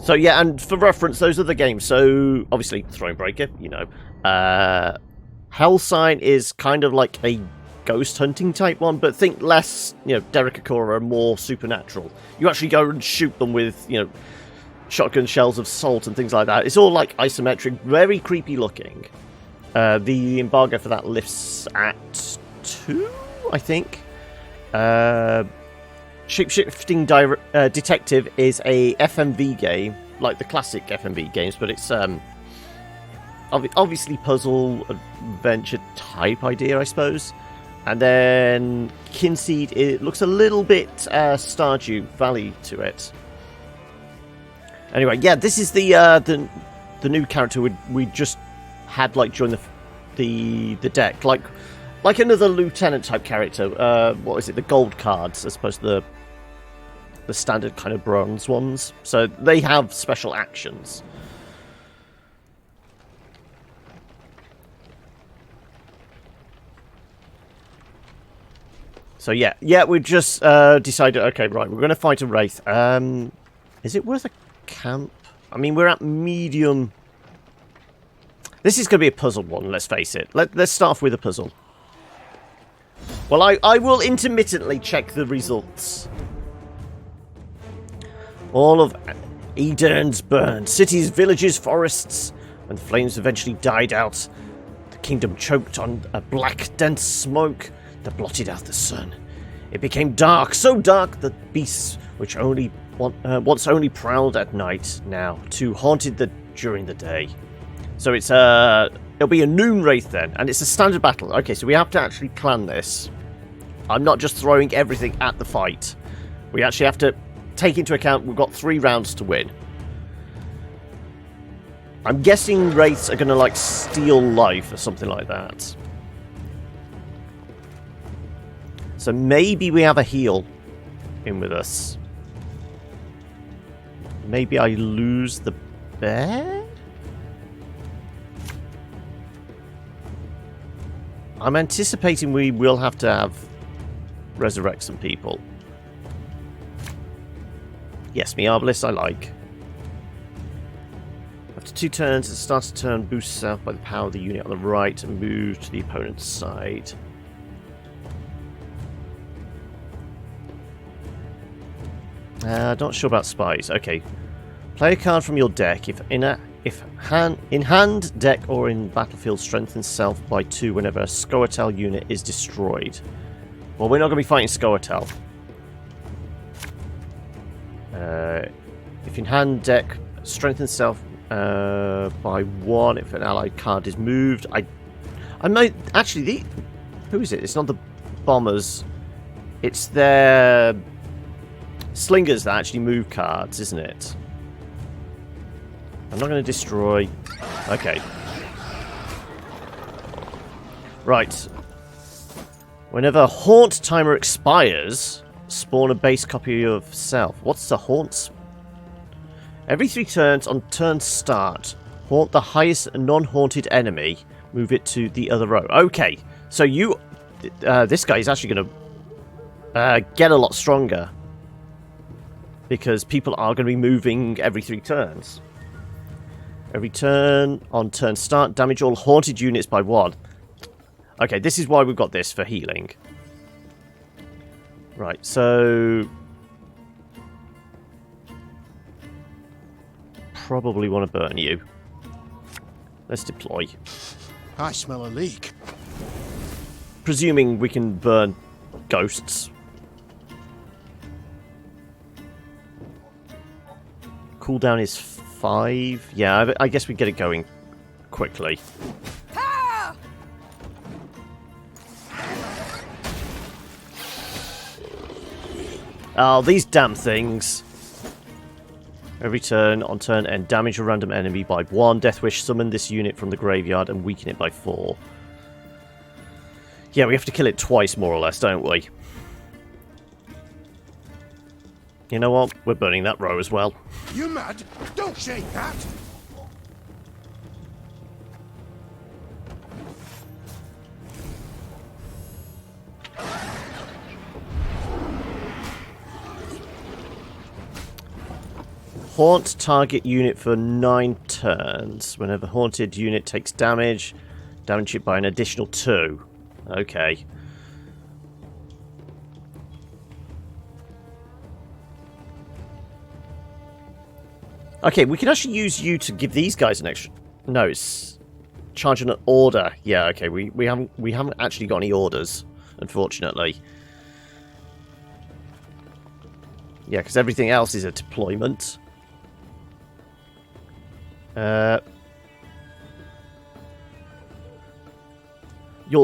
So yeah, and for reference, those are the games. So obviously, Thronebreaker, you know. Hell Sign is kind of like a ghost hunting type one, but think less, you know, Derek Akora, more supernatural. You actually go and shoot them with, you know, shotgun shells of salt and things like that. It's all like isometric, very creepy looking. The embargo for that lifts at 2, I think. Shapeshifting Detective is a FMV game, like the classic FMV games, but it's obviously puzzle adventure type idea, I suppose. And then Kinseed, it looks a little bit Stardew Valley to it. Anyway, yeah, this is the new character we just had like join the deck, like another lieutenant type character. What is it? The gold cards, as opposed to the standard kind of bronze ones. So they have special actions. So yeah, we just decided. Okay, right, we're going to fight a wraith. Is it worth a camp? I mean, we're at medium. This is going to be a puzzle one, let's face it. Let's start off with a puzzle. Well, I will intermittently check the results. All of Eden's burned. Cities, villages, forests. When the flames eventually died out, the kingdom choked on a black, dense smoke that blotted out the sun. It became dark, so dark that beasts, which once only prowled at night, now too haunted during the day. So it's it'll be a noon wraith then, and it's a standard battle. Okay, so we have to actually plan this. I'm not just throwing everything at the fight. We actually have to take into account we've got 3 rounds to win. I'm guessing wraiths are going to like steal life or something like that. So maybe we have a heal in with us. Maybe I lose the bear? I'm anticipating we will have to resurrect some people. Yes, me Arbalist I like. After 2 turns, the start of turn boosts south by the power of the unit on the right and moves to the opponent's side. Not sure about spies. Okay. Play a card from your deck. If in hand, deck, or in battlefield, strengthens self by 2 whenever a Scioa'tael unit is destroyed. Well, we're not going to be fighting Scioa'tael. If in hand, deck, strengthens self by 1 if an allied card is moved. I might actually who is it? It's not the bombers. It's their slingers that actually move cards, isn't it? I'm not going to destroy. Okay. Right. Whenever haunt timer expires, spawn a base copy of self. What's the haunt? Every 3 turns on turn start, haunt the highest non-haunted enemy. Move it to the other row. Okay. So this guy is actually going to get a lot stronger. Because people are going to be moving every 3 turns. Every turn on turn start, damage all haunted units by 1. Okay, this is why we've got this for healing. Right, so probably want to burn you. Let's deploy. I smell a leak. Presuming we can burn ghosts. Cooldown is 5. Yeah, I guess we get it going quickly. Oh, these damn things. Every turn, on turn end, damage a random enemy by 1. Death Wish, summon this unit from the graveyard and weaken it by 4. Yeah, we have to kill it twice, more or less, don't we? You know what? We're burning that row as well. You mad? Don't shake that! Haunt target unit for 9 turns. Whenever haunted unit takes damage it by an additional 2. Okay. Okay, we can actually use you to give these guys an extra... No, it's charging an order. Yeah, okay, we haven't actually got any orders, unfortunately. Yeah, because everything else is a deployment. Your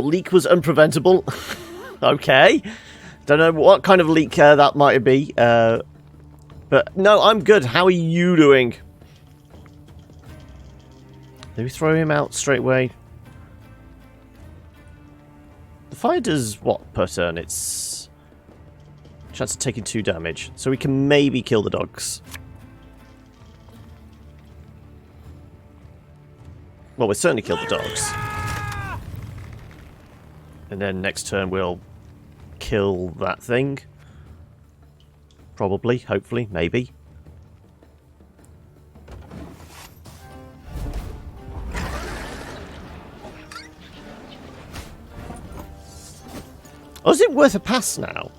leak was unpreventable. Okay. Don't know what kind of leak that might be. But no, I'm good. How are you doing? Did we throw him out straight away? The fire does what per turn? It's chance of taking 2 damage. So we can maybe kill the dogs. Well, we'll certainly kill the dogs. And then next turn we'll kill that thing. Probably, hopefully, maybe. Oh, is it worth a pass now?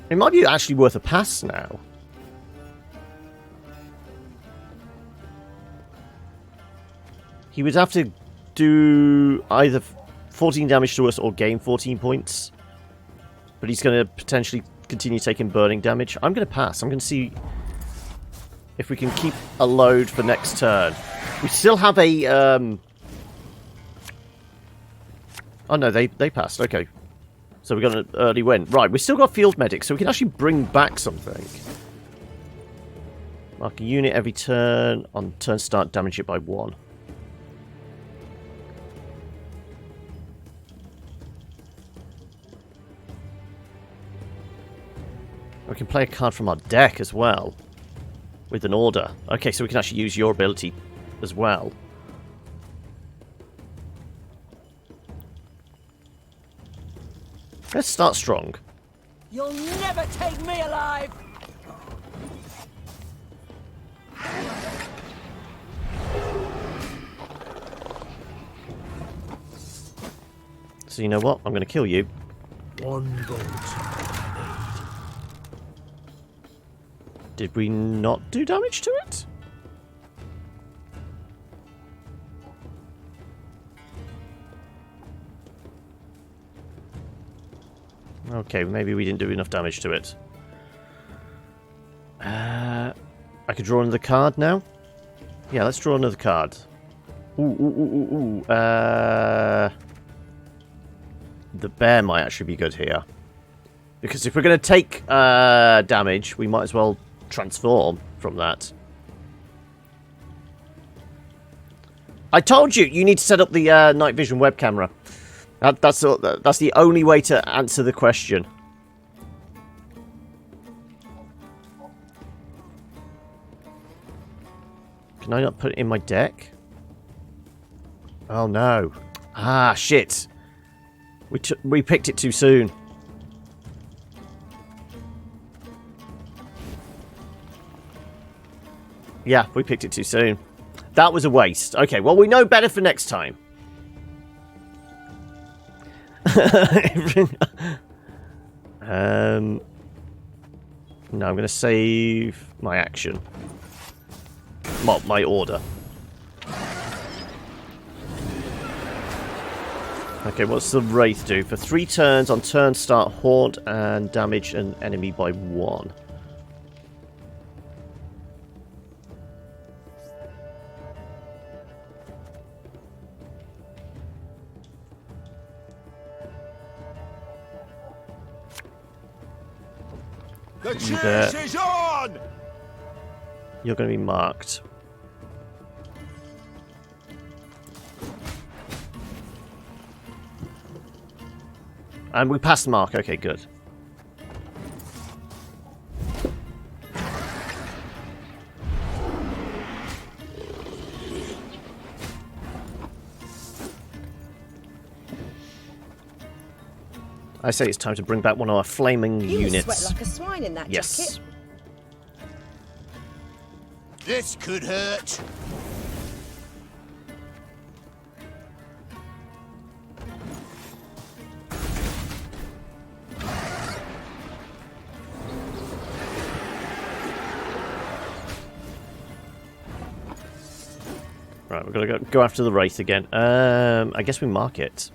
It might be actually worth a pass now. He would have to do either 14 damage to us or gain 14 points. But he's going to potentially continue taking burning damage. I'm going to pass. I'm going to see if we can keep a load for next turn. We still have a... Oh no, they passed. Okay. So we got an early win. Right, we've still got field medics, so we can actually bring back something. Mark a unit every turn. On turn start, damage it by 1. We can play a card from our deck as well. With an order. Okay, so we can actually use your ability as well. Let's start strong. You'll never take me alive! So you know what? I'm going to kill you. 1 vote. Did we not do damage to it? Okay, maybe we didn't do enough damage to it. I could draw another card now? Yeah, let's draw another card. Ooh. The bear might actually be good here. Because if we're going to take damage, we might as well transform from that. I told you, you need to set up the night vision web camera. That's the only way to answer the question. Can I not put it in my deck? Oh no. Ah, shit. We picked it too soon. Yeah, we picked it too soon. That was a waste. Okay, well, we know better for next time. No, I'm going to save my action. Well, my order. Okay, what's the Wraith do? For 3 turns, on turn start, haunt and damage an enemy by 1. The chase is on! You're going to be marked. And we passed the mark. Okay, good. I say it's time to bring back one of our flaming You units. sweat like a swine in that Yes. jacket. This could hurt. Right, we're gonna go after the wraith again. I guess we mark it.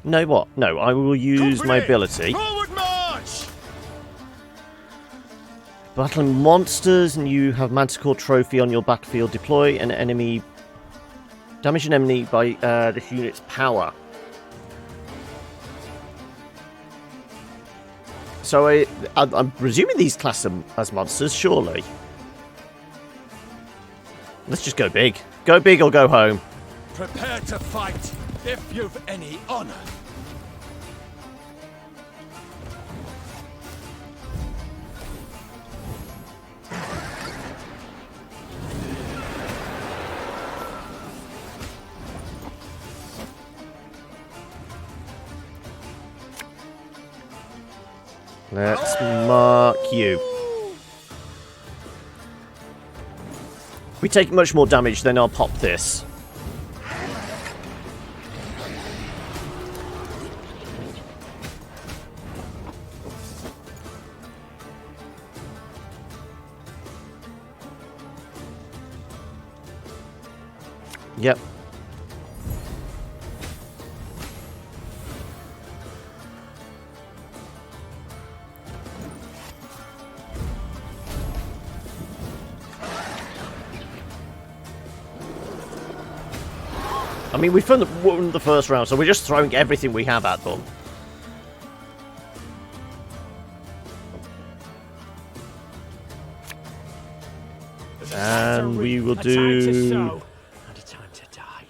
No, what? No, I will use my ability. Forward march! Battling monsters, and you have Manticore Trophy on your battlefield. Deploy an enemy. Damage an enemy by this unit's power. So I'm presuming these class them as monsters, surely. Let's just go big. Go big or go home. Prepare to fight, if you've any honor. Let's mark you. We take much more damage, then I'll pop this. Yep. I mean, we've won the first round, so we're just throwing everything we have at them. And we will do... Not a time to die.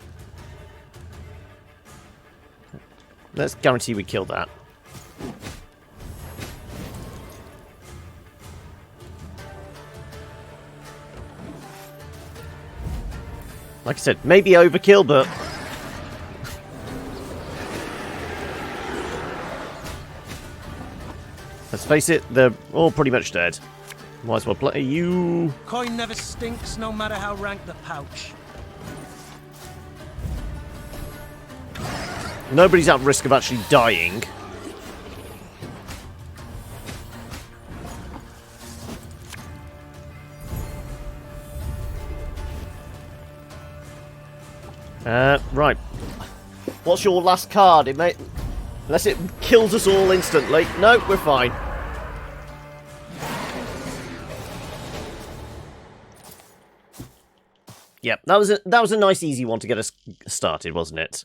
Let's guarantee we kill that. Like I said, maybe overkill, but... Let's face it, they're all pretty much dead. Might as well play you. Coin never stinks, no matter how rank the pouch. Nobody's at risk of actually dying. Right. What's your last card? It may... Unless it kills us all instantly. No, we're fine. Yep, that was a nice easy one to get us started, wasn't it?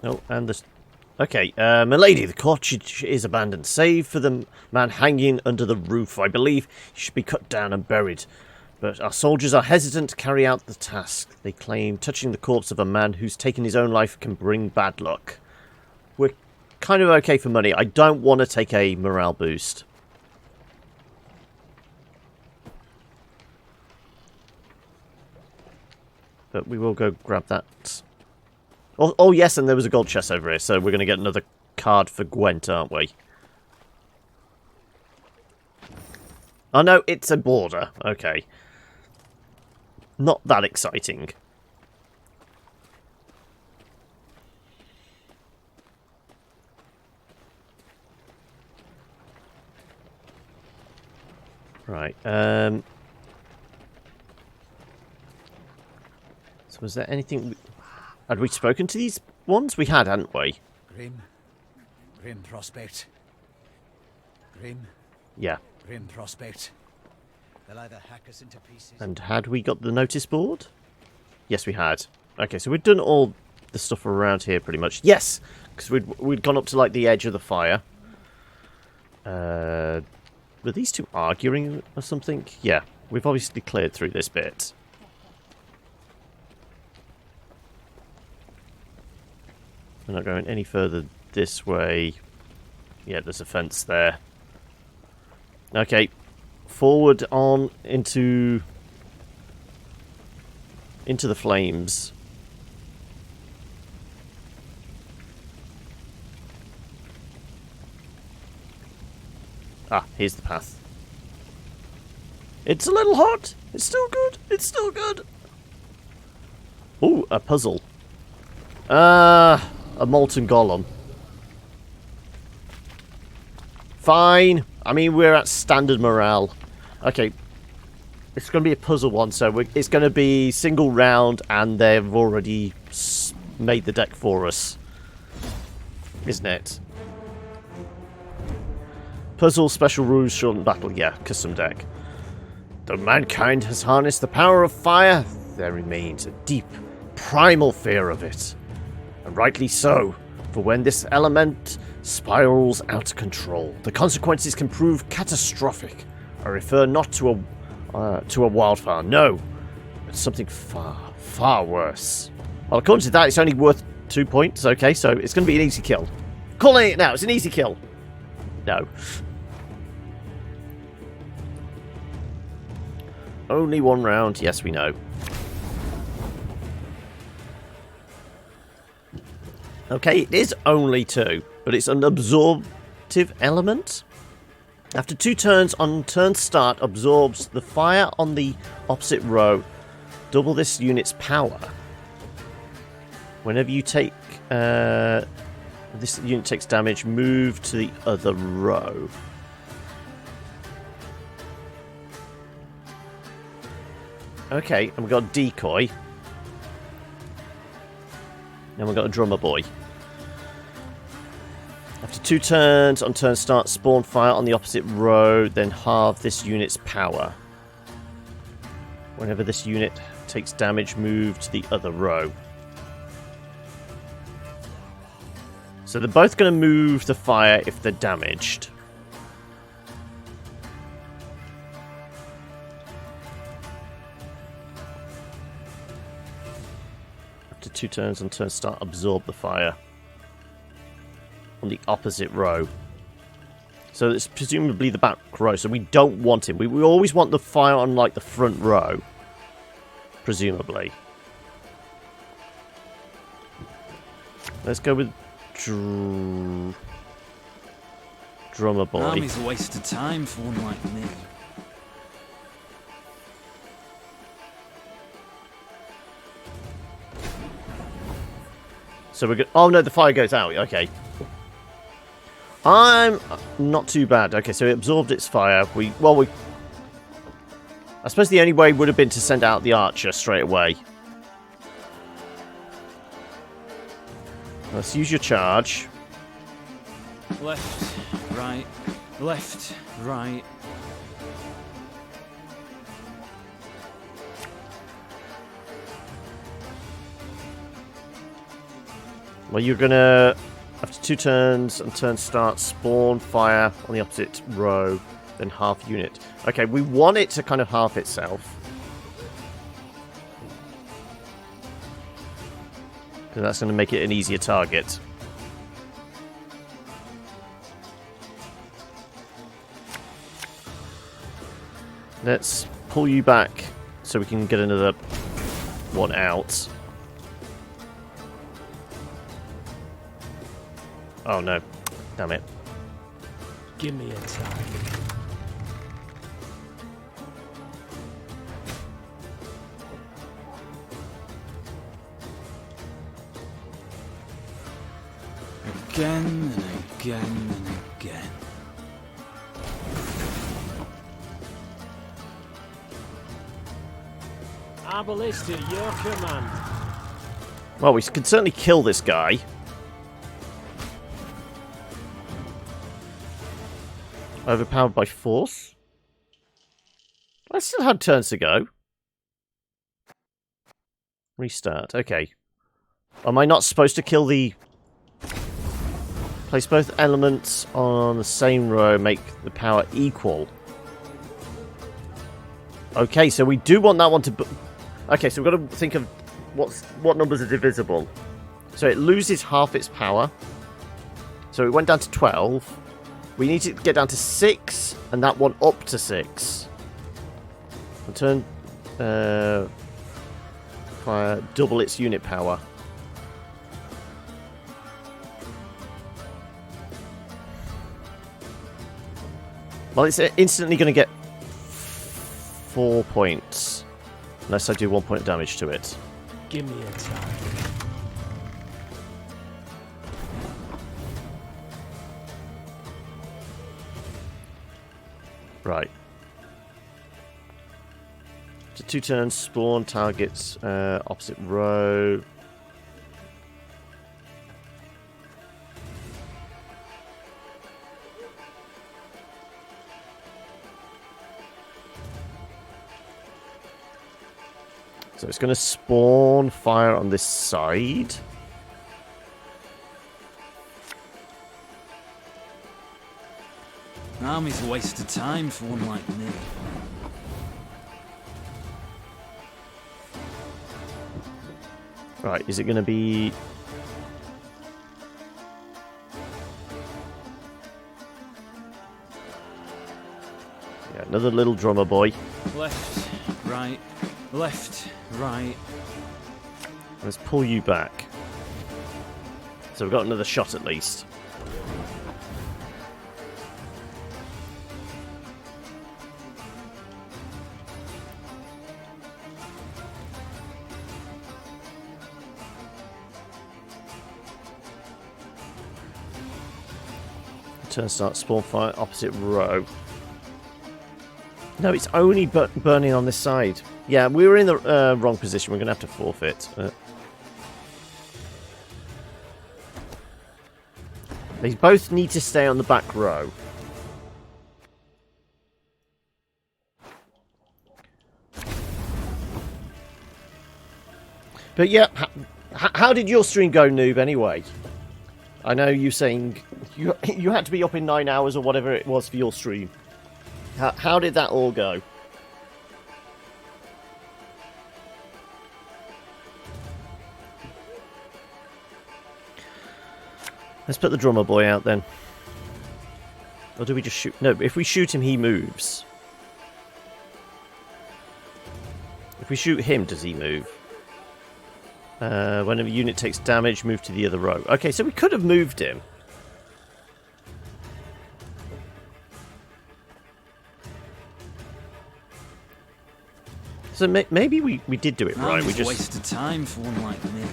Oh, and this... Okay, milady, the cottage is abandoned, save for the man hanging under the roof. I believe he should be cut down and buried. But our soldiers are hesitant to carry out the task. They claim touching the corpse of a man who's taken his own life can bring bad luck. We're kind of okay for money. I don't want to take a morale boost. But we will go grab that. Oh, yes, and there was a gold chest over here, so we're going to get another card for Gwent, aren't we? Oh, no, it's a border. Okay. Not that exciting. Right, So was there anything... Had we spoken to these ones? We had, hadn't we? Grim prospect. Grim Yeah. prospect. They'll either hack us into pieces. And had we got the notice board? Yes, we had. Okay, so we'd done all the stuff around here pretty much. Yes! Because we'd gone up to, like, the edge of the fire. Were these two arguing or something? Yeah, we've obviously cleared through this bit. We're not going any further this way. Yeah, there's a fence there. Okay. Forward on into the flames. Ah, here's the path. It's a little hot. It's still good. It's still good. Ooh, a puzzle. A molten golem. Fine. I mean, we're at standard morale. Okay. It's going to be a puzzle one, so it's going to be single round, and they've already made the deck for us. Isn't it? Puzzle, special rules, shortened battle. Yeah, custom deck. Though mankind has harnessed the power of fire, there remains a deep, primal fear of it. And rightly so, for when this element spirals out of control, the consequences can prove catastrophic. I refer not to a wildfire, no, but something far, far worse. Well, according to that, it's only worth 2 points. Okay, so it's going to be an easy kill. Calling it now, it's an easy kill. No. Only one round, yes, we know. Okay, it is only 2, but it's an absorptive element. After 2 turns, on turn start, absorbs the fire on the opposite row. Double this unit's power. Whenever you take... this unit takes damage, move to the other row. Okay, and we've got a decoy. And we've got a drummer boy. After 2 turns, on turn start, spawn fire on the opposite row, then halve this unit's power. Whenever this unit takes damage, move to the other row. So they're both going to move the fire if they're damaged. After 2 turns, on turn start, absorb the fire on the opposite row. So it's presumably the back row, so we don't want him. We always want the fire on, like, the front row. Presumably. Let's go with drummer boy. Army's a waste of time for one like me. So we're good. Oh no, the fire goes out. Okay. I'm not too bad. Okay, so it absorbed its fire. I suppose the only way would have been to send out the archer straight away. Let's use your charge. Left, right, left, right. Well, you're gonna, after 2 turns and turn start, spawn fire on the opposite row, then half unit. Okay, we want it to kind of half itself. Because that's going to make it an easier target. Let's pull you back so we can get another one out. Oh no. Damn it. Give me a time. Again and again and again. Our ballista, your command. Well, we can certainly kill this guy. Overpowered by force. I still had turns to go. Restart. Okay. Am I not supposed to kill the... Place both elements on the same row, make the power equal. Okay, so we do want that one to... Okay, so we've got to think of what numbers are divisible. So it loses half its power. So it went down to 12. We need to get down to 6, and that one up to 6. And turn fire, double its unit power. Well, it's instantly going to get 4 points. Unless I do 1 point of damage to it. Give me a target. Right. So 2 turns, spawn targets opposite row. So it's going to spawn fire on this side. An army's a waste of time for one like me. Right, is it going to be... Yeah, another little drummer boy. Left, right, left, right. Let's pull you back. So we've got another shot at least. Turn start, spawn fire, opposite row. No, it's only burning on this side. Yeah, we were in the wrong position. We're going to have to forfeit. They both need to stay on the back row. But yeah, how did your stream go, Noob, anyway? I know you saying you had to be up in 9 hours or whatever it was for your stream. How did that all go? Let's put the drummer boy out then. Or do we just shoot? No, if we shoot him, he moves. If we shoot him, does he move? Whenever a unit takes damage, move to the other row. Okay, so we could have moved him. So maybe we did do it right. We just wasted time for one like me.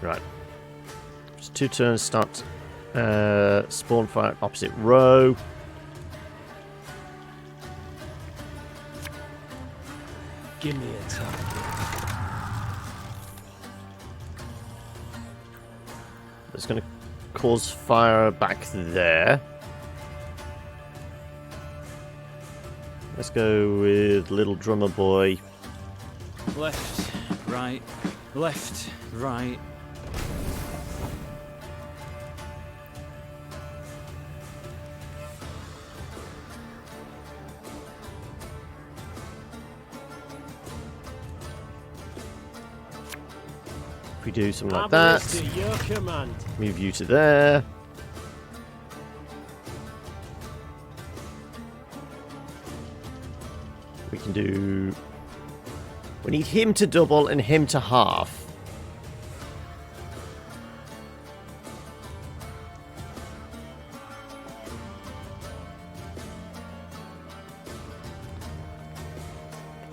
Right. Just 2 turns. Start spawn fire opposite row. Give me a target. It's going to cause fire back there. Let's go with little drummer boy. Left, right, left, right. If we do something like that, To your command. move you to there. We can do... We need him to double and him to half.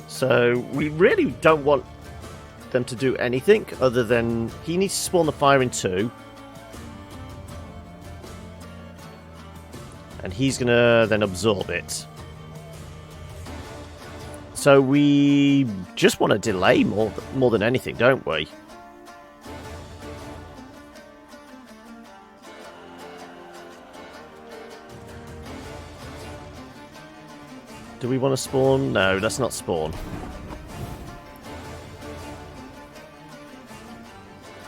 So we really don't want them to do anything other than he needs to spawn the fire in 2. And he's gonna then absorb it. So we just want to delay more than anything, don't we? Do we want to spawn? No, let's not spawn.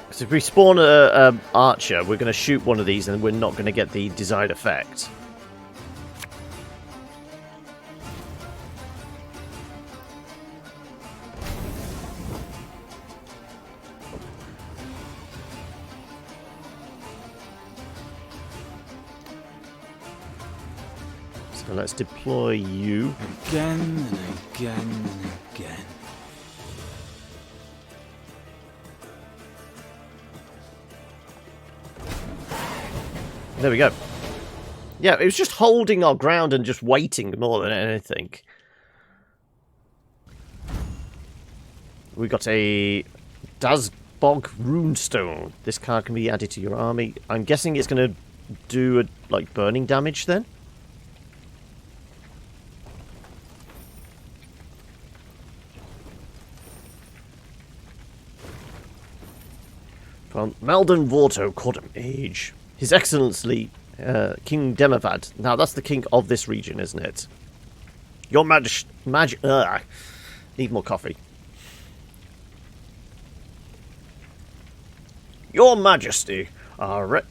Because if we spawn a archer, we're going to shoot one of these and we're not going to get the desired effect. So let's deploy you. Again and again and again. There we go. Yeah, it was just holding our ground and just waiting more than anything. We got a Dazbog runestone. This card can be added to your army. I'm guessing it's going to do like burning damage then. From Malden Vorto, Court Mage. His Excellency, King Demavad. Now, that's the king of this region, isn't it? Your need more coffee. Your Majesty, our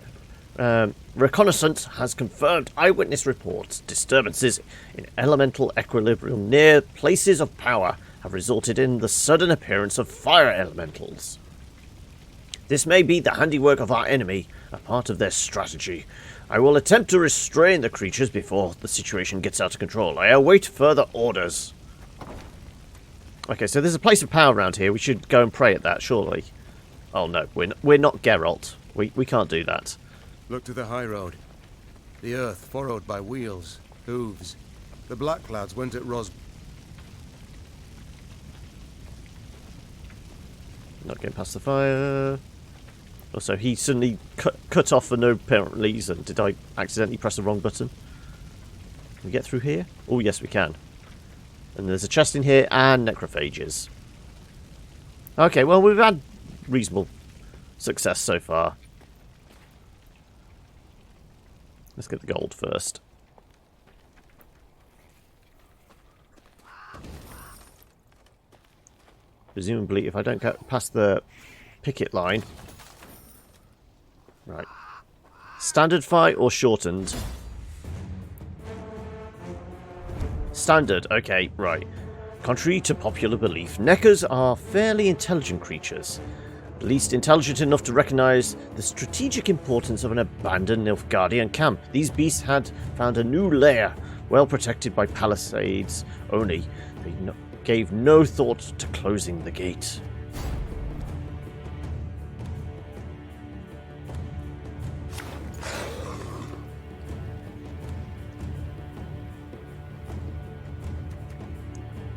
reconnaissance has confirmed eyewitness reports. Disturbances in elemental equilibrium near places of power have resulted in the sudden appearance of fire elementals. This may be the handiwork of our enemy, a part of their strategy. I will attempt to restrain the creatures before the situation gets out of control. I await further orders. Okay, so there's a place of power around here. We should go and pray at that, surely. Oh no, we're not Geralt. We can't do that. Look to the high road. The earth furrowed by wheels, hooves. The black clouds went at Not getting past the fire. Also, he suddenly cut off for no apparent reason. Did I accidentally press the wrong button? Can we get through here? Oh, yes, we can. And there's a chest in here and necrophages. Okay, well, we've had reasonable success so far. Let's get the gold first. Presumably, if I don't get past the picket line... Right. Standard fight or shortened? Standard, okay, right. Contrary to popular belief, Neckers are fairly intelligent creatures. At least intelligent enough to recognize the strategic importance of an abandoned Nilfgaardian camp. These beasts had found a new lair, well protected by palisades only. They gave no thought to closing the gate.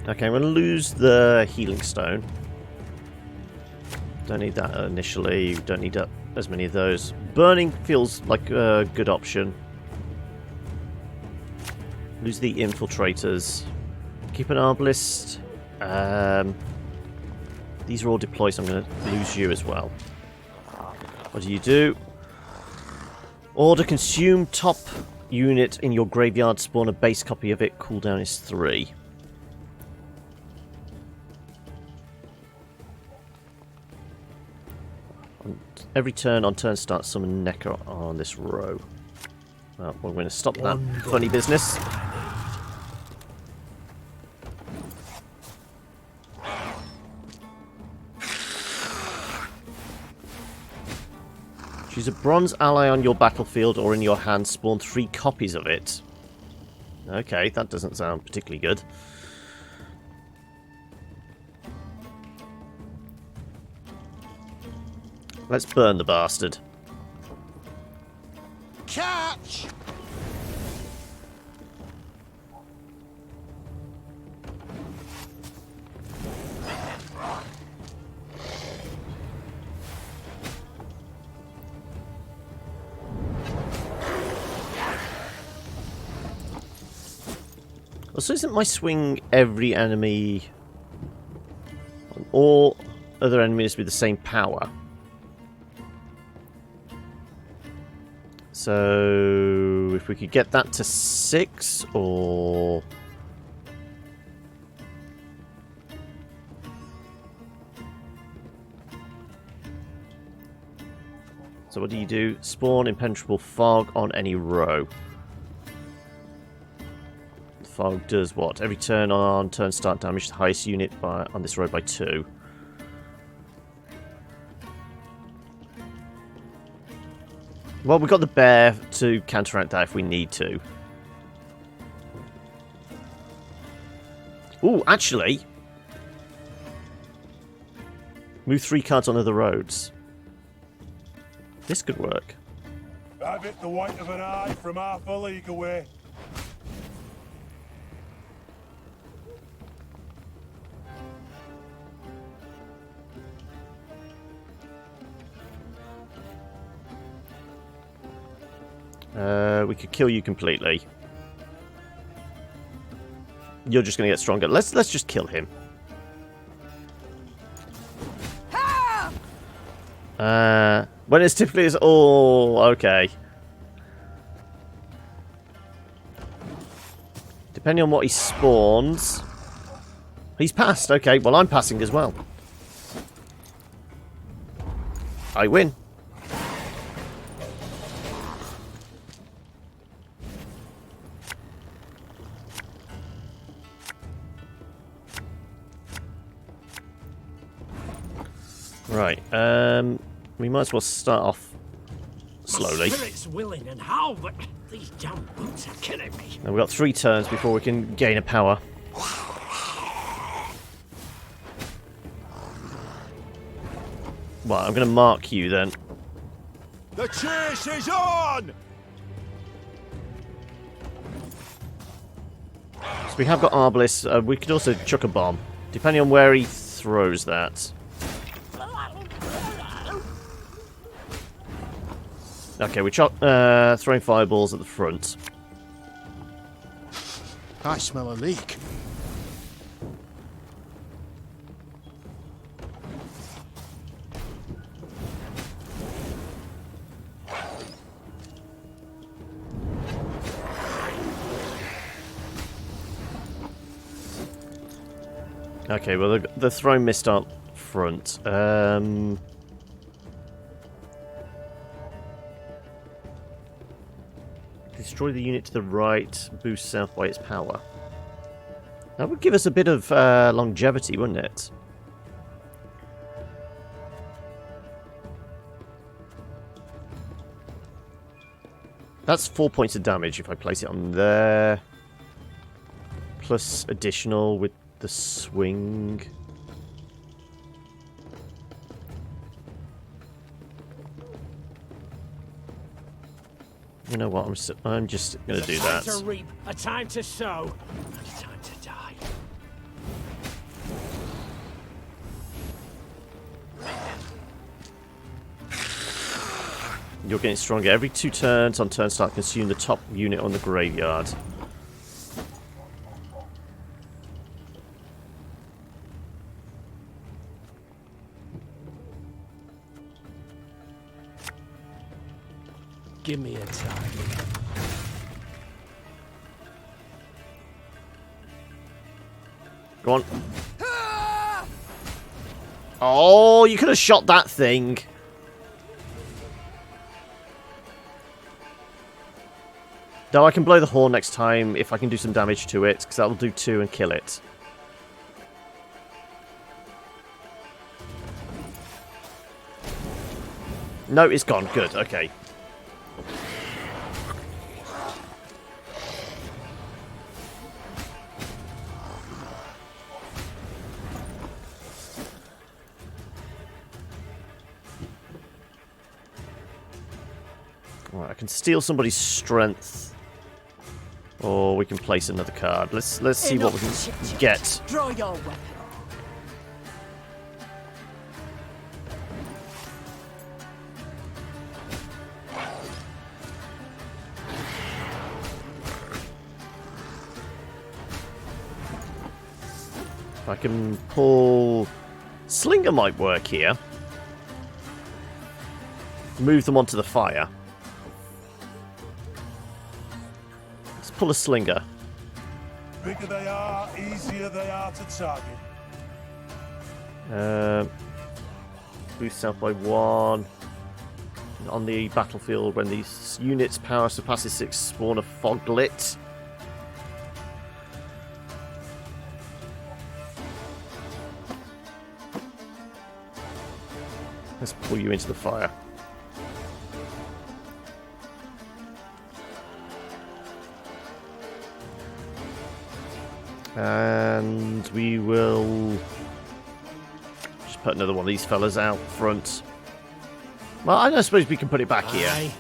Okay, I'm going to lose the healing stone. Don't need that initially. Don't need as many of those. Burning feels like a good option. Lose the infiltrators. Keep an arbalist. These are all deployed, so I'm going to lose you as well. What do? Order consume top unit in your graveyard. Spawn a base copy of it. Cooldown is 3. Every turn on turn start, summon Necker on this row. Well, we're going to stop that funny business. Choose a bronze ally on your battlefield or in your hand. Spawn 3 copies of it. Okay, that doesn't sound particularly good. Let's burn the bastard. Catch! Also, isn't my swing every enemy... All other enemies with the same power? So, if we could get that to 6, or... So what do? Spawn impenetrable fog on any row. The fog does what? Every turn on turn start damage the highest unit on this row by 2. Well, we've got the bear to counteract that if we need to. Ooh, actually. Move 3 cards on other roads. This could work. Have it the white of an eye from half a league away. We could kill you completely. You're just going to get stronger. Let's just kill him. When it's typically is okay. Depending on what he spawns. He's passed. Okay, well I'm passing as well. I win. Right, we might as well start off slowly. My spirit's willing and how, but these damn boots are killing me. And we've got 3 turns before we can gain a power. Well, I'm going to mark you then. The chase is on! So we have got Arbalest. We could also chuck a bomb, depending on where he throws that. Okay, we're throwing fireballs at the front. I smell a leak. Okay, well, the throwing mist up front. Destroy the unit to the right, boost south by its power. That would give us a bit of longevity, wouldn't it? That's 4 points of damage if I place it on there. Plus additional with the swing. You know what? I'm just going to do that. A time to reap, a time to sow, and a time to die. You're getting stronger. Every 2 turns on turn start, consume the top unit on the graveyard. Give me a target. Go on. Oh, you could have shot that thing. Though I can blow the horn next time if I can do some damage to it, because that'll do 2 and kill it. No, it's gone. Good, okay. Right, I can steal somebody's strength. Or we can place another card. Let's see what we can get. Draw your weapon. If I can pull... Slinger might work here. Move them onto the fire. Let's pull a Slinger. Bigger they are, easier they are to target. Boost south by 1. On the battlefield, when these units' power surpasses 6, spawn a Foglit. Let's pull you into the fire. And we will just put another one of these fellas out front. Well, I don't suppose we can put it back here. Aye.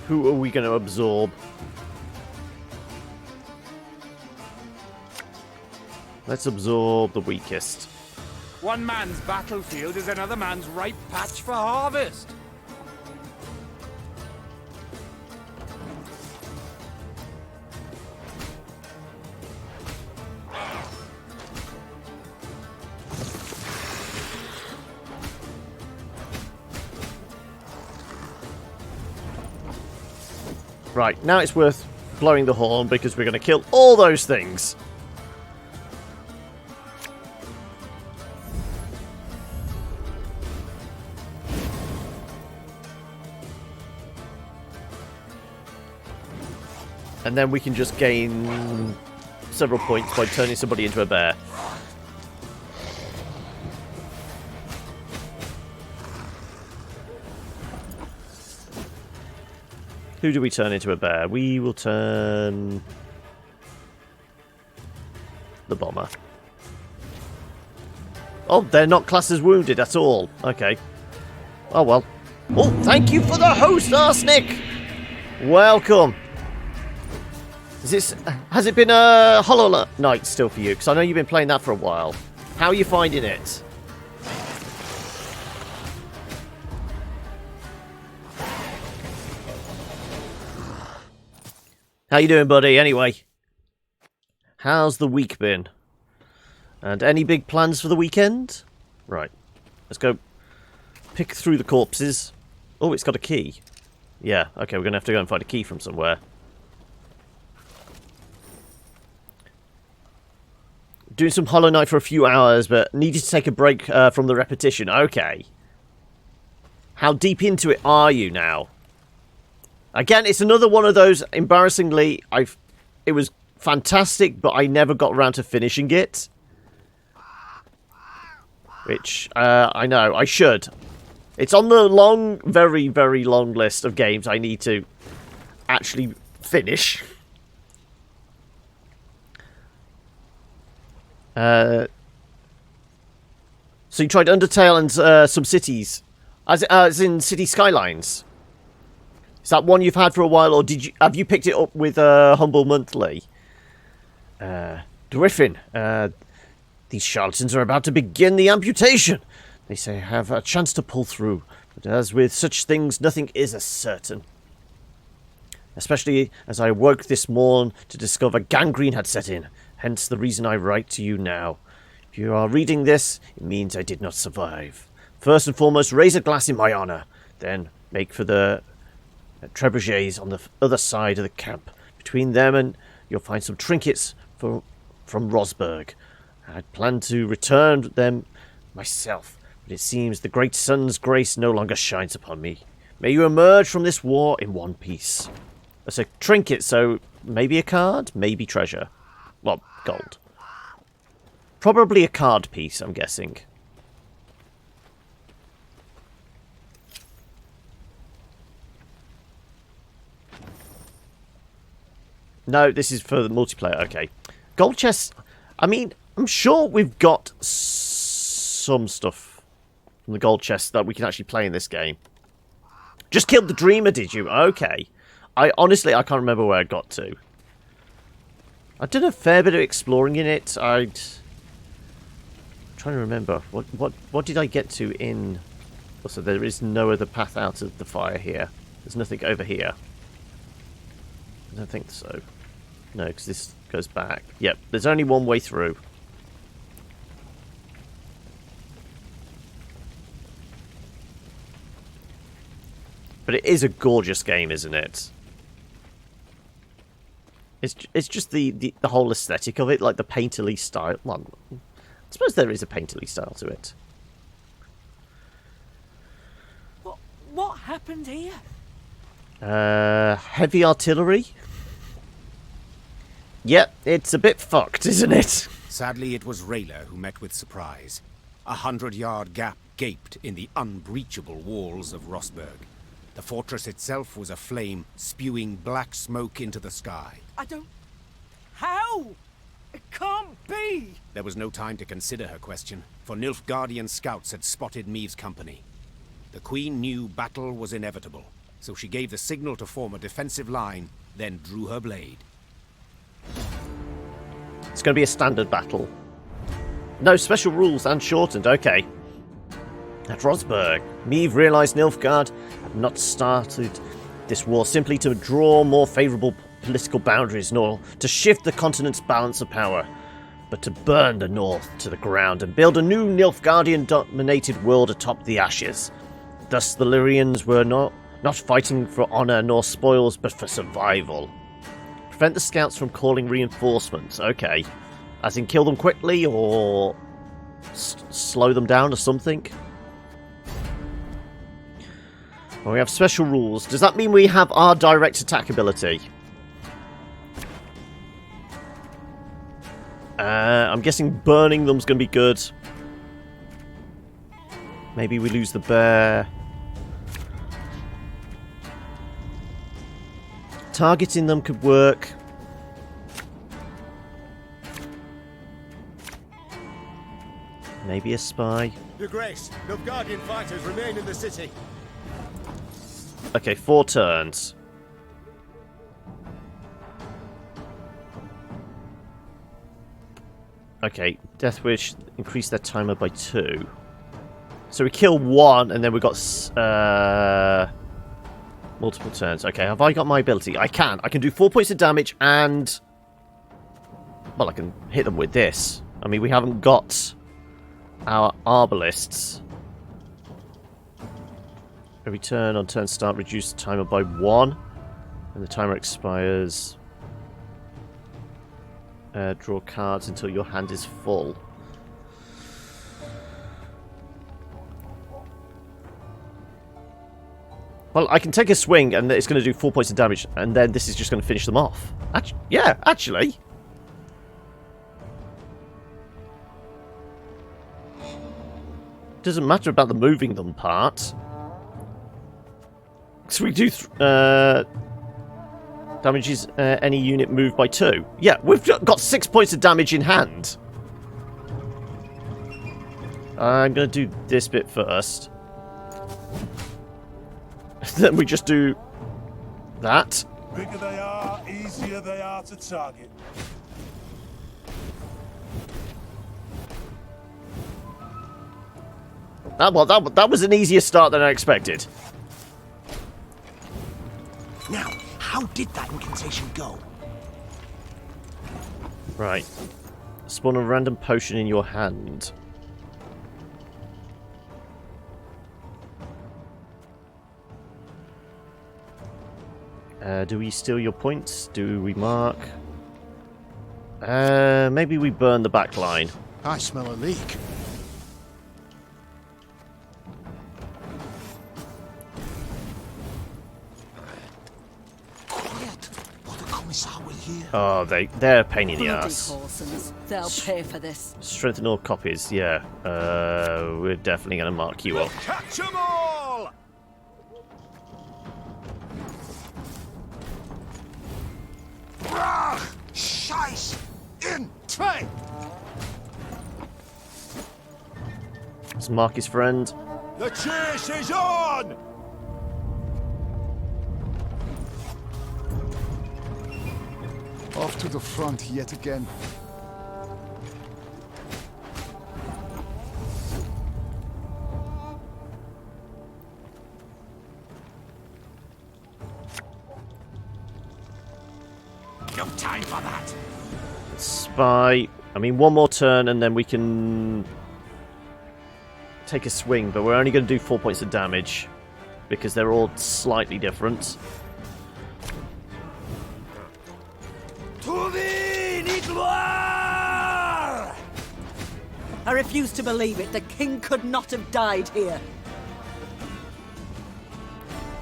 Who are we going to absorb? Let's absorb the weakest. One man's battlefield is another man's ripe patch for harvest. Right, now it's worth blowing the horn because we're going to kill all those things. And then we can just gain several points by turning somebody into a bear. Who do we turn into a bear? We will turn the bomber. Oh, they're not classed as wounded at all. Okay. Oh, well. Oh, thank you for the host, Arsenic! Welcome. Has it been a Hollow Knight still for you? Because I know you've been playing that for a while. How are you finding it? How you doing, buddy? Anyway, how's the week been? And any big plans for the weekend? Right, let's go pick through the corpses. Oh, it's got a key. Yeah, okay, we're going to have to go and find a key from somewhere. Doing some Hollow Knight for a few hours, but needed to take a break from the repetition. Okay. How deep into it are you now? Again, it's another one of those, embarrassingly, it was fantastic, but I never got around to finishing it. Which, I know, I should. It's on the long, very, very long list of games I need to actually finish. So you tried Undertale and some cities, as in City Skylines. Is that one you've had for a while, or have you picked it up with Humble Monthly? Griffin, these charlatans are about to begin the amputation. They say I have a chance to pull through, but as with such things, nothing is as certain. Especially as I woke this morn to discover gangrene had set in, hence the reason I write to you now. If you are reading this, it means I did not survive. First and foremost, raise a glass in my honour, then make for the trebuchets on the other side of the camp. Between them and you'll find some trinkets from Rosberg. I'd planned to return them myself, but it seems the great sun's grace no longer shines upon me. May you emerge from this war in one piece. That's a trinket, so maybe a card, maybe treasure. Well, gold. Probably a card piece, I'm guessing. No, this is for the multiplayer. Okay. Gold chests. I mean, I'm sure we've got some stuff from the gold chests that we can actually play in this game. Just killed the Dreamer, did you? Okay. Honestly, I can't remember where I got to. I did a fair bit of exploring in it. I'm trying to remember. What did I get to in... Also, there is no other path out of the fire here. There's nothing over here. I don't think so. No, because this goes back. Yep, there's only one way through. But it is a gorgeous game, isn't it? It's just the whole aesthetic of it, like the painterly style. Well, I suppose there is a painterly style to it. What happened here? Heavy artillery? Yep, it's a bit fucked, isn't it? Sadly, it was Rayla who met with surprise. 100-yard gap gaped in the unbreachable walls of Rosberg. The fortress itself was aflame, spewing black smoke into the sky. I don't... How? It can't be! There was no time to consider her question, for Nilfgaardian scouts had spotted Meve's company. The Queen knew battle was inevitable, so she gave the signal to form a defensive line, then drew her blade. It's going to be a standard battle. No special rules and shortened, okay. At Rosberg, Meve realised Nilfgaard had not started this war simply to draw more favourable political boundaries, nor to shift the continent's balance of power, but to burn the North to the ground and build a new Nilfgaardian-dominated world atop the ashes. Thus the Lyrians were not fighting for honour nor spoils, but for survival. Prevent the scouts from calling reinforcements, okay. As in kill them quickly, or slow them down or something? Well, we have special rules. Does that mean we have our direct attack ability? I'm guessing burning them's going to be good. Maybe we lose the bear. Targeting them could work. Maybe a spy. Your Grace, Nilfgaardian fighters remain in the city. Okay, 4 turns. Okay, Death Wish increased their timer by 2. So we kill 1, and then we got multiple turns. Okay, have I got my ability? I can. I can do 4 points of damage, and well, I can hit them with this. I mean, we haven't got our arbalists. Every turn on turn start, reduce the timer by 1, and the timer expires. Draw cards until your hand is full. Well, I can take a swing, and it's going to do 4 points of damage, and then this is just going to finish them off. Yeah, actually. Doesn't matter about the moving them part. So we do damages any unit moved by 2. Yeah, we've got 6 points of damage in hand. I'm going to do this bit first. Then we just do that. Bigger they are, easier they are to target. That was an easier start than I expected. Now, how did that incantation go? Right. Spawn a random potion in your hand. Do we steal your points? Do we mark? Maybe we burn the back line. I smell a leak. Quiet, or the commissar will hear. Oh, they're a pain in the ass. Bloody They'll pay for this. Strengthen all copies, yeah. We're definitely going to mark you up. Catch 'em all! Brach! Scheiß! In! Train! Let's mark his friend. The chase is on! Off to the front yet again. No time for that! Spy. I mean, one more turn and then we can take a swing, but we're only going to do 4 points of damage because they're all slightly different. I refuse to believe it. The king could not have died here.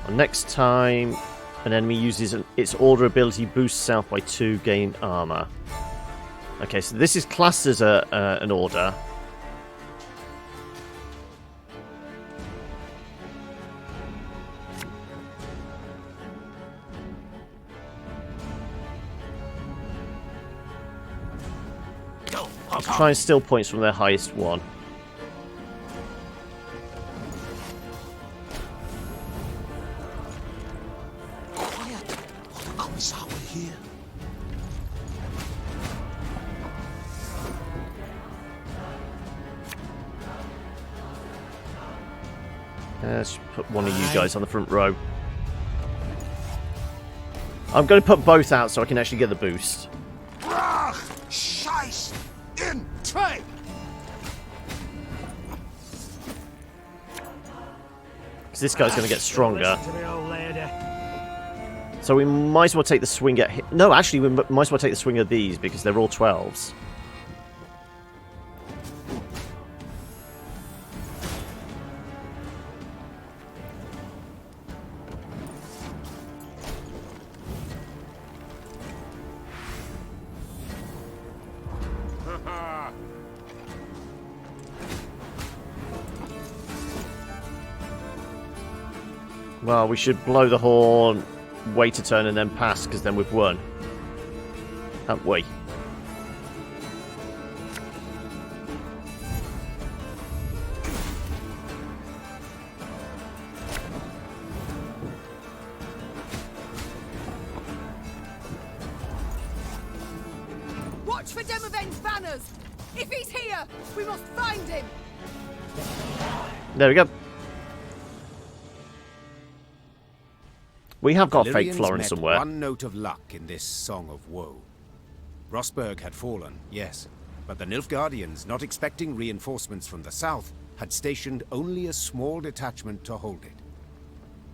And next time, An enemy uses its order ability boosts self by 2, gain armor. Okay, so this is classed as an order. Let's try and steal points from their highest one. Let's put one of you guys on the front row. I'm going to put both out so I can actually get the boost. In tray. Because this guy's going to get stronger. Listen to me, old lady. So we might as well take the swing at him. No, actually, we might as well take the swing at these because they're all 12s. Well, we should blow the horn, wait a turn, and then pass, because then we've won. Haven't we? Watch for Demoven's banners! If he's here, we must find him! There we go. We have got fake Illyrians Florence met somewhere. one note of luck in this song of woe. Rosberg had fallen, yes, but the Nilfgaardians, not expecting reinforcements from the south, had stationed only a small detachment to hold it.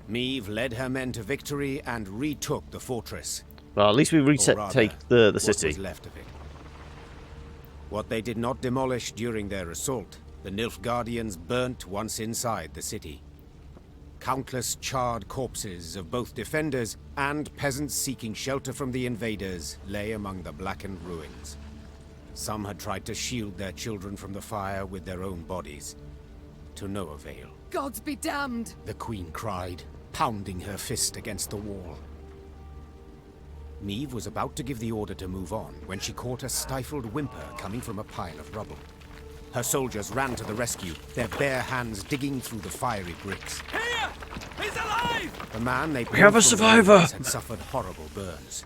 Meve led her men to victory and retook the fortress. Well, at least we take the city. What was left of it. What they did not demolish during their assault, the Nilfgaardians burnt once inside the city. Countless charred corpses of both defenders and peasants seeking shelter from the invaders lay among the blackened ruins. Some had tried to shield their children from the fire with their own bodies. To no avail. Gods be damned! The queen cried, pounding her fist against the wall. Meve was about to give the order to move on when she caught a stifled whimper coming from a pile of rubble. Her soldiers ran to the rescue, their bare hands digging through the fiery bricks. Here! He's alive! The man they We have a pulled from the survivor! ruins had suffered horrible burns.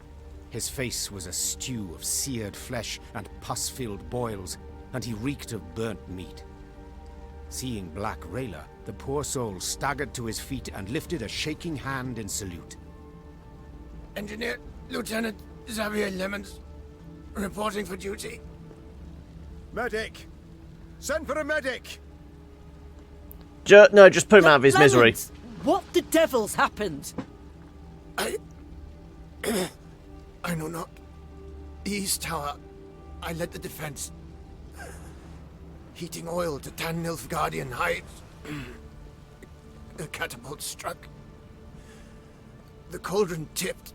His face was a stew of seared flesh and pus-filled boils, and he reeked of burnt meat. Seeing Black Rayla, the poor soul staggered to his feet and lifted a shaking hand in salute. Engineer Lieutenant Xavier Lemons, reporting for duty. Medic! Send for a medic! No, just put him out of his misery. Lemons, what the devil's happened? I know not. East Tower, I led the defense. Heating oil to tan Nilfgaardian hides. The catapult struck. The cauldron tipped,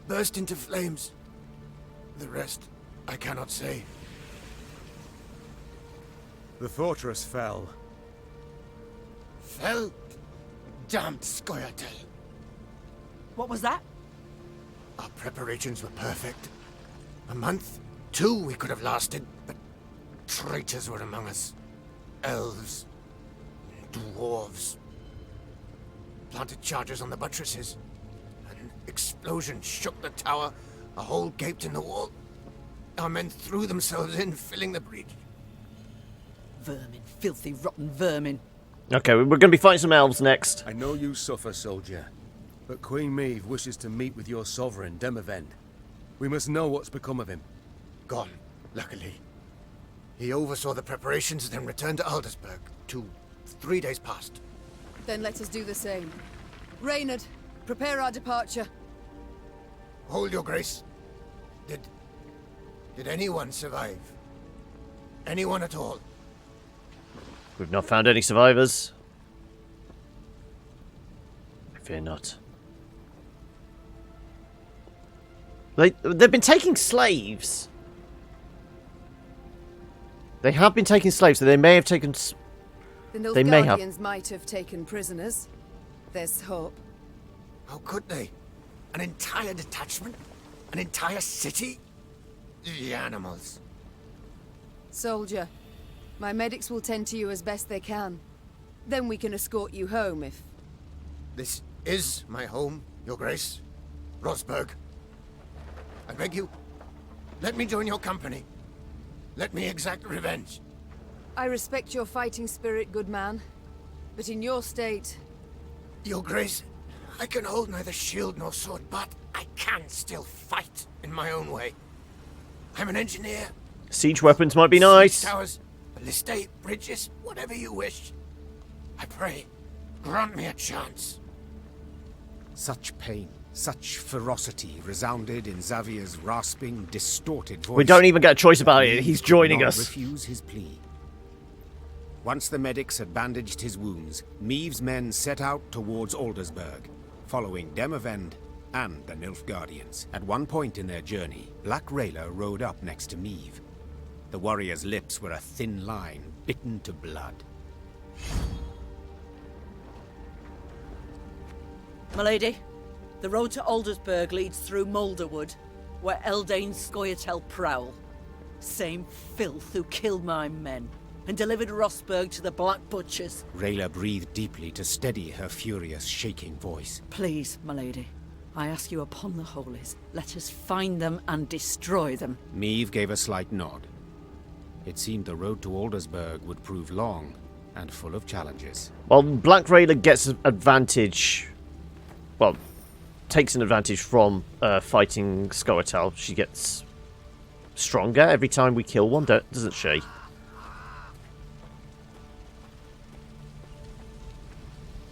burst into flames. The rest, I cannot say. The fortress fell. Fell? Damned Scioa'tael. What was that? Our preparations were perfect. A month, 2 we could have lasted, but traitors were among us. Elves, dwarves. Planted charges on the buttresses. An explosion shook the tower, a hole gaped in the wall. Our men threw themselves in, filling the breach. Vermin, filthy, rotten vermin. Okay, we're going to be fighting some elves next. I know you suffer, soldier, but Queen Meve wishes to meet with your sovereign, Demoven. We must know what's become of him. Gone, luckily. He oversaw the preparations, then returned to Aldersburg. 3 days past. Then let us do the same. Reynard, prepare our departure. Hold your grace. Did anyone survive? Anyone at all? We've not found any survivors. I fear not. They've been taking slaves. They have been taking slaves, so they may have taken... The Nilfgaardians might have taken prisoners. There's hope. How could they? An entire detachment? An entire city? The animals. Soldier, my medics will tend to you as best they can. Then we can escort you home if... This is my home, Your Grace. Rosberg. I beg you, let me join your company. Let me exact revenge. I respect your fighting spirit, good man. But in your state... Your Grace, I can hold neither shield nor sword, but I can still fight in my own way. I'm an engineer. Siege weapons might be nice. Siege towers, ballistae, bridges, whatever you wish. I pray, grant me a chance. Such pain, such ferocity resounded in Xavier's rasping, distorted voice. We don't even get a choice about it. He's joining us. Refuse his plea. Once the medics had bandaged his wounds, Meve's men set out towards Aldersburg, following Demavend and the Nilfgaardians. At one point in their journey, Black Rayla rode up next to Meve. The warrior's lips were a thin line, bitten to blood. Milady, the road to Aldersburg leads through Moulderwood, where Eldain's Scioa'tael prowl. Same filth who killed my men and delivered Rosberg to the Black Butchers. Rayla breathed deeply to steady her furious, shaking voice. Please, milady, I ask you upon the holies, let us find them and destroy them. Meve gave a slight nod. It seemed the road to Aldersburg would prove long and full of challenges. Well, Black Raider gets an advantage... Well, takes an advantage from fighting Scioa'tael. She gets stronger every time we kill one, doesn't she?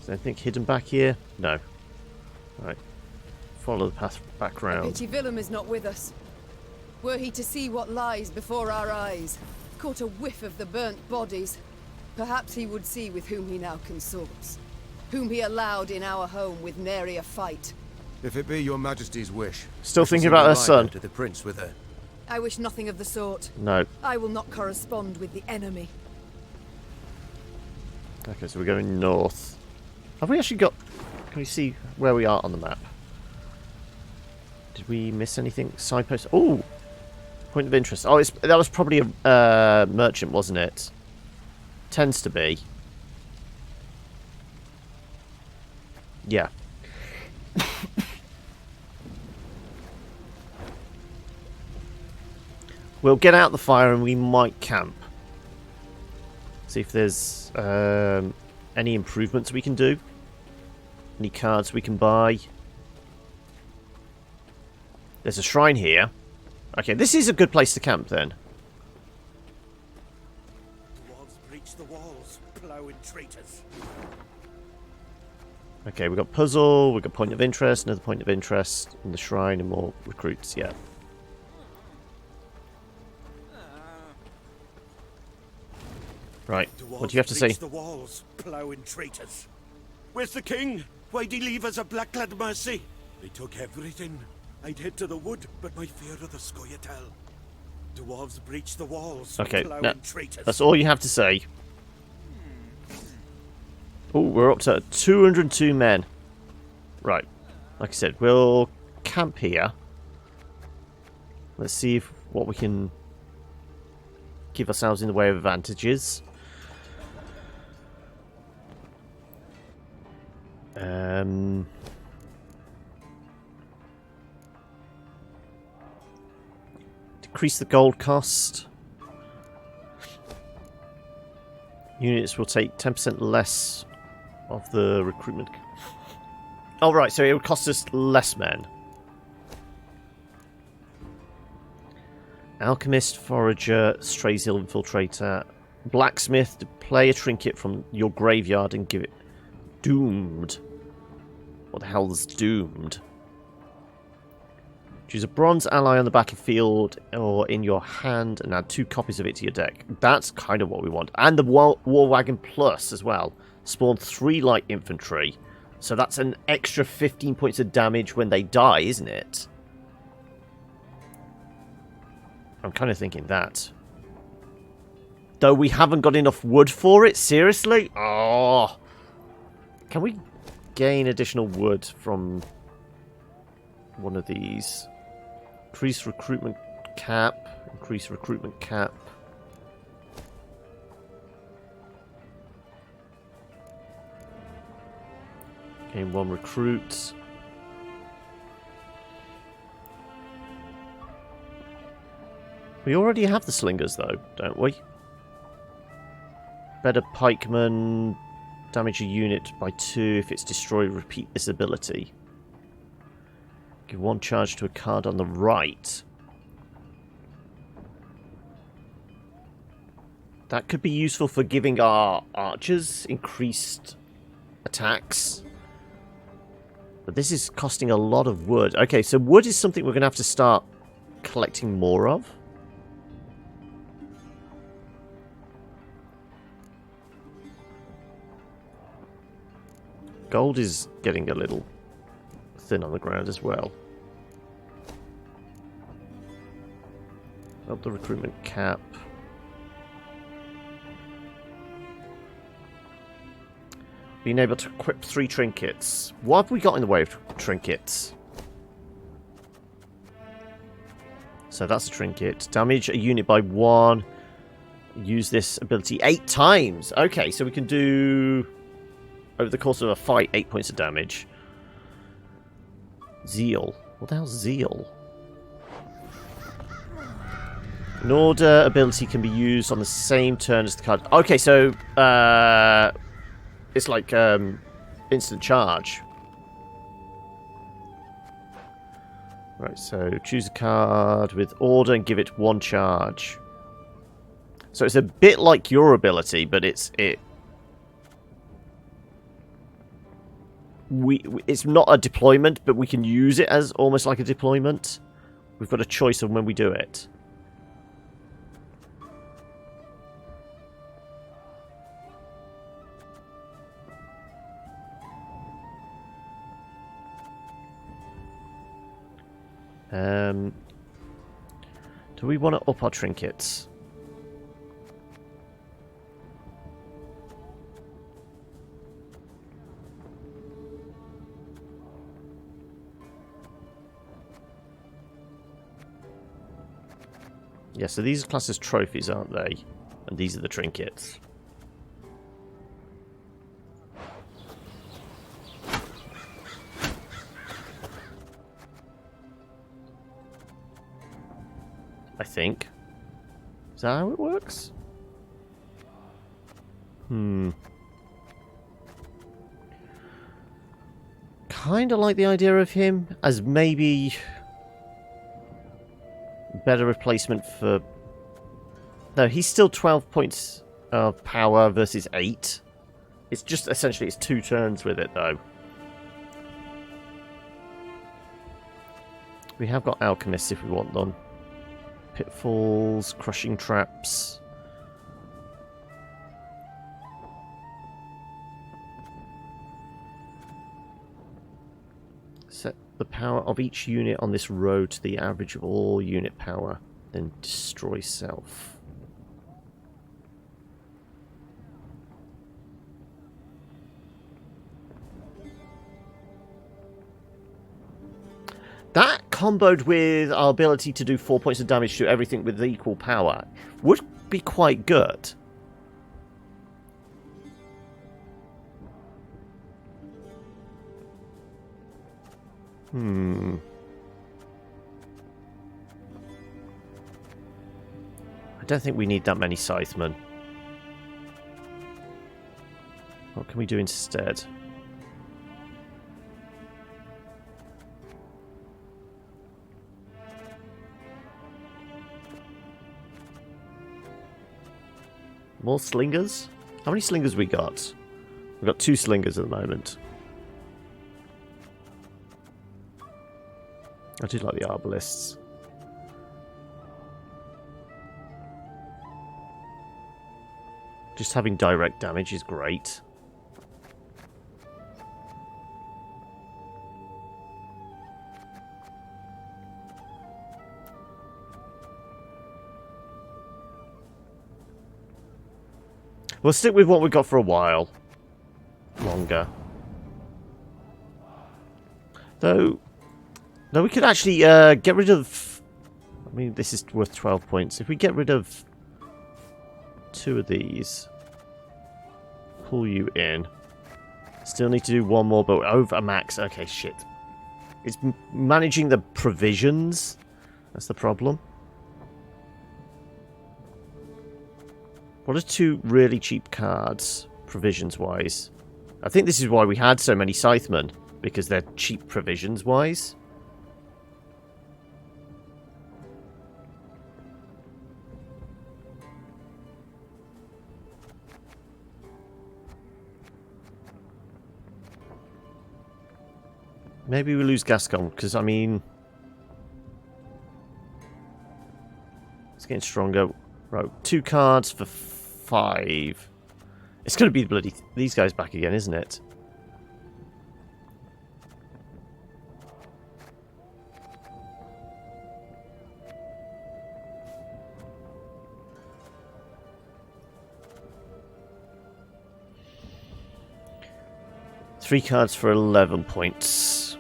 Is there anything hidden back here? No. Right. Follow the path back round. Pity Willem is not with us. Were he to see what lies before our eyes, caught a whiff of the burnt bodies, perhaps he would see with whom he now consorts, whom he allowed in our home with nary a fight. If it be your majesty's wish... Still thinking about her son. ...to the prince with her. I wish nothing of the sort. No. I will not correspond with the enemy. Okay, so we're going north. Have we actually got... Can we see where we are on the map? Did we miss anything? Signpost? Oh! Point of interest. Oh, that was probably a merchant, wasn't it? Tends to be. Yeah. We'll get out the fire and we might camp. See if there's any improvements we can do. Any cards we can buy. There's a shrine here. Okay, this is a good place to camp then. Dwarves breach the walls, plowing traitors. Okay, we've got puzzle, we've got point of interest, another point of interest, and the shrine and more recruits, yeah. Right, what do you have to say? The walls, plowing traitors. Where's the king? Why'd he leave us a black-clad mercy? They took everything. I'd head to the wood, but my fear of the Scioa'tael. Dwarves breach the walls, Okay, plowing traitors. that's all you have to say. Oh, we're up to 202 men. Right, like I said, we'll camp here. Let's see what we can give ourselves in the way of advantages. Decrease the gold cost. Units will take 10% less of the recruitment. Oh, right, so it would cost us less men. Alchemist, Forager, Strayzil Infiltrator, Blacksmith, to play a trinket from your graveyard and give it... Doomed. What the hell is doomed? Choose a bronze ally on the battlefield or in your hand and add 2 copies of it to your deck. That's kind of what we want. And the War Wagon Plus as well. Spawn 3 light infantry. So that's an extra 15 points of damage when they die, isn't it? I'm kind of thinking that. Though we haven't got enough wood for it? Seriously? Oh. Can we gain additional wood from one of these? Increase recruitment cap. Increase recruitment cap. Gain 1 recruit. We already have the slingers though, don't we? Better pikeman. Damage a unit by 2 if it's destroyed. Repeat this ability. Give 1 charge to a card on the right. That could be useful for giving our archers increased attacks. But this is costing a lot of wood. Okay, so wood is something we're going to have to start collecting more of. Gold is getting a little thin on the ground as well. Up the recruitment cap. Being able to equip 3 trinkets. What have we got in the way of trinkets? So that's a trinket. Damage a unit by 1. Use this ability 8 times. Okay, so we can do, over the course of a fight, 8 points of damage. Zeal. What the hell's zeal? An order ability can be used on the same turn as the card. Okay, so it's like instant charge. Right, so choose a card with order and give it 1 charge. So it's a bit like your ability, but it's not a deployment, but we can use it as almost like a deployment. We've got a choice of when we do it. Do we want to up our trinkets? Yeah, so these are classed as trophies, aren't they? And these are the trinkets. I think. Is that how it works? Kinda like the idea of him as maybe better replacement for... No, he's still 12 points of power versus 8. It's just essentially it's 2 turns with it though. We have got alchemists if we want them. Pitfalls, crushing traps. Set the power of each unit on this road to the average of all unit power, then destroy self. That comboed with our ability to do 4 points of damage to everything with equal power would be quite good. I don't think we need that many scythemen. What can we do instead? More slingers? How many slingers we got? We've got 2 slingers at the moment. I do like the arbalists. Just having direct damage is great. We'll stick with what we've got for a while. Longer. Though we could actually get rid of... I mean, this is worth 12 points. If we get rid of 2 of these, pull you in. Still need to do 1 more, but over a max. Okay, shit. It's managing the provisions. That's the problem. What are 2 really cheap cards, provisions-wise? I think this is why we had so many Scythemen, because they're cheap provisions-wise. Maybe we lose Gascon, because, I mean... It's getting stronger. Right, 2 cards for 5. It's going to be bloody... these guys back again, isn't it? Three cards for 11 points.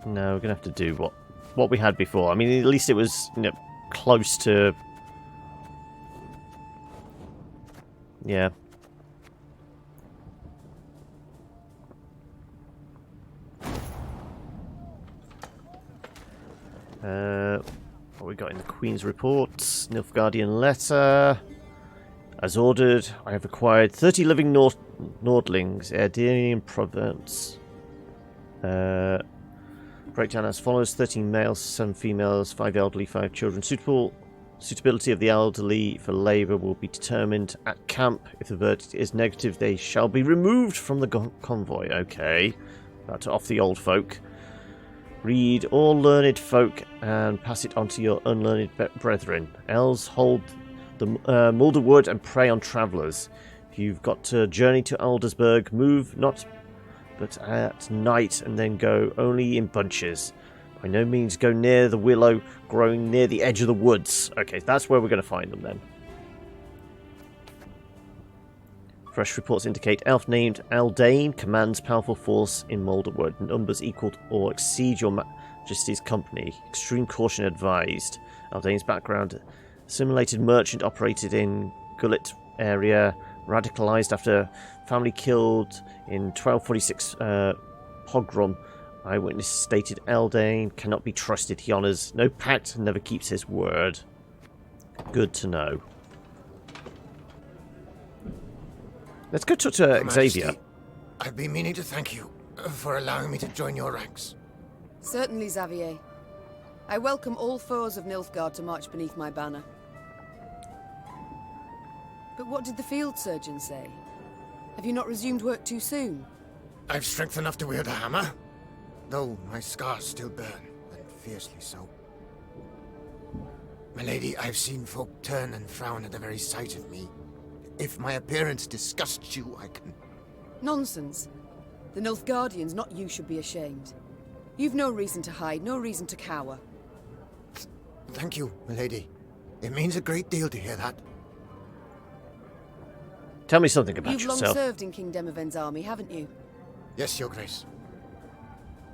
No, we're gonna have to do what we had before. I mean, at least it was, you know, close to. Yeah. What we got in the Queen's report? Nilfgaardian letter. As ordered, I have acquired 30 living Nordlings, Erdirian province. Breakdown as follows: 13 males, 7 females, 5 elderly, 5 children. Suitability of the elderly for labour will be determined at camp. If the verdict is negative, they shall be removed from the convoy. Okay, that's off the old folk. Read all learned folk and pass it on to your unlearned brethren. Elves hold the Mulder Wood and prey on travellers. If you've got to journey to Aldersburg, move not but at night, and then go only in bunches. By no means go near the willow growing near the edge of the woods. Okay, that's where we're going to find them then. Fresh reports indicate elf named Aldane commands powerful force in Moulderwood. Numbers equal or exceed your majesty's company. Extreme caution advised. Aldane's background: assimilated merchant, operated in Gullet area, radicalized after family killed in 1246 pogrom. Eyewitness stated Aldane cannot be trusted. He honours no pact and never keeps his word. Good to know. Let's go talk to Xavier. I've been meaning to thank you for allowing me to join your ranks. Certainly, Xavier. I welcome all foes of Nilfgaard to march beneath my banner. But what did the field surgeon say? Have you not resumed work too soon? I've strength enough to wield a hammer, though my scars still burn, and fiercely so. My lady, I've seen folk turn and frown at the very sight of me. If my appearance disgusts you, I can... Nonsense. The Nilfgaardians, not you, should be ashamed. You've no reason to hide, no reason to cower. Thank you, my lady. It means a great deal to hear that. Tell me something about yourself. yourself. You've long served in King Demoven's army, haven't you? Yes, your grace.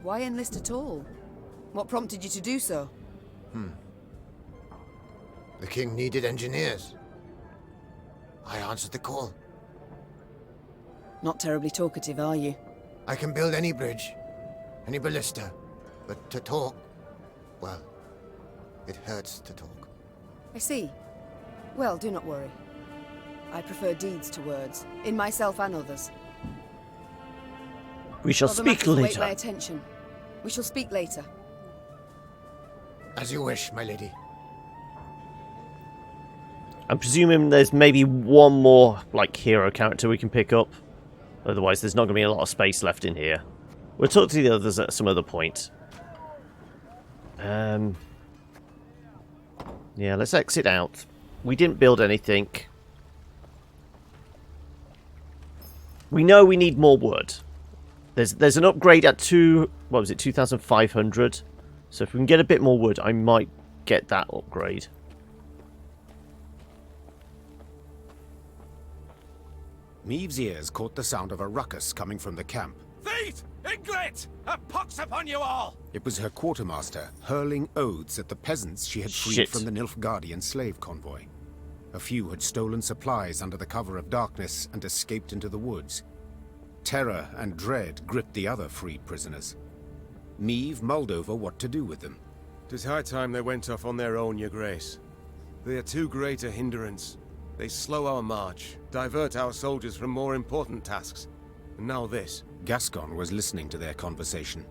Why enlist at all? What prompted you to do so? The king needed engineers. I answered the call. Not terribly talkative, are you? I can build any bridge, any ballista, but to talk, well, it hurts to talk. I see. Well, do not worry. I prefer deeds to words, in myself and others. We shall Other speak matters await later. my attention. We shall speak later. As you wish, my lady. I'm presuming there's maybe one more, like, hero character we can pick up. Otherwise, there's not going to be a lot of space left in here. We'll talk to the others at some other point. Yeah, let's exit out. We didn't build anything. We know we need more wood. There's an upgrade at 2,500. So if we can get a bit more wood, I might get that upgrade. Meve's ears caught the sound of a ruckus coming from the camp. Thieves! Inglet! A pox upon you all! It was her quartermaster hurling oaths at the peasants she had freed Shit. from the Nilfgaardian slave convoy. A few had stolen supplies under the cover of darkness and escaped into the woods. Terror and dread gripped the other freed prisoners. Meve mulled over what to do with them. 'Tis high time they went off on their own, your grace. They are too great a hindrance. They slow our march, divert our soldiers from more important tasks. And now this. Gascon was listening to their conversation.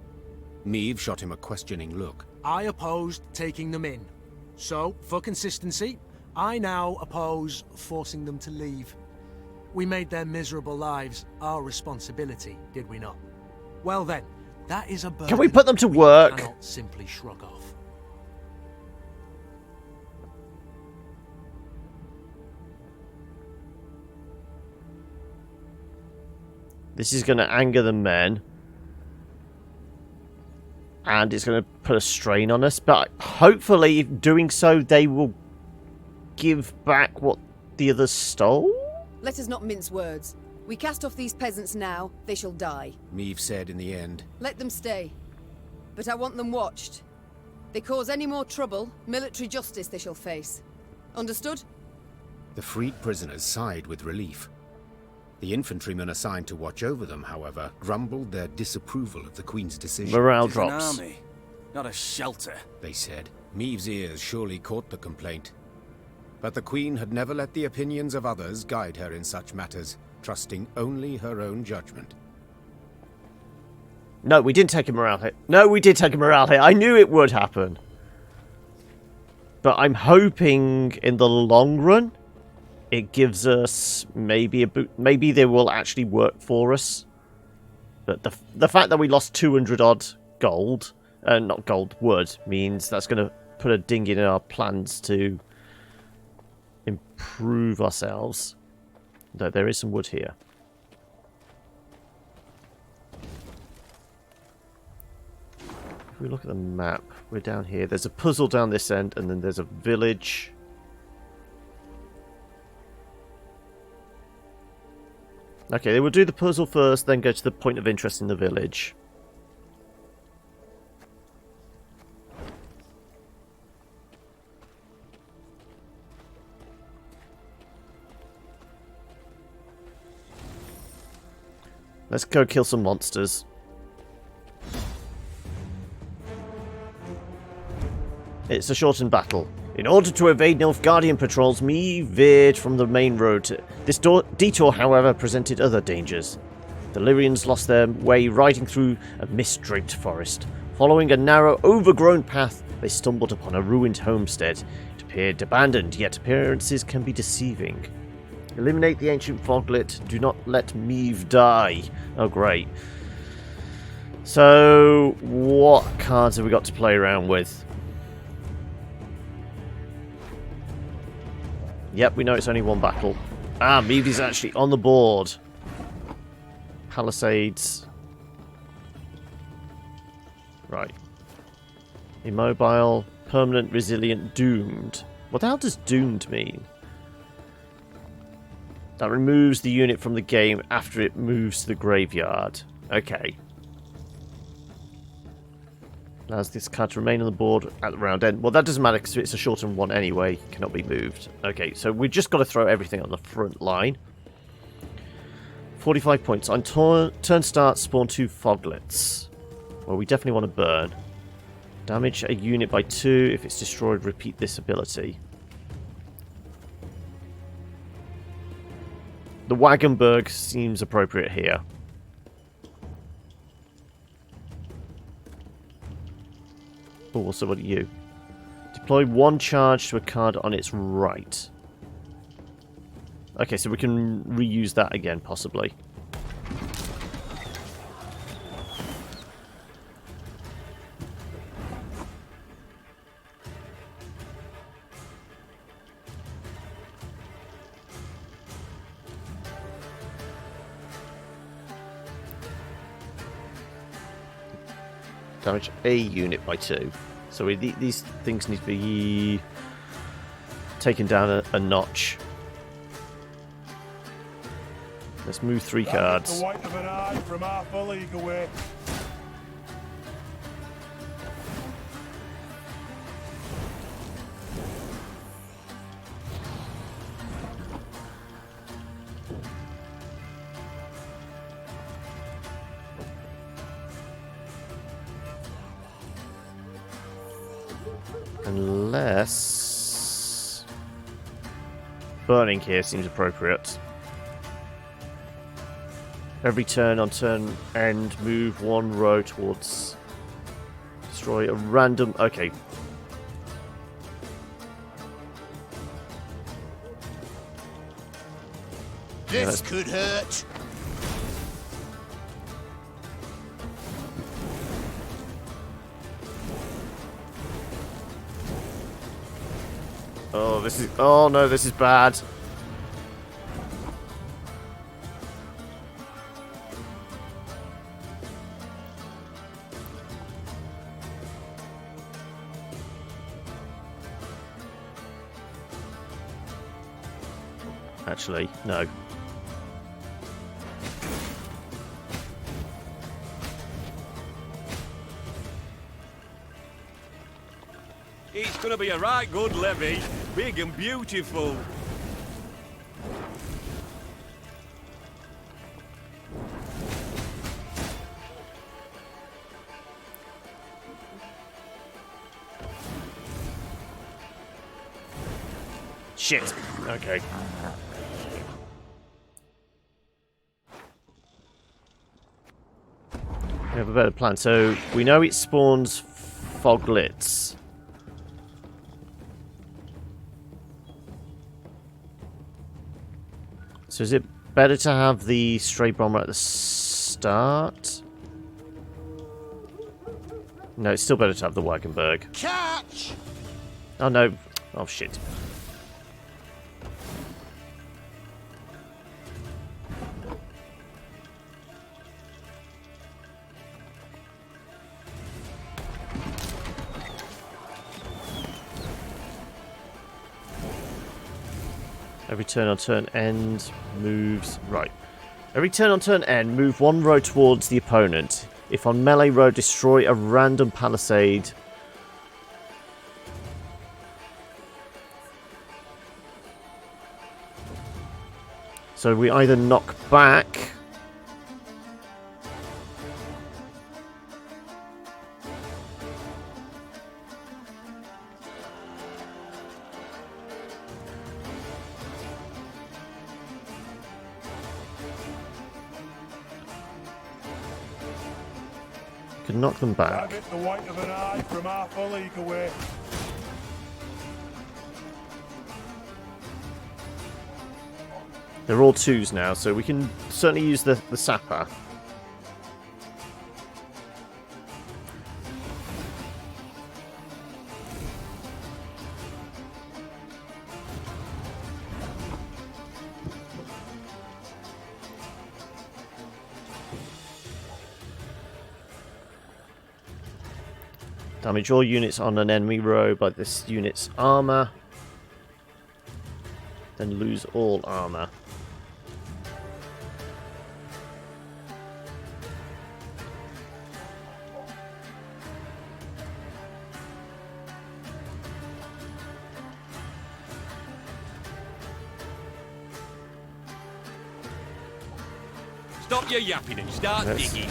Meve shot him a questioning look. I opposed taking them in. So, for consistency, I now oppose forcing them to leave. We made their miserable lives our responsibility, did we not? Well then, that is a burden Can we put them to work? we cannot simply shrug off. This is going to anger the men. And it's going to put a strain on us. But hopefully, doing so, they will give back what the others stole? Let us not mince words. We cast off these peasants now, they shall die. Meve said in the end. Let them stay. But I want them watched. They cause any more trouble, military justice they shall face. Understood? The freed prisoners sighed with relief. The infantrymen assigned to watch over them, however, grumbled their disapproval of the Queen's decision. Morale It's an drops. army, not a shelter. They said. Meve's ears surely caught the complaint. But the Queen had never let the opinions of others guide her in such matters, trusting only her own judgment. No, we didn't take a morale hit. No, we did take a morale hit. I knew it would happen. But I'm hoping in the long run, it gives us maybe a boot. Maybe they will actually work for us. But the fact that we lost 200 odd gold, not gold, wood, means that's going to put a ding in our plans to improve ourselves. Though there is some wood here. If we look at the map, we're down here. There's a puzzle down this end, and then there's a village. Okay, they will do the puzzle first, then go to the point of interest in the village. Let's go kill some monsters. It's a shortened battle. In order to evade Nilfgaardian patrols, Meve veered from the main road. This detour, however, presented other dangers. The Lyrians lost their way riding through a mist-draped forest. Following a narrow, overgrown path, they stumbled upon a ruined homestead. It appeared abandoned, yet appearances can be deceiving. Eliminate the ancient foglet. Do not let Meve die. Oh, great. So, what cards have we got to play around with? Yep, we know it's only one battle. Ah, Meve is actually on the board. Palisades. Right. Immobile, permanent, resilient, doomed. What the hell does doomed mean? That removes the unit from the game after it moves to the graveyard. Okay. Allows this card to remain on the board at the round end. Well, that doesn't matter because it's a shortened one anyway. Cannot be moved. Okay, so we've just got to throw everything on the front line. 45 points. On turn start, spawn 2 foglets. Well, we definitely want to burn. Damage a unit by 2. If it's destroyed, repeat this ability. The Wagenburg seems appropriate here. Oh, so what are you? Deploy 1 charge to a card on its right. Okay, so we can reuse that again, possibly. Damage a unit by 2. So these things need to be taken down a notch. Let's move 3 cards. The white of an eye from half a league away. Unless burning here seems appropriate. Every turn on turn end, move 1 row towards destroy a random. Okay. This could hurt. Oh, this is. Oh no, this is bad. Actually, no. It's gonna be a right good levy, big and beautiful. Shit. Okay. We have a better plan. So we know it spawns foglets. So is it better to have the stray bomber at the start? No, it's still better to have the Wagenberg. Catch! Oh no. Oh shit. Every turn on turn end moves right. Every turn on turn end, move 1 row towards the opponent. If on melee row, destroy a random palisade. So we either knock back. Could knock them back. Target the white of an eye from half a league away. They're all 2s now, so we can certainly use the sapper. Damage all units on an enemy row by this unit's armor. Then lose all armor. Stop your yapping and start digging.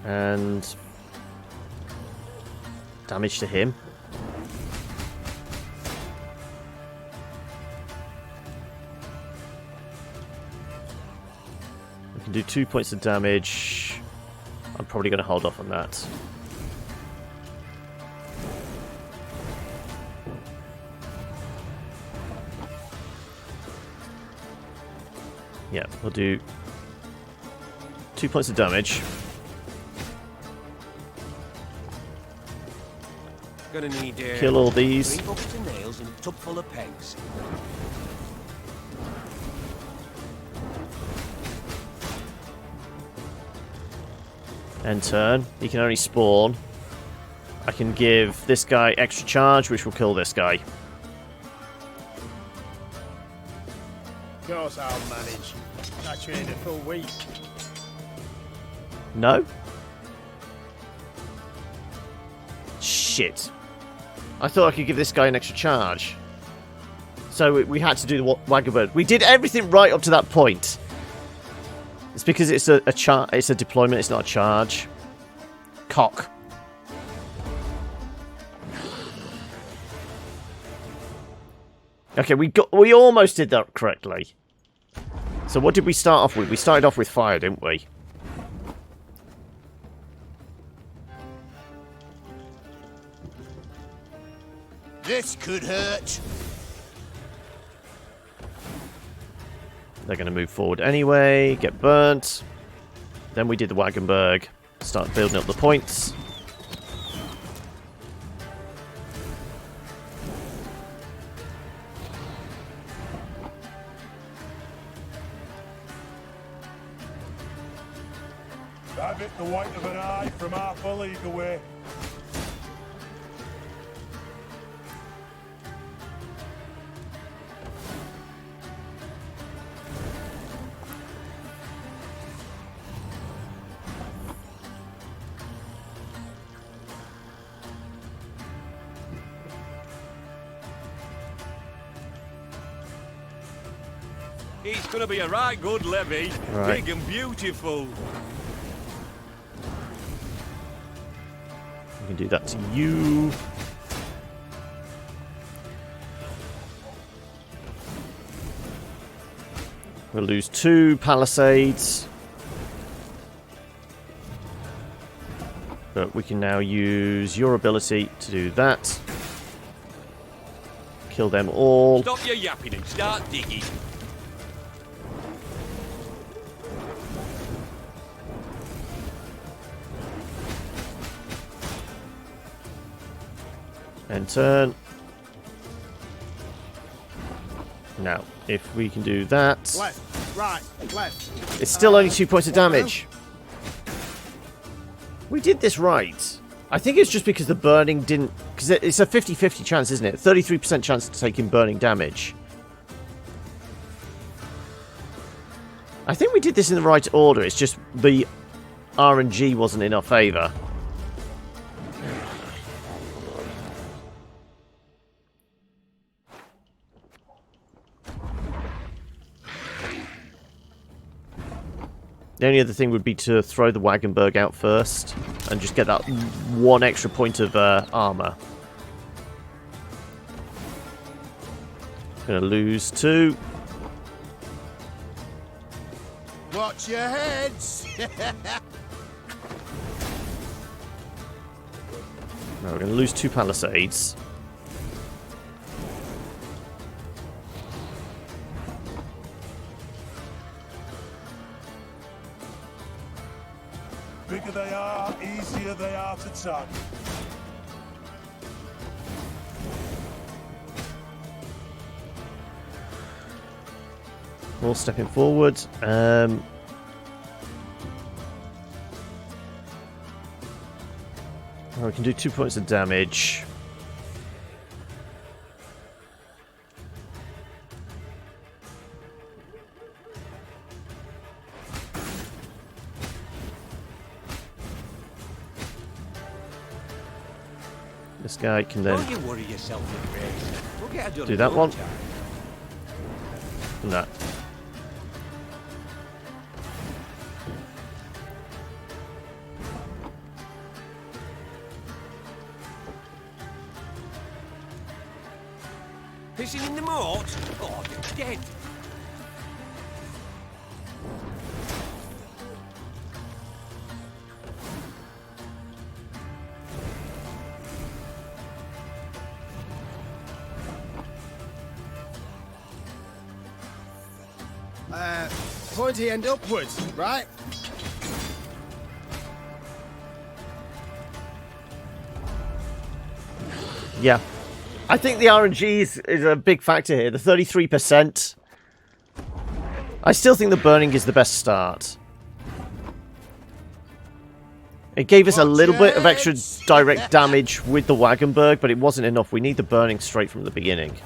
And damage to him. We can do 2 points of damage. I'm probably going to hold off on that. Yeah, we'll do 2 points of damage. Gonna need Kill all these. 3 buckets of nails and a tub full of pegs. End turn. He can only spawn. I can give this guy extra charge, which will kill this guy. Of course I'll manage. I trained a full week. No? Shit. I thought I could give this guy an extra charge. So we had to do the Wagon Bird. We did everything right up to that point. It's because it's it's a deployment, it's not a charge. Cock. Okay, we almost did that correctly. So what did we start off with? We started off with fire, didn't we? This could hurt. They're going to move forward anyway, get burnt. Then we did the Wagenberg, start building up the points. Have it the white of an eye from half a league away. It's gonna be a right good levy. Right. Big and beautiful. We can do that to you. We'll lose 2 palisades. But we can now use your ability to do that. Kill them all. Stop your yapping and start digging. End turn. Now, if we can do that... Left, right, left. It's still only 2 points of damage. We did this right. I think it's just because the burning didn't... Because it's a 50-50 chance, isn't it? 33% chance to take in burning damage. I think we did this in the right order. It's just the RNG wasn't in our favour. The only other thing would be to throw the Wagenberg out first and just get that 1 extra point of armor. Gonna lose 2. Watch your heads. No, we're gonna lose 2 palisades. Bigger they are, easier they are to tag. More stepping forward. We can do 2 points of damage. This guy can then Don't you worry yourself in race. We'll get her done do that one. time. And that. Pissing in the moat? Oh, you're dead. Pointy end upwards, right? Yeah. I think the RNG is a big factor here. The 33%. I still think the burning is the best start. It gave us a little bit of extra direct damage with the Wagenberg, but it wasn't enough. We need the burning straight from the beginning.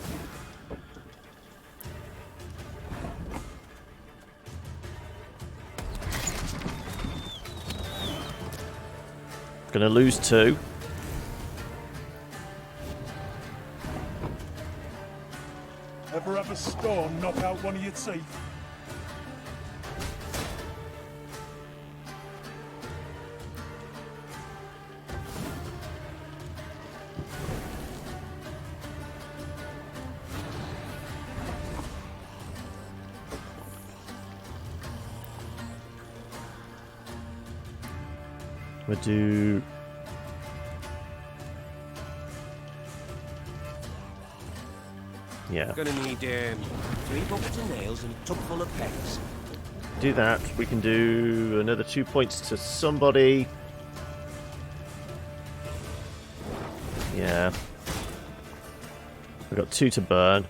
Gonna lose 2. Ever have a storm knock out one of your teeth? We'll do... Yeah. Gonna need 3 buckets of nails and a tub full of pegs. Do that. We can do another 2 points to somebody. Yeah. We've got 2 to burn.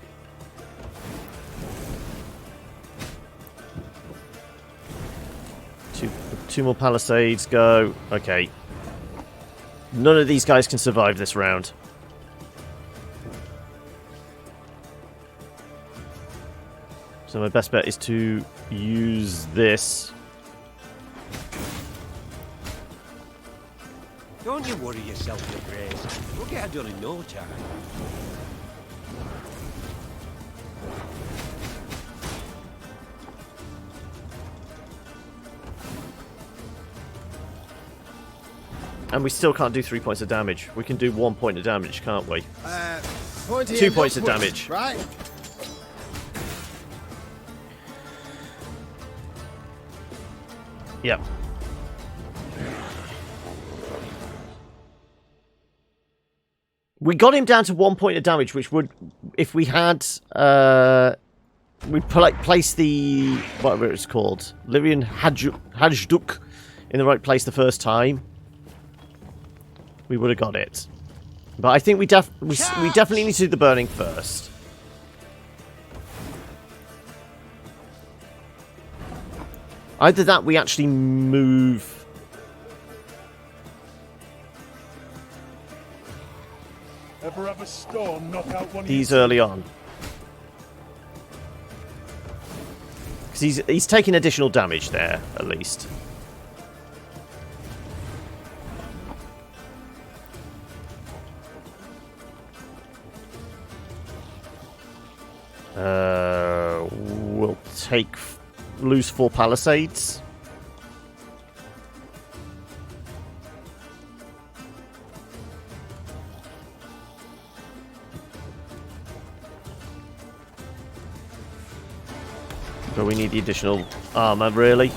Two more palisades go. Okay. None of these guys can survive this round. So my best bet is to use this. Don't you worry yourself, Your Grace. We'll get her done in no time. And we still can't do 3 points of damage. We can do 1 point of damage, can't we? 2 points of damage. Right. Yep. We got him down to 1 point of damage, which would, if we had, we'd place the, whatever it's called, Lyrian Hajduk in the right place the first time. We would have got it. But I think we definitely need to do the burning first. Either that, we actually move... Ever have a storm knock out one of these your early on. Because he's taking additional damage there, at least. We'll lose 4 palisades. But we need the additional armor, really.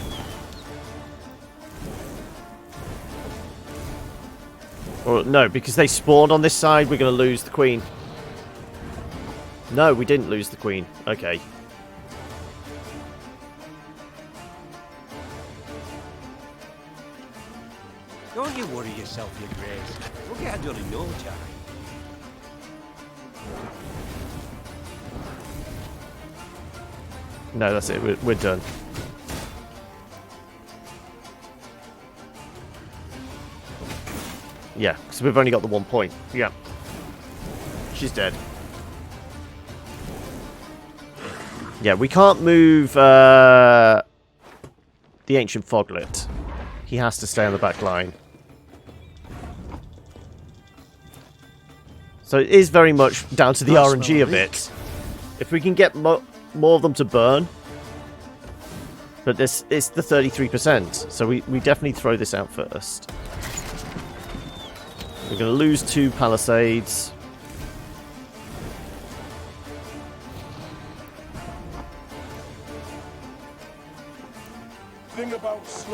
Or no, because they spawned on this side, we're going to lose the queen. No, we didn't lose the queen. Okay. Don't you worry yourself, Your Grace. We'll get her done in no time. No, that's it. We're done. Yeah, because we've only got the 1 point. Yeah. She's dead. Yeah, we can't move the Ancient Foglet. He has to stay on the back line. So it is very much down to the RNG of it. If we can get more of them to burn. But this is the 33%. So we definitely throw this out first. We're going to lose 2 palisades.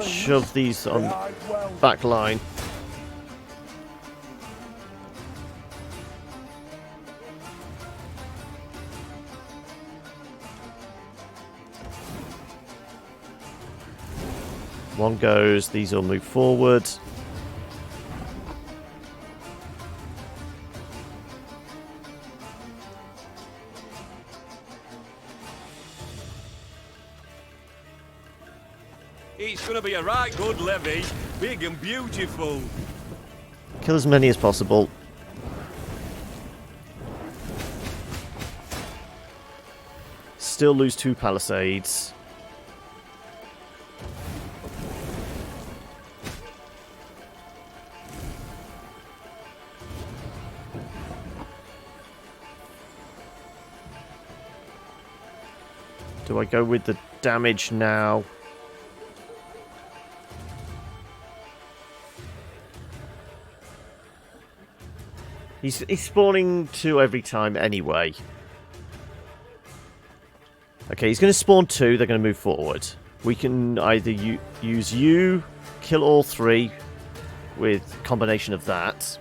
Shove these on back line. One goes, these will move forward. It's gonna be a right good levy. Big and beautiful. Kill as many as possible. Still lose 2 palisades. Do I go with the damage now? He's spawning 2 every time anyway. Okay, he's going to spawn 2. They're going to move forward. We can either use you, kill all 3 with combination of that.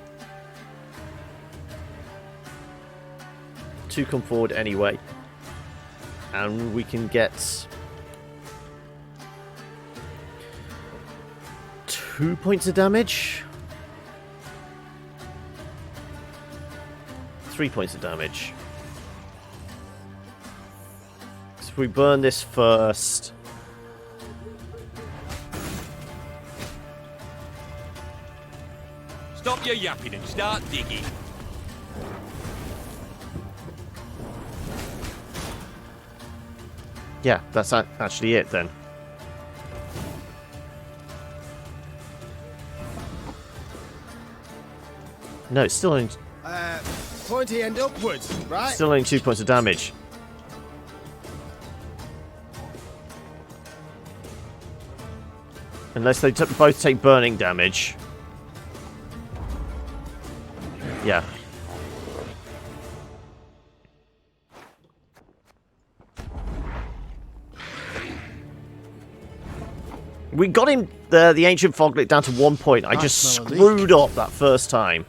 2 come forward anyway. And we can get 2 points of damage. 3 points of damage. So if we burn this first. Stop your yapping and start digging. Yeah, that's actually it then. No, it's still only... Pointy end upwards, right? Still only 2 points of damage. Unless they both take burning damage. Yeah. We got him, the Ancient Foglet, down to 1 point. I just screwed up that first time.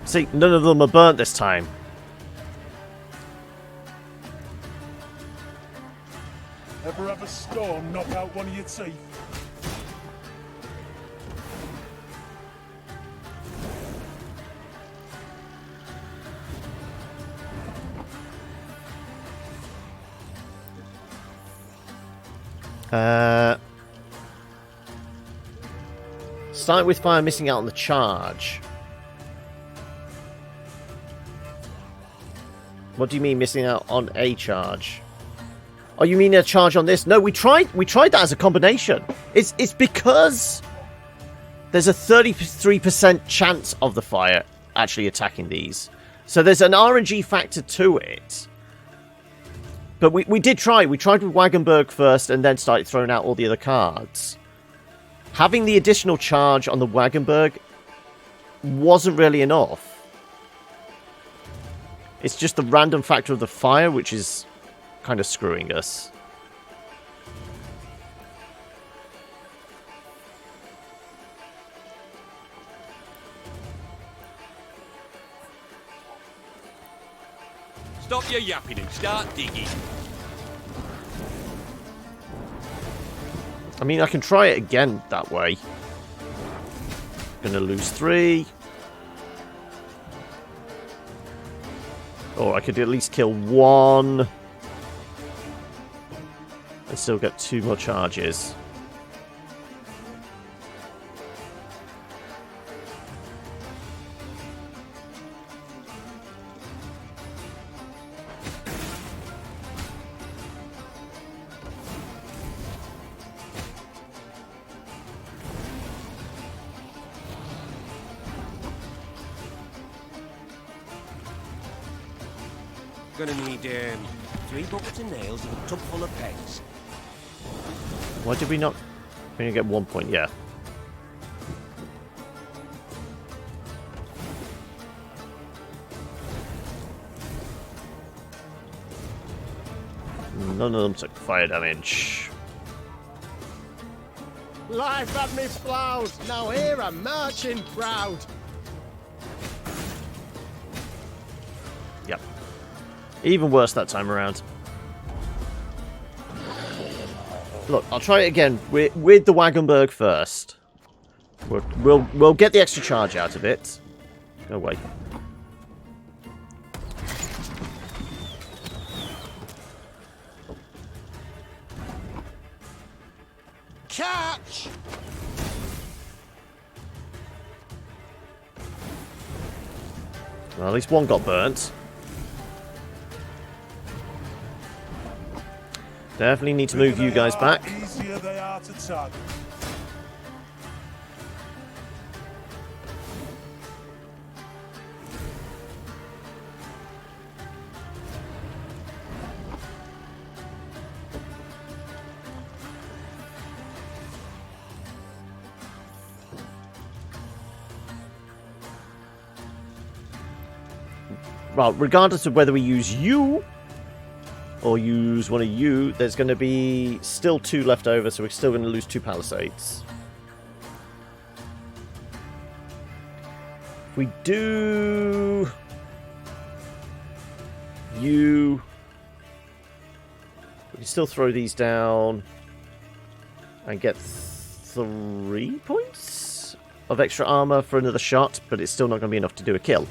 See, none of them are burnt this time. Ever have a storm knock out one of your teeth? Starting with fire, missing out on the charge. What do you mean missing out on a charge? Oh, you mean a charge on this? No, we tried that as a combination. It's because there's a 33% chance of the fire actually attacking these. So there's an RNG factor to it. But we did try. We tried with Wagenberg first and then started throwing out all the other cards. Having the additional charge on the Wagenberg wasn't really enough. It's just the random factor of the fire which is kind of screwing us. Stop your yapping and start digging. I mean, I can try it again that way. Gonna lose 3. Or I could at least kill 1. And still get 2 more charges. Gonna need 3 buckets of nails and a tub full of pegs. Why did we not... We only get 1 point, yeah. None of them took fire damage. Life at me ploughed, now here I'm marching proud. Yep. Even worse that time around. Look, I'll try it again with the Wagenberg first. We'll get the extra charge out of it. Go away. Catch! Well, at least one got burnt. Definitely need to move you guys back. Easier they are to tug. Well, regardless of whether we use you or use one of you, there's going to be still 2 left over, so we're still going to lose 2 palisades. If we do you, we can still throw these down and get 3 points of extra armor for another shot, but it's still not going to be enough to do a kill.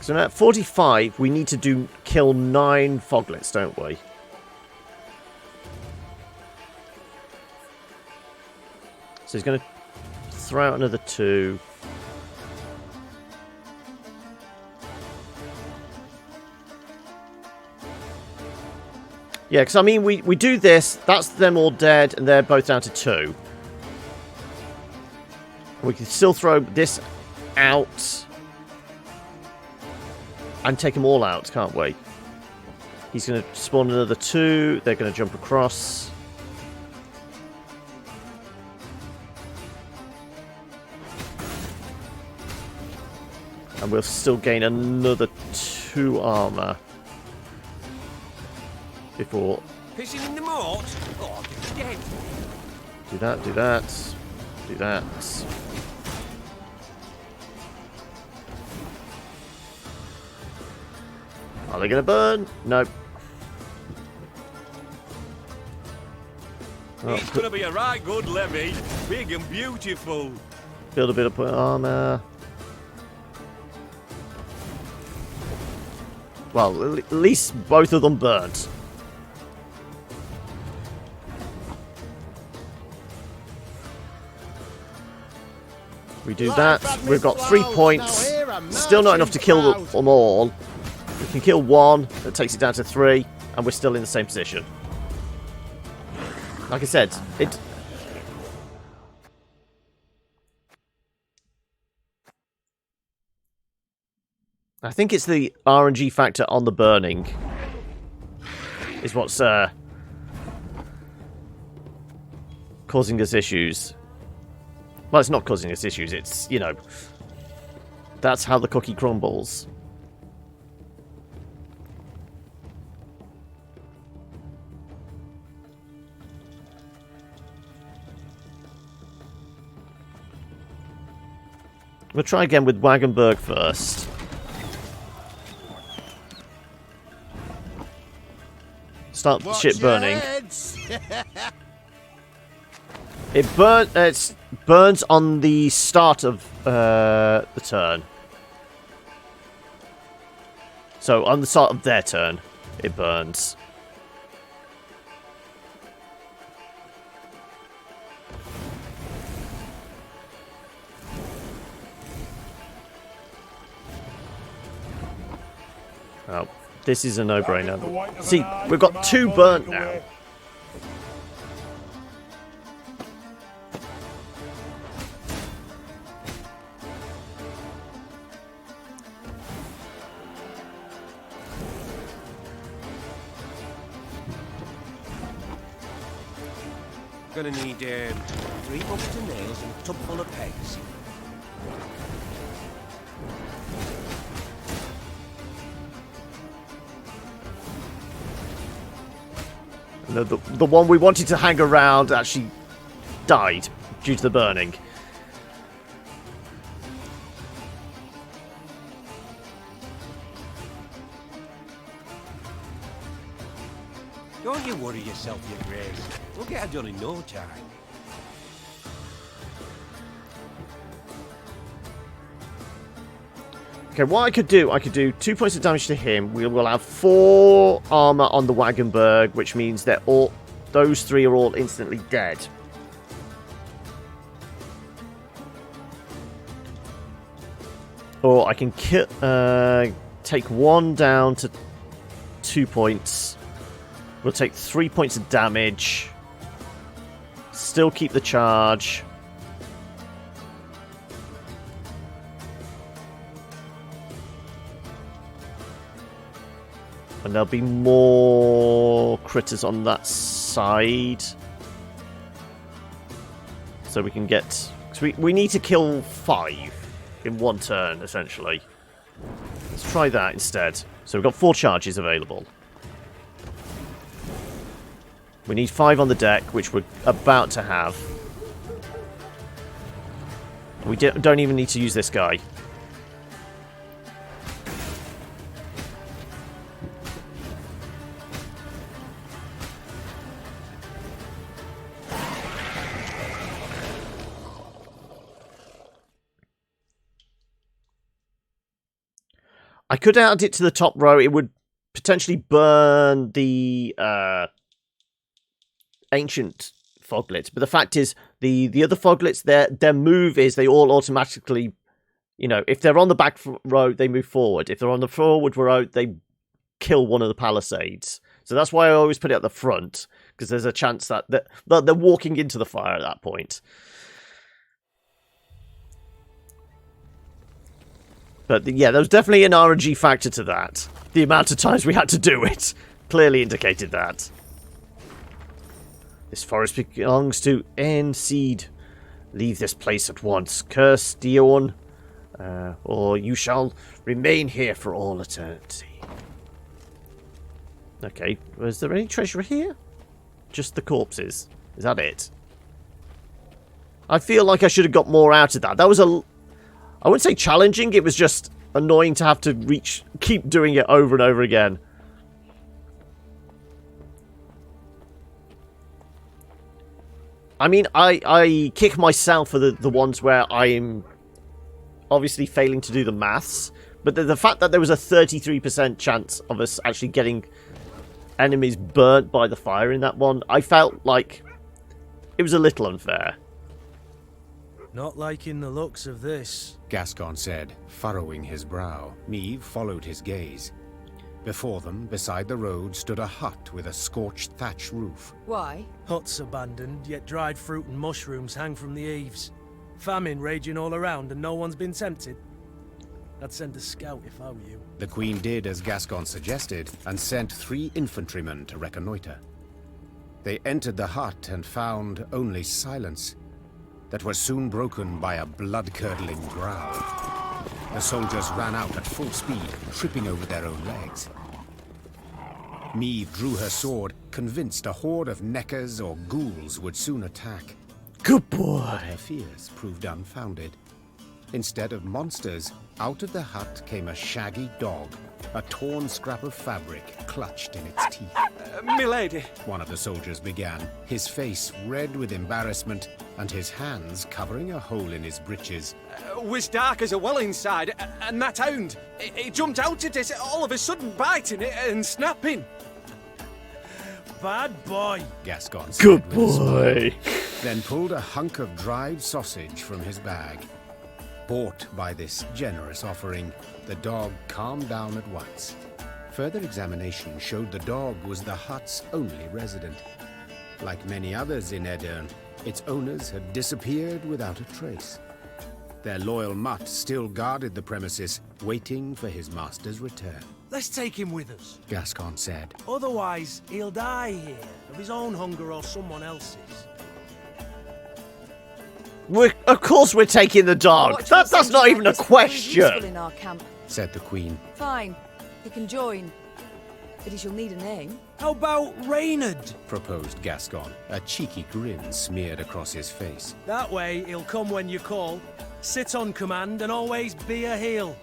So now at 45, we need to kill 9 foglets, don't we? So he's going to throw out another 2. Yeah, because I mean, we do this, that's them all dead, and they're both down to 2. We can still throw this out and take them all out, can't we? He's going to spawn another 2. They're going to jump across. And we'll still gain another 2 armor before. Fishing in the moat? Oh, dead. Do that, do that, do that. Are they going to burn? Nope. Oh, It's going to be a right good levy. Big and beautiful. build a bit of armor. Well, at least both of them burnt. We do that. We've got 3 points. Still not enough to kill them all. We can kill 1. That takes it down to 3. And we're still in the same position. Like I said, I think it's the RNG factor on the burning is what's causing us issues. Well, it's not causing us issues. It's, you know, that's how the cookie crumbles. We'll try again with Wagenberg first. Start the shit burning. It burns on the start of the turn. So on the start of their turn, it burns. Oh, this is a no-brainer. See, we've got 2 burnt now. Gonna need 3 buckets of nails and a tub full of pegs. The one we wanted to hang around actually died due to the burning. Don't you worry yourself, your grace. We'll get it done in no time. Okay, what I could do 2 points of damage to him. We will have 4 armor on the Wagenberg, which means that those 3 are all instantly dead. Or I can take 1 down to 2 points. We'll take 3 points of damage. Still keep the charge. And there'll be more critters on that side. So we can get... So we need to kill 5 in 1 turn, essentially. Let's try that instead. So we've got 4 charges available. We need 5 on the deck, which we're about to have. We don't even need to use this guy. I could add it to the top row. It would potentially burn the ancient foglets. But the fact is, the other foglets, their move is they all automatically, you know, if they're on the back row, they move forward. If they're on the forward row, they kill one of the palisades. So that's why I always put it at the front, because there's a chance that they're walking into the fire at that point. But yeah, there was definitely an RNG factor to that. The amount of times we had to do it clearly indicated that. This forest belongs to Seed. Leave this place at once. Curse Dion, or you shall remain here for all eternity. Okay, was there any treasure here? Just the corpses. Is that it? I feel like I should have got more out of that. That was I wouldn't say challenging, it was just annoying to have to keep doing it over and over again. I mean, I kick myself for the ones where I'm obviously failing to do the maths, but the fact that there was a 33% chance of us actually getting enemies burnt by the fire in that one, I felt like it was a little unfair. Not liking the looks of this, Gascon said, furrowing his brow. Meve followed his gaze. Before them, beside the road, stood a hut with a scorched thatch roof. Why? Huts abandoned, yet dried fruit and mushrooms hang from the eaves. Famine raging all around and no one's been tempted. I'd send a scout if I were you. The Queen did as Gascon suggested, and sent 3 infantrymen to reconnoiter. They entered the hut and found only silence, that was soon broken by a blood-curdling growl. The soldiers ran out at full speed, tripping over their own legs. Meve drew her sword, convinced a horde of neckers or ghouls would soon attack. Good boy. But her fears proved unfounded. Instead of monsters, out of the hut came a shaggy dog, a torn scrap of fabric clutched in its teeth. Milady, one of the soldiers began, his face red with embarrassment and his hands covering a hole in his breeches. was dark as a well inside, and that hound, it jumped out at us all of a sudden, biting it and snapping. Bad boy, Gascon said. Good boy. Then pulled a hunk of dried sausage from his bag. Bought by this generous offering, the dog calmed down at once. Further examination showed the dog was the hut's only resident. Like many others in Aedirn, its owners had disappeared without a trace. Their loyal mutt still guarded the premises, waiting for his master's return. let's take him with us. Gascon said. Otherwise, he'll die here, of his own hunger or someone else's. Of course we're taking the dog. That's not even a question. In our camp. Said the Queen. Fine, he can join, but he shall need a name. How about Reynard? Proposed Gascon, a cheeky grin smeared across his face. That way, he'll come when you call, sit on command, and always be a heel.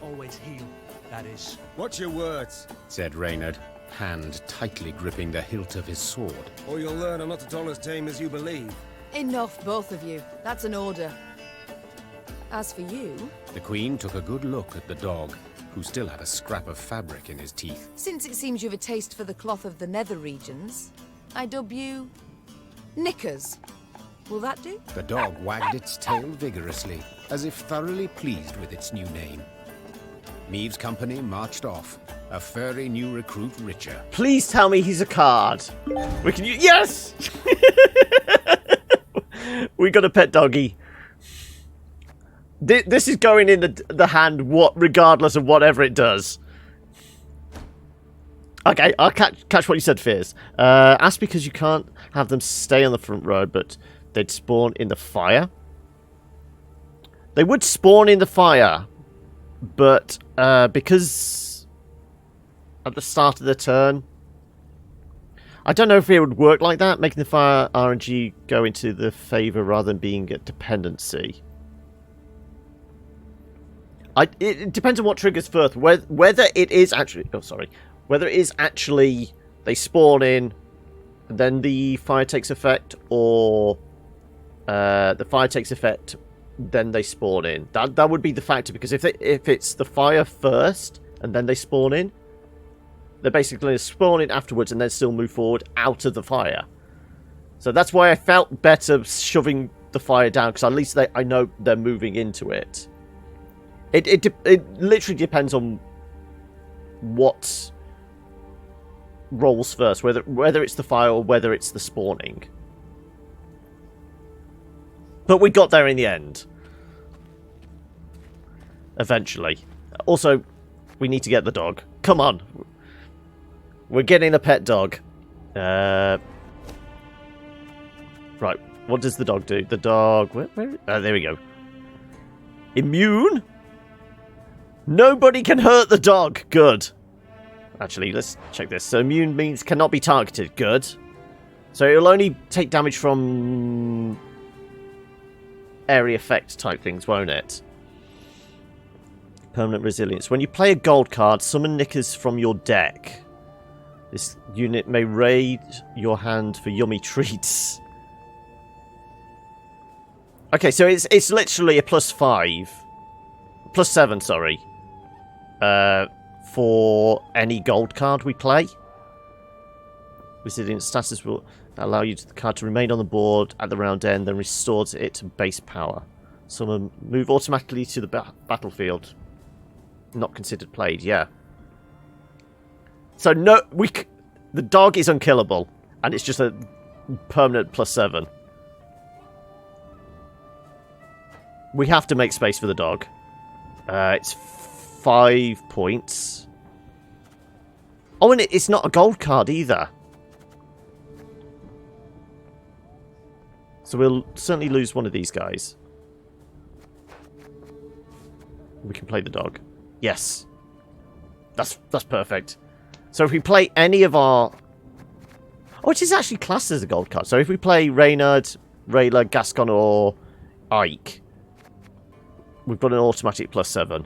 Always heel, that is. Watch your words, said Reynard. hand tightly gripping the hilt of his sword. Or you'll learn I'm not at all as tame as you believe. Enough, both of you. That's an order. As for you... The Queen took a good look at the dog, who still had a scrap of fabric in his teeth. Since it seems you've a taste for the cloth of the nether regions, I dub you... Knickers. Will that do? The dog wagged its tail vigorously, as if thoroughly pleased with its new name. Meve's company marched off, a furry new recruit richer. Please tell me he's a card. We can use... Yes! We got a pet doggy. This is going in the hand, regardless of whatever it does. Okay, I'll catch what you said, Fears. Ask because you can't have them stay on the front row, but they'd spawn in the fire. They would spawn in the fire, but because at the start of the turn, I don't know if it would work like that, making the fire RNG go into the favour rather than being a dependency. It depends on what triggers first. Whether it is actually... Oh, sorry. Whether it is actually they spawn in and then the fire takes effect, or the fire takes effect, then they spawn in. That would be the factor, because if it's the fire first and then they spawn in, they're basically going to spawn in afterwards and then still move forward out of the fire. So that's why I felt better shoving the fire down, because at least I know they're moving into it. It literally depends on what rolls first, whether it's the fire or whether it's the spawning. But we got there in the end. Eventually. Also, we need to get the dog. Come on. We're getting a pet dog. Right. What does the dog do? The dog... Where there we go. Immune? Nobody can hurt the dog. Good. Actually, let's check this. So immune means cannot be targeted. Good. So it'll only take damage from area effect type things, won't it? Permanent resilience. When you play a gold card, summon Knickers from your deck. This unit may raid your hand for yummy treats. Okay, so it's literally a +5. +7, sorry. For any gold card we play. Resilient status will allow you the card to remain on the board at the round end, then restores it to base power. Summon, move automatically to the battlefield. Not considered played, yeah. So no, the dog is unkillable, and it's just a permanent +7. We have to make space for the dog. It's 5 points. Oh, and it's not a gold card either. So we'll certainly lose one of these guys. We can play the dog. Yes. That's perfect. So if we play any of our... Oh, it is actually classed as a gold card. So if we play Reynard, Rayla, Gascon, or Ike, we've got an automatic +7.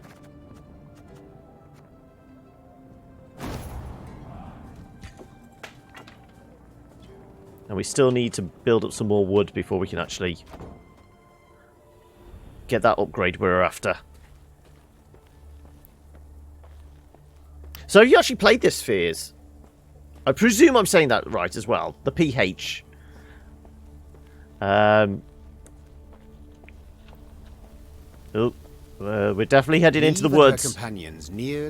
And we still need to build up some more wood before we can actually get that upgrade we're after. So have you actually played this, Fears? I presume I'm saying that right as well. The PH. We're definitely heading into the woods.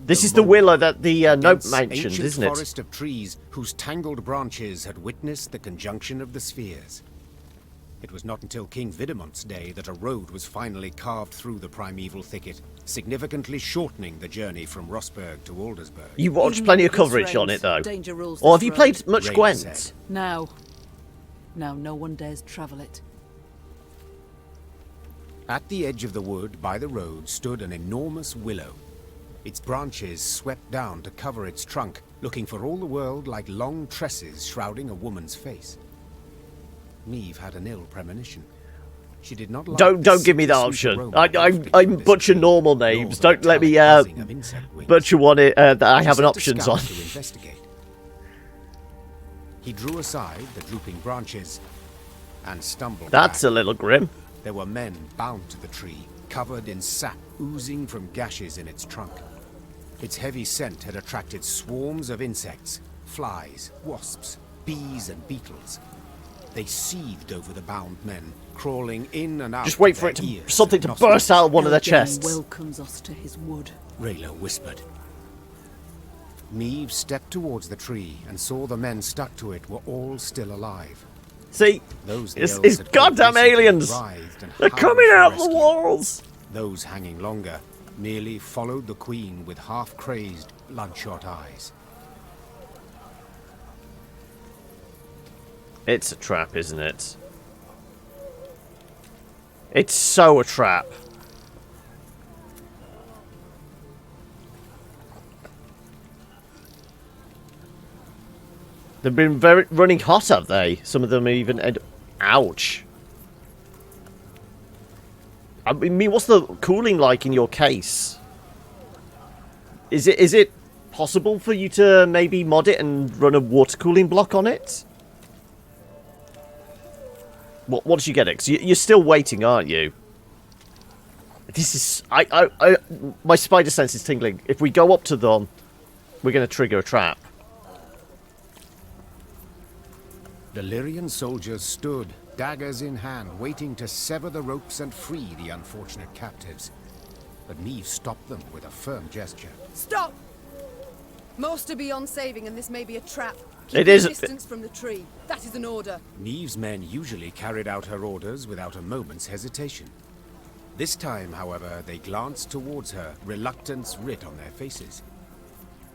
This is the willow that the note mentioned, isn't it? Forest of trees whose tangled branches had witnessed the conjunction of the spheres. It was not until King Vidamont's day that a road was finally carved through the primeval thicket, significantly shortening the journey from Rosberg to Aldersburg. You watched plenty of coverage on it, though. Or have you played much Gwent? Now no one dares travel it. At the edge of the wood, by the road, stood an enormous willow. Its branches swept down to cover its trunk, looking for all the world like long tresses shrouding a woman's face. Meve had an ill premonition. She did not like don't give me that option. I butcher normal names. Don't let me butcher one that I have an options on. He drew aside the drooping branches and stumbled That's back. a little grim. There were men bound to the tree, covered in sap oozing from gashes in its trunk. Its heavy scent had attracted swarms of insects, flies, wasps, bees and beetles. They seethed over the bound men, crawling in and out. Just wait for it to something to burst out of one of their chests. Welcomes us to his wood, Rayla whispered. Meve stepped towards the tree and saw the men stuck to it were all still alive. See, Those it's goddamn aliens. They're coming out of the walls. Those hanging longer merely followed the queen with half-crazed, bloodshot eyes. It's a trap, isn't it? It's so a trap. They've been running hot, have they? Some of them even... Ouch. I mean, what's the cooling like in your case? Is it possible for you to maybe mod it and run a water cooling block on it? What did you get it? 'Cause you're still waiting, aren't you? This is... my spider sense is tingling. If we go up to them, we're going to trigger a trap. The Lyrian soldiers stood, daggers in hand, waiting to sever the ropes and free the unfortunate captives. But Meve stopped them with a firm gesture. Stop! Most are beyond saving, and this may be a trap. Keep It is. your distance from the tree. That is an order. Meve's men usually carried out her orders without a moment's hesitation. This time, however, they glanced towards her, reluctance writ on their faces.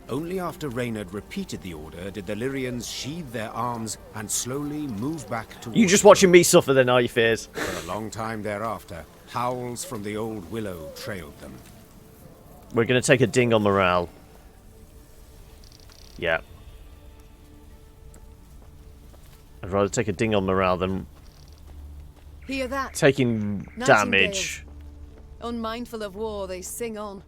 Only after Reynard repeated the order did the Lyrians sheathe their arms and slowly move back towards... You just watching me suffer then, are you, Fears? For a long time thereafter, howls from the old willow trailed them. We're going to take a ding on morale. Yeah. I'd rather take a ding on morale than Hear that? taking damage. Unmindful of war, they sing on.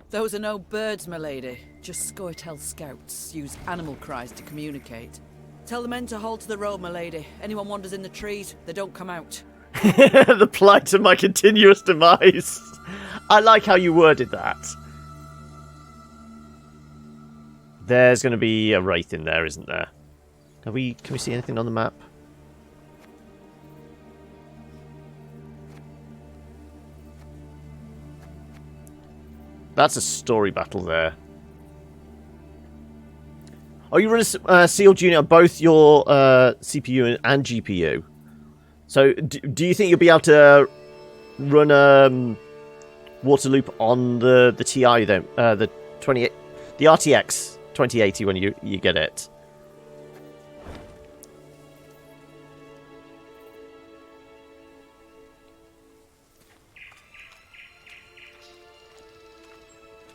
Those are no birds, milady. Just Scioa'tael scouts use animal cries to communicate. Tell the men to hold to the road, milady. Anyone wanders in the trees, they don't come out. The plight of my continuous demise. I like how you worded that. There's going to be a wraith in there, isn't there? Can we see anything on the map? That's a story battle there. Oh, you run a sealed unit on both your CPU and GPU. So, do you think you'll be able to run a water loop on the TI then, the RTX 2080 when you get it?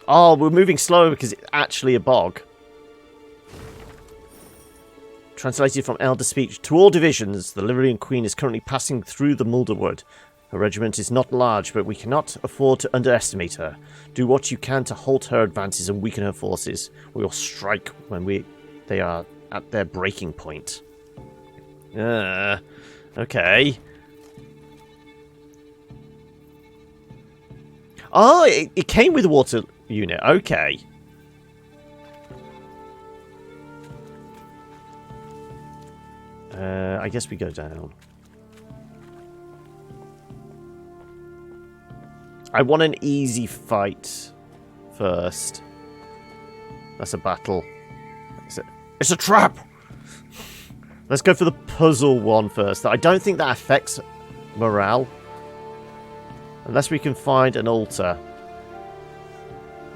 Oh, we're moving slower because it's actually a bog. Translated from Elder speech. To all divisions, the Lyrian Queen is currently passing through the Mulderwood. Her regiment is not large, but we cannot afford to underestimate her. Do what you can to halt her advances and weaken her forces. We will strike when they are at their breaking point. Okay. Oh, it came with a water unit. Okay. I guess we go down. I want an easy fight first. That's a battle. It's a trap! Let's go for the puzzle one first. I don't think that affects morale. Unless we can find an altar.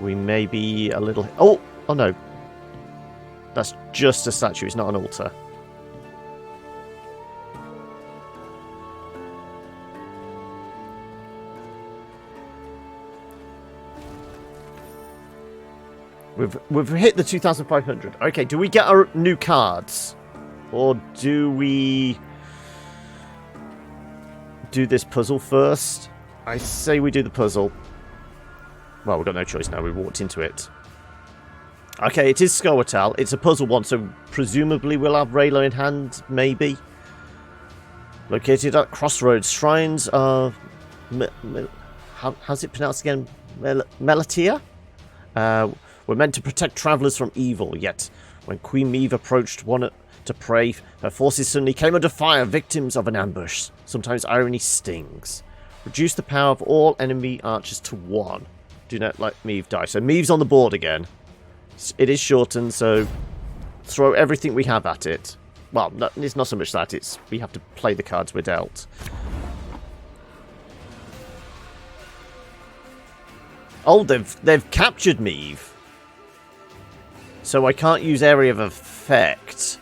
We may be a little... Oh no. That's just a statue. It's not an altar. We've hit the 2,500. Okay, do we get our new cards? Or do we do this puzzle first? I say we do the puzzle. Well, we've got no choice now. We walked into it. Okay, it is Scioa'tael. It's a puzzle one, so presumably we'll have Raylo in hand, maybe. Located at crossroads, shrines of... how's it pronounced again? Melatia? Were meant to protect travellers from evil, yet when Queen Meve approached one to pray, her forces suddenly came under fire, victims of an ambush. Sometimes irony stings. Reduce the power of all enemy archers to 1. Do not let Meve die. So Meve's on the board again. It is shortened, so throw everything we have at it. Well, no, it's not so much that, it's we have to play the cards we're dealt. Oh, they've captured Meve. So I can't use Area of Effect.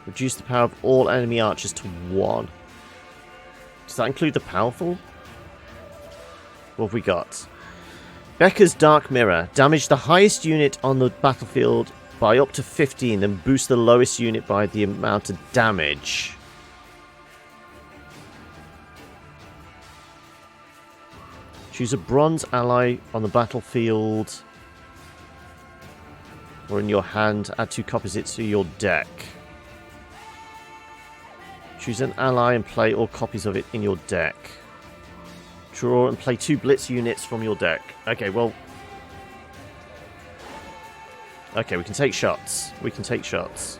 Reduce the power of all enemy archers to 1. Does that include the powerful? What have we got? Becca's Dark Mirror. Damage the highest unit on the battlefield by up to 15, then boost the lowest unit by the amount of damage. Choose a bronze ally on the battlefield or in your hand. Add 2 copies it to your deck. Choose an ally and play all copies of it in your deck. Draw and play 2 blitz units from your deck. Okay, well... Okay, we can take shots. We can take shots.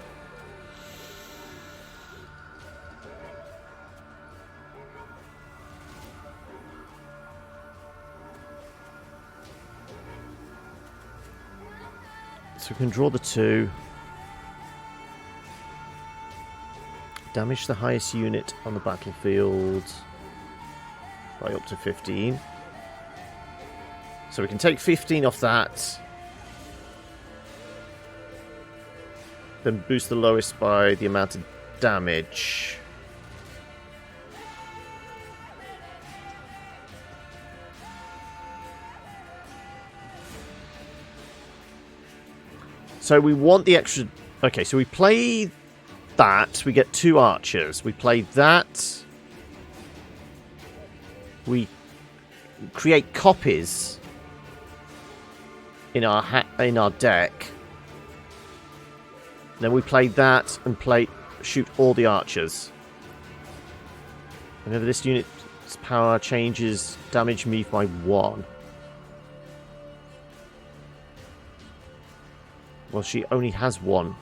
So we can draw the 2. Damage the highest unit on the battlefield by up to 15. So we can take 15 off that. Then boost the lowest by the amount of damage. So we want the extra... Okay, so we play that. We get 2 archers. We play that. We create copies in our deck. Then we play that and shoot all the archers. Whenever this unit's power changes, damage Meve by 1. Well, she only has 1.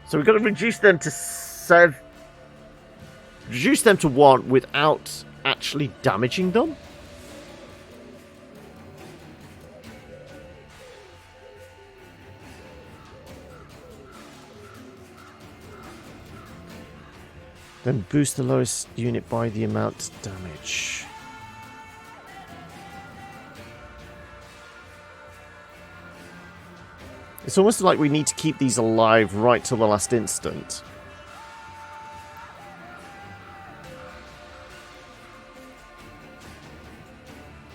So we've got to reduce them to reduce them to 1 without actually damaging them. Then boost the lowest unit by the amount of damage. It's almost like we need to keep these alive right till the last instant.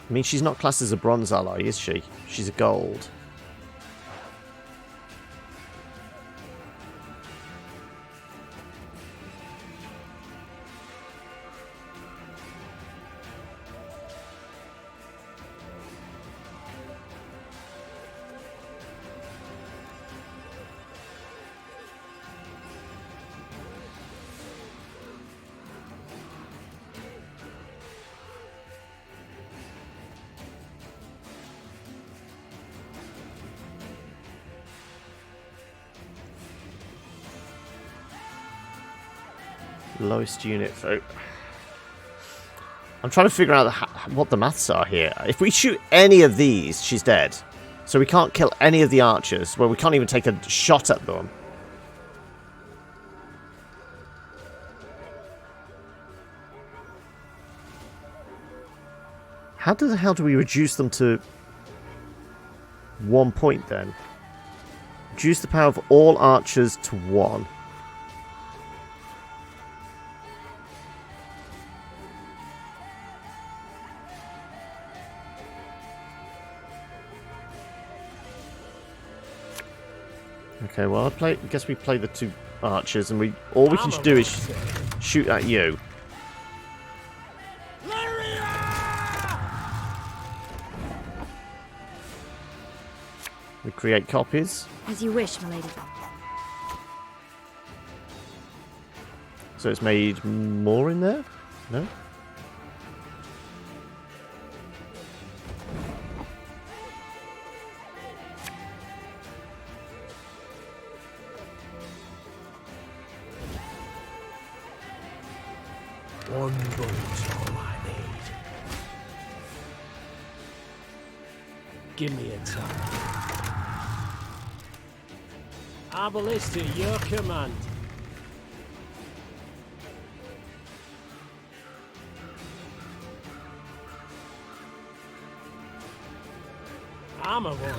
I mean, she's not classed as a bronze ally, is she? She's a gold. Lowest unit, so I'm trying to figure out what the maths are here. If we shoot any of these, she's dead. So we can't kill any of the archers. Well, we can't even take a shot at them. How the hell do we reduce them to 1 point then? Reduce the power of all archers to 1. Okay, well, I guess we play the 2 archers, and all we can do is shoot at you. We create copies. As you wish, my lady. So it's made more in there? No? One bullet's all I need. Give me a time. Our ballista, your command.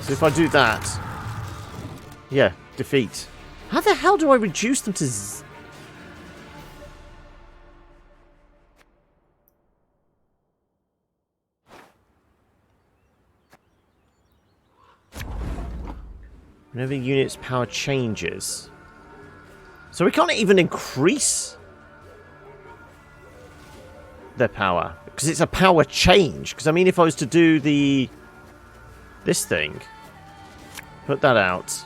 So if I do that, yeah, defeat. How the hell do I reduce them to whenever unit's power changes? So we can't even increase their power because it's a power change. Because I mean, if I was to do this thing, put that out.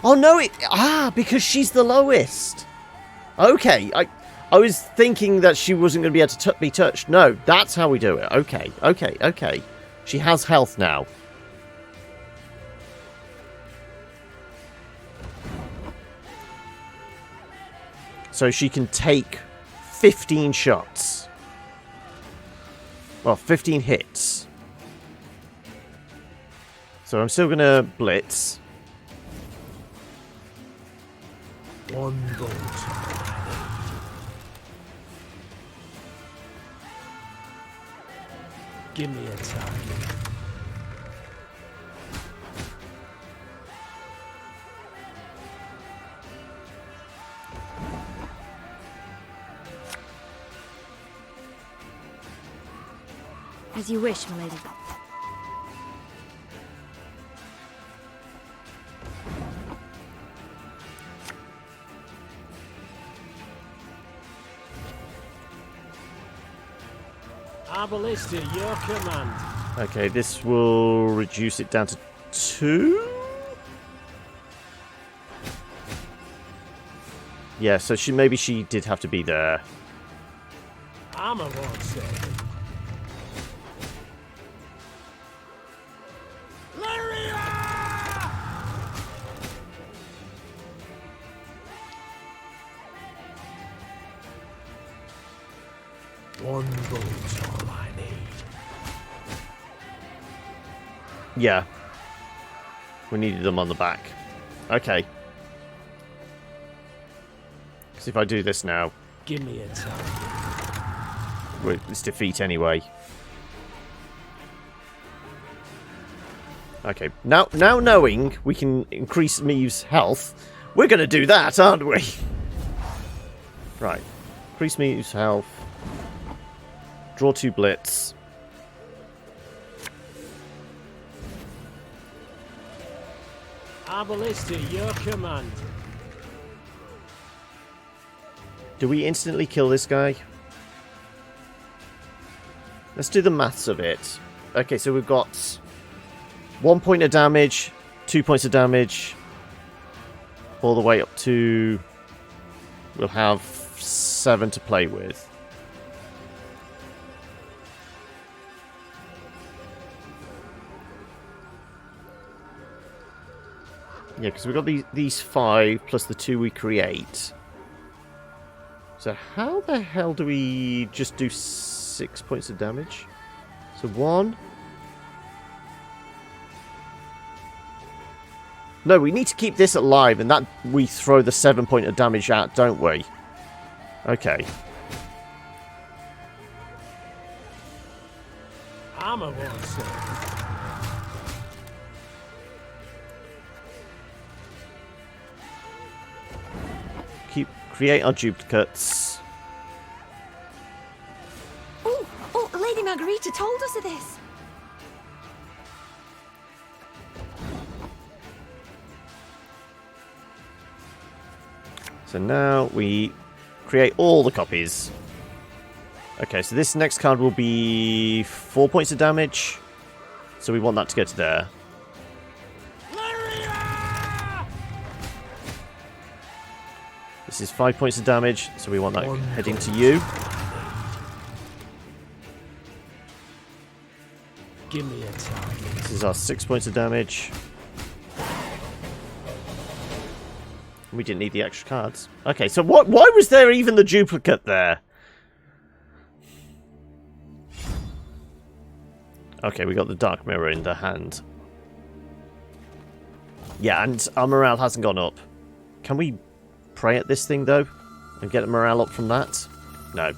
Oh no! Because she's the lowest. Okay, I was thinking that she wasn't going to be able to be touched. No, that's how we do it. Okay, okay, okay. She has health now. So she can take 15 shots. Well, 15 hits. So I'm still going to blitz. One bolt. Give me a time. As you wish, my lady. Our ballista, your command. Okay, this will reduce it down to 2. Yeah, so maybe she did have to be there. Armor won't save. One bullet's all I need. Yeah. We needed them on the back. Okay. Because if I do this now... Give me a time. It's defeat anyway. Okay. Now knowing we can increase Meve's health, we're going to do that, aren't we? Right. Increase Meve's health. Draw 2 blitz. Our ballista, your command. Do we instantly kill this guy? Let's do the maths of it. Okay, so we've got 1 point of damage, 2 points of damage, all the way up to... We'll have 7 to play with. Yeah, because we've got these 5 plus the 2 we create. So how the hell do we just do 6 points of damage? So 1. No, we need to keep this alive, and that we throw the 7 point of damage out, don't we? Okay. Armor won't save. Create our duplicates. Oh, Lady Margarita told us of this. So now we create all the copies. Okay, so this next card will be 4 points of damage. So we want that to go to there. This is 5 points of damage, so we want that heading to you. Give me a target. This is our 6 points of damage. We didn't need the extra cards. Okay, so why was there even the duplicate there? Okay, we got the Dark Mirror in the hand. Yeah, and our morale hasn't gone up. Can we pray at this thing, though? And get the morale up from that? No.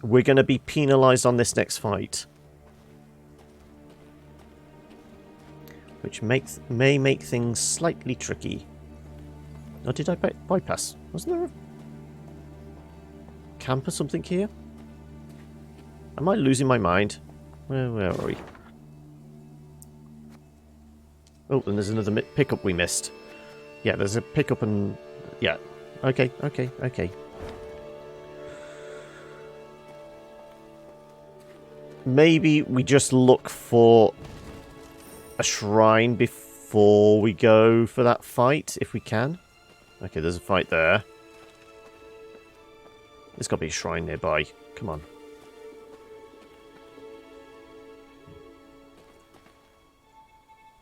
We're going to be penalised on this next fight. Which may make things slightly tricky. Or did I bypass? Wasn't there a camp or something here? Am I losing my mind? Where are we? Oh, and there's another pickup we missed. Yeah, there's a pickup and... Yeah. Okay. Maybe we just look for a shrine before we go for that fight, if we can. Okay, there's a fight there. There's got to be a shrine nearby. Come on.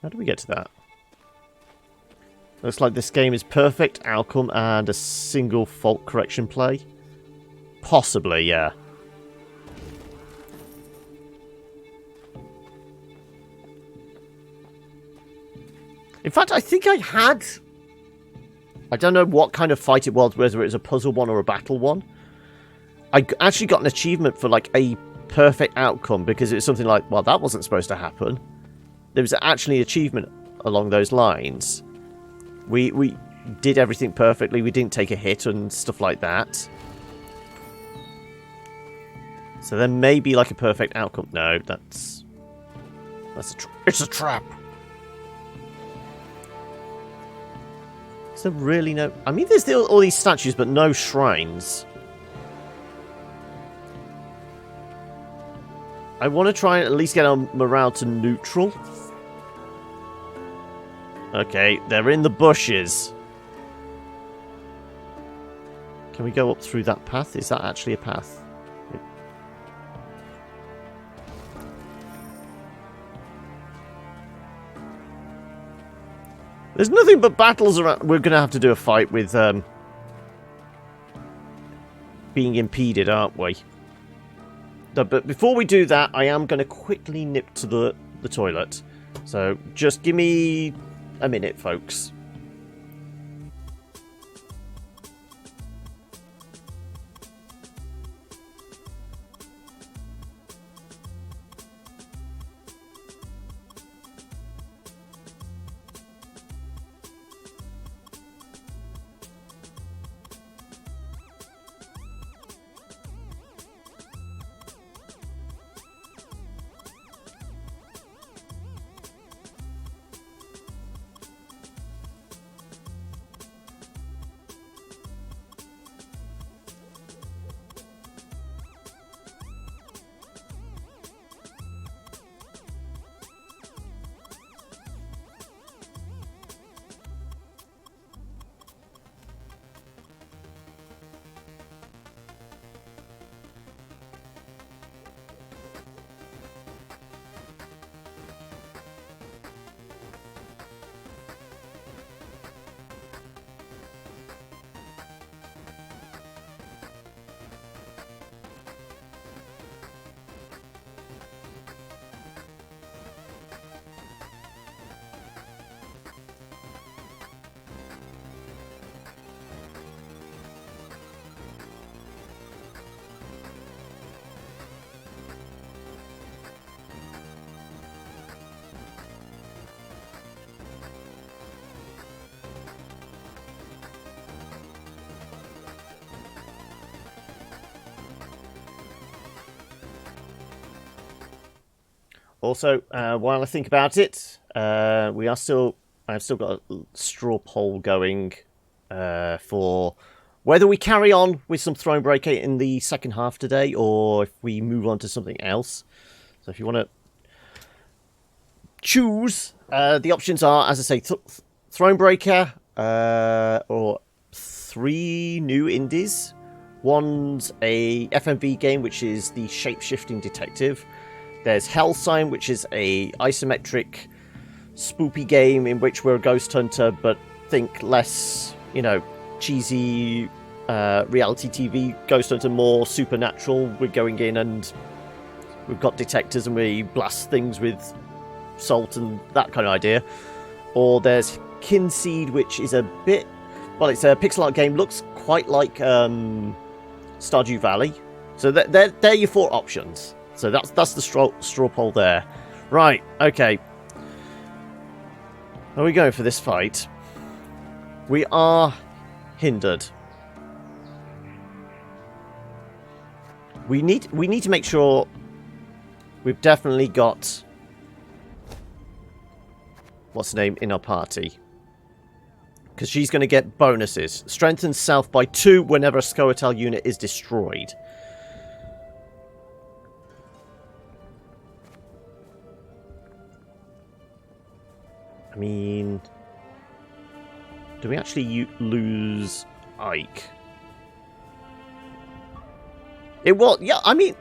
How do we get to that? Looks like this game is perfect outcome and a single fault correction play. Possibly, yeah. In fact, I think I had... I don't know what kind of fight it was, whether it was a puzzle one or a battle one. I actually got an achievement for, like, a perfect outcome, because it was something like, well, that wasn't supposed to happen. There was actually an achievement along those lines. We did everything perfectly. We didn't take a hit and stuff like that. So there may be, like, a perfect outcome. No, that's it's a trap. Is there really no... I mean, there's all these statues, but no shrines. I want to try and at least get our morale to neutral. Okay, they're in the bushes. Can we go up through that path? Is that actually a path? There's nothing but battles around. We're going to have to do a fight with being impeded, aren't we? But before we do that, I am going to quickly nip to the toilet. So just give me a minute, folks. Also, while I think about it, I've still got a straw poll going for Whether we carry on with some Thronebreaker in the second half today, or if we move on to something else. So if you want to choose, the options are, as I say, Thronebreaker, or 3 new indies. One's a FMV game, which is the shape-shifting detective. There's Hellsign, which is a isometric spoopy game in which we're a ghost hunter, but think less, you know, cheesy reality TV ghost hunter, more supernatural. We're going in and we've got detectors and we blast things with salt and that kind of idea. Or there's Kinseed, which is a bit, well, it's a pixel art game, looks quite like Stardew Valley. So they're your 4 options. So that's the straw poll there. Right, okay. Are we going for this fight? We are hindered. We need to make sure we've definitely got what's her name in our party, because she's going to get bonuses. Strengthens self by 2 whenever a Scioa'tael unit is destroyed. I mean, do we actually lose Ike? It was, yeah. I mean,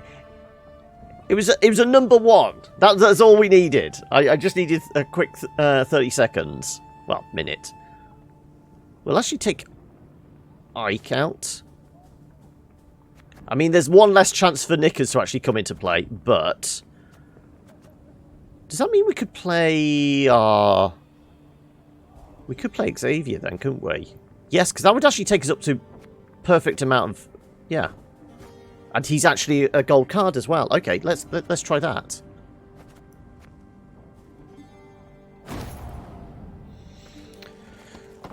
it was a number 1. That's all we needed. I just needed a quick 30 seconds. Well, minute. We'll actually take Ike out. I mean, there's 1 less chance for Knickers to actually come into play, but does that mean we could play we could play Xavier then, couldn't we? Yes, because that would actually take us up to perfect amount of, yeah. And he's actually a gold card as well. Okay, let's try that.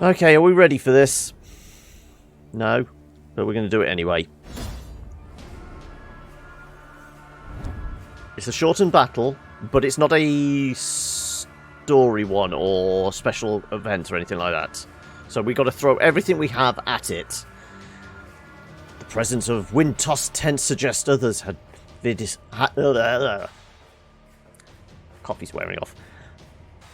Okay, are we ready for this? No, but we're going to do it anyway. It's a shortened battle, but it's not a story one or special event or anything like that. So we got to throw everything we have at it. The presence of wind-tossed tents suggests others had coffee's wearing off.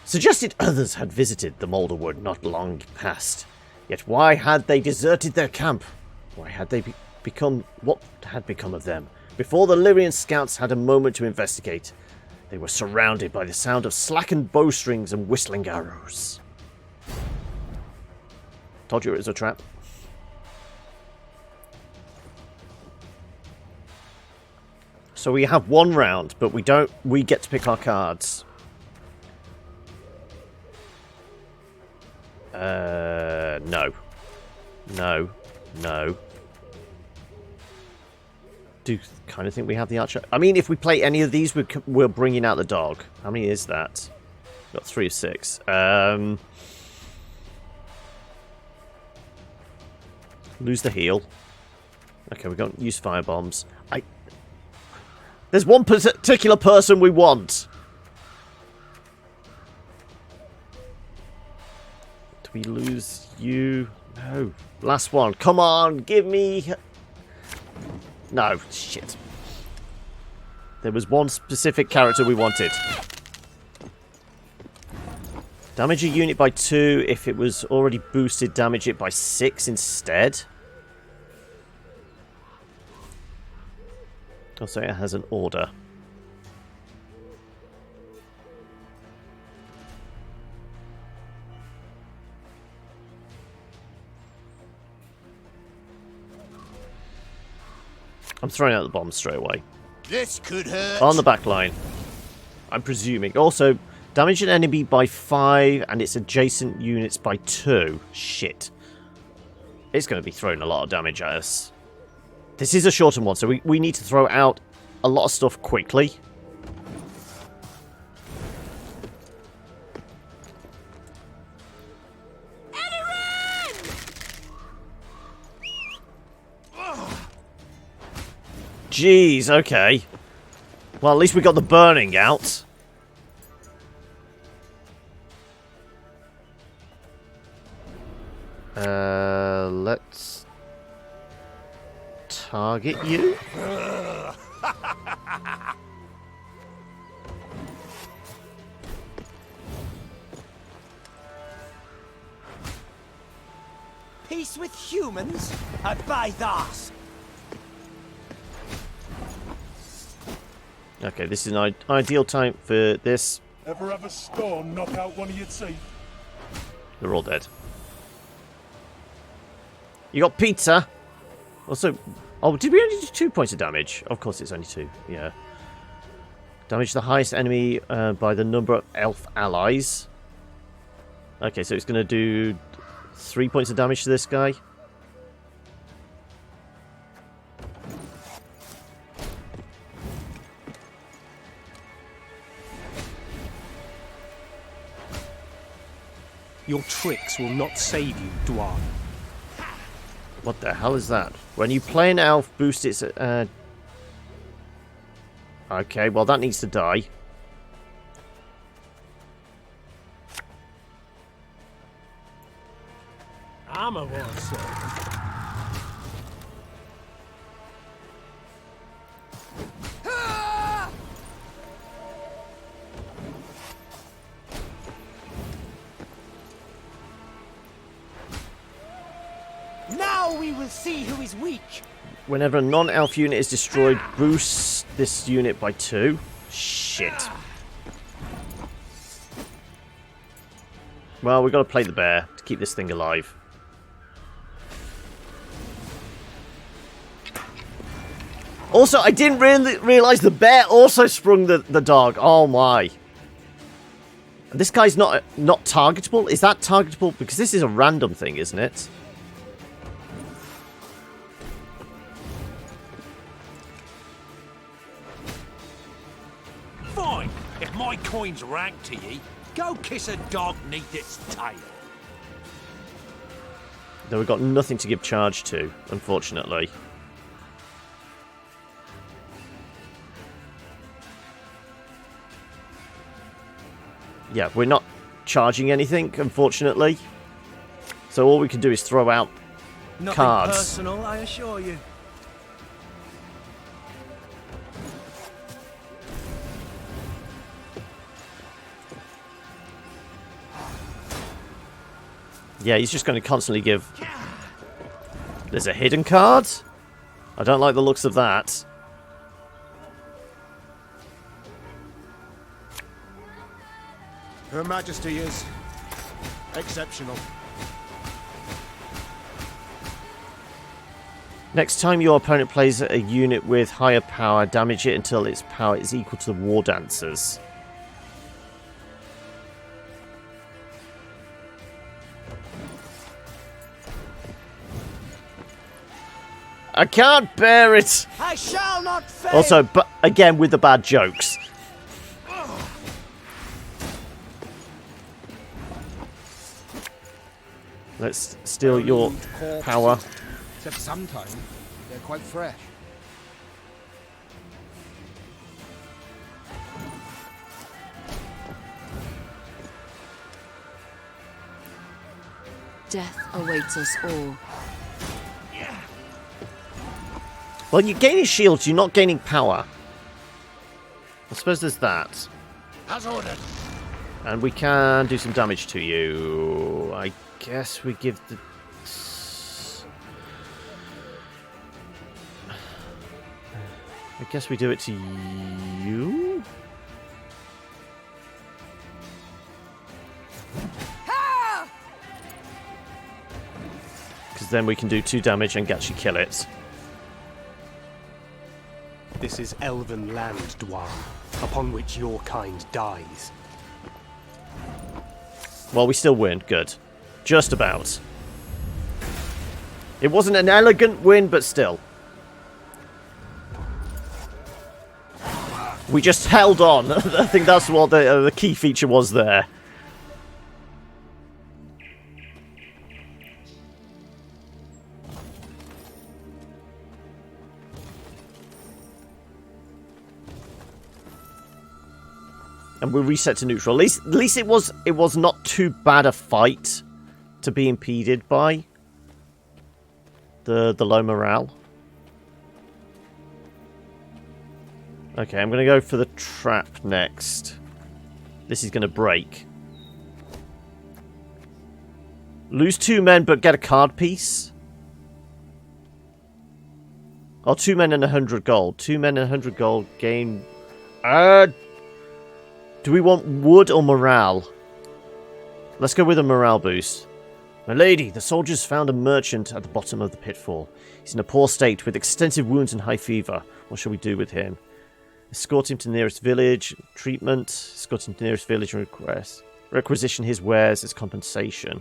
Suggested others had visited the Moulderwood not long past. Yet why had they deserted their camp? Why had they become... What had become of them? Before the Lyrian scouts had a moment to investigate, they were surrounded by the sound of slackened bowstrings and whistling arrows. Told you it was a trap. So we have 1 round, but we get to pick our cards. No. No. No. Do kind of think we have the archer. I mean, if we play any of these, we're bringing out the dog. How many is that? Got 3 of 6. Lose the heal. Okay, we're going to use firebombs. There's one particular person we want. Do we lose you? No. Last one. Come on, give me... No, shit. There was one specific character we wanted. Damage a unit by 2. If it was already boosted, damage it by 6 instead. Also, it has an order. I'm throwing out the bombs straight away. This could hurt. On the back line. I'm presuming. Also, damage an enemy by 5 and its adjacent units by 2. Shit. It's going to be throwing a lot of damage at us. This is a shortened one, so we need to throw out a lot of stuff quickly. Jeez, okay. Well, at least we got the burning out. Let's target you. Peace with humans? I buy that. Okay, this is an ideal time for this. Ever have a storm knock out one of your teeth? They're all dead. You got pizza. Also, oh, did we only do 2 points of damage? Of course, it's only 2. Yeah. Damage the highest enemy by the number of elf allies. Okay, so it's going to do 3 points of damage to this guy. Your tricks will not save you, Dwarf. What the hell is that? When you play an elf, boost its... Okay, well that needs to die. I'm a war servant. Now we will see who is weak. Whenever a non-elf unit is destroyed, boost this unit by 2. Shit. Well, we've got to play the bear to keep this thing alive. Also, I didn't really realise the bear also sprung the dog. Oh my. This guy's not targetable? Is that targetable? Because this is a random thing, isn't it? Fine. If my coin's rank to ye, go kiss a dog neath its tail. Though we've got nothing to give charge to, unfortunately. Yeah, we're not charging anything, unfortunately. So all we can do is throw out Nothing cards. personal, I assure you. Yeah, he's just going to constantly give... There's a hidden card? I don't like the looks of that. Her Majesty is exceptional. Next time your opponent plays a unit with higher power, damage it until its power is equal to the War Dancer's. I can't bear it! I shall not fail. Also, but again, with the bad jokes. Let's steal your power. Except sometimes they're quite fresh. Death awaits us all. Well, you're gaining shields, you're not gaining power. I suppose there's that. As ordered. And we can do some damage to you. I guess we give the... I guess we do it to you? Because then we can do 2 damage and actually kill it. This is elven land, Dwarf, upon which your kind dies. Well, we still win. Good. Just about. It wasn't an elegant win, but still. We just held on. I think that's what the key feature was there. And we'll reset to neutral. At least it was not too bad a fight to be impeded by the low morale. Okay, I'm going to go for the trap next. This is going to break. Lose 2 men, but get a card piece. Oh, 2 men and 100 gold. 2 men and 100 gold gain... do we want wood or morale? Let's go with a morale boost. My lady, the soldiers found a merchant at the bottom of the pitfall. He's in a poor state, with extensive wounds and high fever. What shall we do with him? Escort him to the nearest village. Treatment. Escort him to the nearest village and requisition his wares as compensation.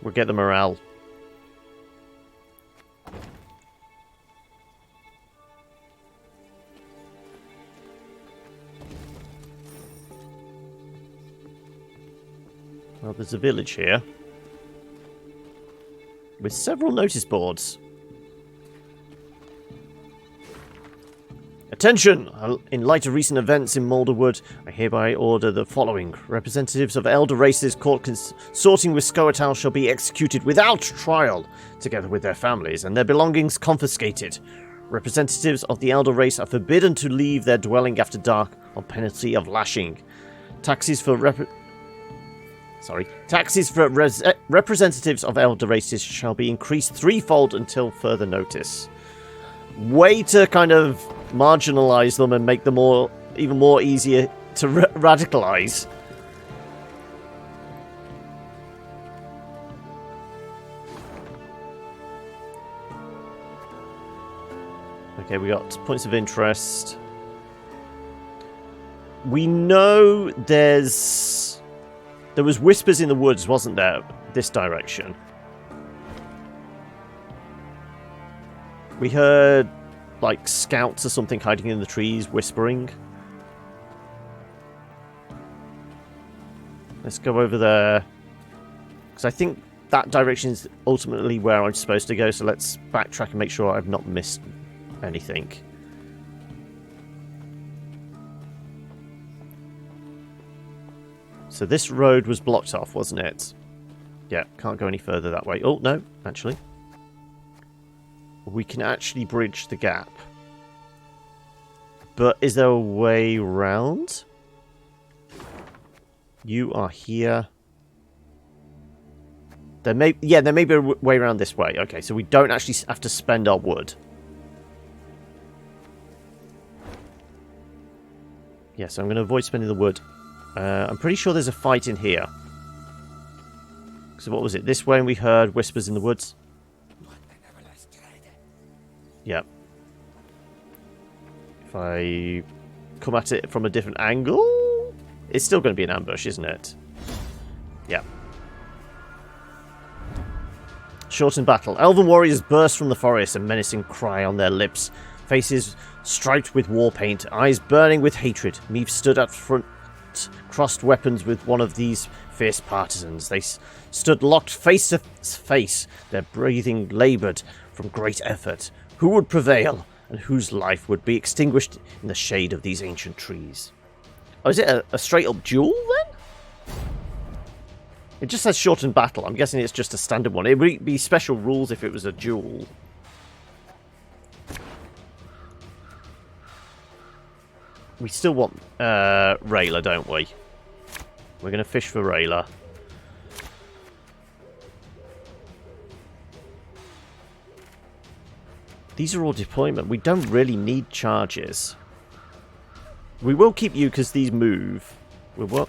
We'll get the morale. Well, there's a village here with several notice boards. Attention! In light of recent events in Moulderwood, I hereby order the following. Representatives of elder races caught consorting with Scioa'tael shall be executed without trial, together with their families, and their belongings confiscated. Representatives of the elder race are forbidden to leave their dwelling after dark on penalty of lashing. Taxes for representatives of elder races shall be increased 3-fold until further notice. Way to kind of marginalize them and make them even more easier to radicalize. Okay, we got points of interest. We know there was whispers in the woods, wasn't there? This direction. We heard, like, scouts or something hiding in the trees, whispering. Let's go over there. Because I think that direction is ultimately where I'm supposed to go, so let's backtrack and make sure I've not missed anything. So this road was blocked off, wasn't it? Yeah, can't go any further that way. Oh, no, actually. We can actually bridge the gap. But is there a way round? You are here. There may be a way around this way. Okay, so we don't actually have to spend our wood. Yeah, so I'm going to avoid spending the wood. I'm pretty sure there's a fight in here. So what was it? This way, and we heard whispers in the woods. Yep. If I come at it from a different angle, it's still going to be an ambush, isn't it? Yep. Shortened battle. Elven warriors burst from the forest, a menacing cry on their lips. Faces striped with war paint, eyes burning with hatred. Meve stood at front, crossed weapons with one of these fierce partisans. They stood locked face to face, their breathing laboured from great effort. Who would prevail, and whose life would be extinguished in the shade of these ancient trees? Oh, is it a straight-up duel, then? It just says shortened battle. I'm guessing it's just a standard one. It would be special rules if it was a duel. We still want Rayla, don't we? We're going to fish for Rayla. These are all deployment. We don't really need charges. We will keep you because these move. We'll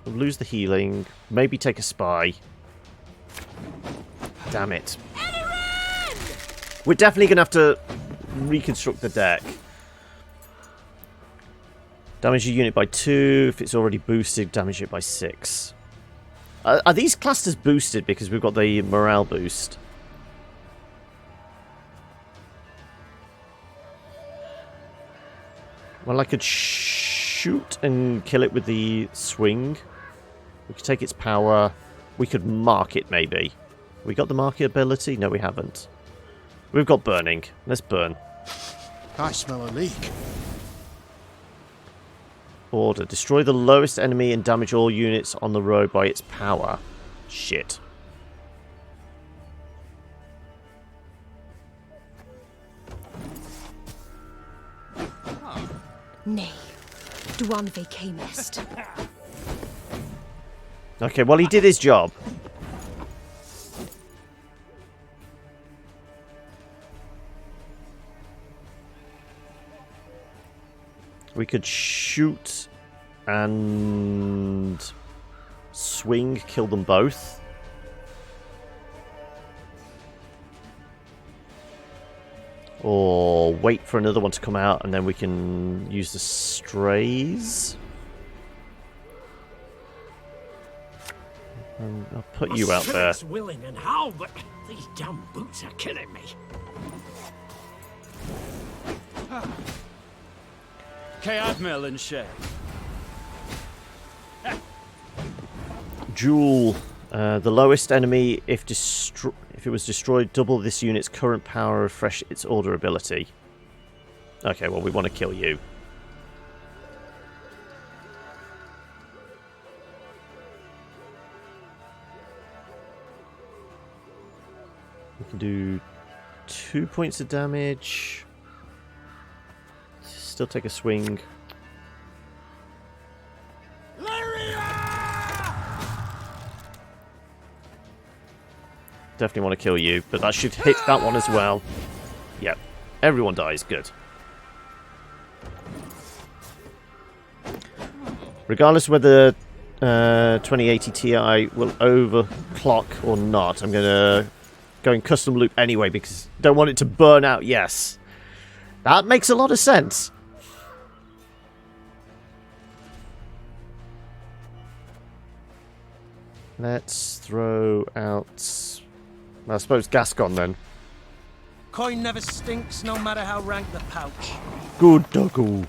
lose the healing. Maybe take a spy. Damn it. We're definitely going to have to reconstruct the deck. Damage your unit by 2. If it's already boosted, damage it by 6. Are these classed as boosted because we've got the morale boost? Well, I could shoot and kill it with the swing. We could take its power. We could mark it, maybe. We got the market ability? No, we haven't. We've got burning. Let's burn. I smell a leak. Order. Destroy the lowest enemy and damage all units on the road by its power. Shit. Nay, Duanve camest. Okay, well, he did his job. We could shoot and swing, kill them both. Or wait for another one to come out and then we can use the strays. I'll put you out there. Willing and how, but these damn boots are killing me. Admiral and Shay. Jewel. The lowest enemy, if it was destroyed, double this unit's current power, refresh its order ability. Okay, well, we want to kill you. We can do 2 points of damage. Still take a swing. Definitely want to kill you, but that should hit that one as well. Yep. Everyone dies. Good. Regardless of whether 2080 Ti will overclock or not, I'm going to go in custom loop anyway because I don't want it to burn out. Yes. That makes a lot of sense. Let's throw out... I suppose Gascon then. Coin never stinks, no matter how rank the pouch. Good doggo.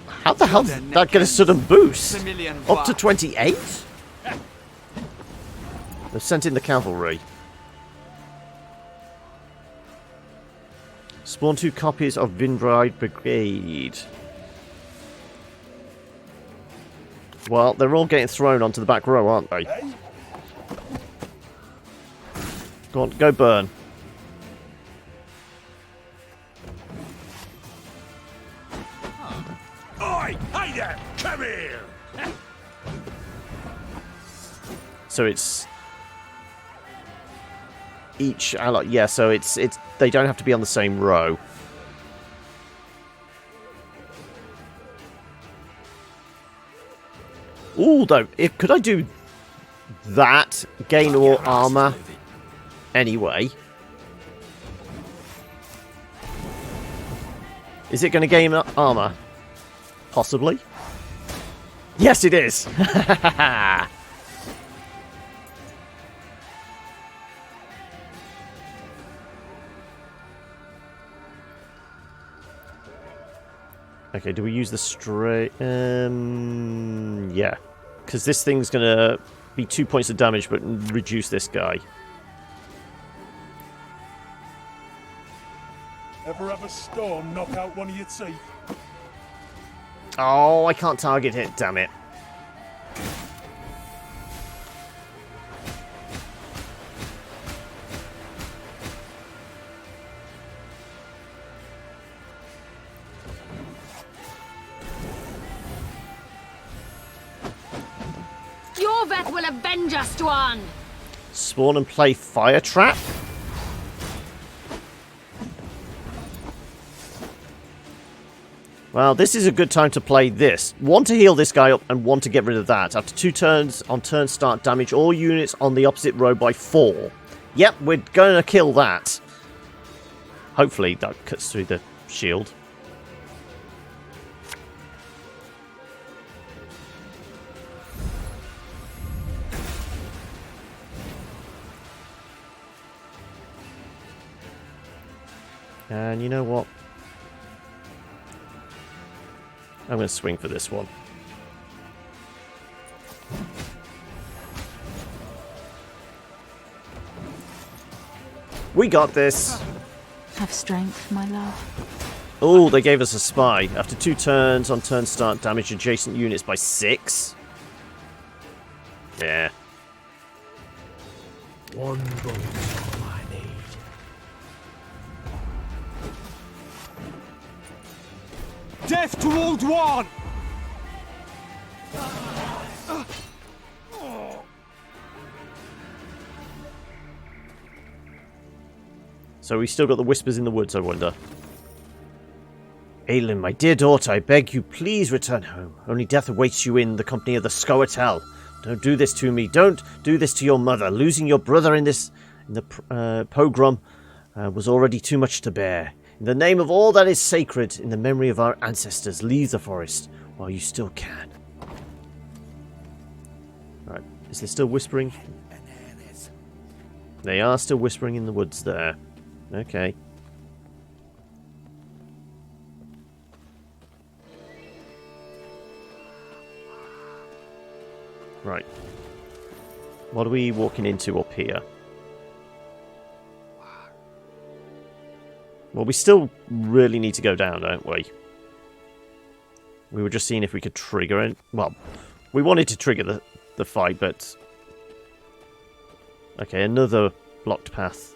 How the hell did that get a sudden boost? Up to 28? They've sent in the cavalry. Spawn 2 copies of Vinride Brigade. Well, they're all getting thrown onto the back row, aren't they? Go on, go burn. Oi! Hey there! Come here! So it's each ally. Yeah, so it's they don't have to be on the same row. Ooh, though, could I do that? Gain more armor. Anyway. Is it going to gain armor? Possibly. Yes, it is. Okay, do we use the stray? Yeah. Because this thing's going to be 2 points of damage, but reduce this guy. Ever have a storm knock out one of your teeth? Oh, I can't target it, damn it. Yorveth will avenge us, Dwan! Spawn and play Fire Trap? Well, this is a good time to play this. One to heal this guy up and one to get rid of that. After 2 turns, on turn start, damage all units on the opposite row by 4. Yep, we're going to kill that. Hopefully that cuts through the shield. And you know what? I'm going to swing for this one. We got this. Have strength, my love. Oh, they gave us a spy. After 2 turns, on turn start, damage adjacent units by 6. Yeah. One bullet is all I need. Death to Old One! So we still got the whispers in the woods, I wonder. Aelin, my dear daughter, I beg you, please return home. Only death awaits you in the company of the Scioa'tael. Don't do this to me. Don't do this to your mother. Losing your brother in the pogrom was already too much to bear. In the name of all that is sacred, in the memory of our ancestors, leave the forest while you still can. Right, is there still whispering? They are still whispering in the woods there. Okay. Right. What are we walking into up here? Well, we still really need to go down, don't we? We were just seeing if we could trigger it. Well, we wanted to trigger the fight, but... Okay, another blocked path.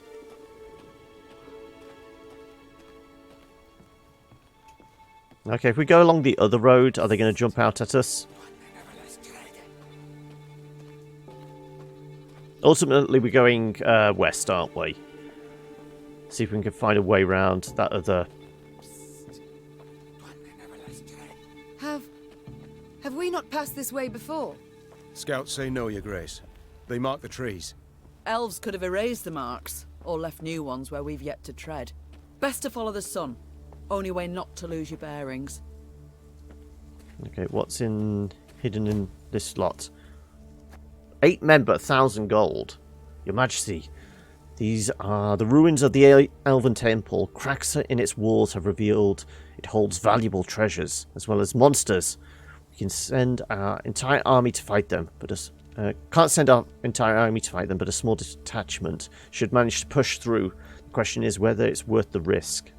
Okay, if we go along the other road, are they going to jump out at us? Ultimately, we're going west, aren't we? See if we can find a way around that other... Have we not passed this way before? Scouts say no, Your Grace. They mark the trees. Elves could have erased the marks, or left new ones where we've yet to tread. Best to follow the sun. Only way not to lose your bearings. Okay, what's hidden in this slot? 8 men but 1,000 gold. Your Majesty, these are the ruins of the Elven Temple. Cracks in its walls have revealed it holds valuable treasures, as well as monsters. We can send our entire army to fight them, but can't send our entire army to fight them, but a small detachment should manage to push through. The question is whether it's worth the risk.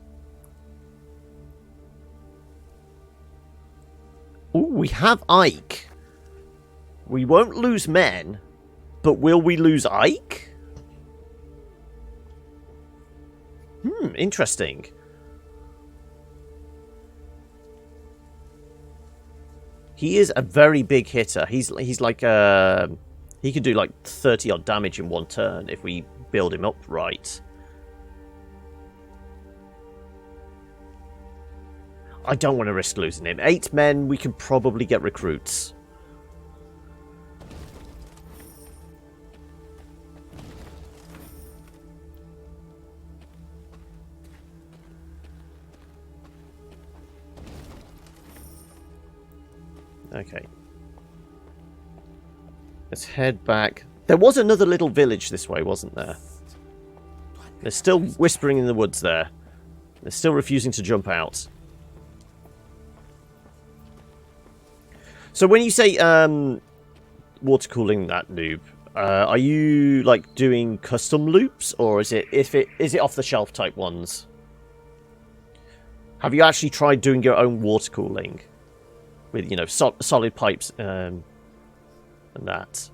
Ooh, we have Ike. We won't lose men, but will we lose Ike? Interesting. He is a very big hitter. He's like he can do like 30 odd damage in one turn if we build him up right. I don't want to risk losing him. 8 men, we can probably get recruits. Okay. Let's head back. There was another little village this way, wasn't there? They're still whispering in the woods there. They're still refusing to jump out. So when you say water cooling that noob, are you like doing custom loops, or is it off the shelf type ones? Have you actually tried doing your own water cooling with, you know, solid pipes and that?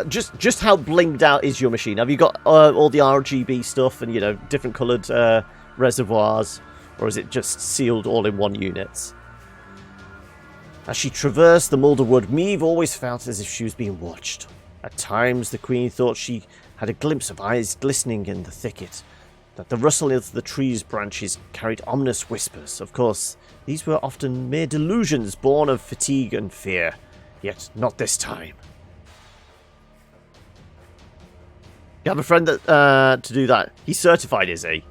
Just how blinged out is your machine? Have you got all the RGB stuff and, you know, different coloured reservoirs? Or is it just sealed all in one unit? As she traversed the Mulderwood, Meve always felt as if she was being watched. At times, the Queen thought she had a glimpse of eyes glistening in the thicket, that the rustle of the tree's branches carried ominous whispers. Of course, these were often mere delusions born of fatigue and fear. Yet not this time. You have a friend that to do that. He's certified, is he?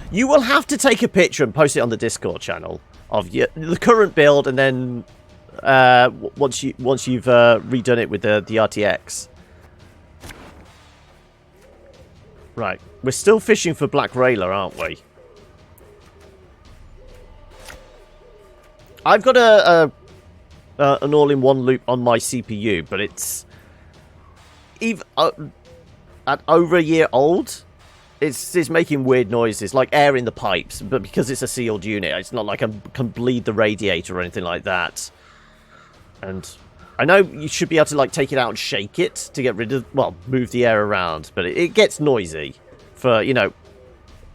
You will have to take a picture and post it on the Discord channel of the current build, and then once you've redone it with the RTX. Right, we're still fishing for Black Railer, aren't we? I've got an all-in-one loop on my CPU, but it's even at over a year old. It's making weird noises, like air in the pipes, but because it's a sealed unit, it's not like I can bleed the radiator or anything like that. And I know you should be able to like take it out and shake it to get rid of, well, move the air around, but it gets noisy for, you know,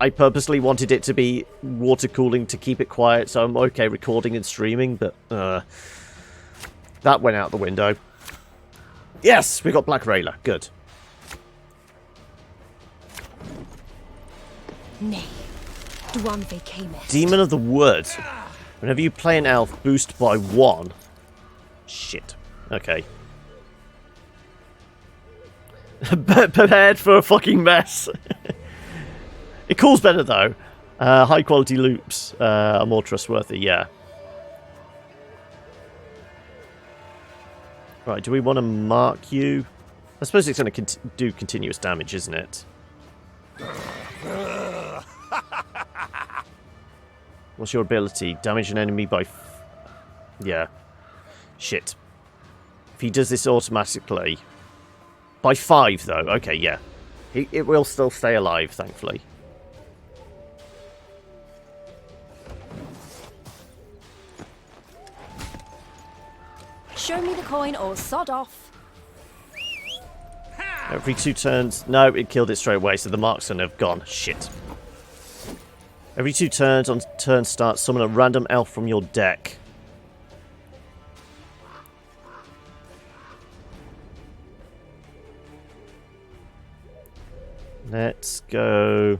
I purposely wanted it to be water cooling to keep it quiet, so I'm okay recording and streaming, but that went out the window. Yes, we got Black Rayla. Good. Nay, Duan Vacamist. Demon of the Woods. Whenever you play an elf, boost by 1. Shit. Okay. Prepared for a fucking mess. It cools better though. High quality loops are more trustworthy, yeah. Right, do we want to mark you? I suppose it's going to do continuous damage, isn't it? What's your ability? Damage an enemy by... yeah. Shit. If he does this automatically... by 5, though. Okay, yeah. It will still stay alive, thankfully. Show me the coin or sod off. Every 2 turns... no, it killed it straight away, so the marks are have gone. Shit. Every 2 turns on turn start, summon a random elf from your deck. Let's go...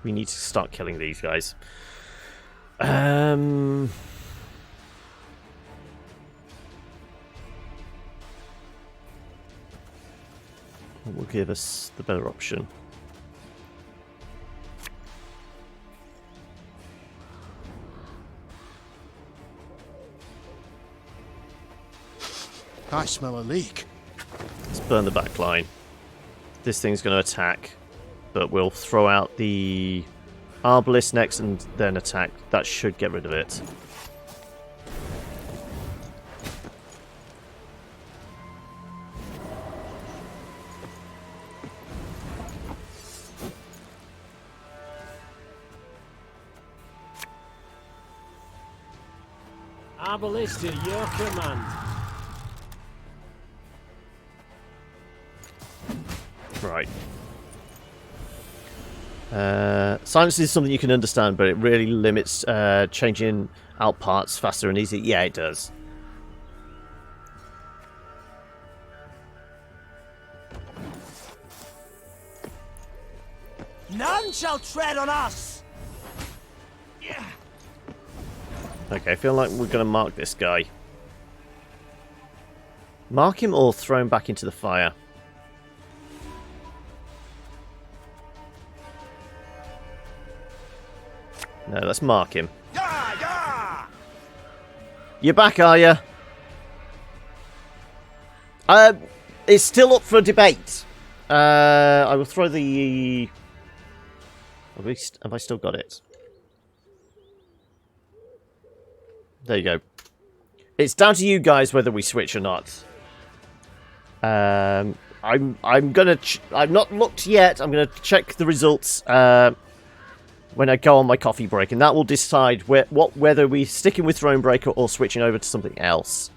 we need to start killing these guys. What will give us the better option? I smell a leak. Let's burn the back line. This thing's going to attack, but we'll throw out the Arbalist next and then attack. That should get rid of it. Arbalist at your command. Right. Silence is something you can understand, but it really limits changing out parts faster and easier. Yeah, it does. None shall tread on us! Okay, I feel like we're going to mark this guy. Mark him or throw him back into the fire? No, let's mark him. You're back, are you? It's still up for debate. I will throw the... have I still got it? There you go. It's down to you guys whether we switch or not. I'm gonna... I've not looked yet. I'm gonna check the results when I go on my coffee break, and that will decide whether we're sticking with Thronebreaker or switching over to something else.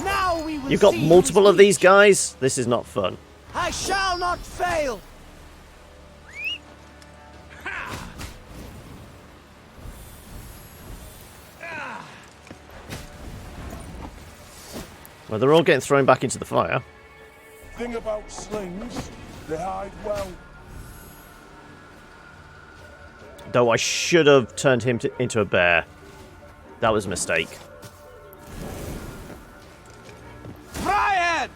Now we will You've got multiple of these guys? This is not fun. I shall not fail! Well, they're all getting thrown back into the fire. Thing about slings, they hide well. Though I should have turned him into a bear. That was a mistake. Riot!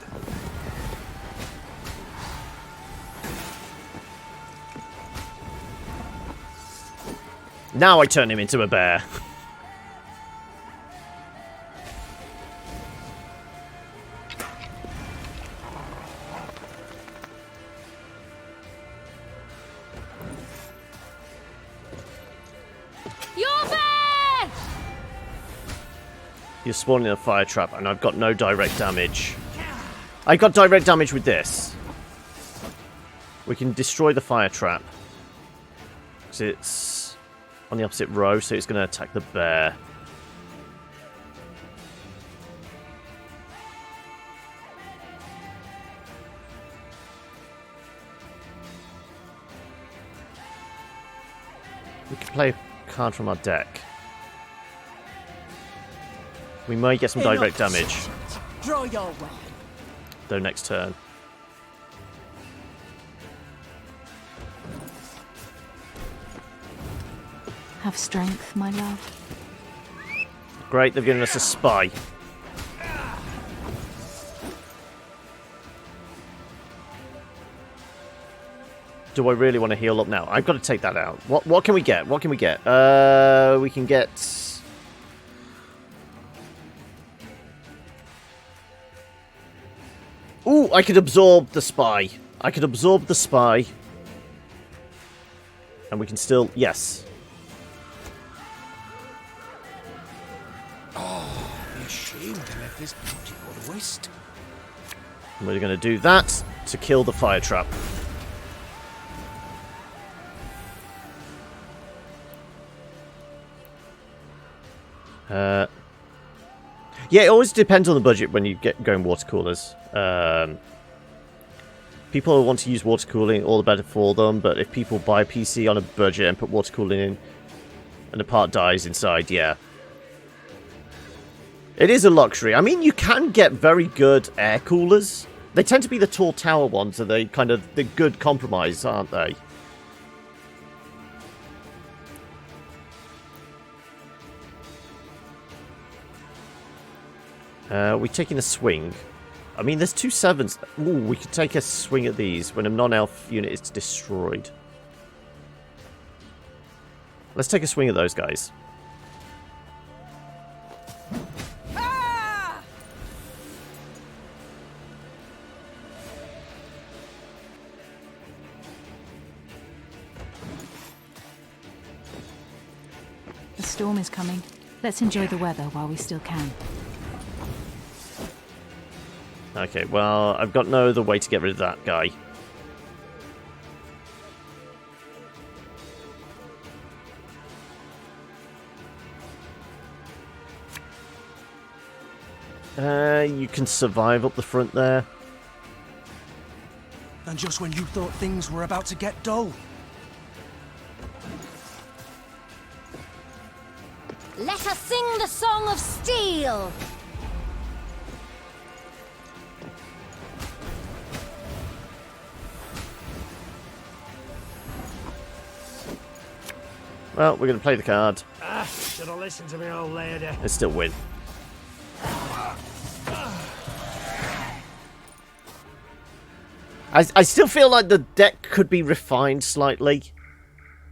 Now I turn him into a bear. You're spawning a fire trap, and I've got no direct damage. I got direct damage with this. We can destroy the fire trap. Because it's on the opposite row, so it's going to attack the bear. We can play a card from our deck. We might get some direct damage. Draw your weapon. Though next turn. Have strength, my love. Great, they've given us a spy. Do I really want to heal up now? I've got to take that out. What can we get? What can we get? We can get... Ooh, I could absorb the spy. I could absorb the spy. And we can still... Yes. Oh, be ashamed to let this beauty go to waste. And we're going to do that to kill the fire trap. Yeah, it always depends on the budget when you get going water coolers. People who want to use water cooling, all the better for them, but if people buy a PC on a budget and put water cooling in and the part dies inside, yeah. It is a luxury. I mean, you can get very good air coolers. They tend to be the tall tower ones, and they kind of the good compromise, aren't they? We're taking a swing. I mean, there's 2 7s. Ooh, we could take a swing at these when a non-elf unit is destroyed. Let's take a swing at those guys. Ah! The storm is coming. Let's enjoy the weather while we still can. Okay, well, I've got no other way to get rid of that guy. You can survive up the front there. And just when you thought things were about to get dull. Let us sing the song of steel! Well, we're going to play the card. Should have listened to me old lady. And still win. I still feel like the deck could be refined slightly,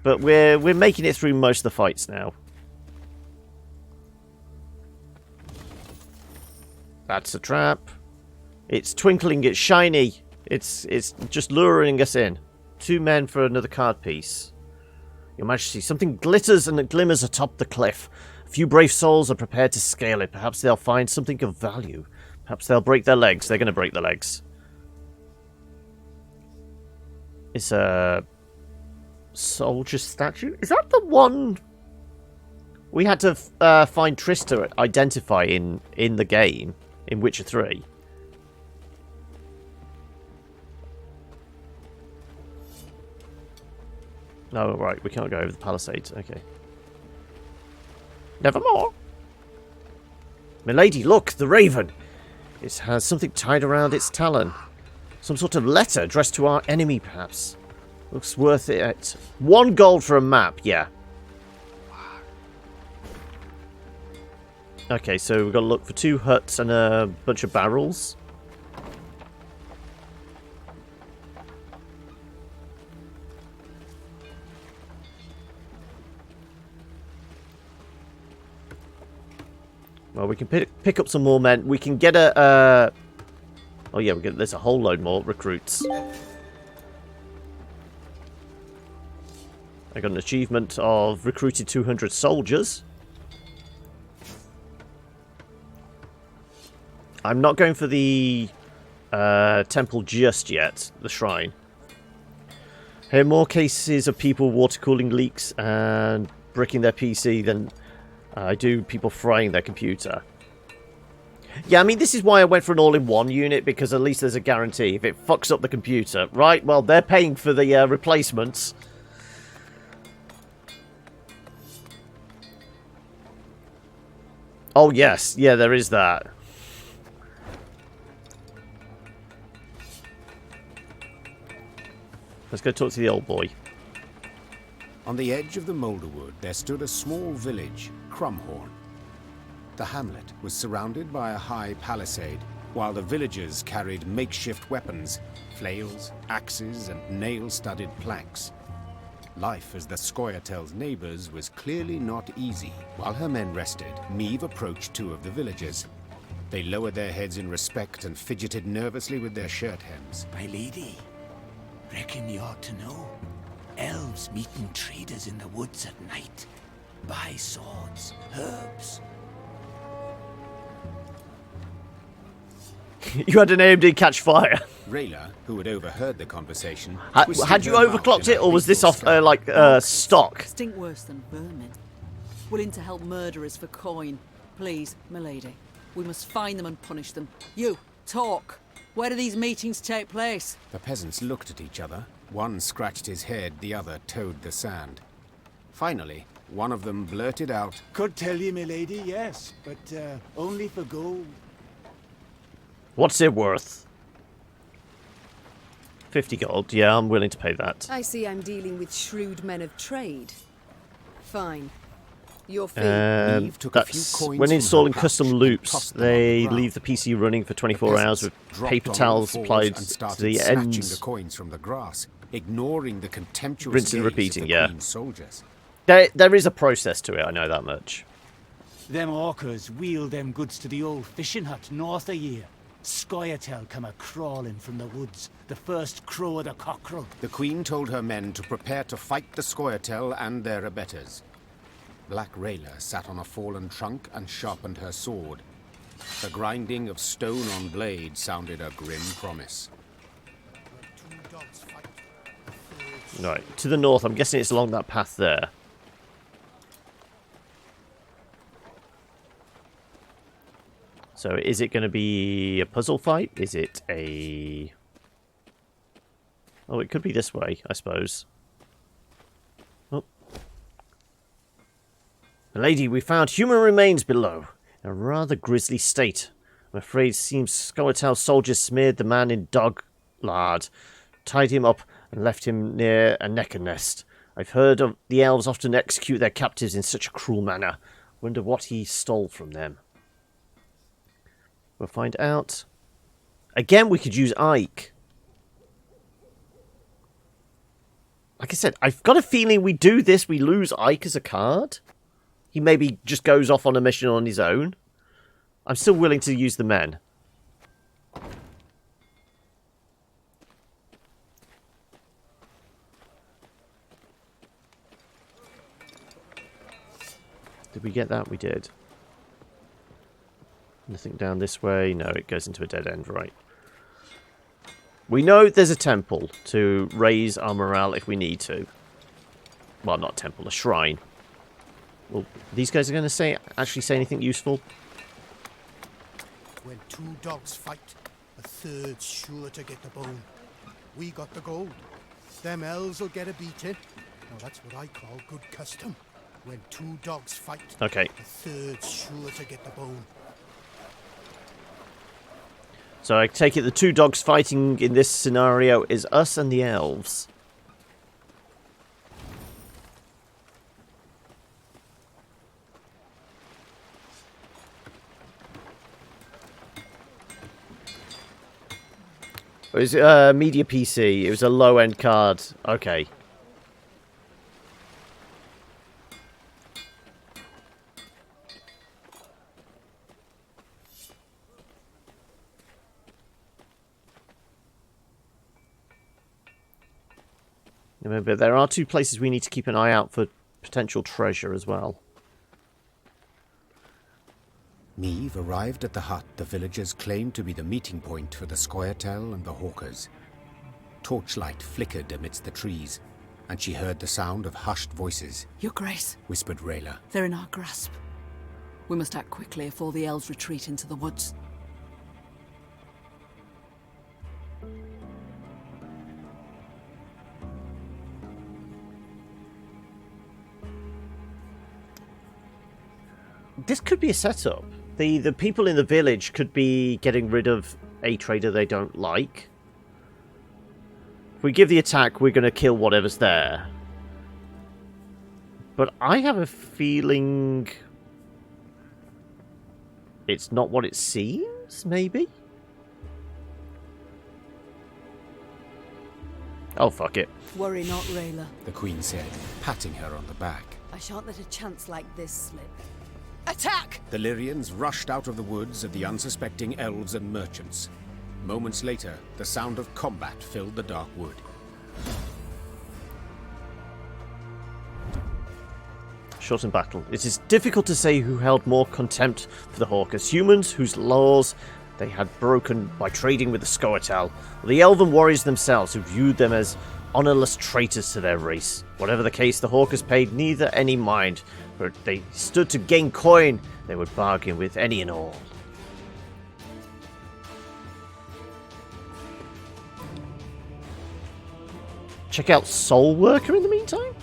but we're making it through most of the fights now. That's a trap. It's twinkling, it's shiny. It's just luring us in. 2 men for another card piece. Your Majesty, something glitters and it glimmers atop the cliff. A few brave souls are prepared to scale it. Perhaps they'll find something of value. Perhaps they'll break their legs. They're going to break their legs. It's a soldier statue. Is that the one we had to find Triss to identify in the game in Witcher 3? Oh, right, we can't go over the palisades. Okay. Nevermore. Milady, look, the raven. It has something tied around its talon. Some sort of letter addressed to our enemy, perhaps. Looks worth it. 1 gold for a map, yeah. Okay, so we've got to look for 2 huts and a bunch of barrels. Well, we can pick up some more men. We can get a... Oh yeah, there's a whole load more recruits. I got an achievement of recruited 200 soldiers. I'm not going for the temple just yet, the shrine. Here, more cases of people water cooling leaks and bricking their PC than I do people frying their computer. Yeah, I mean, this is why I went for an all-in-one unit, because at least there's a guarantee. If it fucks up the computer, right, well, they're paying for the replacements. Oh, yes. Yeah, there is that. Let's go talk to the old boy. On the edge of the Moulderwood, there stood a small village, Crumhorn. The hamlet was surrounded by a high palisade, while the villagers carried makeshift weapons, flails, axes, and nail-studded planks. Life as the Scioa'tael's neighbors was clearly not easy. While her men rested, Meve approached two of the villagers. They lowered their heads in respect and fidgeted nervously with their shirt hems. My lady, reckon you ought to know. Elves meeting traders in the woods at night. Buy swords, herbs. You had an AMD catch fire. Rayla, who had overheard the conversation, had you overclocked it, or was this off stock? Stink worse than vermin. Willing to help murderers for coin. Please, milady. We must find them and punish them. You, talk. Where do these meetings take place? The peasants looked at each other. One scratched his head, the other toed the sand. Finally, one of them blurted out, Could tell you, milady, yes, but only for gold. What's it worth? 50 gold. Yeah, I'm willing to pay that. I see I'm dealing with shrewd men of trade. Fine. Your fee. That's when installing custom loops, they leave the PC running for 24 hours with paper towels applied to the ends. The coins from the grass, ignoring the contemptuous Rinse and gaze repeating, of the yeah. Queen's soldiers. There is a process to it, I know that much. Them orcas wheel them goods to the old fishing hut north of here. Scioa'tael come a-crawling from the woods, the first crow of the cockerel. The Queen told her men to prepare to fight the Scioa'tael and their abettors. Black Rayla sat on a fallen trunk and sharpened her sword. The grinding of stone on blade sounded a grim promise. Right, to the north, I'm guessing it's along that path there. So is it going to be a puzzle fight? Is it a... Oh, it could be this way, I suppose. Oh. Lady, we found human remains below, in a rather grisly state. I'm afraid it seems Scioa'tael soldiers smeared the man in dog lard, tied him up and left him near a necker nest. I've heard of the elves often execute their captives in such a cruel manner. Wonder what he stole from them. We'll find out. Again, we could use Ike. Like I said, I've got a feeling we do this, we lose Ike as a card. He maybe just goes off on a mission on his own. I'm still willing to use the men. Did we get that? We did. Nothing down this way. No, it goes into a dead end, right. We know there's a temple to raise our morale if we need to. Well, not temple, a shrine. Well, these guys are going to actually say anything useful? When two dogs fight, a third's sure to get the bone. We got the gold. Them elves will get a beating. Now that's what I call good custom. When two dogs fight, okay, the third's sure to get the bone. So I take it the two dogs fighting in this scenario is us and the elves. It was media PC. It was a low-end card. Okay. Remember, there are two places we need to keep an eye out for potential treasure as well. Meve arrived at the hut the villagers claimed to be the meeting point for the Scioa'tael and the hawkers. Torchlight flickered amidst the trees. and she heard the sound of hushed voices. Your Grace, Whispered Rayla. they're in our grasp. We must act quickly before the elves retreat into the woods. This could be a setup. The people in the village could be getting rid of a trader they don't like. If we give the attack, we're going to kill whatever's there. But I have a feeling it's not what it seems, maybe? Oh, fuck it. Worry not, Rayla. The Queen said, patting her on the back. I shan't let a chance like this slip. Attack! The Lyrians rushed out of the woods at the unsuspecting elves and merchants. Moments later, the sound of combat filled the dark wood. Shortened battle. It is difficult to say who held more contempt for the Hawkers. Humans whose laws they had broken by trading with the Scioa'tael, or the elven warriors themselves who viewed them as honourless traitors to their race. Whatever the case, the Hawkers paid neither any mind, for they stood to gain coin. They would bargain with any and all. Check out Soul Worker in the meantime?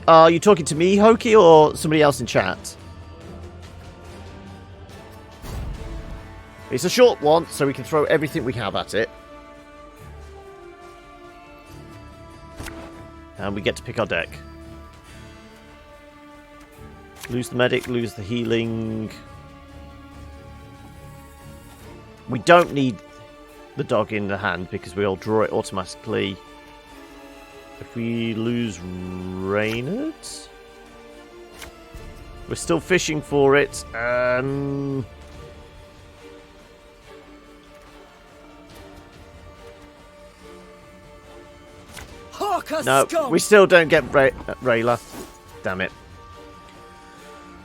Are you talking to me, Hoki, or somebody else in chat? It's a short one, so we can throw everything we have at it. And we get to pick our deck. Lose the medic, lose the healing. We don't need the dog in the hand because we'll draw it automatically. If we lose Reynard, we're still fishing for it. No, we still don't get Rayla. Damn it.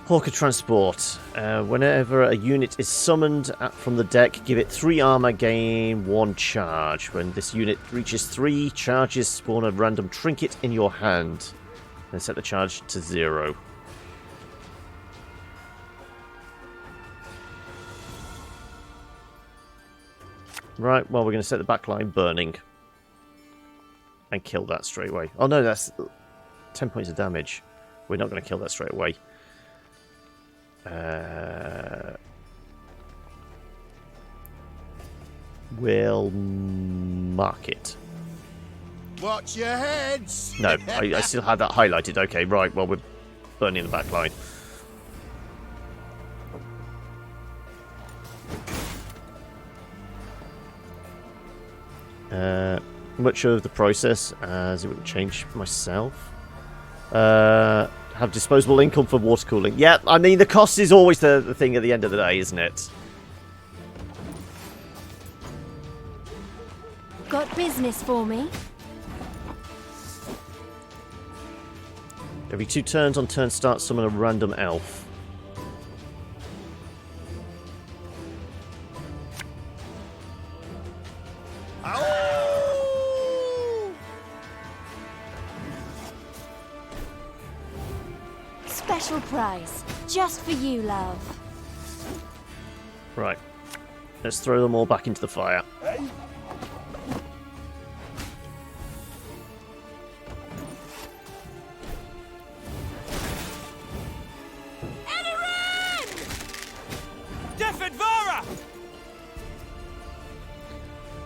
Hawker Transport. Whenever a unit is summoned from the deck, give it 3 armor, gain 1 charge. When this unit reaches 3 charges, spawn a random trinket in your hand. Then set the charge to 0. Right, well, we're going to set the backline burning. And kill that straight away. Oh no, that's 10 points of damage. We're not going to kill that straight away. We'll mark it. Watch your heads! No, I still had that highlighted. Okay, right, well, we're burning the back line. Much of the process, as it would change myself. Have disposable income for water cooling. Yeah, I mean, the cost is always the thing at the end of the day, isn't it? Got business for me? Every 2 turns on turn start, summon a random elf. Special prize. Just for you, love. Right. Let's throw them all back into the fire.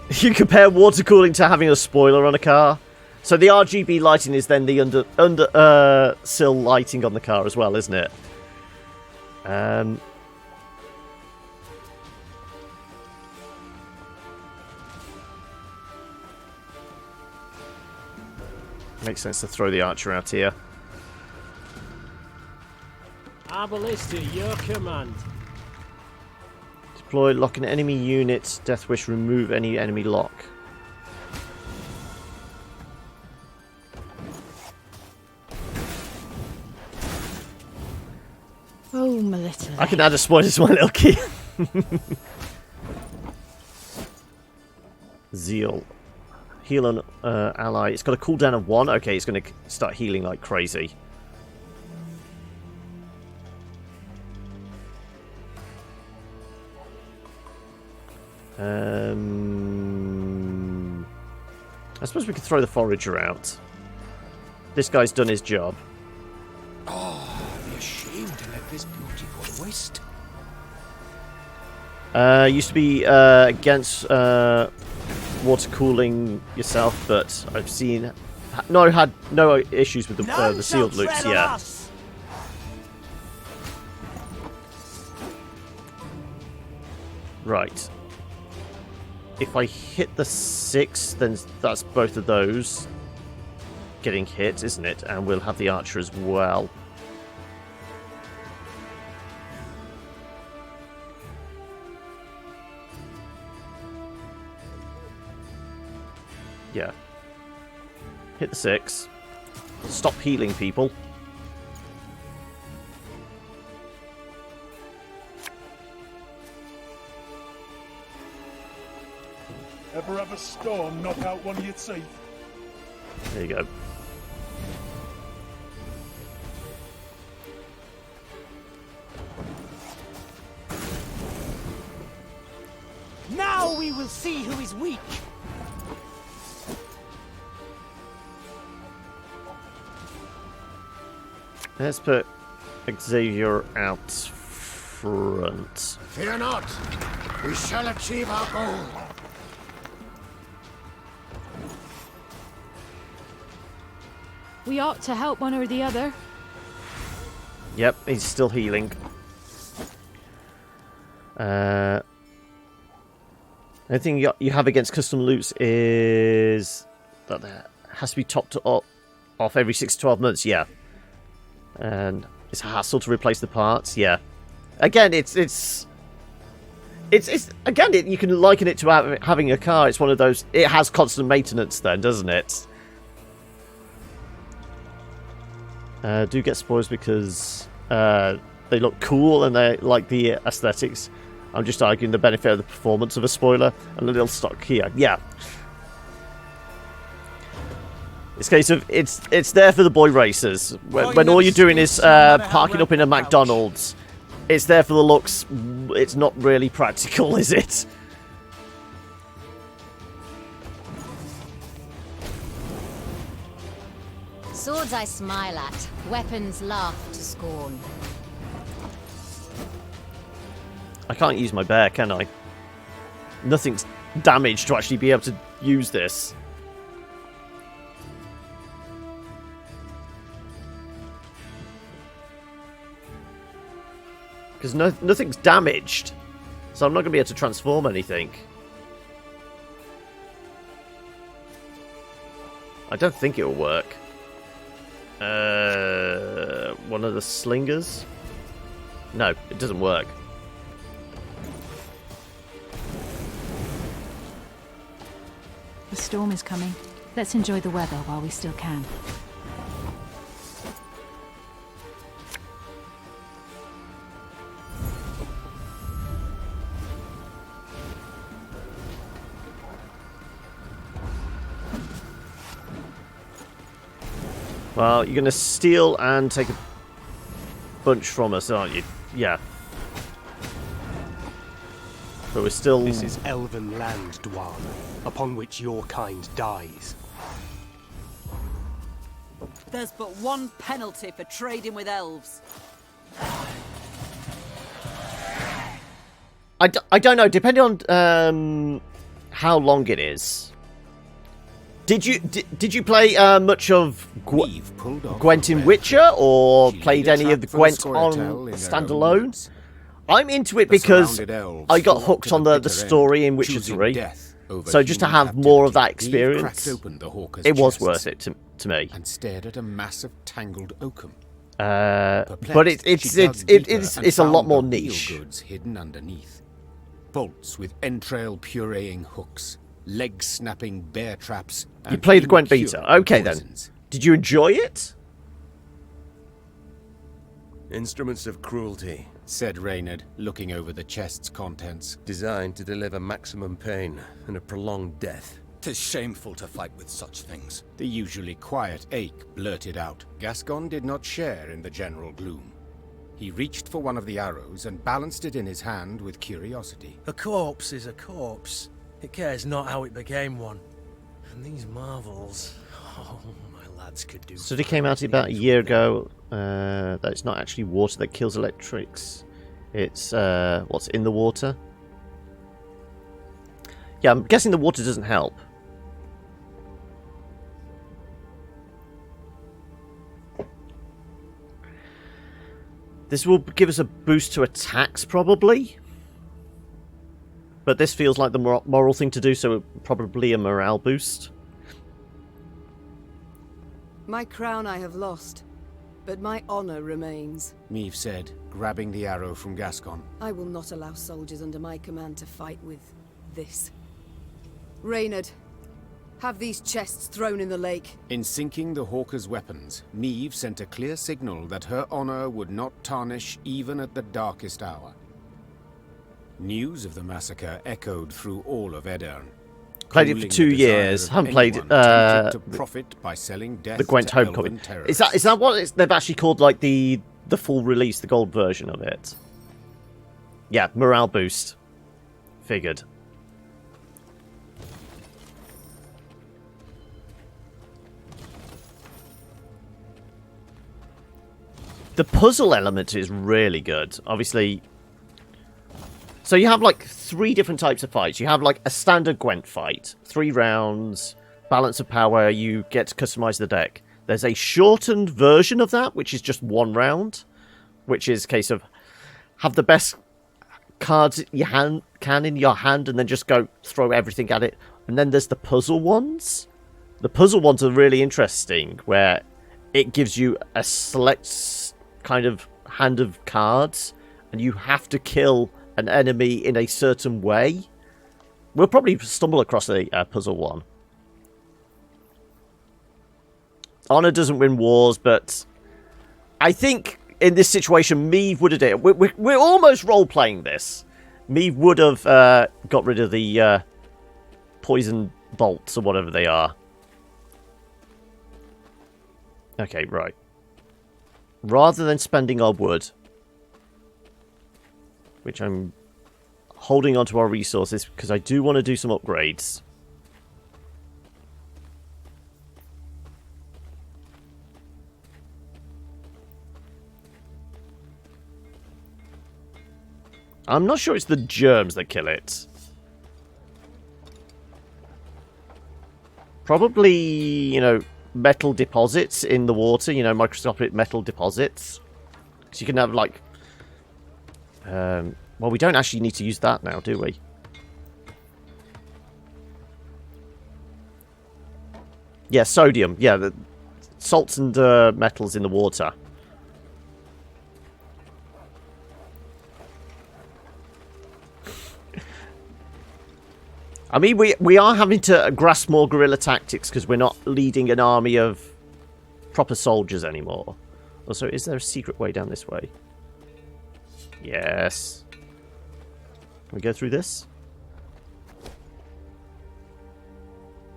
You compare water cooling to having a spoiler on a car. So the RGB lighting is then the under sill lighting on the car as well, isn't it? Makes sense to throw the archer out here. Our ballista, your command. Deploy, lock an enemy unit. Death Wish, remove any enemy lock. Oh, my little. I can add a spoiler to my little key. Zeal. Heal an ally. It's got a cooldown of 1. Okay, it's going to start healing like crazy. I suppose we could throw the forager out. This guy's done his job. Oh, I'd be ashamed to let this beauty go to waste. Used to be against water cooling yourself, but I've seen had no issues with the sealed loops. Yeah. Right. If I hit the 6, then that's both of those getting hit, isn't it? And we'll have the archer as well. Yeah. Hit the 6. Stop healing people. Ever have a storm knock out one of your teeth? There you go. Now we will see who is weak. Let's put Xavier out front. Fear not. We shall achieve our goal. We ought to help one or the other. Yep, he's still healing. Anything you have against custom loops is that has to be topped up off every 6 to 12 months. Yeah, and it's a hassle to replace the parts. Yeah, again, it's again you can liken it to having a car. It's one of those. It has constant maintenance, then, doesn't it? Do get spoilers because they look cool and they like the aesthetics. I'm just arguing the benefit of the performance of a spoiler and a little stock here. Yeah. It's a case of it's there for the boy racers. When all you're doing is parking up in a McDonald's, it's there for the looks. It's not really practical, is it? Swords I smile at, weapons laugh to scorn. I can't use my bear, can I? Nothing's damaged to actually be able to use this. Because nothing's damaged. So I'm not going to be able to transform anything. I don't think it'll work. One of the slingers? No, it doesn't work. The storm is coming. Let's enjoy the weather while we still can. Well, you're going to steal and take a bunch from us, aren't you? Yeah. But we're still... This is elven land, Dwan, upon which your kind dies. There's but one penalty for trading with elves. I don't know, depending on how long it is. Did you play much of Gwent in Witcher, or played any of the Gwent on standalone? I'm into it because I got hooked on the story in Witcher 3. So just to have more of that experience, it was worth it to me. And stared at a mass of tangled oakum. But it's a lot more niche. Goods hidden underneath. Bolts with entrail pureeing hooks, leg snapping bear traps. You played the Gwent beta. Okay then. Did you enjoy it? Instruments of cruelty, said Reynard, looking over the chest's contents. Designed to deliver maximum pain and a prolonged death. 'Tis shameful to fight with such things. The usually quiet Ache blurted out. Gascon did not share in the general gloom. He reached for one of the arrows and balanced it in his hand with curiosity. A corpse is a corpse. It cares not how it became one. And these marvels... Oh, my lads could do... Study came out about a year ago that it's not actually water that kills electrics. It's what's in the water. Yeah, I'm guessing the water doesn't help. This will give us a boost to attacks, probably. But this feels like the moral thing to do, so probably a morale boost. My crown I have lost, but my honor remains. Meve said, grabbing the arrow from Gascon. I will not allow soldiers under my command to fight with this. Reynard, have these chests thrown in the lake. In sinking the Hawker's weapons, Meve sent a clear signal that her honor would not tarnish even at the darkest hour. News of the massacre echoed through all of Aedirn. Played it for 2 years. Haven't played to profit by selling death the Gwent to Homecoming. elven Is that what they've actually called, like the full release, the gold version of it? Yeah, morale boost. Figured. The puzzle element is really good. Obviously, so you have like 3 different types of fights. You have like a standard Gwent fight, 3 rounds, balance of power, you get to customize the deck. There's a shortened version of that, which is just 1 round, which is a case of have the best cards you can in your hand and then just go throw everything at it. And then there's the puzzle ones. The puzzle ones are really interesting, where it gives you a select kind of hand of cards, and you have to kill an enemy in a certain way. We'll probably stumble across a puzzle one. Honor doesn't win wars, but I think in this situation, Meve would have done it. We're almost role-playing this. Meve would have got rid of the poison bolts or whatever they are. Okay, right. Rather than spending our wood, which I'm holding onto our resources because I do want to do some upgrades. I'm not sure it's the germs that kill it. Probably, you know, metal deposits in the water, you know, microscopic metal deposits. So you can have, like... well, we don't actually need to use that now, do we? Yeah, sodium. Yeah, the salts and metals in the water. I mean, we are having to grasp more guerrilla tactics because we're not leading an army of proper soldiers anymore. Also, is there a secret way down this way? Yes. Can we go through this?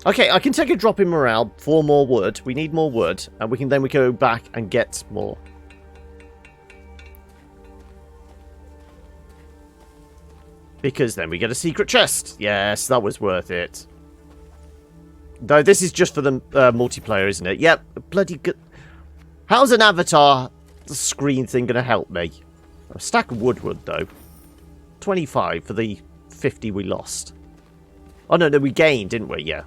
Okay, I can take a drop in morale for more wood. We need more wood, and we can go back and get more. Because then we get a secret chest. Yes, that was worth it. Though this is just for the multiplayer, isn't it? Yep, bloody good. How's an avatar screen thing going to help me? A stack of wood, though. 25 for the 50 we lost. Oh, no, we gained, didn't we? Yeah.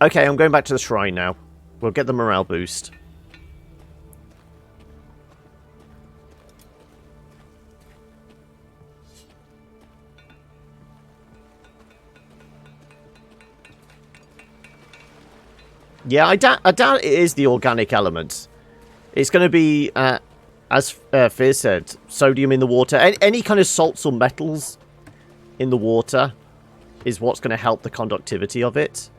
Okay, I'm going back to the shrine now. We'll get the morale boost. Yeah, I doubt it is the organic element. It's going to be, as Fear said, sodium in the water. Any kind of salts or metals in the water is what's going to help the conductivity of it.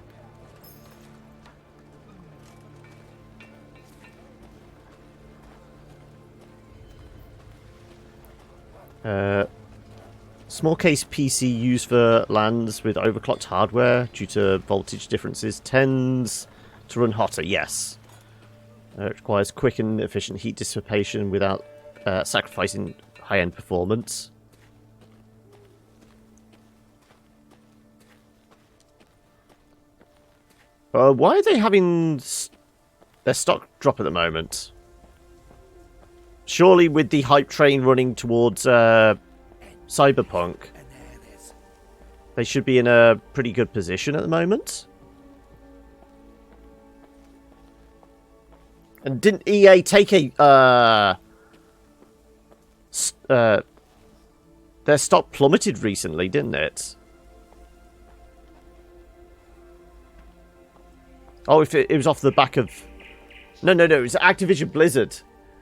Small case PC used for lands with overclocked hardware due to voltage differences tends to run hotter, yes. It requires quick and efficient heat dissipation without sacrificing high-end performance. Why are they having their stock drop at the moment? Surely with the hype train running towards Cyberpunk, they should be in a pretty good position at the moment. And didn't EA take a... their stock plummeted recently, didn't it? Oh, if it was off the back of... No, it was Activision Blizzard.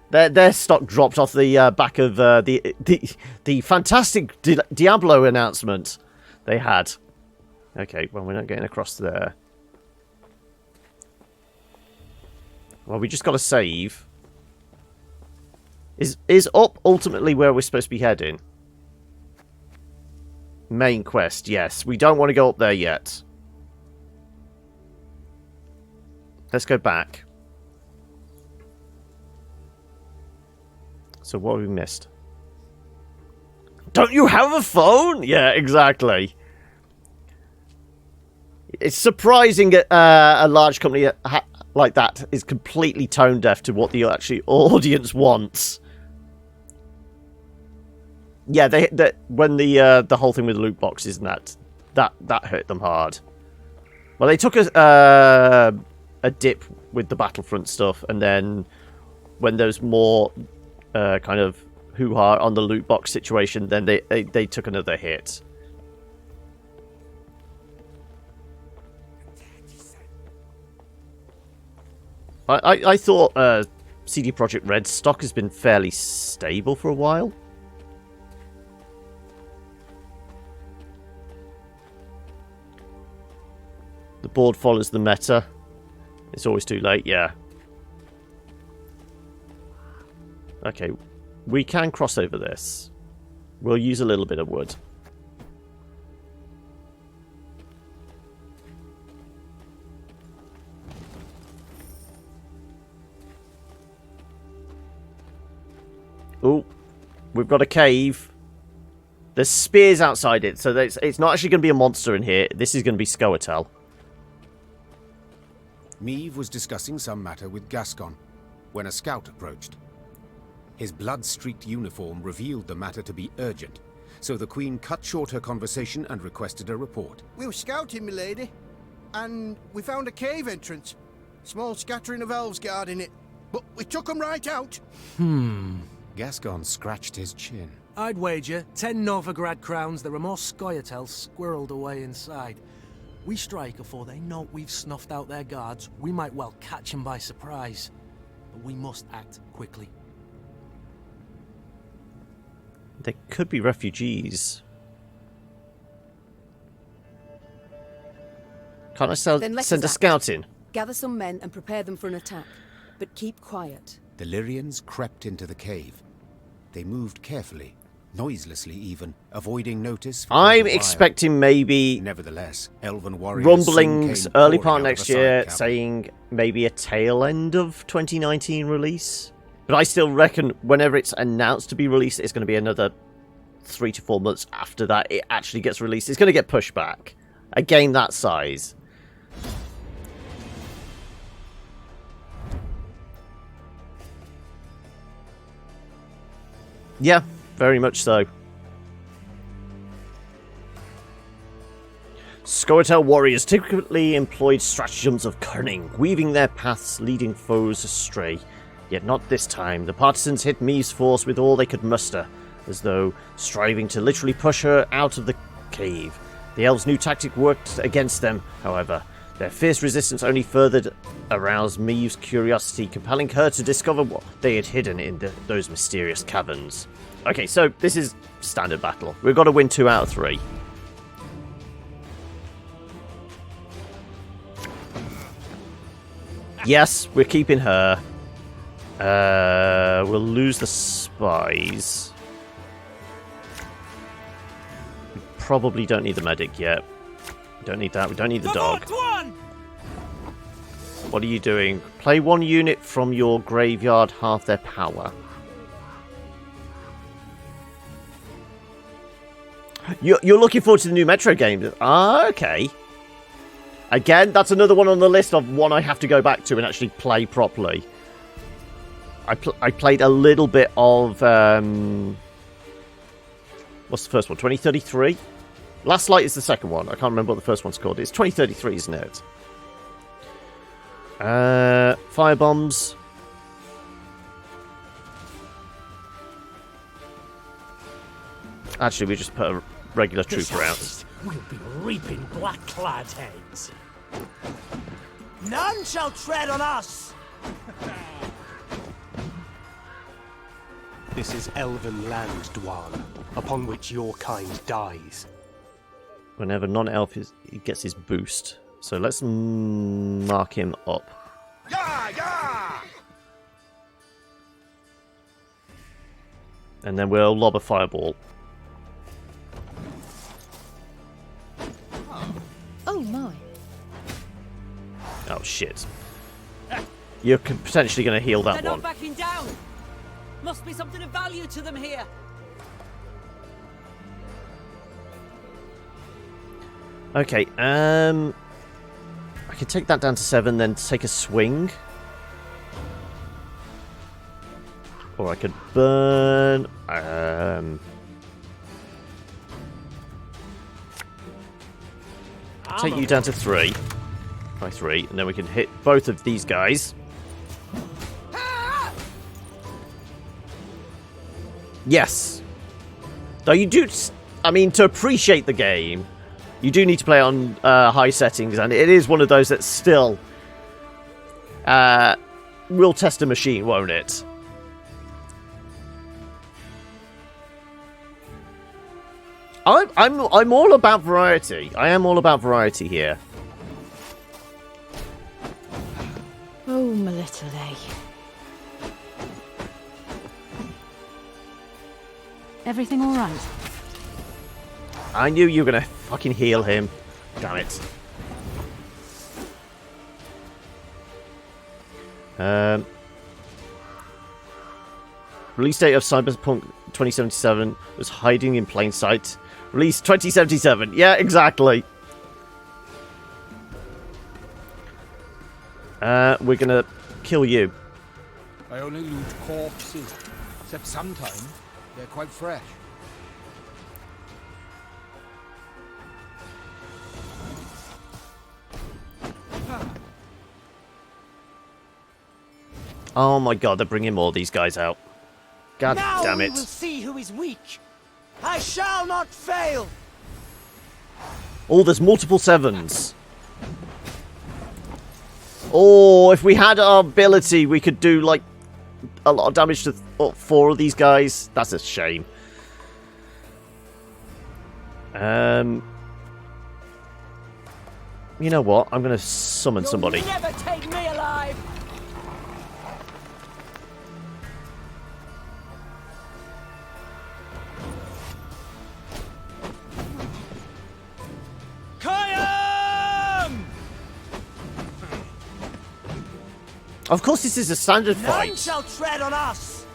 Their stock dropped off the back of the fantastic Diablo announcement they had. Okay, well, we're not getting across there. Well, we just got to save. Is up ultimately where we're supposed to be heading? Main quest, yes. We don't want to go up there yet. Let's go back. So what have we missed? Don't you have a phone? Yeah, exactly. It's surprising a large company like that is completely tone deaf to what the actual audience wants. Yeah, when the whole thing with loot boxes and that hurt them hard. Well, they took a dip with the Battlefront stuff, and then when there's more kind of hoo-ha on the loot box situation, then they took another hit. I thought CD Projekt Red's stock has been fairly stable for a while. The board follows the meta. It's always too late, yeah. Okay, we can cross over this. We'll use a little bit of wood. Oh, we've got a cave. There's spears outside it, so it's not actually going to be a monster in here. This is going to be Scioa'tael. Meve was discussing some matter with Gascon when a scout approached. His blood-streaked uniform revealed the matter to be urgent, so the Queen cut short her conversation and requested a report. We were scouting, milady, and we found a cave entrance. Small scattering of elves guarding it, but we took them right out. Gascon scratched his chin. I'd wager 10 Novigrad crowns there are more Scioa'tael squirreled away inside. We strike before they know we've snuffed out their guards. We might well catch them by surprise. But we must act quickly. They could be refugees. Can't I send a scout in? Gather some men and prepare them for an attack. But keep quiet. The Lyrians crept into the cave. They moved carefully, noiselessly even, avoiding notice. I'm expecting maybe... Nevertheless, elven warriors rumblings early part next year, saying maybe a tail end of 2019 release. But I still reckon whenever it's announced to be released, it's going to be another 3 to 4 months after that it actually gets released. It's going to get pushed back. A game that size. Yeah, very much so. Scioa'tael warriors typically employed stratagems of cunning, weaving their paths, leading foes astray. Yet not this time. The partisans hit Meve's force with all they could muster, as though striving to literally push her out of the cave. The elves' new tactic worked against them, however. Their fierce resistance only further aroused Meve's curiosity, compelling her to discover what they had hidden in those mysterious caverns. Okay, so this is standard battle. We've got to win 2 out of 3. Yes, we're keeping her. We'll lose the spies. probably don't need the medic yet. We don't need that. We don't need the dog. What are you doing? Play one unit from your graveyard, half their power. You're looking forward to the new Metro game? Ah, okay. Again, that's another one on the list of one I have to go back to and actually play properly. I played a little bit of... what's the first one? 2033? Last Light is the second one. I can't remember what the first one's called. It's 2033, isn't it? Firebombs. Actually, we just put a regular trooper out. We'll be reaping black-clad heads. None shall tread on us! This is elven land, Dwan, upon which your kind dies. Whenever non-elf he gets his boost. So let's mark him up. Yeah, yeah! And then we'll lob a fireball. Oh my. Oh shit. You're potentially going to heal that They're one. not backing down. Must be something of value to them here. Okay, I can take that down to 7, then take a swing. Or I could burn. Take you down to 3. By 3, and then we can hit both of these guys. Yes. Though you do... I mean, to appreciate the game, you do need to play on high settings, and it is one of those that still will test a machine, won't it? I'm all about variety. I am all about variety here. Oh, my little lay. Everything all right? I knew you were gonna fucking heal him. Damn it. Release date of Cyberpunk 2077 was hiding in plain sight. Release 2077. Yeah, exactly. We're gonna kill you. I only loot corpses, except sometimes they're quite fresh. Oh my god, they're bringing more of these guys out. God now damn we it. will see who is weak. I shall not fail. Oh, there's multiple 7s. Oh, if we had our ability, we could do, like, a lot of damage to 4 of these guys. That's a shame. You know what? I'm going to summon somebody. You'll never take me alive. Of course, this is a standard None fight. shall tread on us.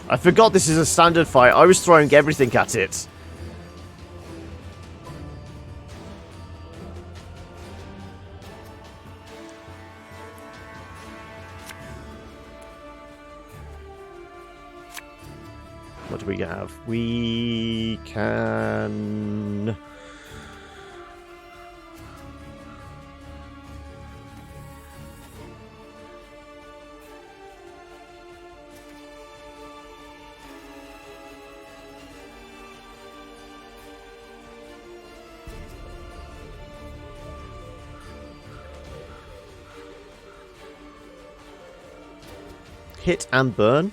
I forgot this is a standard fight. I was throwing everything at it. What do we have? We can... hit and burn.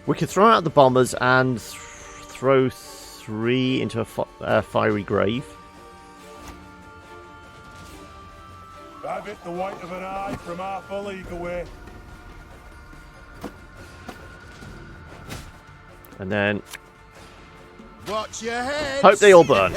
We could throw out the bombers and throw 3 into a fiery grave. I've hit the white of an eye from half a league away. And then Watch your head. Hope they all burn.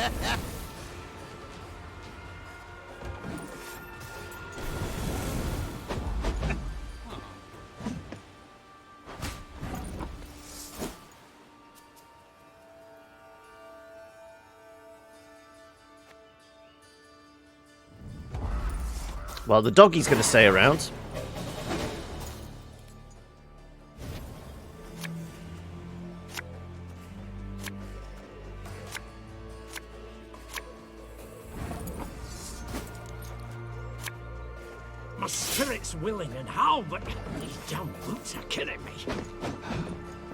Well, the doggy's going to stay around. My spirit's willing and how, but these damn boots are killing me.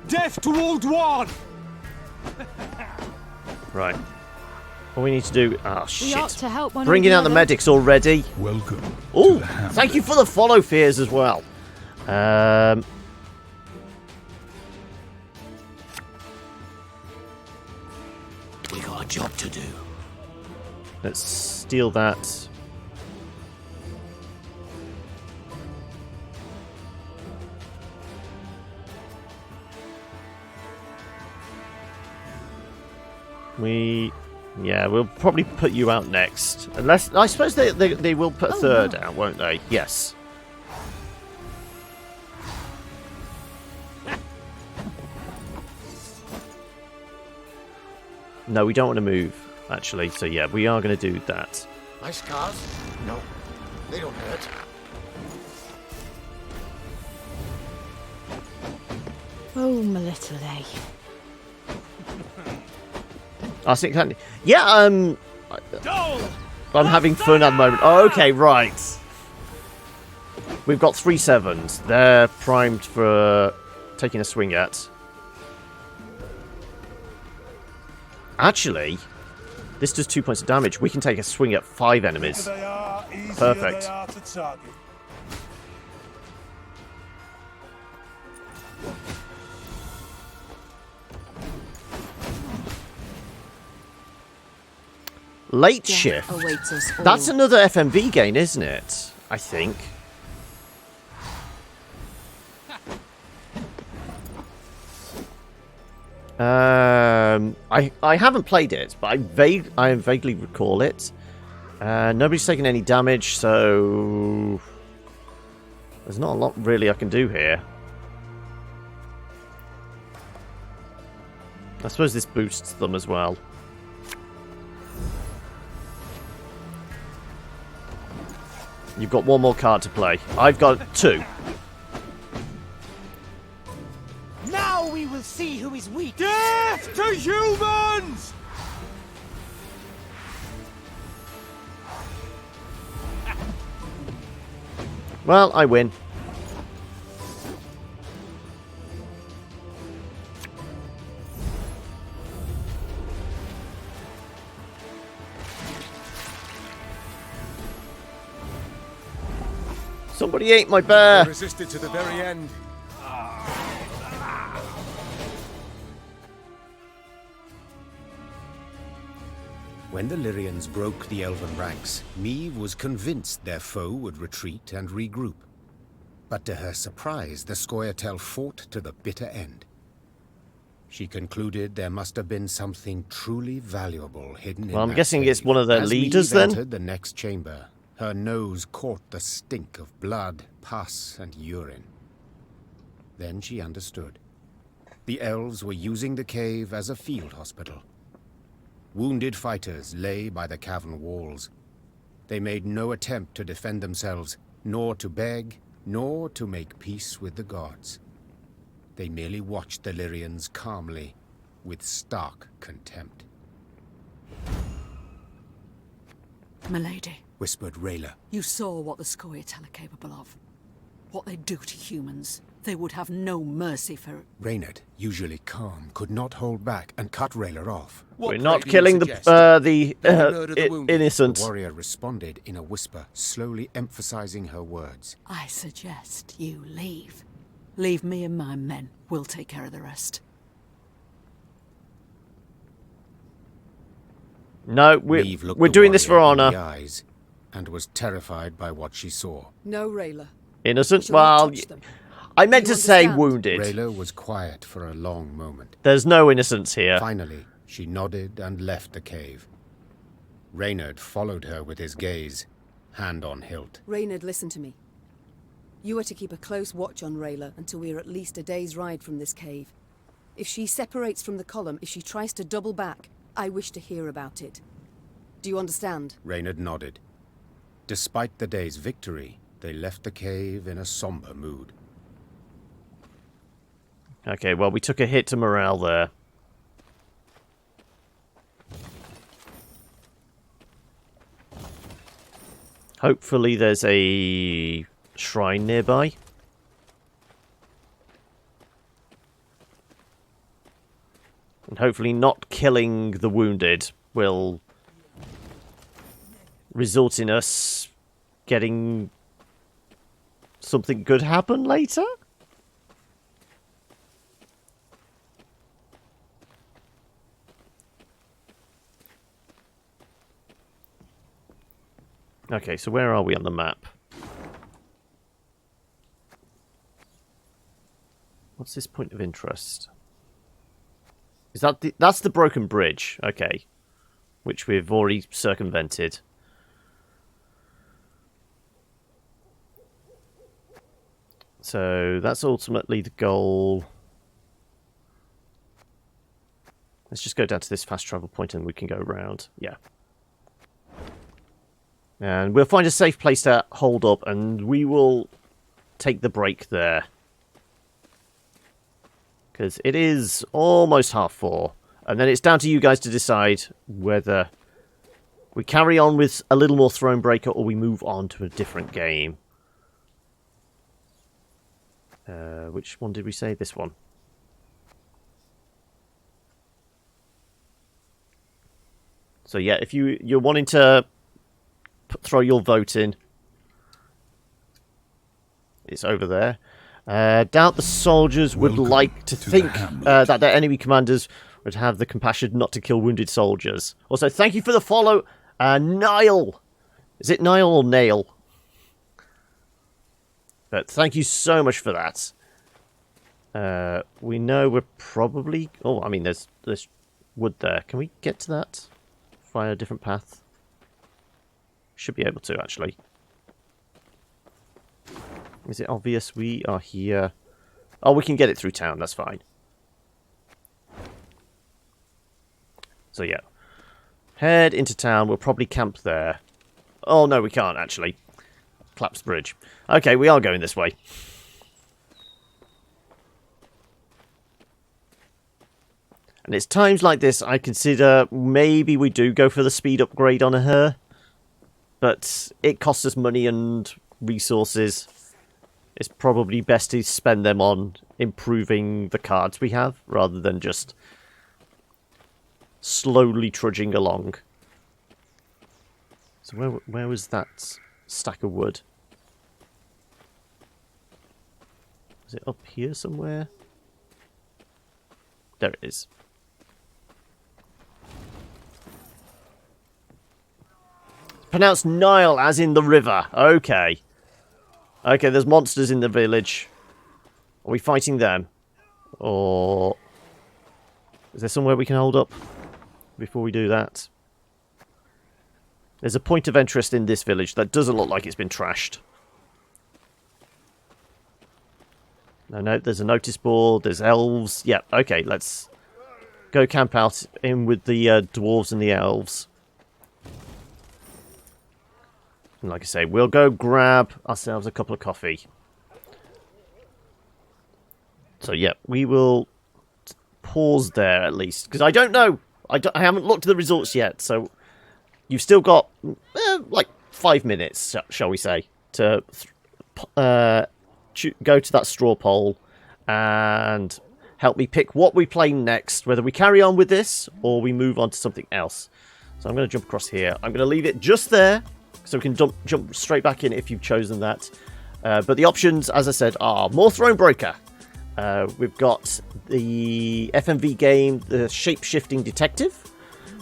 Death to Old One! Right. What we need to do... Oh, shit. ought to help one Bringing or the out the other. medics already. Welcome. Oh, thank you for the follow, Fears, as well. We got a job to do. Let's steal that. Yeah, we'll probably put you out next. Unless, I suppose they will put a third out, won't they? Yes. No, we don't want to move, actually. So yeah, we are going to do that. My scars? No, they don't hurt. Oh, my little A. I think, yeah, I'm having fun at the moment. Oh, okay, right. We've got 3 sevens. They're primed for taking a swing at. Actually, this does 2 points of damage. We can take a swing at 5 enemies. Perfect. Late shift. That's another FMV gain, isn't it? I think. I haven't played it, but I vaguely recall it. Nobody's taken any damage, so there's not a lot really I can do here. I suppose this boosts them as well. You've got one more card to play. I've got 2. Now we will see who is weak. Death to humans! Well, I win. Somebody ate my bear. Resisted to the very end. When the Lyrians broke the elven ranks, Meve was convinced their foe would retreat and regroup. But to her surprise, the Scioa'tael fought to the bitter end. She concluded there must have been something truly valuable hidden in Well, I'm that guessing cave. it's one of their As leaders Meve then? entered the next chamber, her nose caught the stink of blood, pus, and urine. Then she understood. The elves were using the cave as a field hospital. Wounded fighters lay by the cavern walls. They made no attempt to defend themselves, nor to beg, nor to make peace with the gods. They merely watched the Lyrians calmly, with stark contempt. Milady, Whispered Rayla. you saw what the Scioa'tael are capable of. What they do to humans. They would have no mercy for... Reynard, usually calm, could not hold back and cut Rayla off. We're not killing the innocent. The warrior responded in a whisper, slowly emphasizing her words. I suggest you leave. Leave me and my men. We'll take care of the rest. No, Meve we're doing this for warrior in the honor. eyes and was terrified by what she saw. No, Rayla. Innocent? Shall not Well, touch them. I meant You to say understand? wounded. Rayla was quiet for a long moment. There's no innocence here. Finally, She nodded and left the cave. Reynard followed her with his gaze, hand on hilt. Reynard, listen to me. You are to keep a close watch on Rayla until we are at least a day's ride from this cave. If she separates from the column, if she tries to double back, I wish to hear about it. Do you understand? Reynard nodded. Despite the day's victory, they left the cave in a somber mood. Okay, well, we took a hit to morale there. Hopefully there's a shrine nearby. And hopefully not killing the wounded will result in us getting something good happen later? Okay, so where are we on the map? What's this point of interest? Is that that's the broken bridge? Okay, which we've already circumvented. So that's ultimately the goal. Let's just go down to this fast travel point and we can go around. Yeah. And we'll find a safe place to hold up and we will take the break there. Because it is almost 4:30. And then it's down to you guys to decide whether we carry on with a little more Thronebreaker or we move on to a different game. Which one did we say? This one. So yeah, if you're wanting to throw your vote in, it's over there. Doubt the soldiers would like to think that their enemy commanders would have the compassion not to kill wounded soldiers. Also, thank you for the follow, Niall. Is it Niall or Nail? But thank you so much for that. We know we're probably... Oh, I mean, there's wood there. Can we get to that via a different path? Should be able to, actually. Is it obvious we are here? Oh, we can get it through town. That's fine. So, yeah. Head into town. We'll probably camp there. Oh, no, we can't, actually. Collapsed bridge. Okay, we are going this way. And it's times like this I consider maybe we do go for the speed upgrade on her. But it costs us money and resources. It's probably best to spend them on improving the cards we have rather than just slowly trudging along. So where was that stack of wood? Is it up here somewhere? There it is. Pronounced Nile as in the river. Okay. Okay, there's monsters in the village. Are we fighting them? Or is there somewhere we can hold up before we do that? There's a point of interest in this village that doesn't look like it's been trashed. No, there's a notice board, there's elves. Yeah, okay, let's go camp out in with the dwarves and the elves. And like I say, we'll go grab ourselves a couple of coffee. So yeah, we will pause there at least. Because I don't know. I haven't looked at the results yet. So you've still got like 5 minutes, shall we say, to go to that straw poll and help me pick what we play next. Whether we carry on with this or we move on to something else. So I'm going to jump across here. I'm going to leave it just there. So we can jump straight back in if you've chosen that. But the options, as I said, are more Thronebreaker. We've got the FMV game, the Shape-Shifting Detective.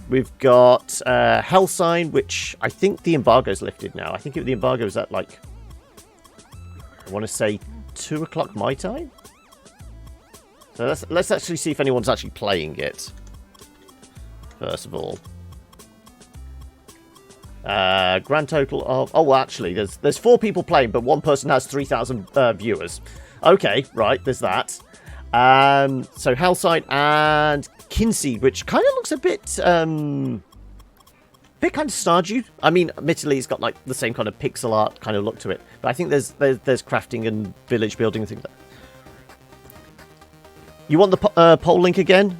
We've got Hellsign, which I think the embargo's lifted now. I think the embargo's at, like, I want to say 2 o'clock my time. So let's actually see if anyone's actually playing it. first of all. Grand total of... Oh, well, actually, there's 4 people playing, but one person has 3,000 viewers. Okay, right, there's that. So Hellside and Kinsey, which kind of looks a bit kind of Stardew. I mean, admittedly, it's got like the same kind of pixel art kind of look to it, but I think there's crafting and village building and things like that. You want the poll link again?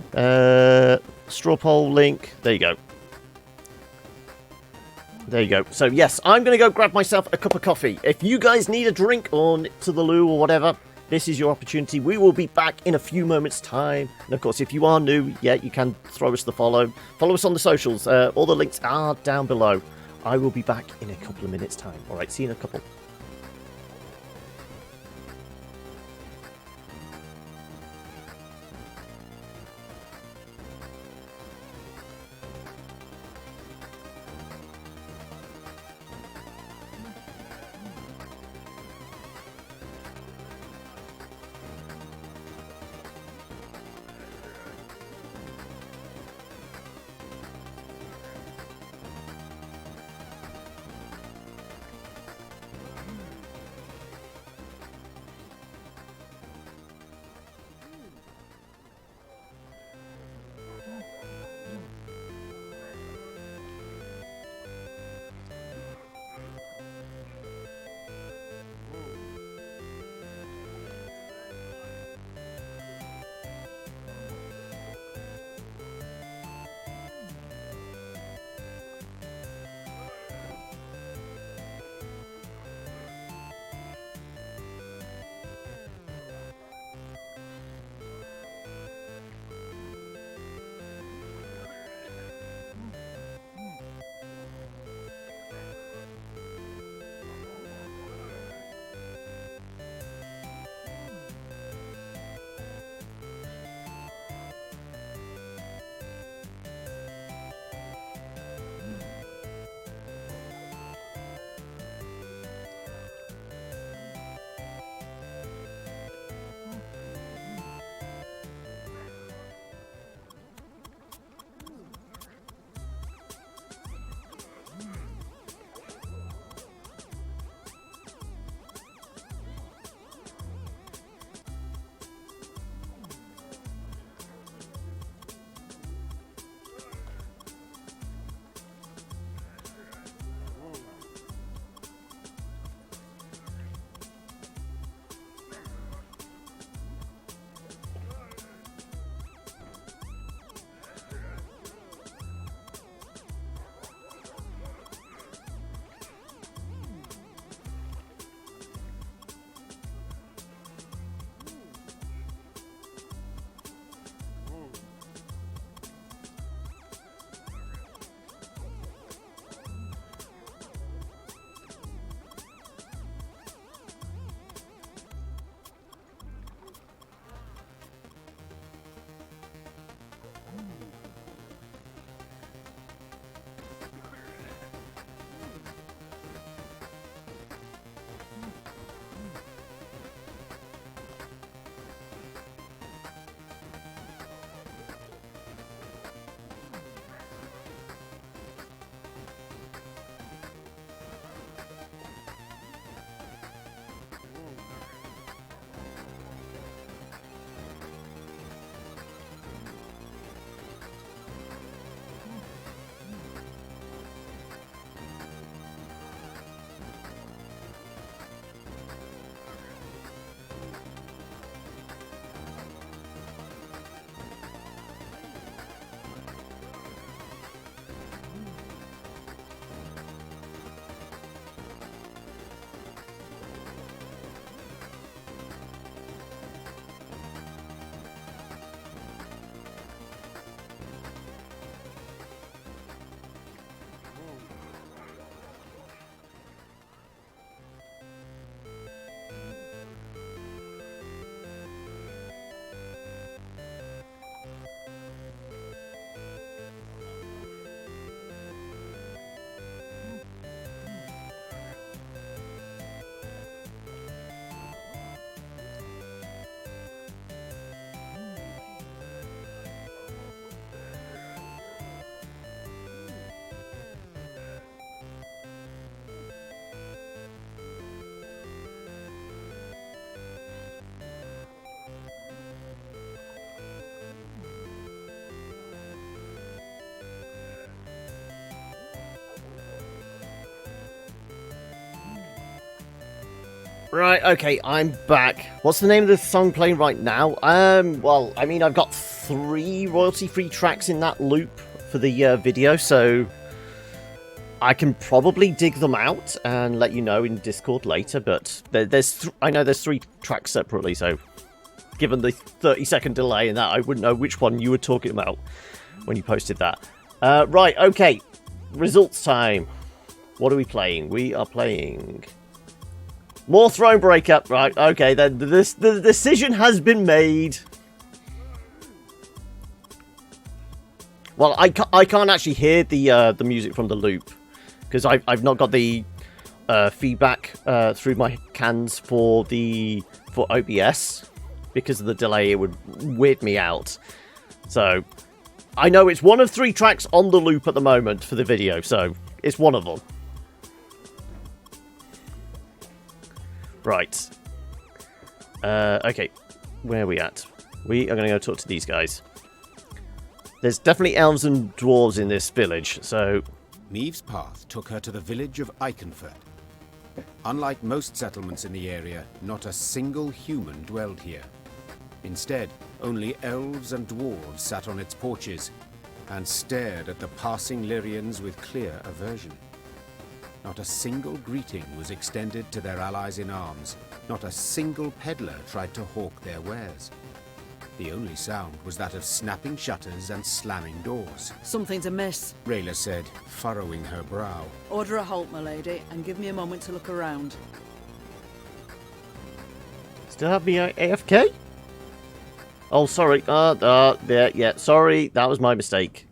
Straw poll link. There you go. There you go. So yes, I'm going to go grab myself a cup of coffee. If you guys need a drink or to the loo or whatever, this is your opportunity. We will be back in a few moments' time. And of course, if you are new, yeah, you can throw us the follow. Follow us on the socials. All the links are down below. I will be back in a couple of minutes' time. All right, see you in a couple. Right, okay, I'm back. What's the name of the song playing right now? Well, I mean, I've got 3 royalty-free tracks in that loop for the video, so I can probably dig them out and let you know in Discord later, but I know there's 3 tracks separately, so given the 30-second delay in that, I wouldn't know which one you were talking about when you posted that. Right, okay, results time. What are we playing? We are playing more Thronebreaker. Right, okay, then the decision has been made. Well, I can't actually hear the music from the loop because I've not got the feedback through my cans for OBS because of the delay. It would weird me out. So I know it's one of 3 tracks on the loop at the moment for the video, so it's one of them. Right. Okay. Where are we at? We are going to go talk to these guys. There's definitely elves and dwarves in this village, so... Meve's path took her to the village of Eichenfurt. Unlike most settlements in the area, not a single human dwelled here. Instead, only elves and dwarves sat on its porches and stared at the passing Lyrians with clear aversion. Not a single greeting was extended to their allies in arms. Not a single peddler tried to hawk their wares. The only sound was that of snapping shutters and slamming doors. Something's amiss, Rayla said, furrowing her brow. Order a halt, my lady, and give me a moment to look around. Still have me AFK? Oh, sorry. Yeah, sorry. That was my mistake.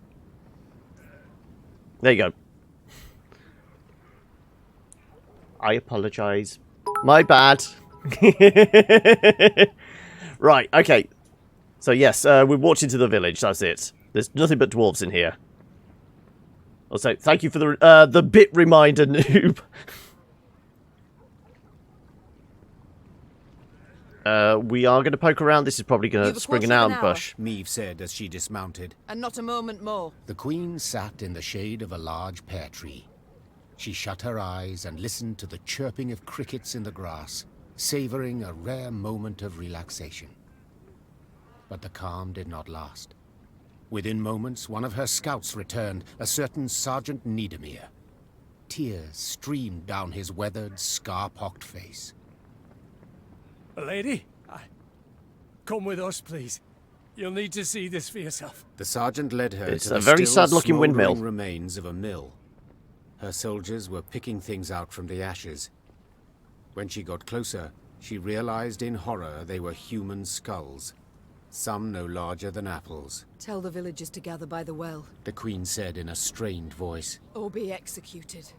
There you go. I apologize. My bad. Right, okay. So yes, we walked into the village, that's it. There's nothing but dwarves in here. Also, thank you for the bit reminder, noob. We are going to poke around. This is probably going to spring an ambush. Meve said as she dismounted. And not a moment more. The queen sat in the shade of a large pear tree. She shut her eyes and listened to the chirping of crickets in the grass, savoring a rare moment of relaxation. But the calm did not last. Within moments, one of her scouts returned, a certain Sergeant Niedermere. Tears streamed down his weathered, scar-pocked face. Lady, come with us, please. You'll need to see this for yourself. The sergeant led her to the the very sad-looking windmill. Remains of a mill. Her soldiers were picking things out from the ashes. When she got closer, she realized in horror they were human skulls. Some no larger than apples. Tell the villagers to gather by the well. The queen said in a strained voice. Or be executed.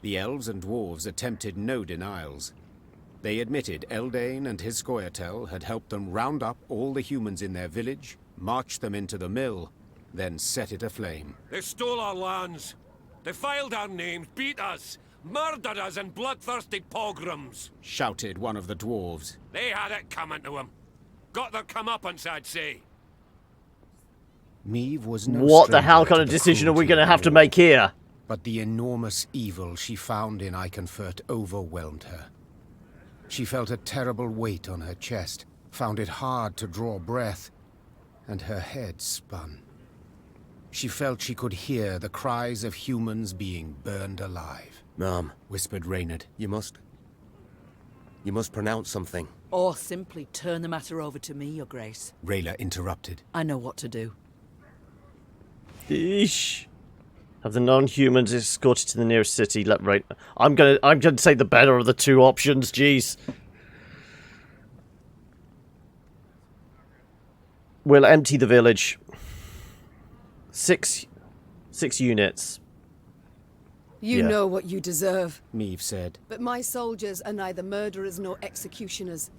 The elves and dwarves attempted no denials. They admitted Eldain and his Scioa'tael had helped them round up all the humans in their village, march them into the mill, then set it aflame. They stole our lands. They filed our names, beat us, murdered us in bloodthirsty pogroms. Shouted one of the dwarves. They had it coming to them. Got their comeuppance, I'd say. Meve was no What the hell stranger kind to of the decision are we cruelty going to of have to war. make here? But the enormous evil she found in Eichenfurt overwhelmed her. She felt a terrible weight on her chest, found it hard to draw breath, and her head spun. She felt she could hear the cries of humans being burned alive. Mom, whispered Reynard. You must pronounce something. Or simply turn the matter over to me, Your Grace. Rayla interrupted. I know what to do. Eesh. Have the non-humans escorted to the nearest city. I'm gonna say the better of the 2 options. Jeez. We'll empty the village. 6 units. You know what you deserve. Meve said. But my soldiers are neither murderers nor executioners.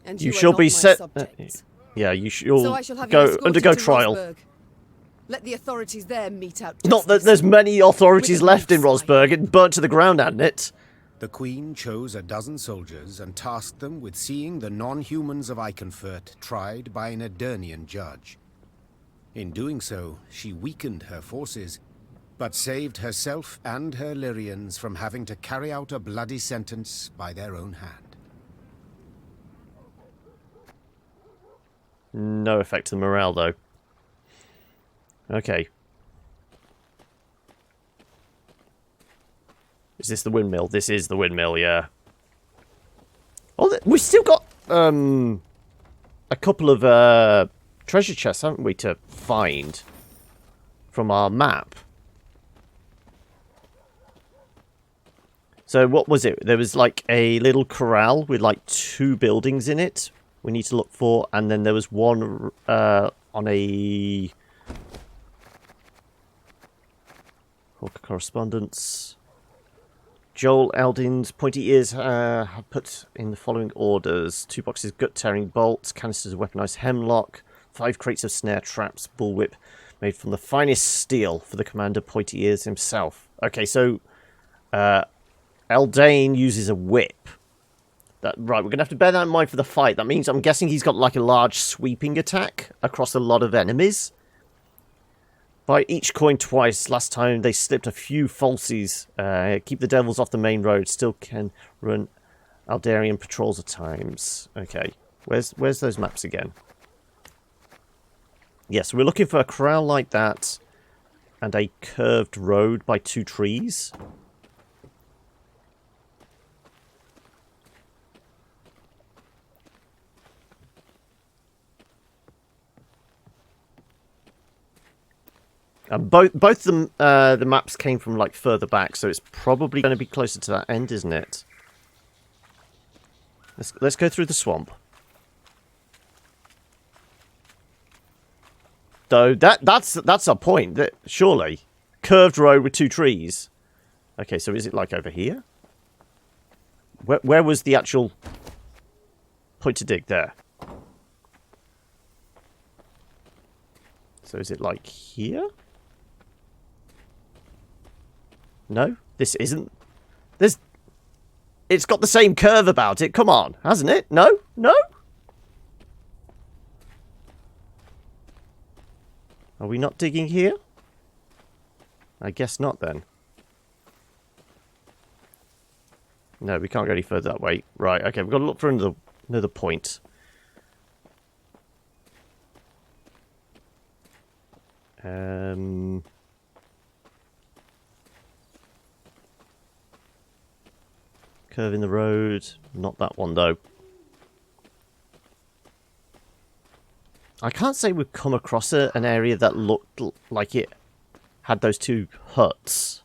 And You are shall not be my set. subjects. Yeah, you'll So I shall have you go escorted undergo to trial. Rosberg. Let the authorities there mete out justice. Not that there's many authorities With a left in knife Rosberg. It burnt to the ground, hadn't it? The queen chose a dozen soldiers and tasked them with seeing the non-humans of Eichenfurt tried by an Edirnian judge. In doing so, she weakened her forces, but saved herself and her Lyrians from having to carry out a bloody sentence by their own hand. No effect to the morale, though. Okay. Is this the windmill? This is the windmill, yeah. Oh, we've still got a couple of treasure chests, haven't we, to find from our map. So what was it? There was like a little corral with like 2 buildings in it we need to look for, and then there was one on a Hawker correspondence. Joel Eldin's pointy ears have put in the following orders: 2 boxes gut-tearing bolts, canisters of weaponized hemlock, 5 crates of snare traps, bullwhip made from the finest steel for the commander pointy ears himself. Okay, so Eldane uses a whip. Right, we're going to have to bear that in mind for the fight. That means I'm guessing he's got like a large sweeping attack across a lot of enemies. Buy each coin twice. Last time they slipped a few falsies. Keep the devils off the main road. Still can run Aldarian patrols at times. Okay, where's those maps again? Yes, we're looking for a corral like that and a curved road by 2 trees. And both the maps came from like further back, so it's probably going to be closer to that end, isn't it? Let's go through the swamp. Though that's our point. Surely, curved road with 2 trees. Okay, so is it like over here? Where was the actual point to dig there? So is it like here? No, this isn't. It's got the same curve about it. Come on, hasn't it? No? No? Are we not digging here? I guess not then. No, we can't go any further that way. Right, okay, we've got to look for another point. Curve in the road. Not that one, though. I can't say we've come across an area that looked like it had those 2 huts.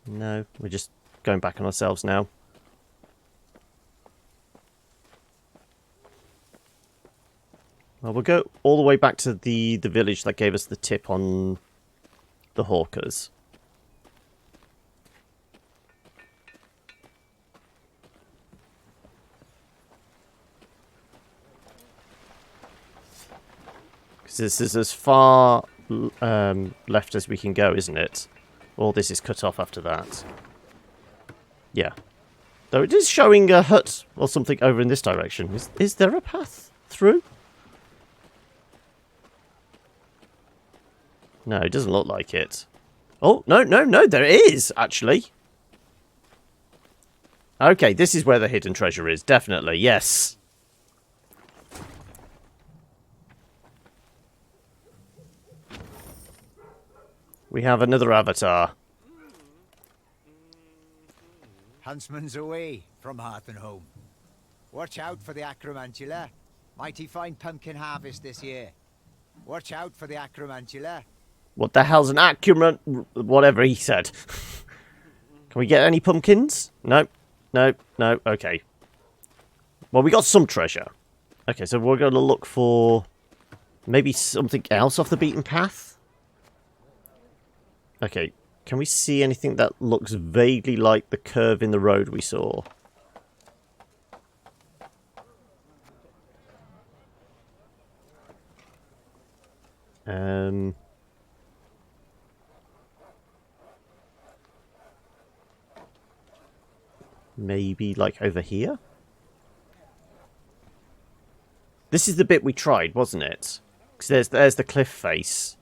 No, we're just going back on ourselves now. Well, we'll go all the way back to the village that gave us the tip on the hawkers. Because this is as far left as we can go, isn't it? All this is cut off after that. Yeah. Though it is showing a hut or something over in this direction. Is there a path through? No, it doesn't look like it. Oh, no, there is, actually. Okay, this is where the hidden treasure is, definitely, yes. We have another avatar. Huntsman's away from hearth and home. Watch out for the acromantula. Mighty fine pumpkin harvest this year. Watch out for the acromantula. What the hell's an accurate... Whatever he said. Can we get any pumpkins? No. No. No. Okay. Well, we got some treasure. Okay, so we're going to look for... maybe something else off the beaten path? Okay. Can we see anything that looks vaguely like the curve in the road we saw? Maybe like over here? This is the bit we tried, wasn't it? Because there's the cliff face.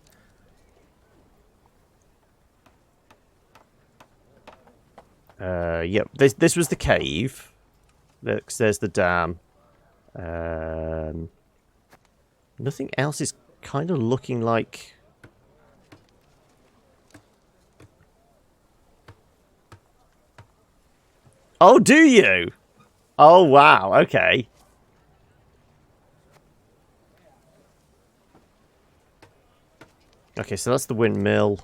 Yep, this was the cave. There's the dam. Nothing else is kind of looking like... Oh, do you? Oh, wow, okay. Okay, so that's the windmill.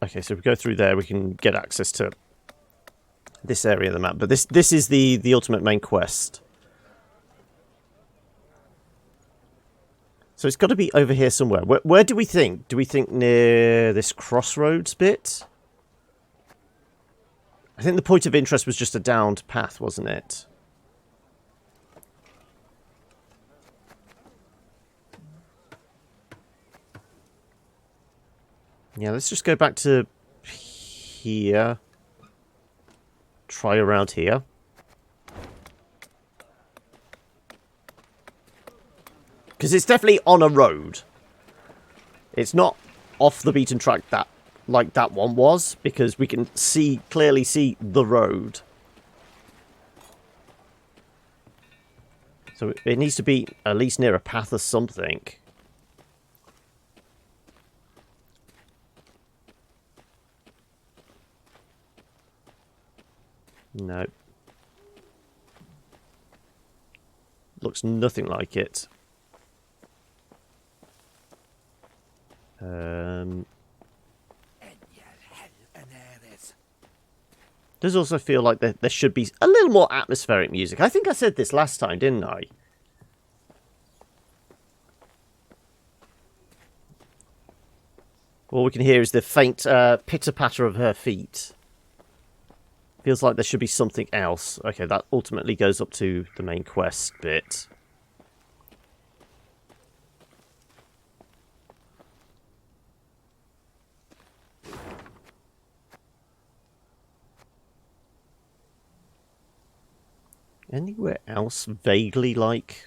Okay, so if we go through there, we can get access to this area of the map. But this is the ultimate main quest. So it's got to be over here somewhere. Where do we think? Do we think near this crossroads bit? I think the point of interest was just a downed path, wasn't it? Yeah, let's just go back to here. Try around here. Because it's definitely on a road. It's not off the beaten track like that one was, because we can clearly see the road. So it needs to be at least near a path or something. No. Looks nothing like it. Does also feel like there should be a little more atmospheric music. I think I said this last time, didn't I? All we can hear is the faint pitter-patter of her feet. Feels like there should be something else. Okay, that ultimately goes up to the main quest bit. Anywhere else vaguely like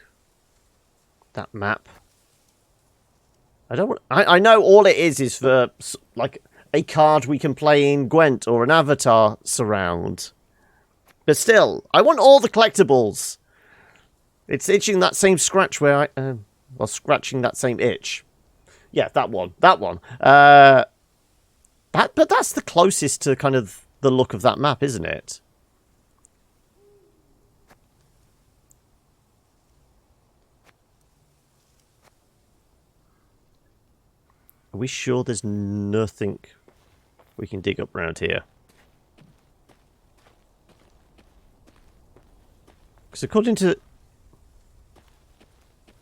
that map? I know all it is for like a card we can play in Gwent or an avatar surround. But still, I want all the collectibles. It's itching that same scratch where well, scratching that same itch. Yeah, that one. That one. But that's the closest to kind of the look of that map, isn't it? Are we sure there's nothing we can dig up around here? Because according to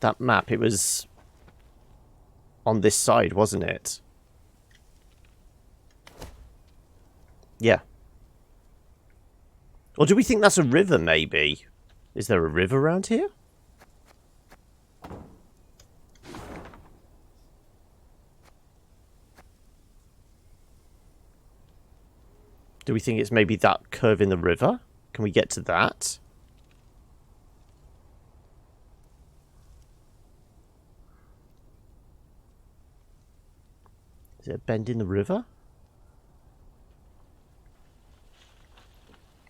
that map, it was on this side, wasn't it? Yeah. Or do we think that's a river, maybe? Is there a river around here? Do we think it's maybe that curve in the river? Can we get to that? Is it a bend in the river?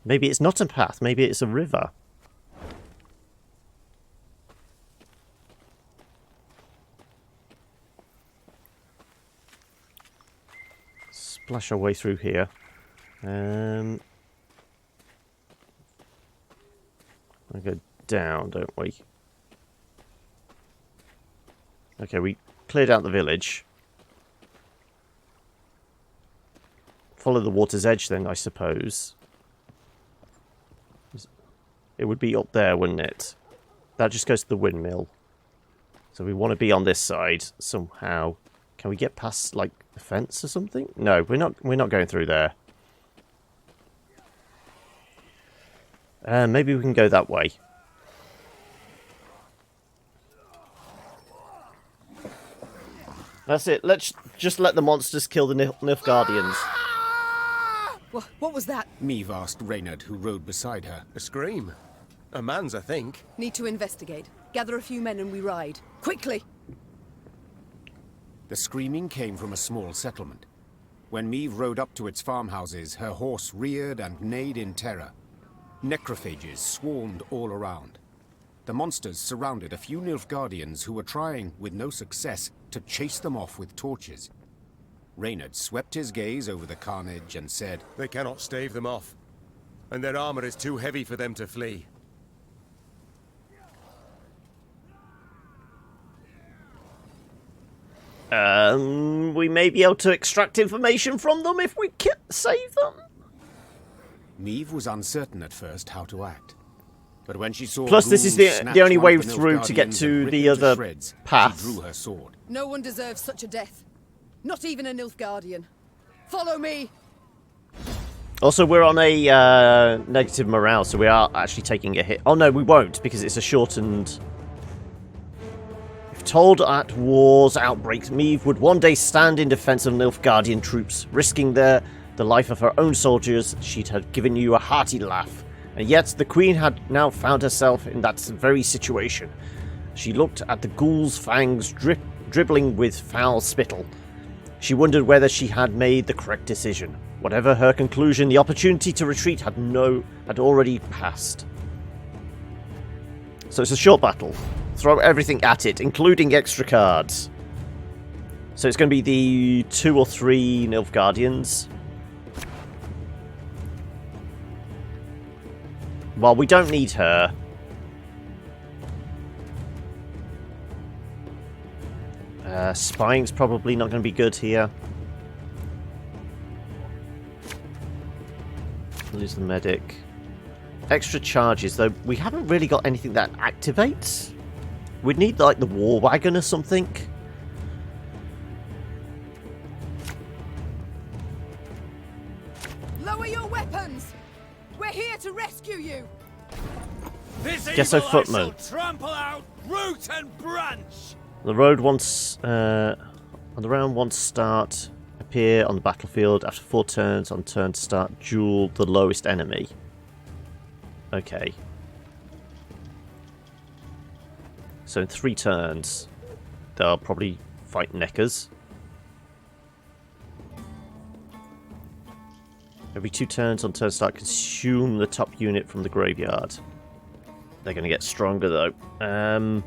Maybe it's not a path. Maybe it's a river. Splash our way through here. We go down, don't we? Okay, we cleared out the village. Follow the water's edge then, I suppose. It would be up there, wouldn't it? That just goes to the windmill. So we want to be on this side somehow. Can we get past, like, the fence or something? No, we're not going through there. Maybe we can go that way. That's it. Let's just let the monsters kill the Nilfgaardians. What was that? Meve asked Reynard, who rode beside her. A scream. A man's, I think. Need to investigate. Gather a few men and we ride. Quickly! The screaming came from a small settlement. When Meve rode up to its farmhouses, her horse reared and neighed in terror. Necrophages swarmed all around. The monsters surrounded a few Nilfgaardians who were trying, with no success, to chase them off with torches. Reynard swept his gaze over the carnage and said, "They cannot stave them off, and their armor is too heavy for them to flee." We may be able to extract information from them if we can save them. Meve was uncertain at first how to act. But when she saw Plus, this is the only way through to get to the other path. She drew her sword. No one deserves such a death. Not even a Nilfgaardian. Follow me! Also, we're on a negative morale, so we are actually taking a hit. Oh no, we won't, because it's a shortened... If told at war's outbreaks, Meve would one day stand in defense of Nilfgaardian troops, risking the life of her own soldiers. She'd have given you a hearty laugh. And yet, the Queen had now found herself in that very situation. She looked at the ghoul's fangs dribbling with foul spittle. She wondered whether she had made the correct decision. Whatever her conclusion, the opportunity to retreat had already passed. So it's a short battle. Throw everything at it, including extra cards. So it's going to be the 2 or 3 Nilfgaardians. Well, we don't need her. Spying's probably not going to be good here. Lose the medic. Extra charges, though. We haven't really got anything that activates. We'd need, like, the war wagon or something. Lower your weapons! We're here to rescue you! Guess so, footman. Trample out root and branch. The road once on the round one start, appear on the battlefield after 4 turns. On turn to start, duel the lowest enemy. Okay. So in 3 turns, they'll probably fight Neckers. Every 2 turns on turn start, consume the top unit from the graveyard. They're going to get stronger though.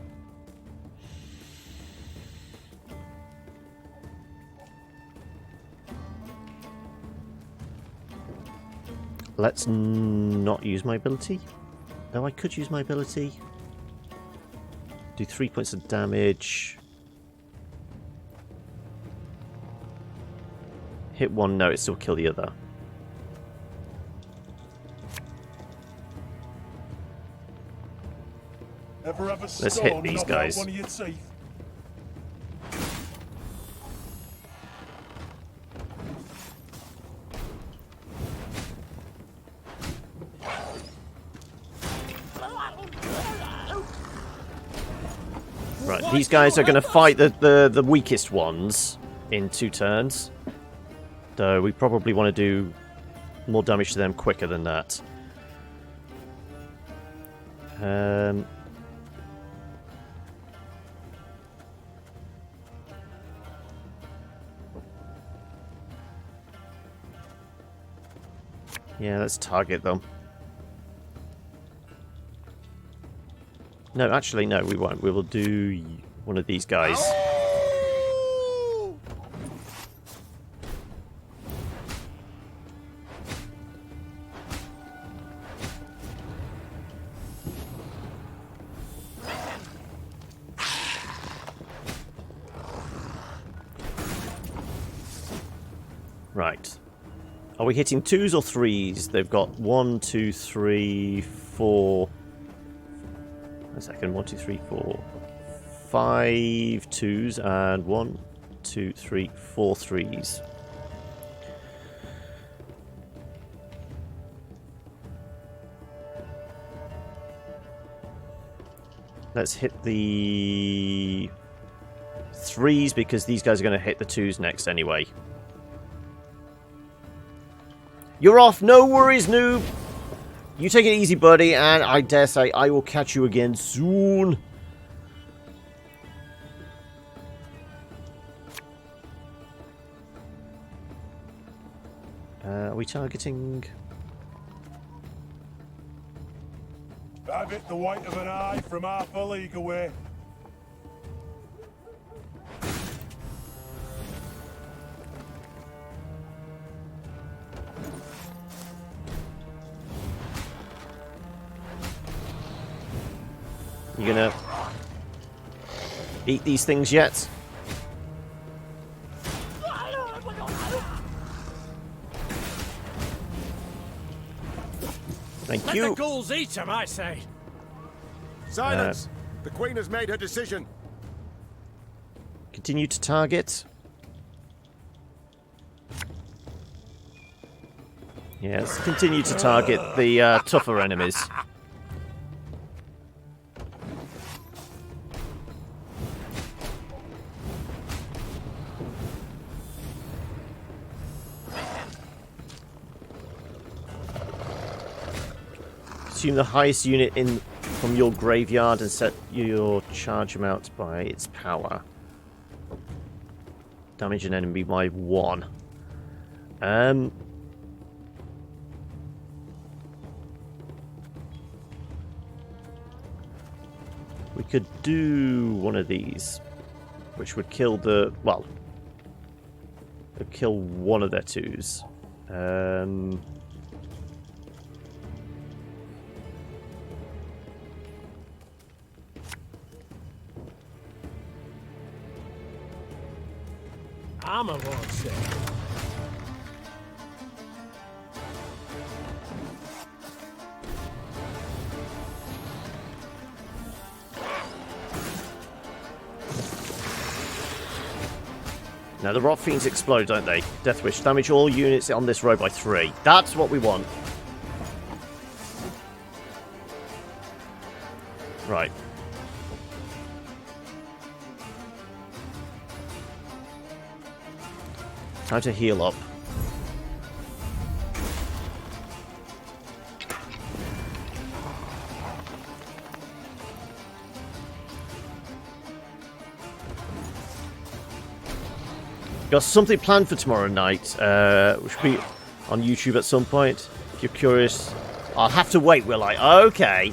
Let's not use my ability. No, I could use my ability. Do 3 points of damage. Hit one, no, it still kill the other. Let's hit these guys. Right, these guys are going to fight the weakest ones in 2 turns. Though we probably want to do more damage to them quicker than that. Yeah, let's target them. No, actually, no, we won't. We will do one of these guys. Right. Are we hitting 2s or 3s? They've got 1, 2, 3, 4... A second, 1, 2, 3, 4, 5 2s and 1, 2, 3, 4 3s. Let's hit the 3s because these guys are going to hit the 2s next anyway. You're off. No worries, noob. You take it easy, buddy, and I dare say I will catch you again soon. Are we targeting? Have it the white of an eye from half a league away. You gonna eat these things yet? Thank Let you. the ghouls eat him, I say. Silence! The Queen has made her decision. Continue to target. Yes, continue to target the tougher enemies. Consume the highest unit in from your graveyard and set your charge amount by its power. Damage an enemy by 1. We could do one of these, which would kill the, well, it'd kill one of their 2s. Armor won't say. Now the Rot Fiends explode, don't they? Death Wish. Damage all units on this road by 3. That's what we want. Right. Time to heal up. Got something planned for tomorrow night, which will be on YouTube at some point. If you're curious, I'll have to wait, will I? Okay.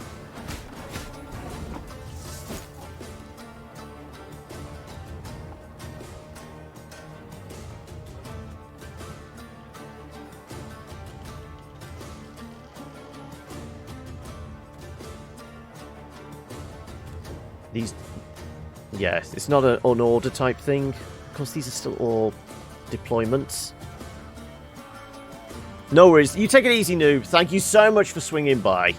These, yes, it's not an on-order type thing. Of course, these are still all deployments. No worries. You take it easy, noob. Thank you so much for swinging by.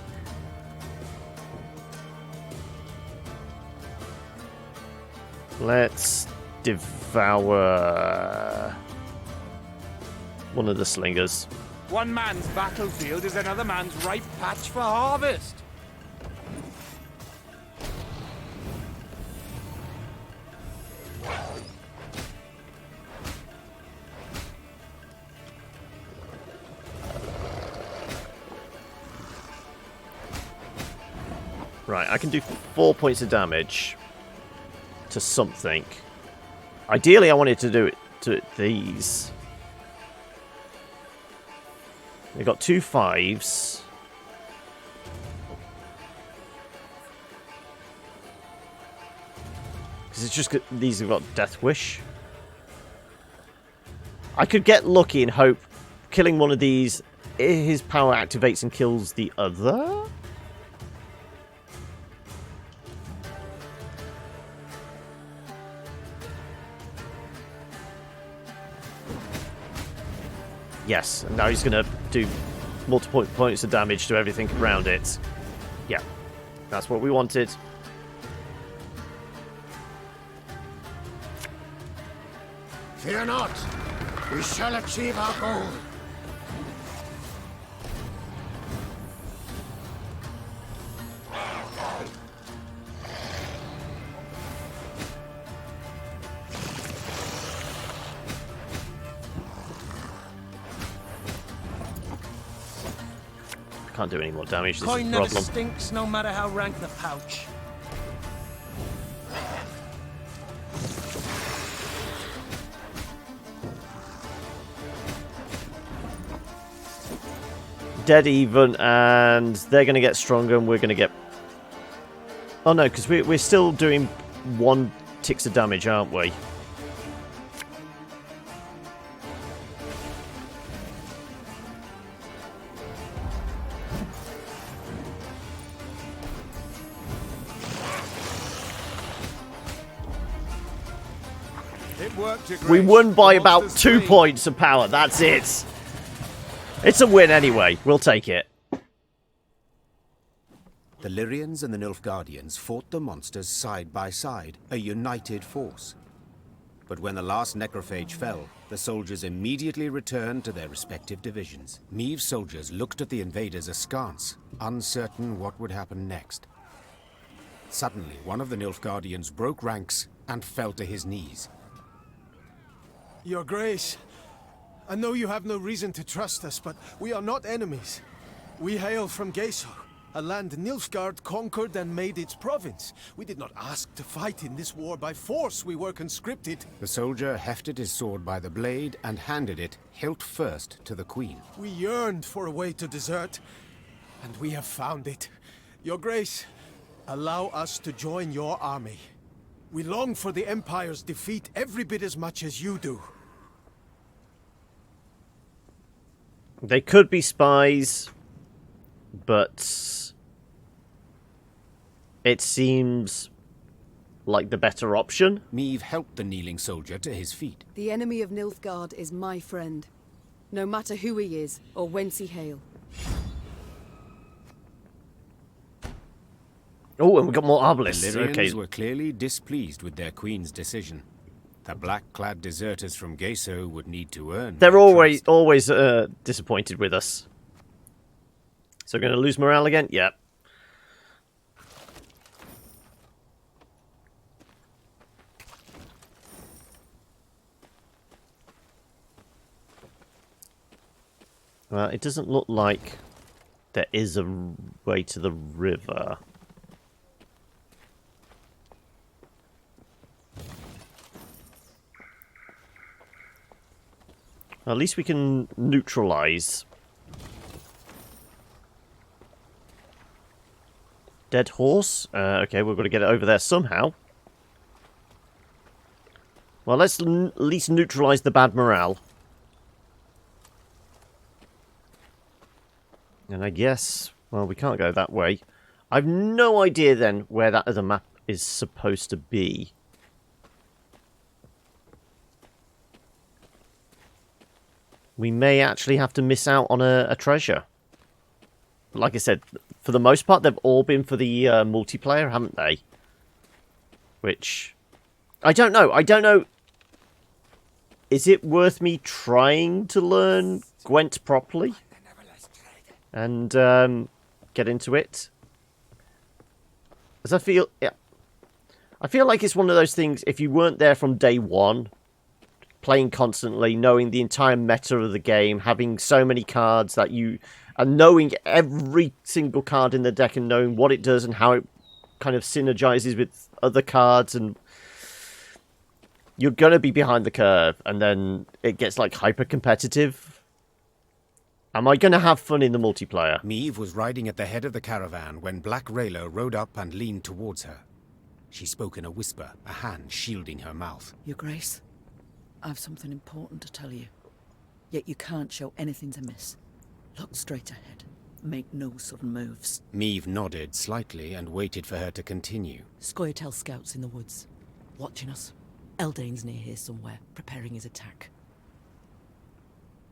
Let's devour one of the slingers. One man's battlefield is another man's ripe patch for harvest. Right, I can do 4 points of damage to something. Ideally, I wanted to do it to these. They got 2 5s. Because it's just these have got Death Wish. I could get lucky and hope killing one of these, his power activates and kills the other. Yes, and now he's going to do multiple points of damage to everything around it. Yeah, that's what we wanted. Fear not. We shall achieve our goal. can't do any more damage. This is Coin a never problem. stinks, no matter how rank the pouch. Dead even, and they're going to get stronger, and we're going to get... Oh no, because we're still doing 1 ticks of damage, aren't we? It worked, Your We Grace. won by The about monster's 2 free. points of power. That's it. It's a win anyway. We'll take it. The Lyrians and the Nilfgaardians fought the monsters side by side, a united force. But when the last necrophage fell, the soldiers immediately returned to their respective divisions. Meve's soldiers looked at the invaders askance, uncertain what would happen next. Suddenly, one of the Nilfgaardians broke ranks and fell to his knees. Your Grace, I know you have no reason to trust us, but we are not enemies. We hail from Geisor, a land Nilfgaard conquered and made its province. We did not ask to fight in this war by force. We were conscripted. The soldier hefted his sword by the blade and handed it, hilt first, to the queen. We yearned for a way to desert, and we have found it. Your Grace, allow us to join your army. We long for the Empire's defeat every bit as much as you do. They could be spies, but it seems like the better option. Meve helped the kneeling soldier to his feet. The enemy of Nilfgaard is my friend, no matter who he is or whence he hail. Oh, and we got more The obelisks. Lyrians Okay. were clearly displeased with their queen's decision. The black-clad deserters from Geisor would need to earn They're their always disappointed with us. So we're going to lose morale again? Yep. Well, it doesn't look like there is a way to the river. At least we can neutralize. Dead horse? Okay, we've got to get it over there somehow. Well, let's at least neutralize the bad morale. And I guess, well, we can't go that way. I've no idea then where that other map is supposed to be. We may actually have to miss out on a treasure. Like I said, for the most part, they've all been for the multiplayer, haven't they? Which, I don't know. I don't know. Is it worth me trying to learn Gwent properly? And get into it? As I feel like it's one of those things, if you weren't there from day one, playing constantly, knowing the entire meta of the game, having so many cards that you... And knowing every single card in the deck and knowing what it does and how it kind of synergizes with other cards, and you're going to be behind the curve, and then it gets like hyper competitive. Am I going to have fun in the multiplayer? Meve was riding at the head of the caravan when Black Rayla rode up and leaned towards her. She spoke in a whisper, a hand shielding her mouth. Your Grace, I've something important to tell you. Yet you can't show anything to miss. Look straight ahead. Make no sudden moves. Meve nodded slightly and waited for her to continue. Scioa'tael scouts in the woods, watching us. Eldain's near here somewhere, preparing his attack.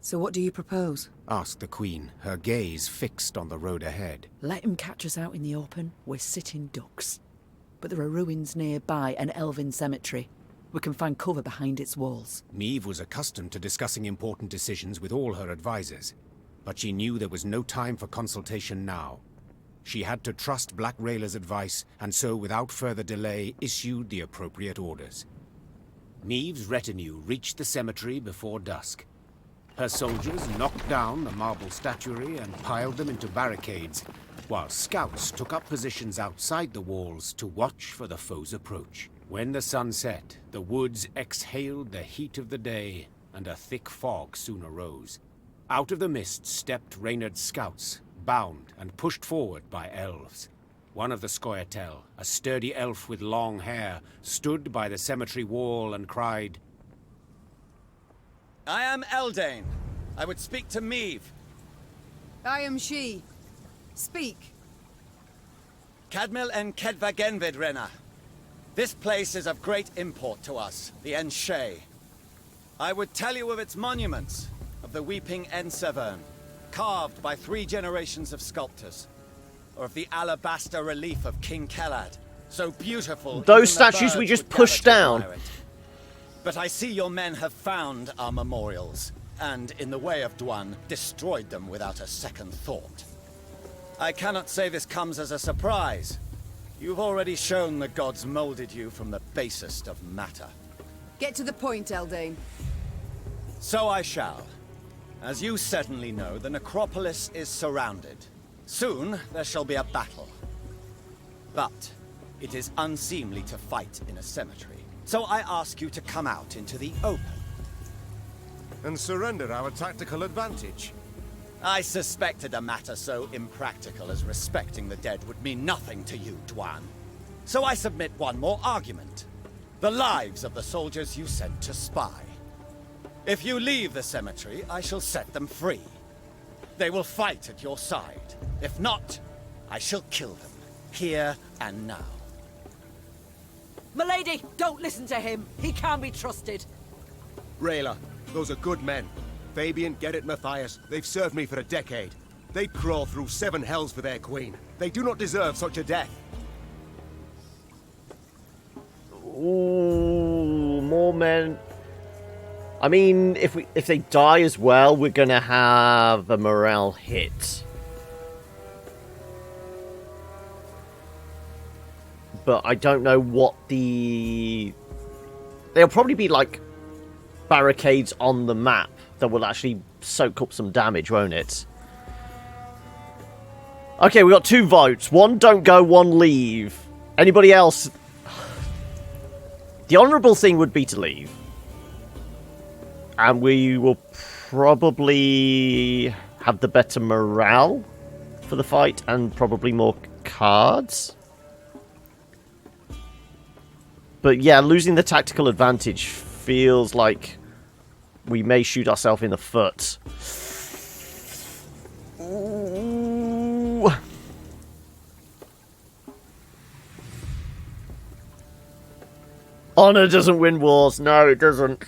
So what do you propose? Asked the Queen, her gaze fixed on the road ahead. Let him catch us out in the open. We're sitting ducks. But there are ruins nearby, an elven cemetery. We can find cover behind its walls. Meve was accustomed to discussing important decisions with all her advisors, but she knew there was no time for consultation now. She had to trust Black Rayla's advice, and so without further delay issued the appropriate orders. Meve's retinue reached the cemetery before dusk. Her soldiers knocked down the marble statuary and piled them into barricades, while scouts took up positions outside the walls to watch for the foe's approach. When the sun set, the woods exhaled the heat of the day, and a thick fog soon arose. Out of the mist stepped Reynard's scouts, bound and pushed forward by elves. One of the Scioa'tael, a sturdy elf with long hair, stood by the cemetery wall and cried, I am Eldain. I would speak to Meve. I am she. Speak. Cadmil and Kedvagenvid, Renna. This place is of great import to us, the Enshe. I would tell you of its monuments, of the weeping Ensevern, carved by 3 generations of sculptors, or of the alabaster relief of King Kellad, so beautiful. Those statues we just pushed down. But I see your men have found our memorials, and in the way of Dwan, destroyed them without a second thought. I cannot say this comes as a surprise. You've already shown the gods molded you from the basest of matter. Get to the point, Eldain. So I shall. As you certainly know, the necropolis is surrounded. Soon, there shall be a battle. But it is unseemly to fight in a cemetery. So I ask you to come out into the open. And surrender our tactical advantage. I suspected a matter so impractical as respecting the dead would mean nothing to you, Dwan. So I submit one more argument. The lives of the soldiers you sent to spy. If you leave the cemetery, I shall set them free. They will fight at your side. If not, I shall kill them, here and now. Milady, don't listen to him. He can't be trusted. Rayla, those are good men. Fabian, Gerrit, Matthias, they've served me for a decade. They'd crawl through 7 hells for their queen. They do not deserve such a death. Ooh, more men. I mean, if they die as well, we're gonna have a morale hit. But I don't know what the... There'll probably be, like, barricades on the map that will actually soak up some damage, won't it? Okay, we got 2 votes. 1 don't go, 1 leave. Anybody else? The honourable thing would be to leave. And we will probably have the better morale for the fight and probably more cards. But yeah, losing the tactical advantage feels like we may shoot ourselves in the foot. Ooh. Honor doesn't win wars. No, it doesn't.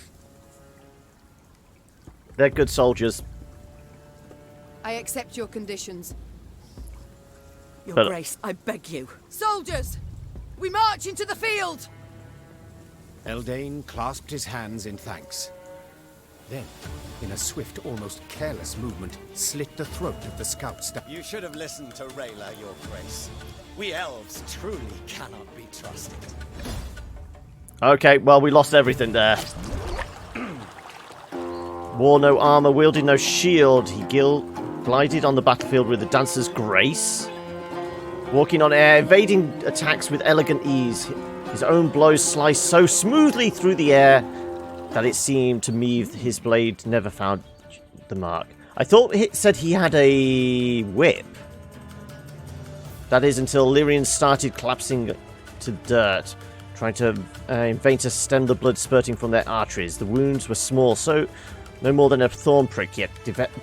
They're good soldiers. I accept your conditions. Your Grace, I beg you. Soldiers! We march into the field! Eldain clasped his hands in thanks. Then, in a swift, almost careless movement, slit the throat of the scout staff. You should have listened to Rayla, Your Grace. We elves truly cannot be trusted. Okay, well, we lost everything there. Wore no armor, wielded no shield. He glided on the battlefield with a dancer's grace. Walking on air, evading attacks with elegant ease. His own blows sliced so smoothly through the air that it seemed to Meve his blade never found the mark. I thought it said he had a whip. That is until Lyrian started collapsing to dirt, trying to in vain to stem the blood spurting from their arteries. The wounds were small, so no more than a thorn prick, yet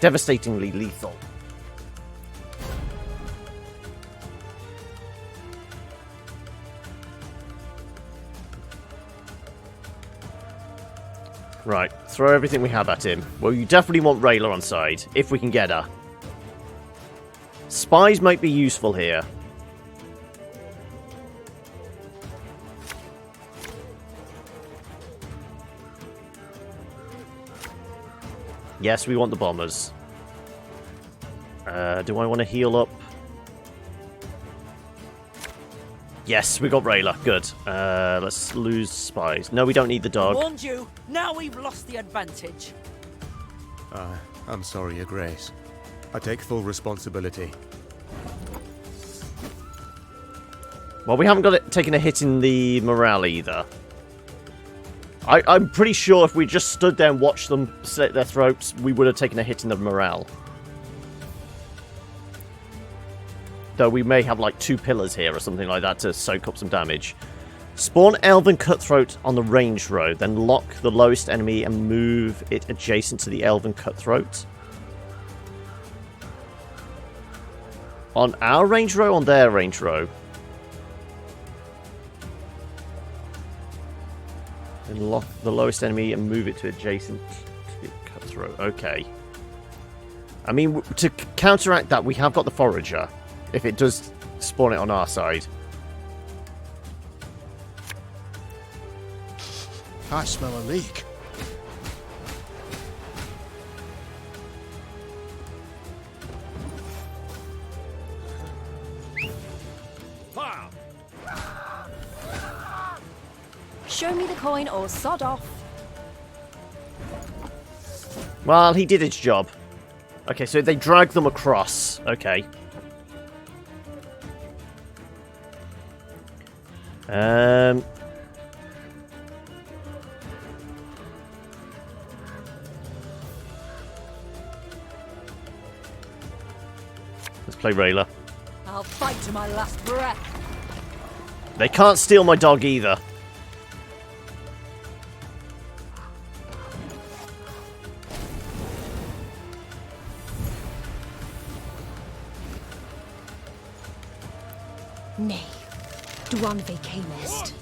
devastatingly lethal. Right, throw everything we have at him. Well, you definitely want Rayla on side, if we can get her. Spies might be useful here. Yes, we want the bombers. Do I want to heal up? Yes, we got Rayla. Good. Let's lose spies. No, we don't need the dog. Warned you. Now we've lost the advantage. I'm sorry, Your Grace. I take full responsibility. Well, we haven't got it taken a hit in the morale either. I'm pretty sure if we just stood there and watched them slit their throats, we would have taken a hit in the morale. Though we may have like 2 pillars here or something like that to soak up some damage. Spawn Elven Cutthroat on the ranged row, then lock the lowest enemy and move it adjacent to the Elven Cutthroat. On our range row, on their range row. Then lock the lowest enemy and move it to adjacent to the Cutthroat. Okay. I mean, to counteract that, we have got the Forager. If it does spawn it on our side. I smell a leak. Show me the coin or sod off. Well, he did his job. Okay, so they drag them across. Okay. Let's play Rayla. I'll fight to my last breath. They can't steal my dog either. Nay, Duan vacamest.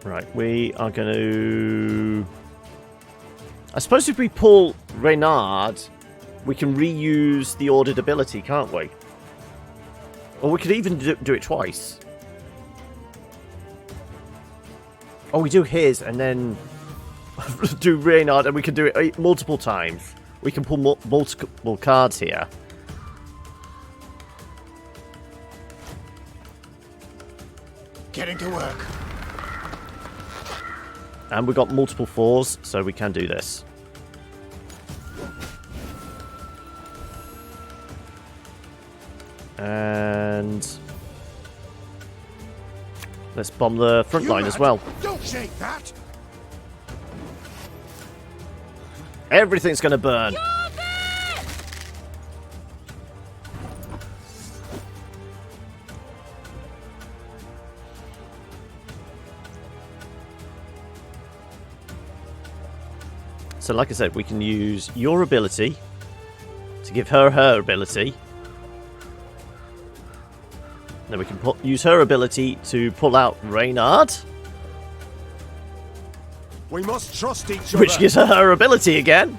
Right, we are going to... I suppose if we pull Reynard, we can reuse the ordered ability, can't we? Or we could even do it twice. Oh, we do his and then do Reynard, and we can do it multiple times. We can pull multiple cards here. Getting to work. And we've got multiple 4s, so we can do this. And let's bomb the front line as well. Don't shake that. Everything's going to burn. So like I said, we can use your ability to give her her ability. Then we can use her ability to pull out Reynard. We must trust each other. Which gives her her ability again.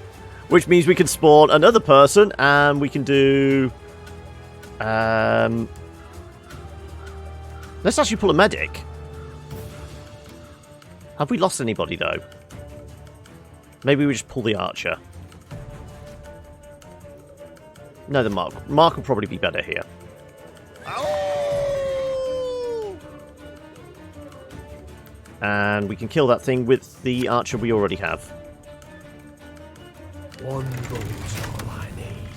Which means we can spawn another person and we can do... let's actually pull a medic. Have we lost anybody though? Maybe we just pull the archer. No, the Mark. Mark will probably be better here. And we can kill that thing with the archer we already have. One bullet's all I need.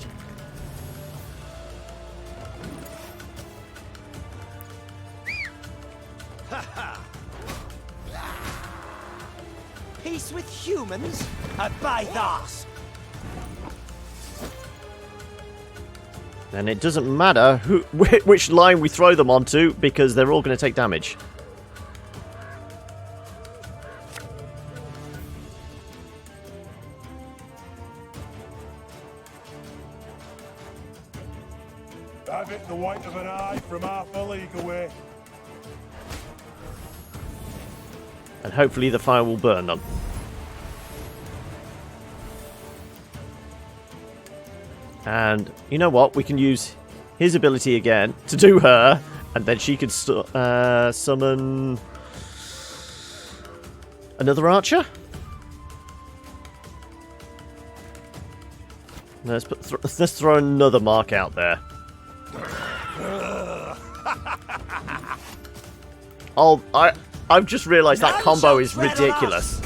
Peace with humans? By that. And it doesn't matter which line we throw them onto, because they're all going to take damage. Have it the white of an eye from half a league away. And hopefully the fire will burn them. And you know what? We can use his ability again to do her, and then she can summon another archer. Let's throw another mark out there. Oh, I've just realised that combo is ridiculous.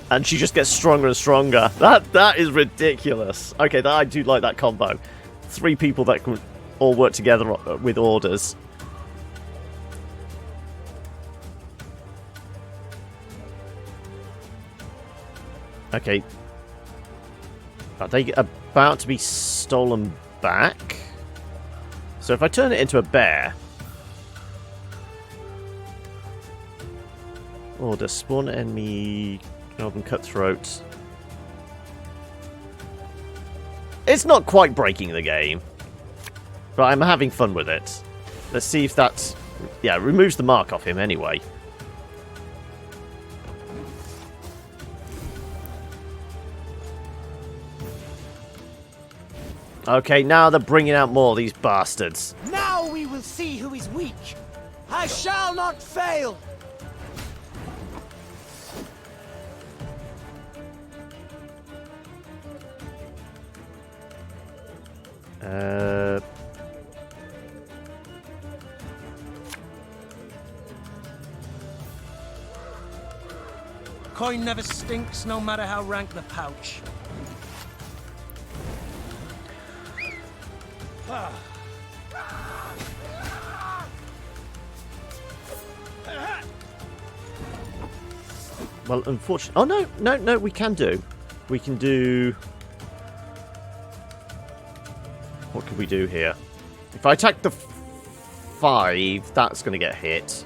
And she just gets stronger and stronger. That is ridiculous. Okay, I do like that combo. 3 people that can all work together with orders. Okay. Are they about to be stolen back? So if I turn it into a bear... Order, spawn enemy... Northern Cutthroat. It's not quite breaking the game, but I'm having fun with it. Let's see if that's... Yeah, removes the mark off him anyway. Okay, now they're bringing out more of these bastards. Now we will see who is weak. I shall not fail. Coin never stinks, no matter how rank the pouch. Well, unfortunately... Oh, no, we can do. We can do... What can we do here? If I attack the 5, that's going to get hit.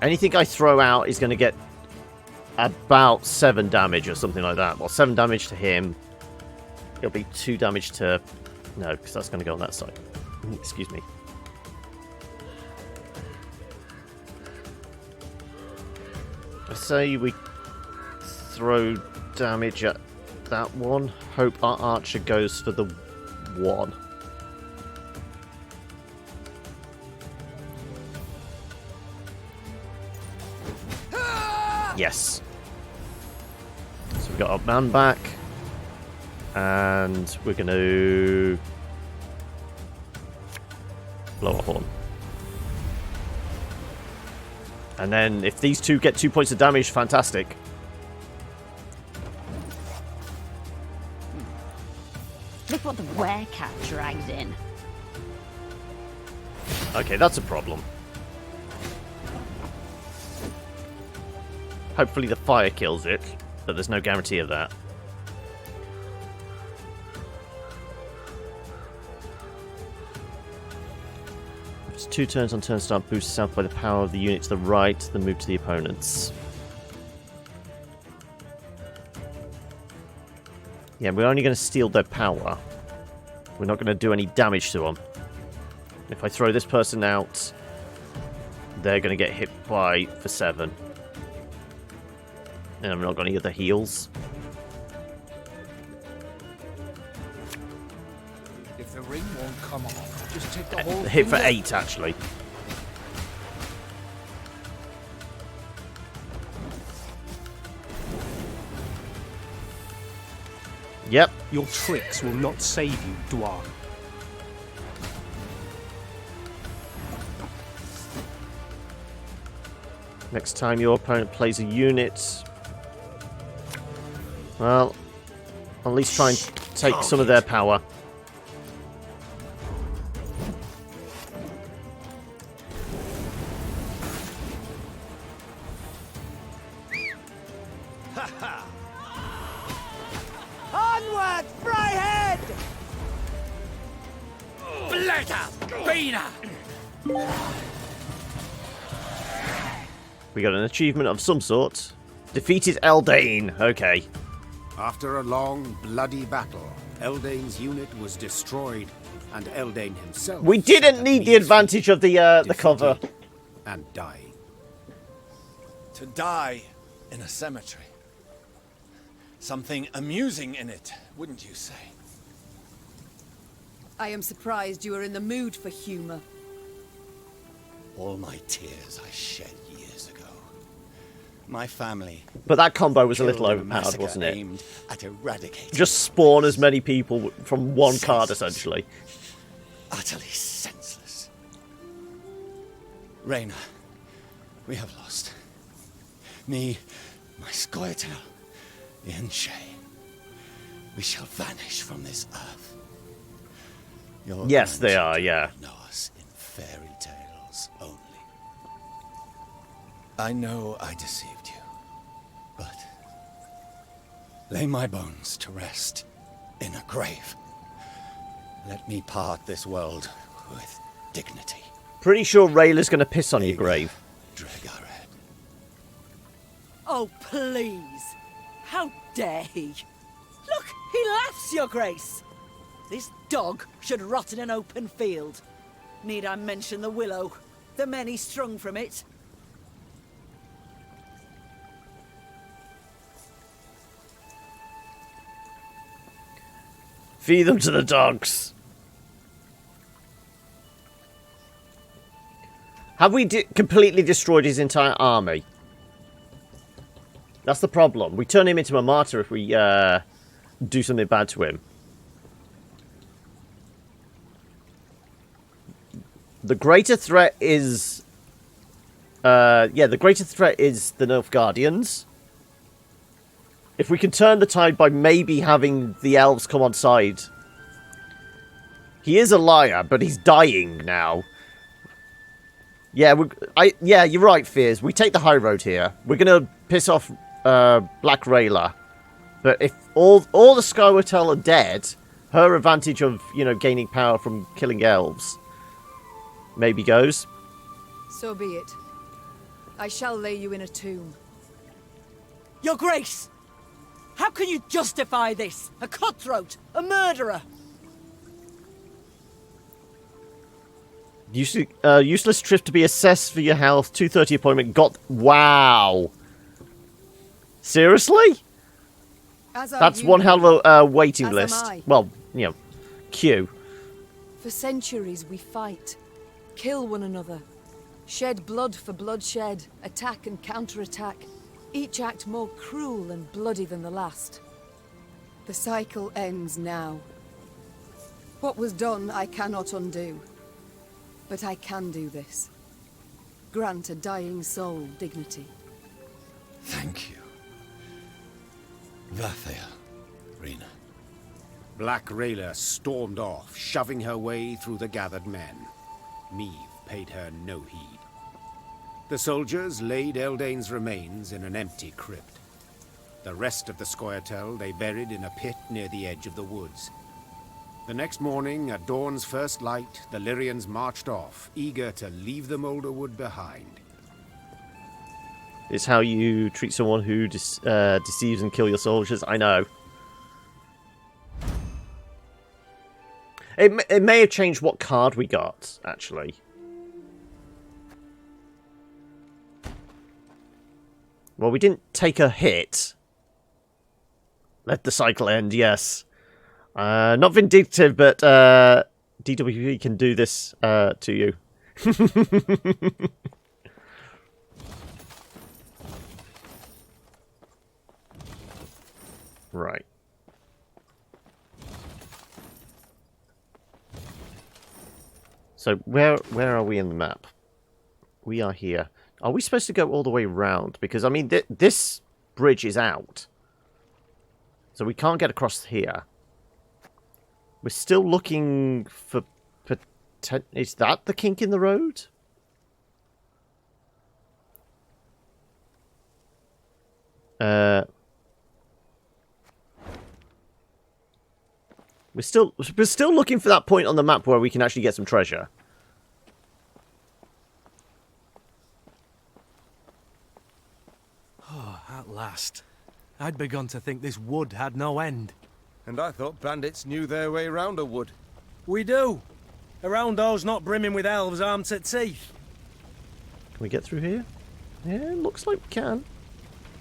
Anything I throw out is going to get about 7 damage or something like that. Well, 7 damage to him. It'll be 2 damage to... No, because that's going to go on that side. Excuse me. I say we throw damage at that one. Hope our archer goes for the 1. Yes. So we've got our man back. And we're going to blow a horn. And then if these 2 get 2 points of damage, fantastic. Look what the werecat dragged in. Okay, that's a problem. Hopefully the fire kills it, but there's no guarantee of that. It's 2 turns on turn start, boosts itself by the power of the unit to the right, then move to the opponents. Yeah, we're only going to steal their power. We're not going to do any damage to them. If I throw this person out, they're going to get hit by for 7. And I've not got any other heals. If the ring won't come off, just take the whole Hit for thing 8, actually. Yep. Your tricks will not save you, dwarf. Next time your opponent plays a unit, well, at least try and take some of their power. Onward, Fryhead! Blätter! Bina! We got an achievement of some sort. Defeated Eldane. Okay. After a long, bloody battle, Eldane's unit was destroyed, and Eldane himself... We didn't need the advantage of the cover. And dying. To die in a cemetery. Something amusing in it, wouldn't you say? I am surprised you are in the mood for humor. all my tears I shed years ago. My family. But that combo was a killed little in overpowered, massacre wasn't it? aimed at eradicating. Just spawn as many people from one card, essentially. Utterly senseless. Reyna, we have lost. Me, my Scioa'tael, and Shay. We shall vanish from this earth. Your Yes, they are, yeah. know us in fairy tales only. I know I deceived you, but lay my bones to rest in a grave. Let me part this world with dignity. Pretty sure Rayla's going to piss on your grave. Oh, please. How dare he? Look, he laughs, Your Grace. This dog should rot in an open field. Need I mention the willow? The men he strung from it? Feed them to the dogs. Have we completely destroyed his entire army? That's the problem. We turn him into a martyr if we do something bad to him. The greater threat is... the greater threat is the Nilfgaardians. If we can turn the tide by maybe having the elves come on side. He is a liar, but he's dying now. Yeah, you're right, Fears. We take the high road here. We're gonna piss off Black Rayla. But if all the Scioa'tael are dead, her advantage of, gaining power from killing elves maybe goes. So be it. I shall lay you in a tomb. Your Grace! How can you justify this? A cutthroat! A murderer! Useless trip to be assessed for your health. 2:30 appointment. Wow. Seriously? That's one hell of a waiting list. Well, queue. For centuries we fight. Kill one another. Shed blood for bloodshed. Attack and counterattack. Each act more cruel and bloody than the last. The cycle ends now. What was done I cannot undo. But I can do this. Grant a dying soul dignity. Thank you. Vathael, Reyna. Black Rayla stormed off, shoving her way through the gathered men. Meve paid her no heed. The soldiers laid Eldain's remains in an empty crypt. The rest of the Scioa'tael they buried in a pit near the edge of the woods. The next morning, at dawn's first light, the Lyrians marched off, eager to leave the Moulderwood behind. It's how you treat someone who deceives and kill your soldiers. I know. It may have changed what card we got, actually. Well, we didn't take a hit. Let the cycle end, yes. Not vindictive, but DWP can do this to you. Right. So where are we in the map? We are here. Are we supposed to go all the way around? Because, I mean, this bridge is out. So we can't get across here. We're still looking for... Is that the kink in the road? We're still looking for that point on the map where we can actually get some treasure. Oh, at last. I'd begun to think this wood had no end. And I thought bandits knew their way round a wood. We do. Around those not brimming with elves armed to teeth. Can we get through here? Yeah, looks like we can.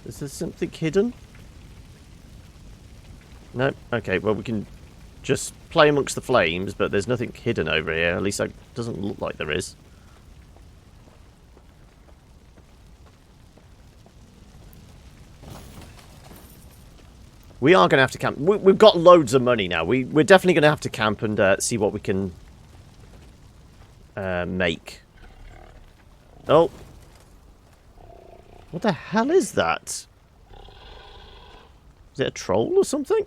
Is there something hidden? No? Okay, well we can just play amongst the flames, but there's nothing hidden over here. At least it doesn't look like there is. We are going to have to camp. We've got loads of money now. We're definitely going to have to camp and see what we can make. Oh. What the hell is that? Is it a troll or something?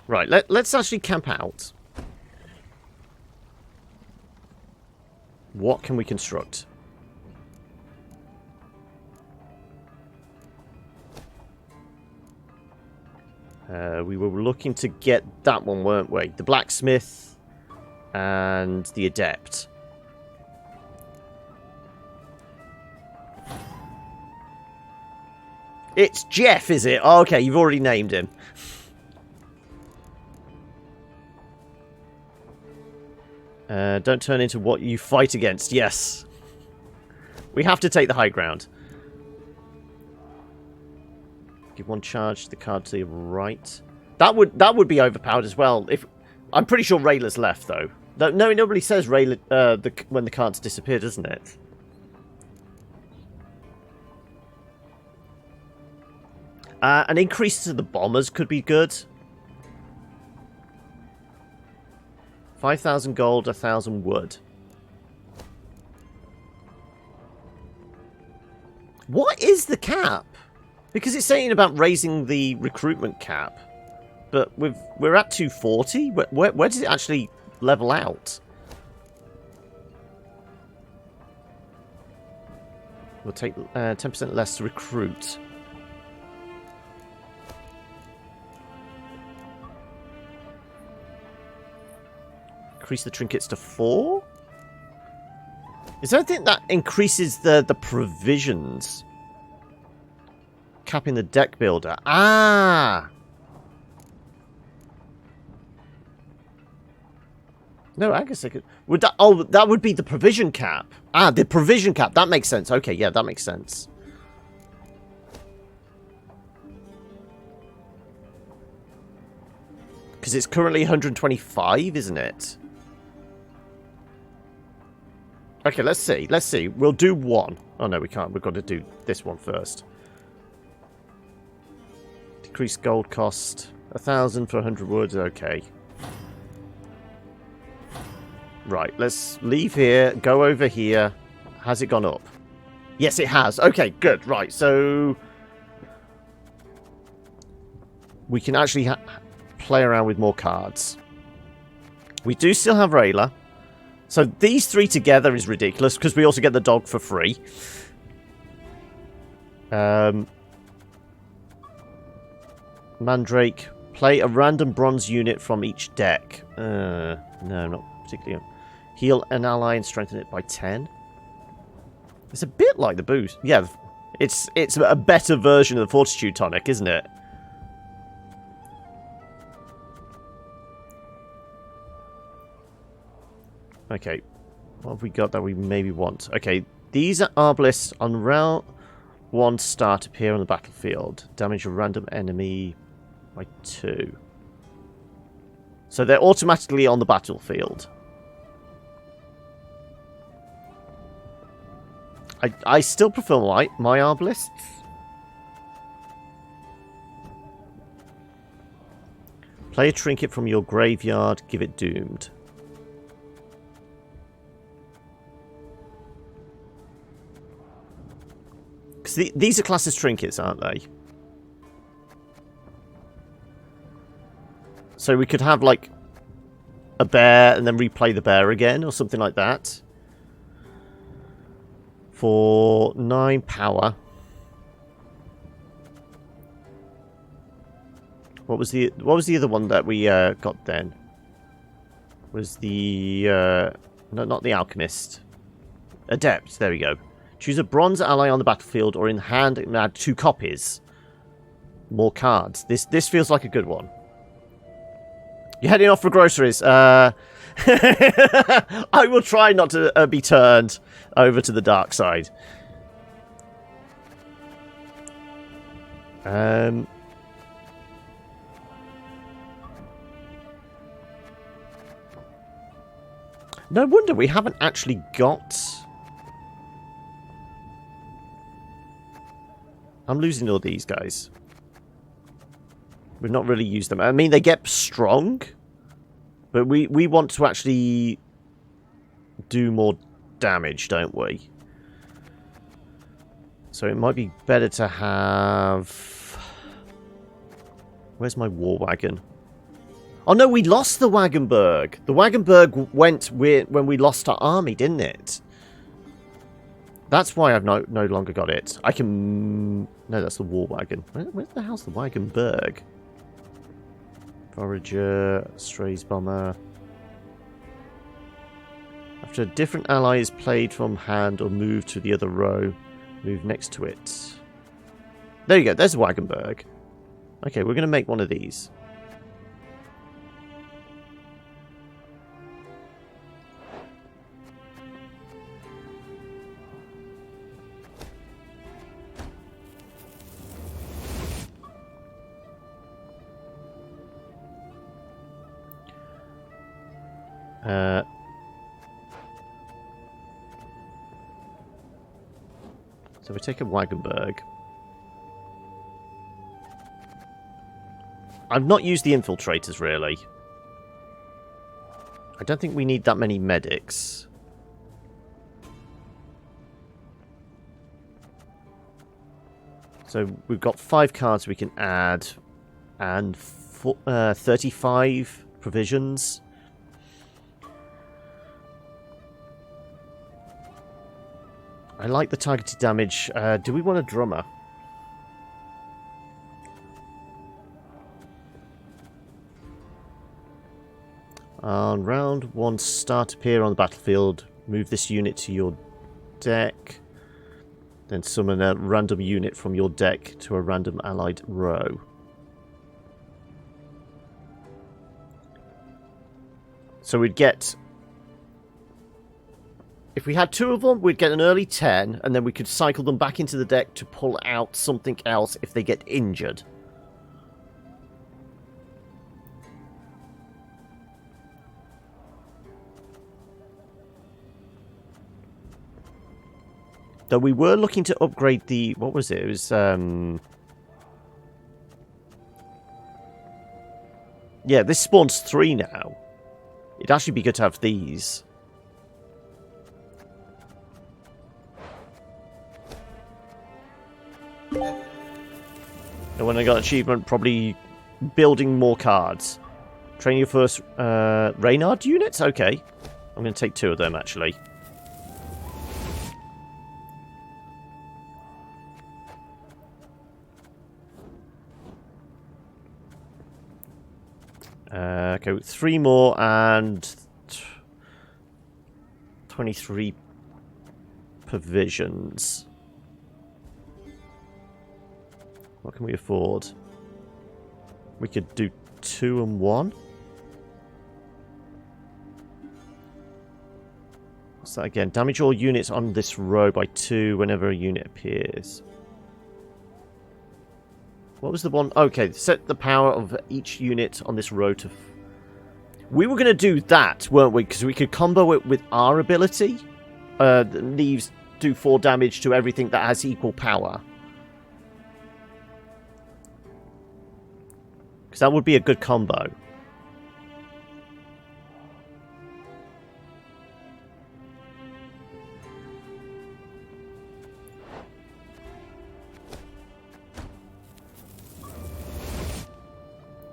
Right, let's actually camp out. What can we construct? We were looking to get that one, weren't we? The blacksmith and the adept. It's Jeff, is it? Oh, okay, you've already named him. Don't turn into what you fight against. Yes. We have to take the high ground. Give one charge to the card to your right. That would be overpowered as well. If I'm pretty sure Rayla's left though. No, it normally says Rayla when the cards disappear, doesn't it? An increase to the bombers could be good. 5,000 gold, 1,000 wood. What is the cap? Because it's saying about raising the recruitment cap, but we're at 240. Where does it actually level out? We'll take 10% less to recruit. Increase the trinkets to 4? Is there anything that increases the provisions? Capping the deck builder. Ah! No, I guess I could... Would that... Oh, that would be the provision cap. Ah, the provision cap. That makes sense. Okay, yeah, that makes sense. Because it's currently 125, isn't it? Okay, let's see. Let's see. We'll do one. Oh, no, we can't. We've got to do this one first. Decrease gold cost. 1,000 for 100 wood. Okay. Right, let's leave here. Go over here. Has it gone up? Yes, it has. Okay, good. Right, so... we can actually play around with more cards. We do still have Rayla. So these three together is ridiculous, because we also get the dog for free. Mandrake. Play a random bronze unit from each deck. No, not particularly. Heal an ally and strengthen it by 10. It's a bit like the boost. Yeah, it's a better version of the Fortitude Tonic, isn't it? Okay, what have we got that we maybe want? Okay, these are Arbalists on round 1 start appear on the battlefield. Damage a random enemy by 2. So they're automatically on the battlefield. I still prefer my Arbalists. Play a trinket from your graveyard, give it doomed. Because these are classed as trinkets, aren't they? So we could have, like, a bear and then replay the bear again, or something like that. For 9 power. What was the other one that we got then? Was the no, not the alchemist. Adept. There we go. Choose a bronze ally on the battlefield or in hand and add 2 copies. More cards. This feels like a good one. You're heading off for groceries. I will try not to be turned over to the dark side. No wonder we haven't actually got... I'm losing all these guys. We've not really used them. I mean, they get strong, but we want to actually do more damage, don't we? So it might be better to have... Where's my war wagon? Oh no, we lost the Wagenburg. The Wagenburg went when we lost our army, didn't it? That's why I've no longer got it. I can... No, that's the war wagon. Where the hell's the Wagenburg? Forager, Strays Bomber. After a different ally is played from hand or moved to the other row, move next to it. There you go, there's the Wagenburg. Okay, we're going to make one of these. So we take a Wagenburg. I've not used the infiltrators, really. I don't think we need that many medics. So we've got 5 cards we can add, and 35 provisions. I like the targeted damage. Do we want a drummer? On round 1, start appear on the battlefield. Move this unit to your deck. Then summon a random unit from your deck to a random allied row. So we'd get... If we had 2 of them, we'd get an early 10, and then we could cycle them back into the deck to pull out something else if they get injured. Though we were looking to upgrade the... What was it? It was... Yeah, this spawns 3 now. It'd actually be good to have these. And when I got achievement, probably building more cards. Train your first Reynard units? Okay. I'm going to take 2 of them, actually. Okay, 3 more and 23 provisions. What can we afford? We could do 2 and 1. What's that again? Damage all units on this row by 2 whenever a unit appears. What was the one? Okay, set the power of each unit on this row to... We were going to do that, weren't we? Because we could combo it with our ability. That leaves do 4 damage to everything that has equal power. Because that would be a good combo.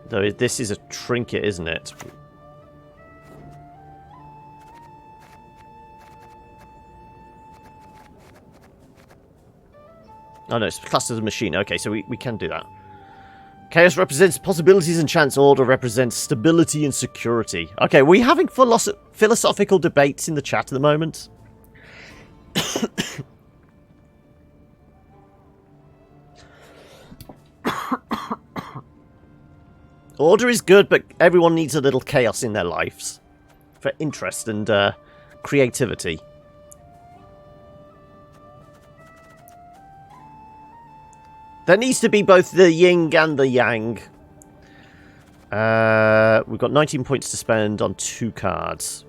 Though this is a trinket, isn't it? Oh no, it's classed as a machine. Okay, so we can do that. Chaos represents possibilities and chance. Order represents stability and security. Okay, we're having philosophical debates in the chat at the moment. Order is good, but everyone needs a little chaos in their lives for interest and creativity. There needs to be both the yin and the yang. We've got 19 points to spend on 2 cards.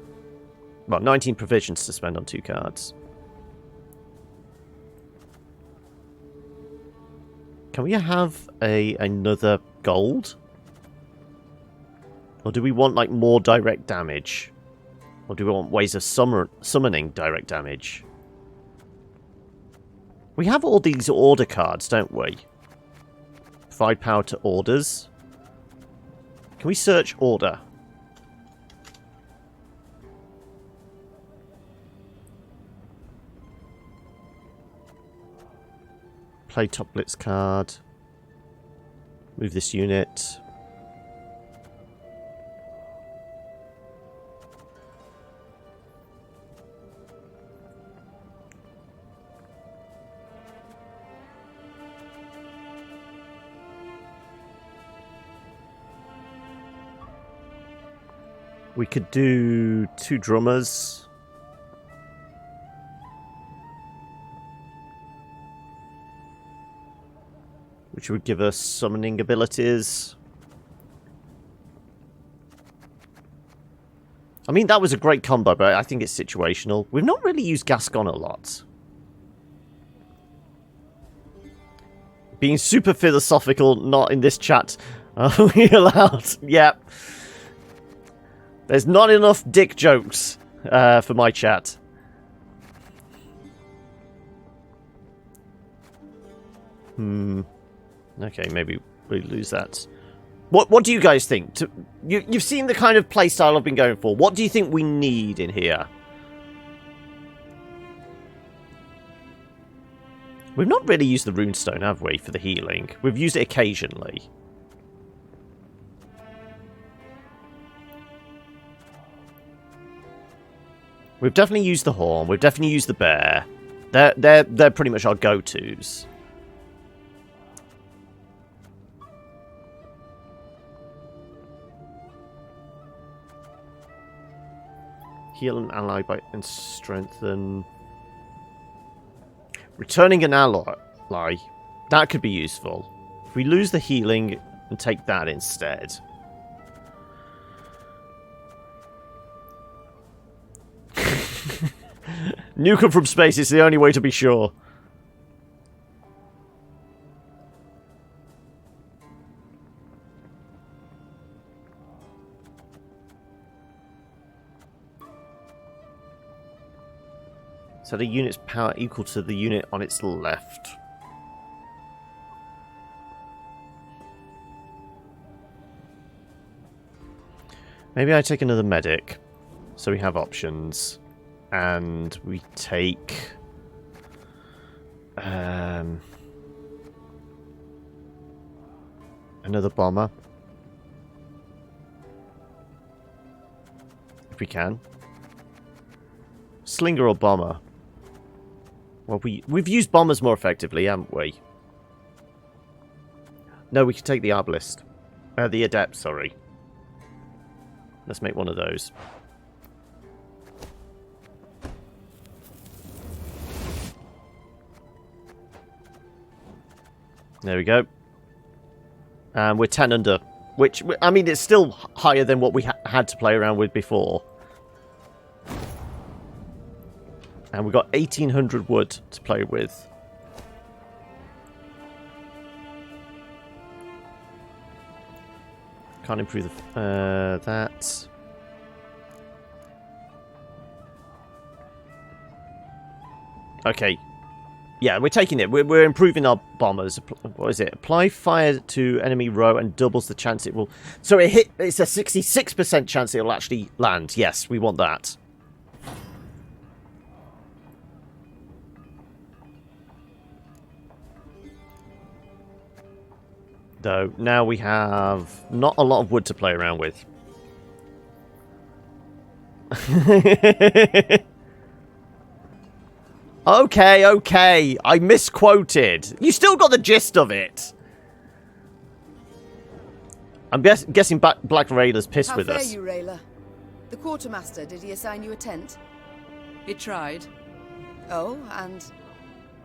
Well, 19 provisions to spend on 2 cards. Can we have another gold? Or do we want, like, more direct damage? Or do we want ways of summoning direct damage? We have all these order cards, don't we? Provide power to orders. Can we search order? Play top blitz card. Move this unit. We could do 2 drummers. Which would give us summoning abilities. I mean, that was a great combo, but I think it's situational. We've not really used Gascon a lot. Being super philosophical, not in this chat. Are we allowed? Yep. There's not enough dick jokes for my chat. Okay, maybe we lose that. What do you guys think? You've seen the kind of playstyle I've been going for. What do you think we need in here? We've not really used the runestone, have we, for the healing? We've used it occasionally. We've definitely used the horn. We've definitely used the bear. They're pretty much our go-tos. Heal an ally and strengthen. Returning an ally. That could be useful. If we lose the healing and take that instead. Nuke them from space is the only way to be sure. So the unit's power equal to the unit on its left. Maybe I take another medic. So we have options. And we take... another bomber. If we can. Slinger or bomber? Well, we've used bombers more effectively, haven't we? No, we can take the Arbalist. The Adept, sorry. Let's make one of those. There we go. And we're 10 under. Which, I mean, it's still higher than what we had to play around with before. And we've got 1800 wood to play with. Can't improve that. Okay. Yeah, we're taking it. We're improving our bombers. What is it? Apply fire to enemy row and doubles the chance it will... So it's a 66% chance it will actually land. Yes, we want that. Though, now we have not a lot of wood to play around with. Okay. I misquoted. You still got the gist of it. I'm guessing Black Rayla's pissed with us. How fare you, Rayla? The quartermaster, did he assign you a tent? He tried. Oh, and?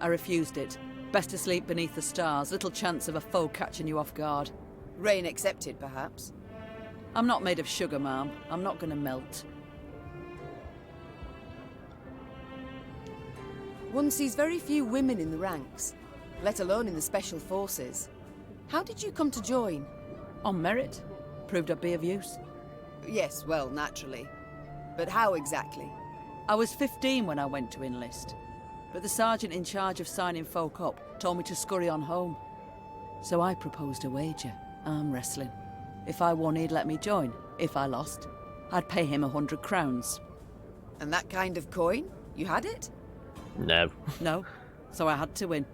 I refused it. Best to sleep beneath the stars. Little chance of a foe catching you off guard. Rain accepted, perhaps? I'm not made of sugar, ma'am. I'm not going to melt. One sees very few women in the ranks, let alone in the special forces. How did you come to join? On merit. Proved I'd be of use. Yes, well, naturally. But how exactly? I was 15 when I went to enlist, but the sergeant in charge of signing folk up told me to scurry on home. So I proposed a wager, arm wrestling. If I won, he'd let me join. If I lost, I'd pay him 100 crowns. And that kind of coin? You had it? No. No, so I had to win.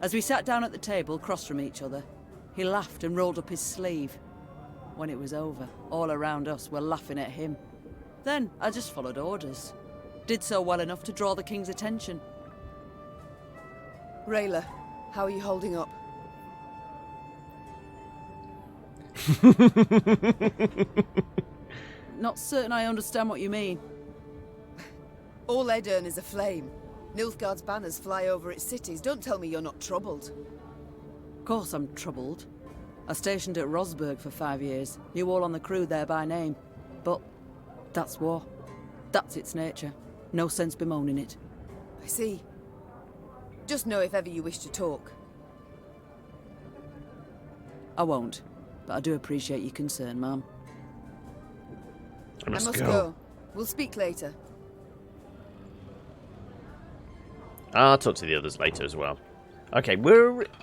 As we sat down at the table, across from each other, he laughed and rolled up his sleeve. When it was over, all around us were laughing at him. Then I just followed orders. Did so well enough to draw the king's attention. Rayla, how are you holding up? Not certain I understand what you mean. All Edirn is aflame. Nilfgaard's banners fly over its cities. Don't tell me you're not troubled. Of course I'm troubled. I stationed at Rosberg for 5 years. Knew all on the crew there by name. But that's war. That's its nature. No sense bemoaning it. I see. Just know if ever you wish to talk. I won't, but I do appreciate your concern, ma'am. I must go. We'll speak later. I'll talk to the others later as well. Okay,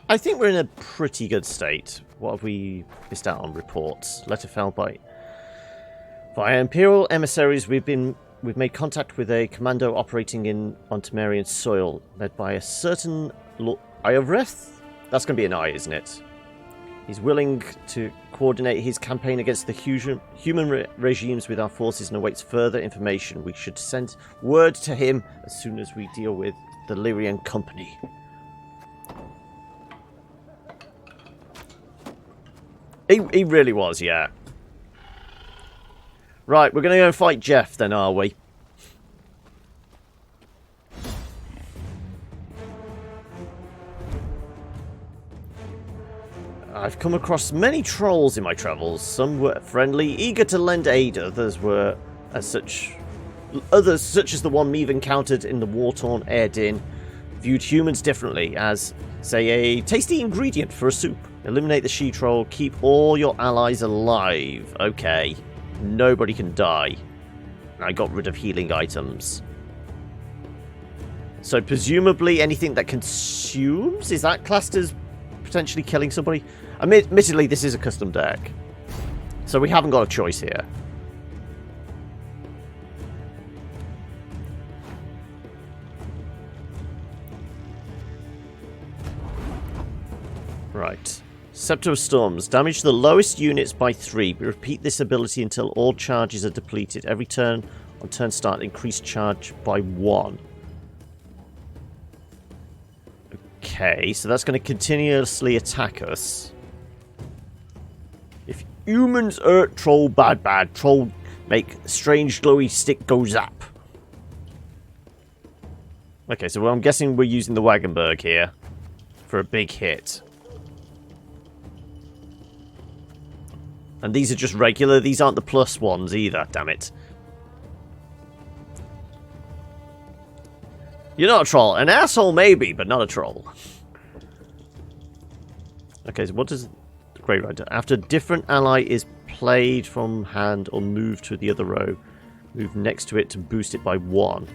I think we're in a pretty good state. What have we missed out on? Reports. Letter fell by via Imperial emissaries. We've made contact with a commando operating on Temerian soil, led by a certain Ioreth. That's going to be an I, isn't it? He's willing to coordinate his campaign against the human regimes with our forces and awaits further information. We should send word to him as soon as we deal with the Lyrian company. He really was, yeah. Right, we're going to go and fight Jeff then, are we? I've come across many trolls in my travels. Some were friendly, eager to lend aid. Others such as the one Meve encountered in the war-torn Erdin, viewed humans differently as, say, a tasty ingredient for a soup. Eliminate the she-troll, keep all your allies alive. Okay, nobody can die. I got rid of healing items. So presumably anything that consumes, is that classed as potentially killing somebody? Admittedly, this is a custom deck, so we haven't got a choice here. Right. Scepter of Storms. Damage the lowest units by 3. Repeat this ability until all charges are depleted. Every turn on turn start, increase charge by 1. Okay, so that's going to continuously attack us. If humans hurt troll bad, troll make strange glowy stick go zap. Okay, so I'm guessing we're using the Wagenberg here for a big hit. And these are just regular, these aren't the plus ones either, damn it. You're not a troll. An asshole maybe, but not a troll. Okay, so what does the Grey Rider? After a different ally is played from hand or moved to the other row, move next to it to boost it by 1.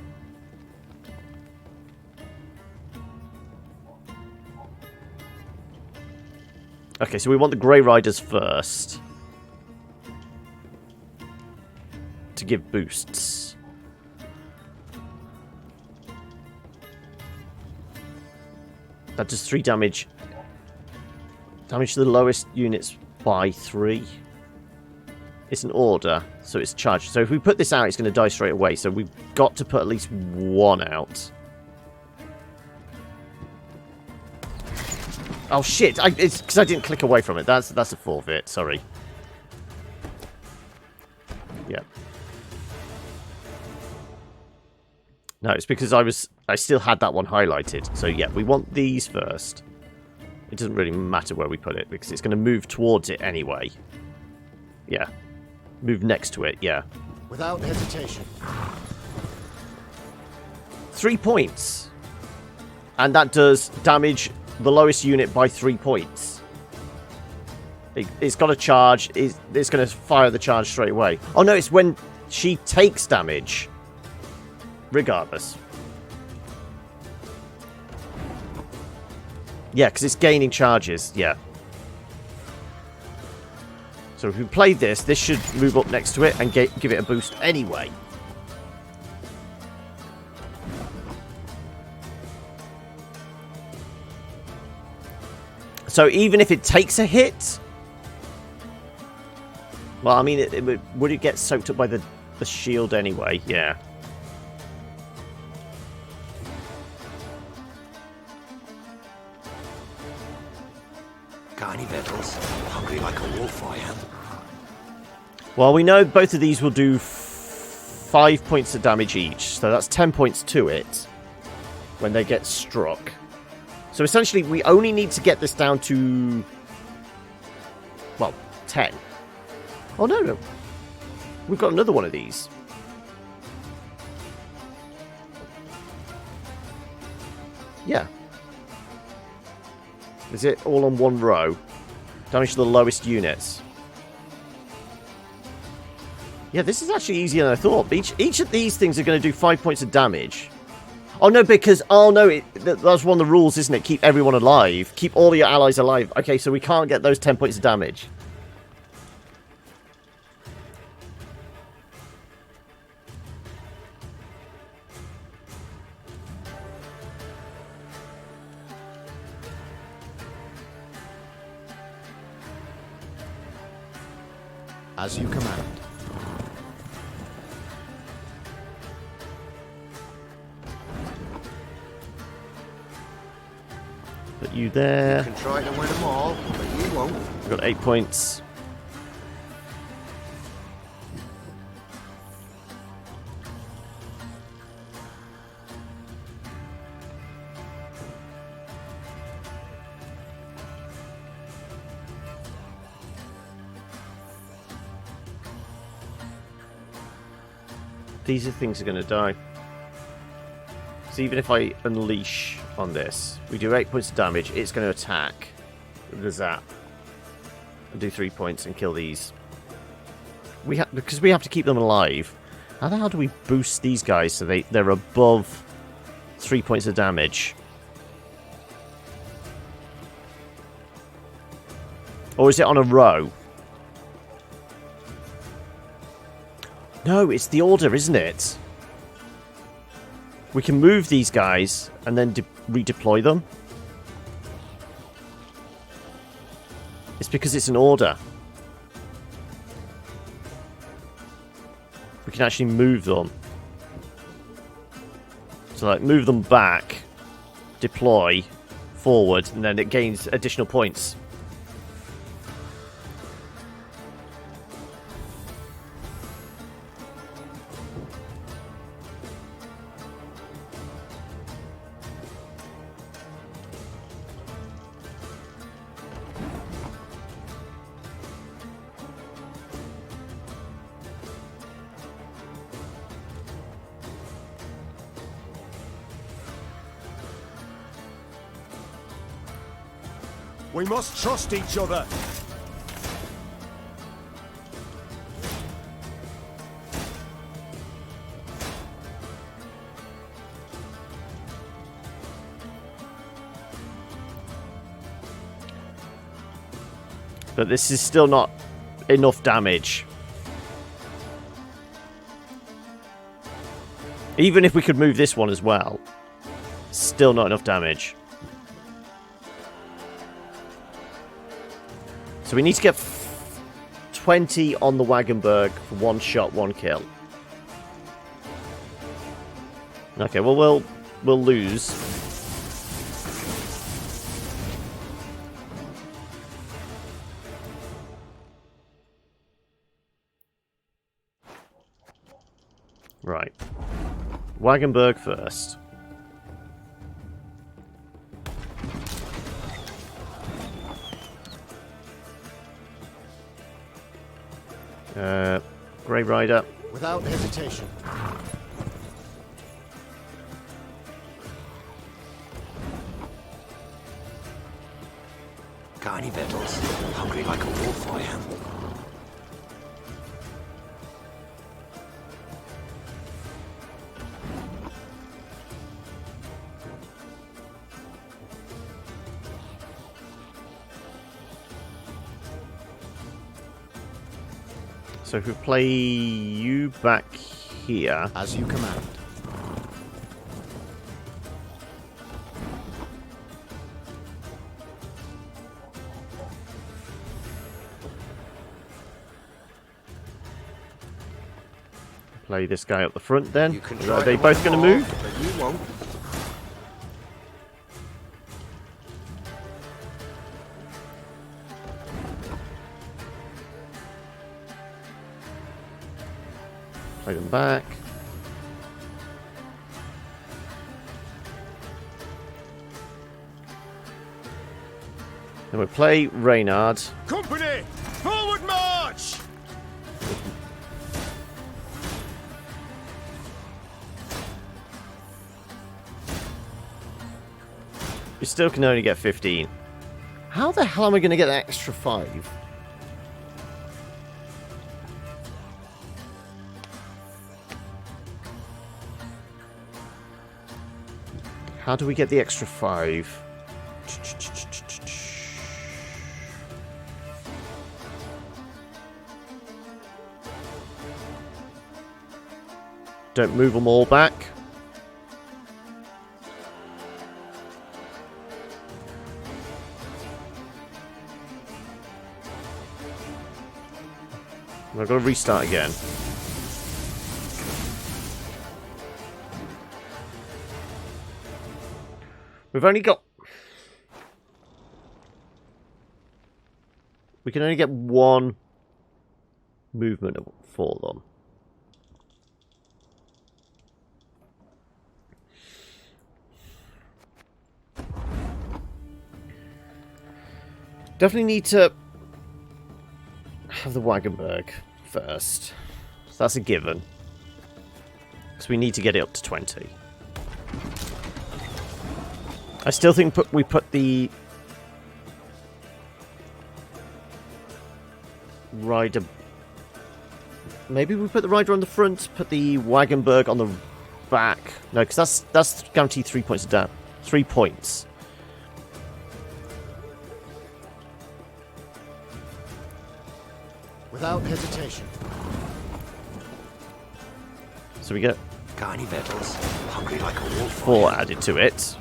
Okay, so we want the Grey Riders first to give boosts. That does 3 damage. Damage to the lowest units by 3. It's an order, so it's charged. So if we put this out, it's going to die straight away. So we've got to put at least 1 out. Oh shit! It's because I didn't click away from it. That's a forfeit. Sorry. Yeah. No, it's because I still had that one highlighted. So yeah, we want these first. It doesn't really matter where we put it because it's going to move towards it anyway. Yeah. Move next to it, yeah. Without hesitation. 3 points. and that does damage the lowest unit by 3 points. It's got a charge. It's going to fire the charge straight away. Oh no, it's when she takes damage. Regardless. Yeah, because it's gaining charges. Yeah. So if we played this, this should move up next to it and give it a boost anyway. So even if it takes a hit... Well, I mean, would it get soaked up by the shield anyway? Yeah. Got any victuals? Hungry like a wolf, I am. Well, we know both of these will do 5 points of damage each. So that's 10 points to it when they get struck. So essentially, we only need to get this down to... Well, 10. Oh, no. We've got another one of these. Yeah. Is it all on one row? Damage to the lowest units. Yeah, this is actually easier than I thought. Each of these things are going to do 5 points of damage. Oh, no, because... Oh, no, that's one of the rules, isn't it? Keep everyone alive. Keep all your allies alive. Okay, so we can't get those 10 points of damage. As you command. Put you there. You can try to win them all, but you won't. We've got 8 points. These are things that are going to die. So even if I unleash on this, we do 8 points of damage, it's going to attack with a zap and do 3 points and kill these. Because we have to keep them alive. How the hell do we boost these guys so they're above 3 points of damage? Or is it on a row? No, it's the order, isn't it? We can move these guys and then redeploy them. It's because it's an order. We can actually move them. So, like, move them back, deploy, forward, and then it gains additional points. We must trust each other. But this is still not enough damage. Even if we could move this one as well, still not enough damage. So we need to get 20 on the Wagenburg for one shot, one kill. Okay, well we'll lose. Right. Wagenburg first. Grey Rider. Without hesitation. Got any victuals? Hungry like a wolf, I am. So if we play you back here... As you command. Play this guy up the front then. You can Are they both going to move? But you won't. Play them back. Then we play Reynard. Company! Forward march! You still can only get 15. How the hell am I going to get that extra 5? How do we get the extra 5? Don't move them all back. I've got to restart again. We've only got... We can only get one movement for them. Definitely need to have the Wagenburg first. So that's a given. Because we need to get it up to 20. I still think we put the rider... Maybe we put the rider on the front, put the Wagenburg on the back. No, because that's guaranteed 3 points down. 3 points. Without hesitation. So we get... Got any victuals? Hungry like a wolf. 4 added to it.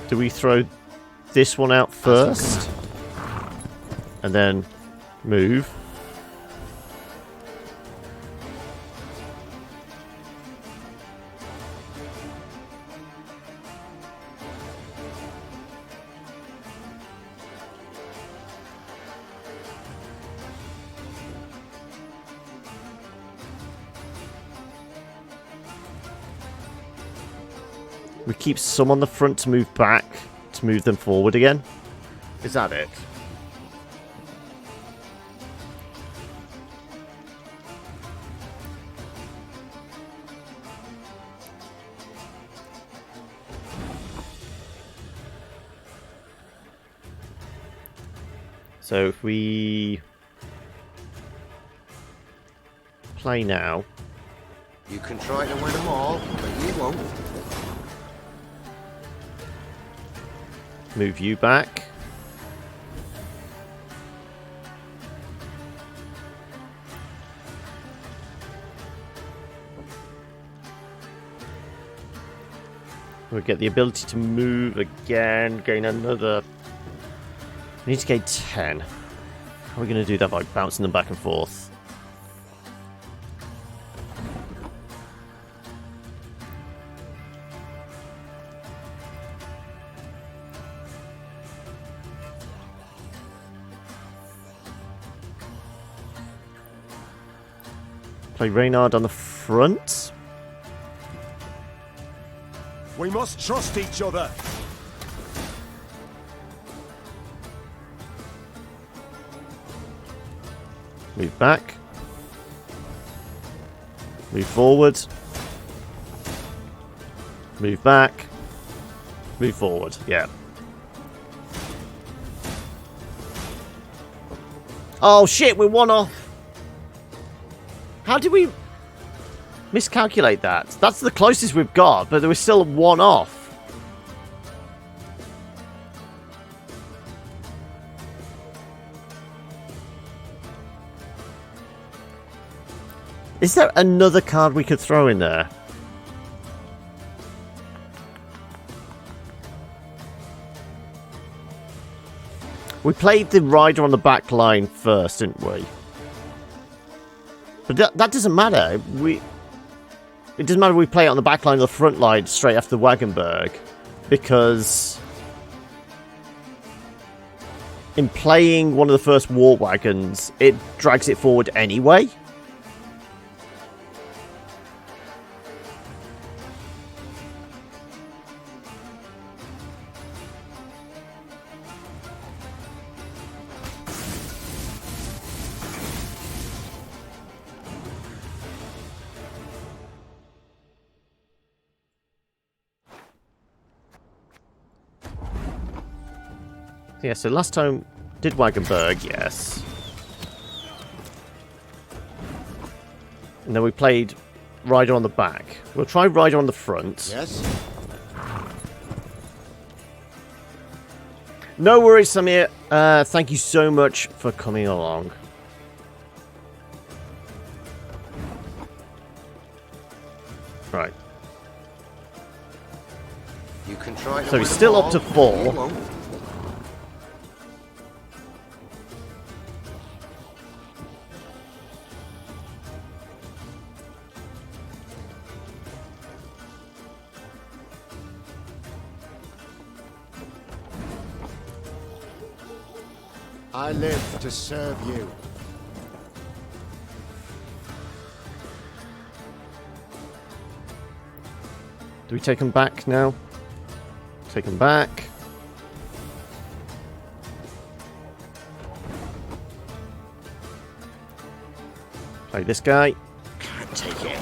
Do we throw this one out first? And then move? We keep some on the front to move back, to move them forward again. Is that it? So if we play now... You can try to win them all, but you won't. Move you back. We get the ability to move again, gain another... We need to gain 10. How are we going to do that? By bouncing them back and forth? Play Reynard on the front. We must trust each other. Move back. Move forward. Move back. Move forward. Yeah. Oh shit, we're one off. How did we miscalculate that? That's the closest we've got, but there was still one off. Is there another card we could throw in there? We played the rider on the back line first, didn't we? But that doesn't matter. It doesn't matter if we play it on the back line or the front line straight after the Wagenburg. Because in playing one of the first war wagons, it drags it forward anyway. Yeah, so last time did Wagenburg, yes. And then we played Rider on the back. We'll try Rider on the front. Yes. No worries, Samir. Thank you so much for coming along. Right. You can try. So he's still up to 4. I live to serve you. Do we take him back now? Take him back. Play this guy. Can't take it.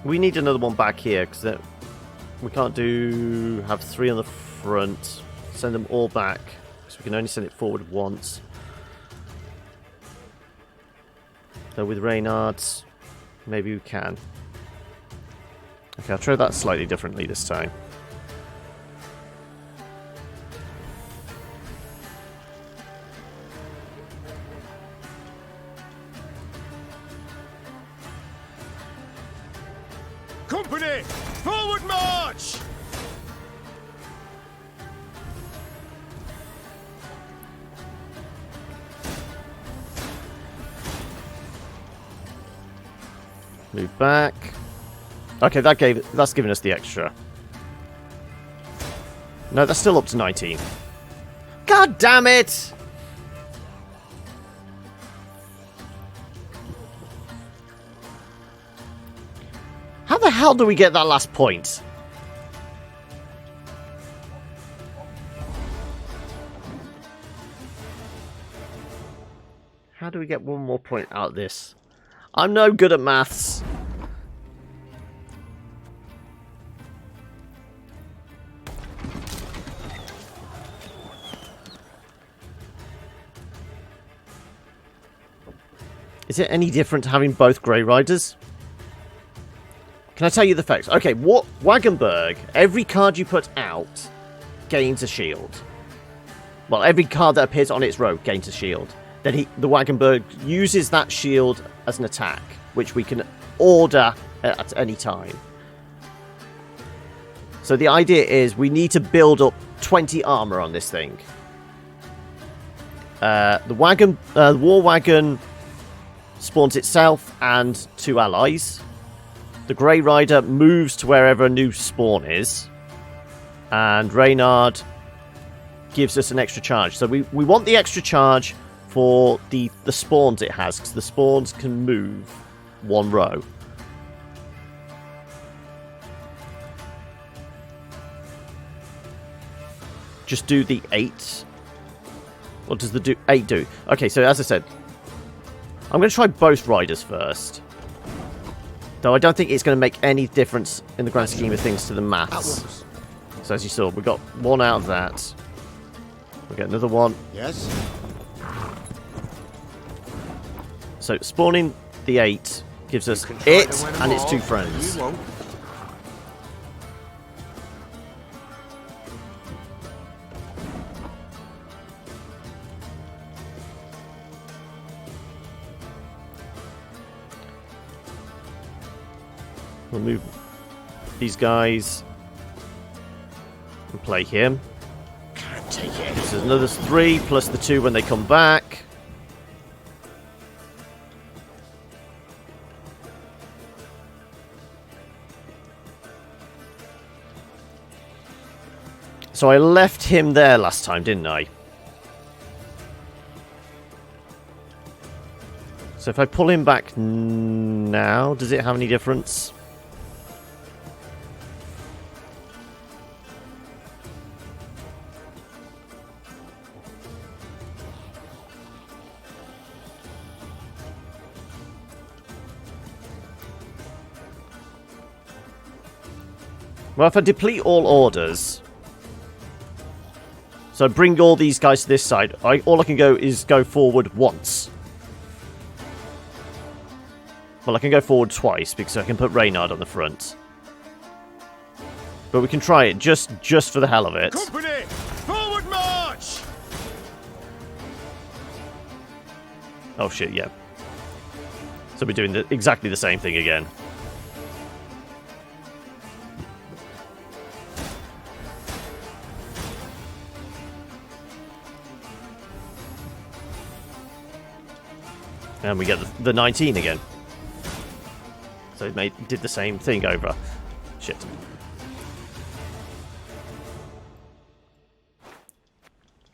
We need another one back here because we can't have 3 on the front. Send them all back, so we can only send it forward once. So with Reynards, maybe we can. Okay, I'll try that slightly differently this time. Company, forward march! Move back. Okay, that's giving us the extra. No, that's still up to 19. God damn it! How the hell do we get that last point? How do we get one more point out of this? I'm no good at maths. Is it any different having both Grey Riders? Can I tell you the facts? Okay, what Wagenburg, every card you put out gains a shield. Well, every card that appears on its row gains a shield. Then the Wagenburg uses that shield as an attack, which we can order at any time. So the idea is we need to build up 20 armor on this thing. The war wagon spawns itself and 2 allies. The Grey Rider moves to wherever a new spawn is. And Reynard gives us an extra charge. So we want the extra charge for the spawns it has, because the spawns can move 1 row. Just do the 8. What does the 8 do? Okay, so as I said, I'm going to try both riders first. Though I don't think it's going to make any difference in the grand scheme of things to the maths. So as you saw, we got 1 out of that. We get another 1. Yes. So spawning the 8 gives us it and its 2 friends. We'll move these guys and play him. Can't take it. This is another 3 plus the 2 when they come back. So I left him there last time, didn't I? So if I pull him back now, does it have any difference? Well, if I deplete all orders, so bring all these guys to this side, all I can go is go forward once. Well, I can go forward twice because I can put Reynard on the front. But we can try it just for the hell of it. Company, forward march! Oh shit, yeah. So we're doing exactly the same thing again. And we get the 19 again. So it did the same thing over. Shit.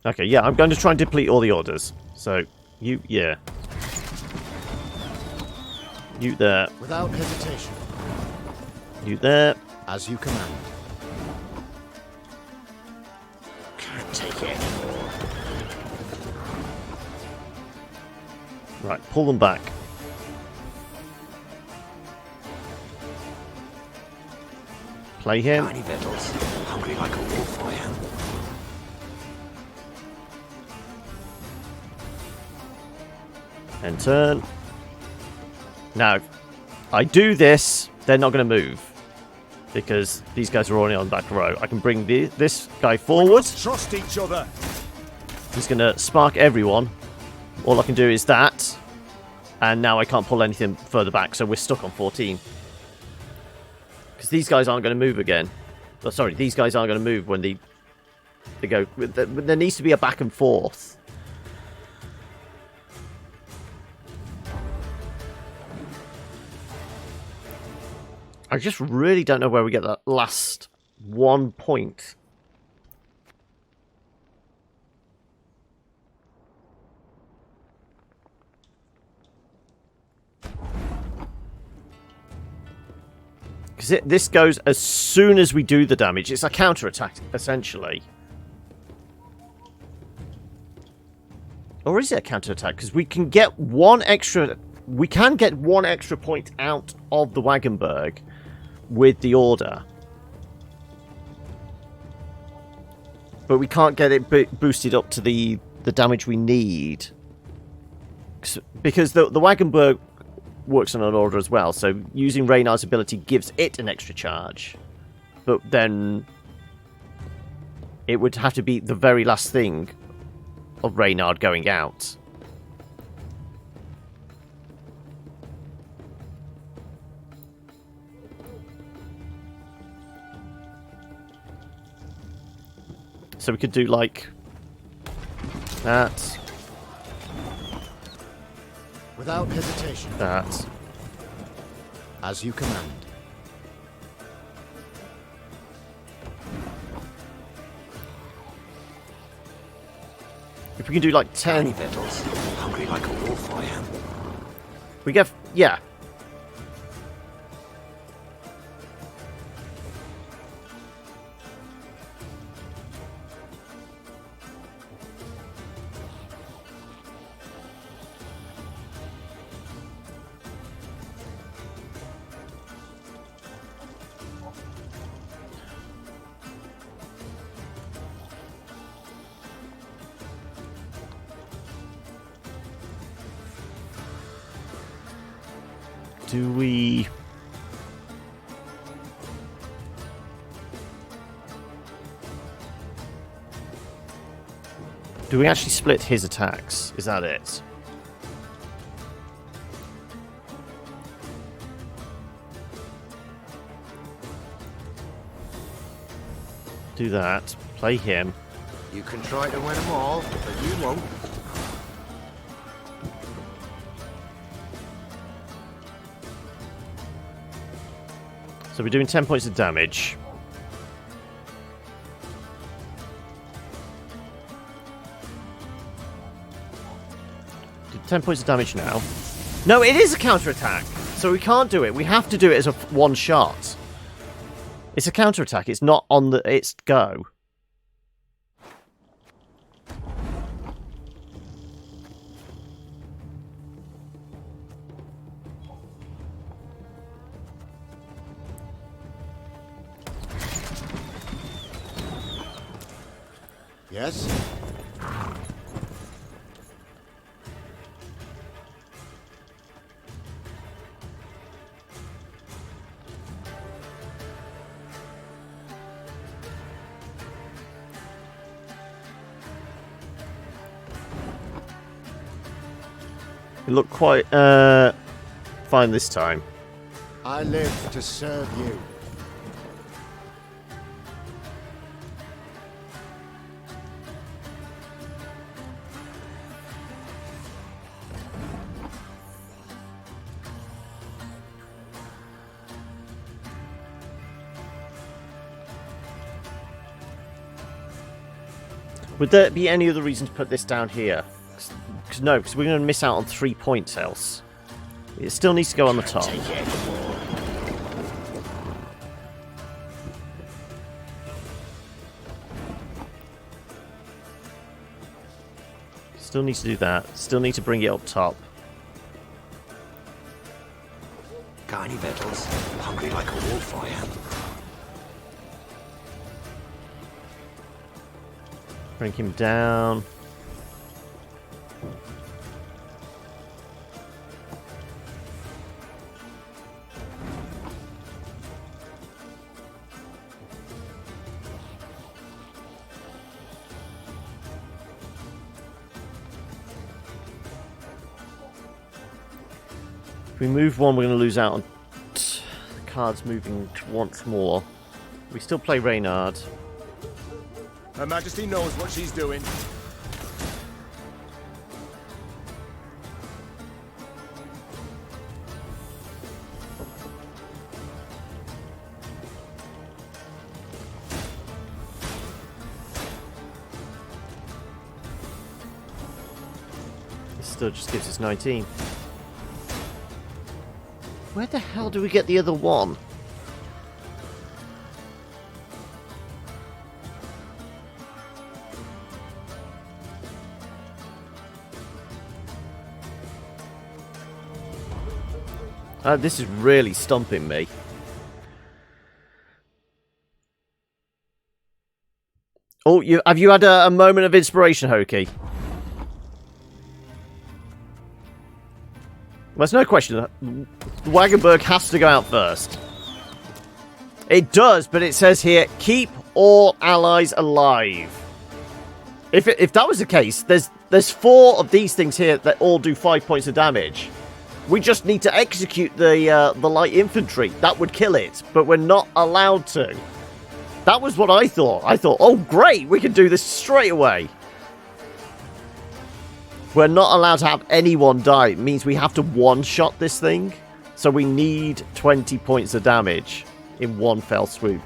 Okay, yeah, I'm going to try and deplete all the orders. So, yeah. You there. Without hesitation. You there. As you command. Can't take it. Right, pull them back. Play him. Tiny victuals. Hungry like a wolf, I am. And turn. Now, I do this, they're not going to move. Because these guys are already on the back row. I can bring this guy forward. Trust each other. He's going to spark everyone. All I can do is that. And now I can't pull anything further back, so we're stuck on 14. Because these guys aren't going to move again. Oh, sorry, these guys aren't going to move when they go. There needs to be a back and forth. I just really don't know where we get that last 1 point. Because this goes as soon as we do the damage. It's a counter-attack, essentially. Or is it a counter-attack? Because we can get one extra... We can get 1 extra point out of the Wagenburg with the order. But we can't get it boosted up to the damage we need. Because the Wagenburg works on an order as well, so using Reynard's ability gives it an extra charge. But then it would have to be the very last thing of Reynard going out. So we could do like that. Without hesitation. That. As you command. If we can do like 10 Vittles. Hungry like a wolf I am. We get, yeah. Do we... Do we actually split his attacks? Is that it? Do that. Play him. You can try to win them all, but you won't. So we're doing 10 points of damage. Do 10 points of damage now. No, it is a counterattack! So we can't do it. We have to do it as a one shot. It's a counterattack. It's not on the... It's go. Yes? It looked quite fine this time. I live to serve you. Would there be any other reason to put this down here? Because no, because we're going to miss out on 3 points else. It still needs to go on the top. Still needs to do that. Still need to bring it up top. Got any victuals? Hungry like a wolf I am. Bring him down. If we move one, we're going to lose out on cards moving once more. We still play Reynard. Her Majesty knows what she's doing. This still just gives us 19. Where the hell do we get the other one? This is really stumping me. Oh, have you had a moment of inspiration, Hoki? There's no question. Wagenburg has to go out first. It does, but it says here, keep all allies alive. If that was the case, there's 4 of these things here that all do 5 points of damage. We just need to execute the light infantry. That would kill it, but we're not allowed to. That was what I thought. I thought, oh great, we can do this straight away. We're not allowed to have anyone die. It means we have to one-shot this thing. So we need 20 points of damage in one fell swoop.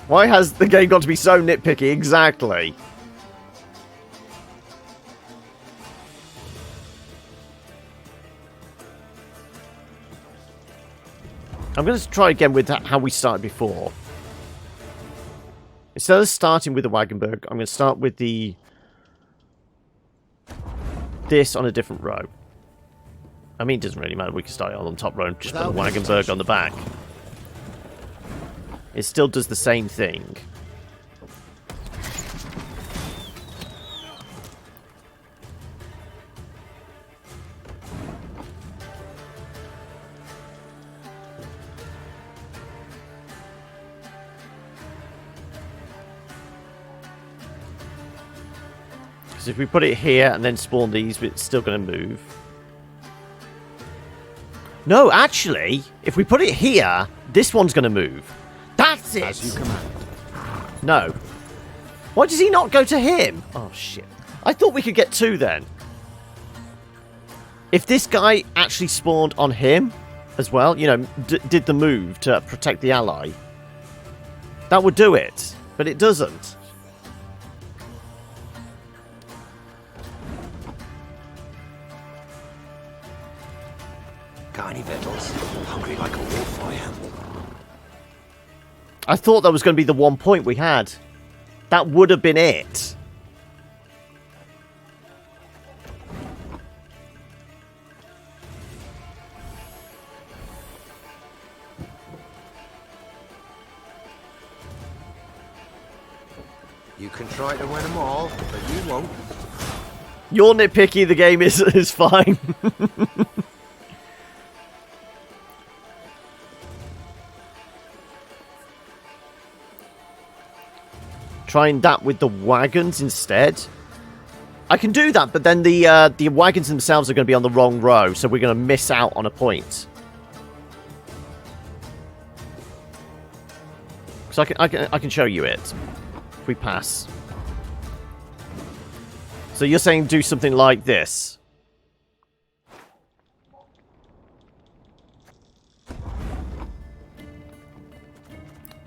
Why has the game got to be so nitpicky? Exactly. I'm going to try again with how we started before. Instead of starting with the Wagenburg, I'm going to start with this on a different row. I mean, it doesn't really matter. We can start on the top row and just put the Wagenburg on the back. It still does the same thing. Because if we put it here and then spawn these, it's still going to move. No, actually, if we put it here, this one's going to move. That's it! As you command. No. Why does he not go to him? Oh, shit. I thought we could get two then. If this guy actually spawned on him as well, you know, did the move to protect the ally, that would do it. But it doesn't. Got any victuals? Hungry like a wolf, I am. I thought that was going to be the 1 point we had. That would have been it. You can try to win them all, but you won't. You're nitpicky, the game is fine. Trying that with the wagons instead. I can do that, but then the wagons themselves are going to be on the wrong row, so we're going to miss out on a point. So I can show you it if we pass. So you're saying do something like this.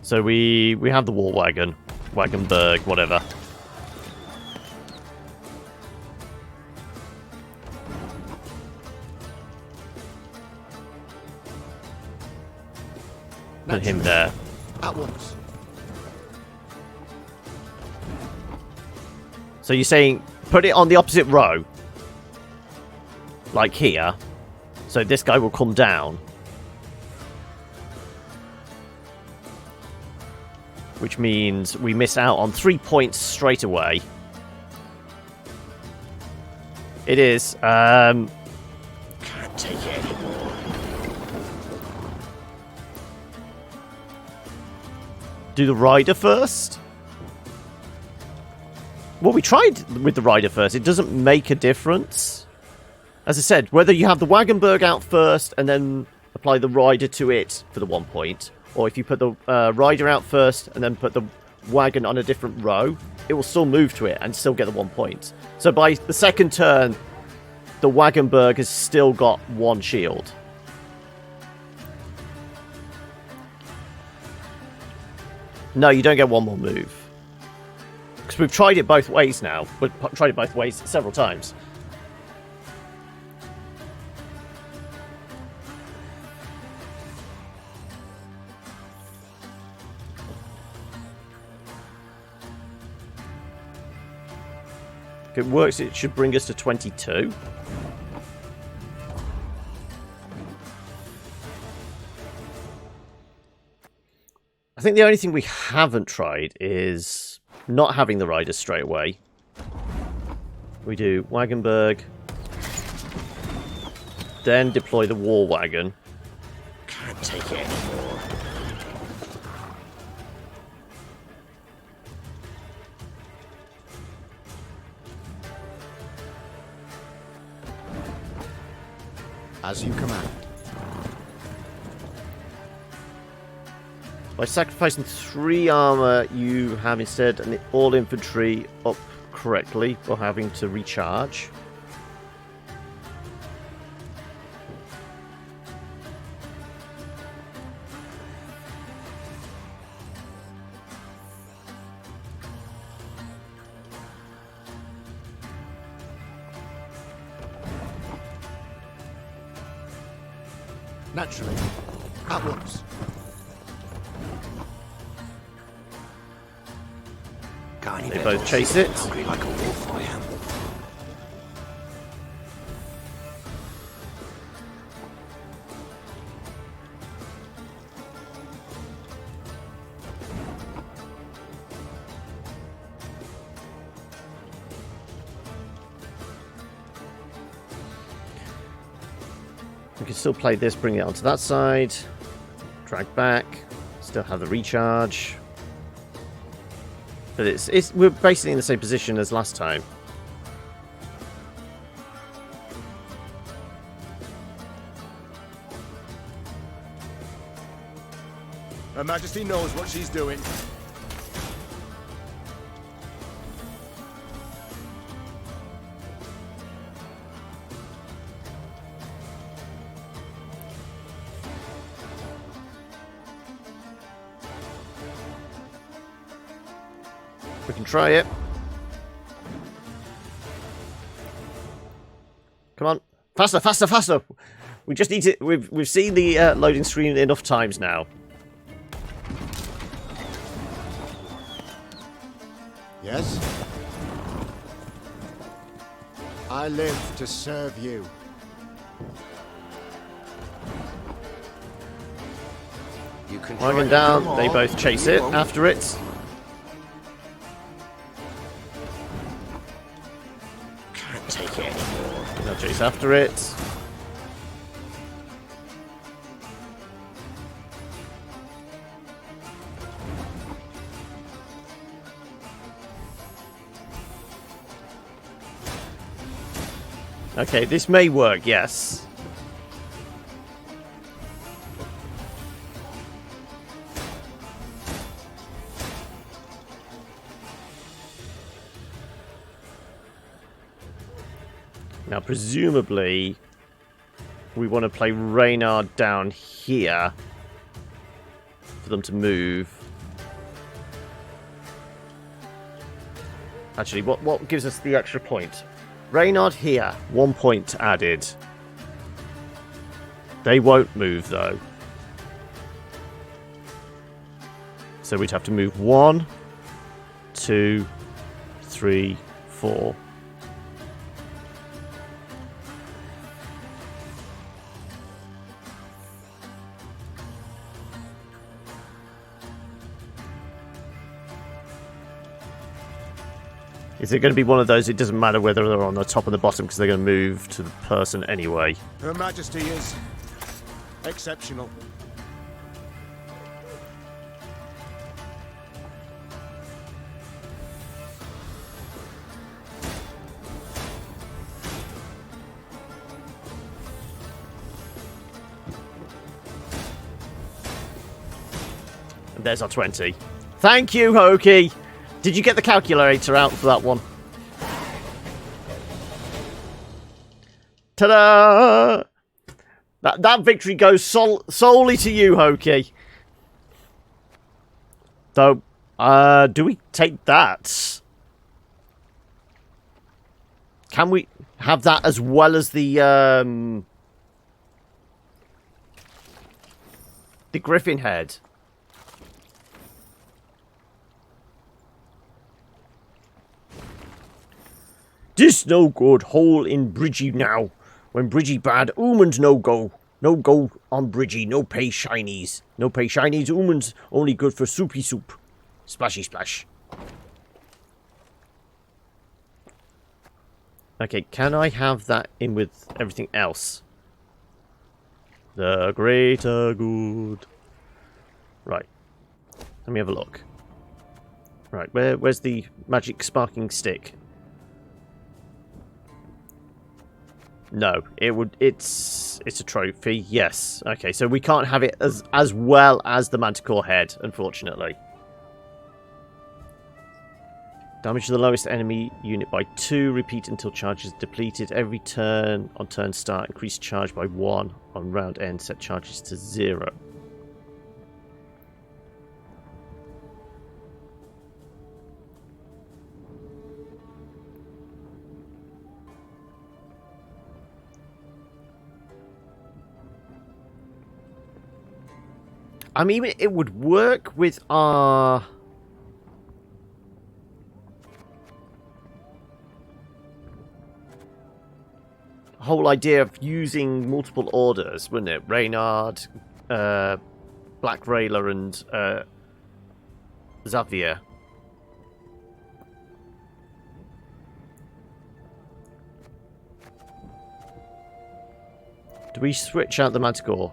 So we have the war wagon. Wagenburg, whatever. Put him there. At once. So you're saying put it on the opposite row. Like here. So this guy will come down. Which means we miss out on 3 points straight away. It is. Can't take it anymore. Do the rider first? Well, we tried with the rider first. It doesn't make a difference. As I said, whether you have the Wagenburg out first and then apply the rider to it for the 1 point, or if you put the rider out first and then put the wagon on a different row, it will still move to it and still get the 1 point. So by the second turn, the Wagenburg has still got 1 shield. No, you don't get 1 more move. Because we've tried it both ways now. We've tried it both ways several times. If it works, it should bring us to 22. I think the only thing we haven't tried is not having the riders straight away. We do Wagenburg, then deploy the war wagon. Can't take it anymore. As you command. By sacrificing 3 armor, you have instead an all infantry up correctly for having to recharge. Naturally. At once. They both chase it. Hungry like a wolf, I am. We can still play this, bring it onto that side, drag back, still have the recharge. But we're basically in the same position as last time. Her Majesty knows what she's doing. We can try it. Come on. Faster, faster, faster! We just need to... We've seen the loading screen enough times now. Yes? I live to serve you. You can Wagon down, they both chase it after it. Can't take it anymore. They'll chase after it. Okay, this may work, yes. Now, presumably, we want to play Reynard down here for them to move. Actually, what gives us the extra point? Reynard here, 1 point added. They won't move, though. So we'd have to move 1, 2, 3, 4. Is it going to be one of those, it doesn't matter whether they're on the top or the bottom because they're going to move to the person anyway? Her Majesty is exceptional. And there's our 20. Thank you, Hokey! Did you get the calculator out for that one? Ta-da! That victory goes solely to you, Hokey. So, do we take that? Can we have that as well as the griffin head? This no good hole in Bridgie now. When Bridgie bad, Oomans no go. No go on Bridgie, no pay shinies. No pay shinies, Oomans only good for soupy soup. Splashy splash. Okay, can I have that in with everything else? The greater good. Right. Let me have a look. Right, where's the magic sparking stick? No, it would. It's a trophy. Yes. Okay, so we can't have it as well as the Manticore head, unfortunately. Damage the lowest enemy unit by 2. Repeat until charge is depleted. Every turn on turn start, increase charge by 1. On round end, set charges to 0. I mean, it would work with our... whole idea of using multiple orders, wouldn't it? Reynard, Black Rayla, and Xavier. Do we switch out the Manticore?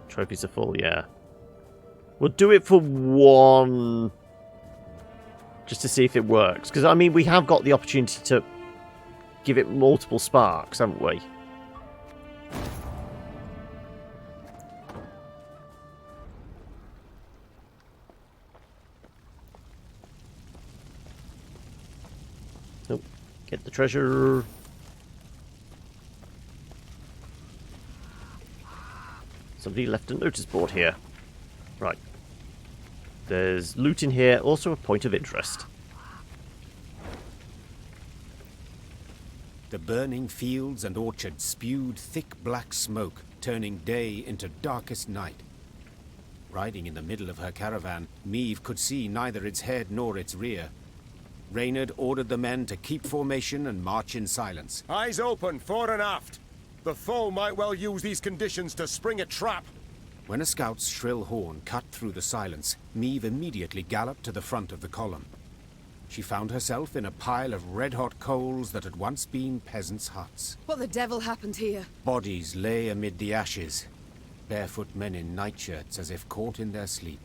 Trophies are full, yeah. We'll do it for 1, just to see if it works. Because, I mean, we have got the opportunity to give it multiple sparks, haven't we? Nope. Get the treasure. Somebody left a notice board here. Right. There's loot in here, also a point of interest. The burning fields and orchards spewed thick black smoke, turning day into darkest night. Riding in the middle of her caravan, Meve could see neither its head nor its rear. Reynard ordered the men to keep formation and march in silence. Eyes open, fore and aft. The foe might well use these conditions to spring a trap. When a scout's shrill horn cut through the silence, Meve immediately galloped to the front of the column. She found herself in a pile of red-hot coals that had once been peasants' huts. What the devil happened here? Bodies lay amid the ashes, barefoot men in nightshirts as if caught in their sleep.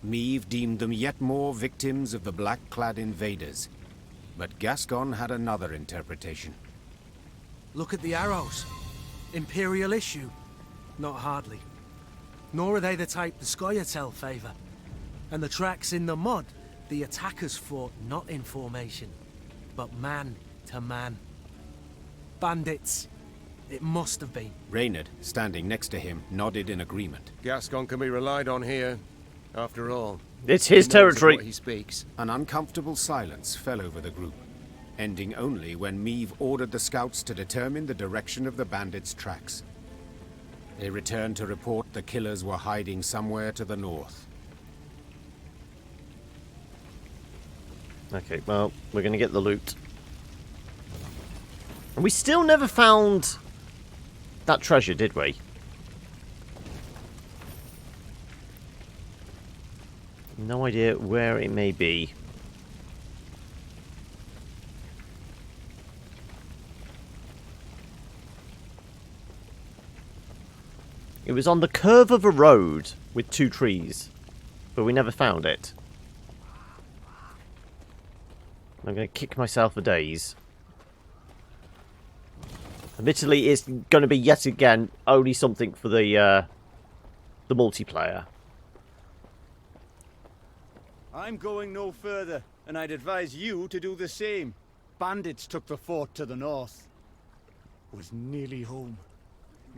Meve deemed them yet more victims of the black-clad invaders, but Gascon had another interpretation. Look at the arrows. Imperial issue? Not hardly. Nor are they the type the Scioa'tael favour. And the tracks in the mud, the attackers fought not in formation, but man to man. Bandits. It must have been. Reynard, standing next to him, nodded in agreement. Gascon can be relied on here. After all, it's his territory. What he speaks. An uncomfortable silence fell over the group, ending only when Meve ordered the scouts to determine the direction of the bandits' tracks. They returned to report the killers were hiding somewhere to the north. Okay, well, we're going to get the loot. And we still never found that treasure, did we? No idea where it may be. It was on the curve of a road with 2 trees, but we never found it. I'm going to kick myself for days. Admittedly, it's going to be yet again only something for the multiplayer. I'm going no further, and I'd advise you to do the same. Bandits took the fort to the north. Was nearly home.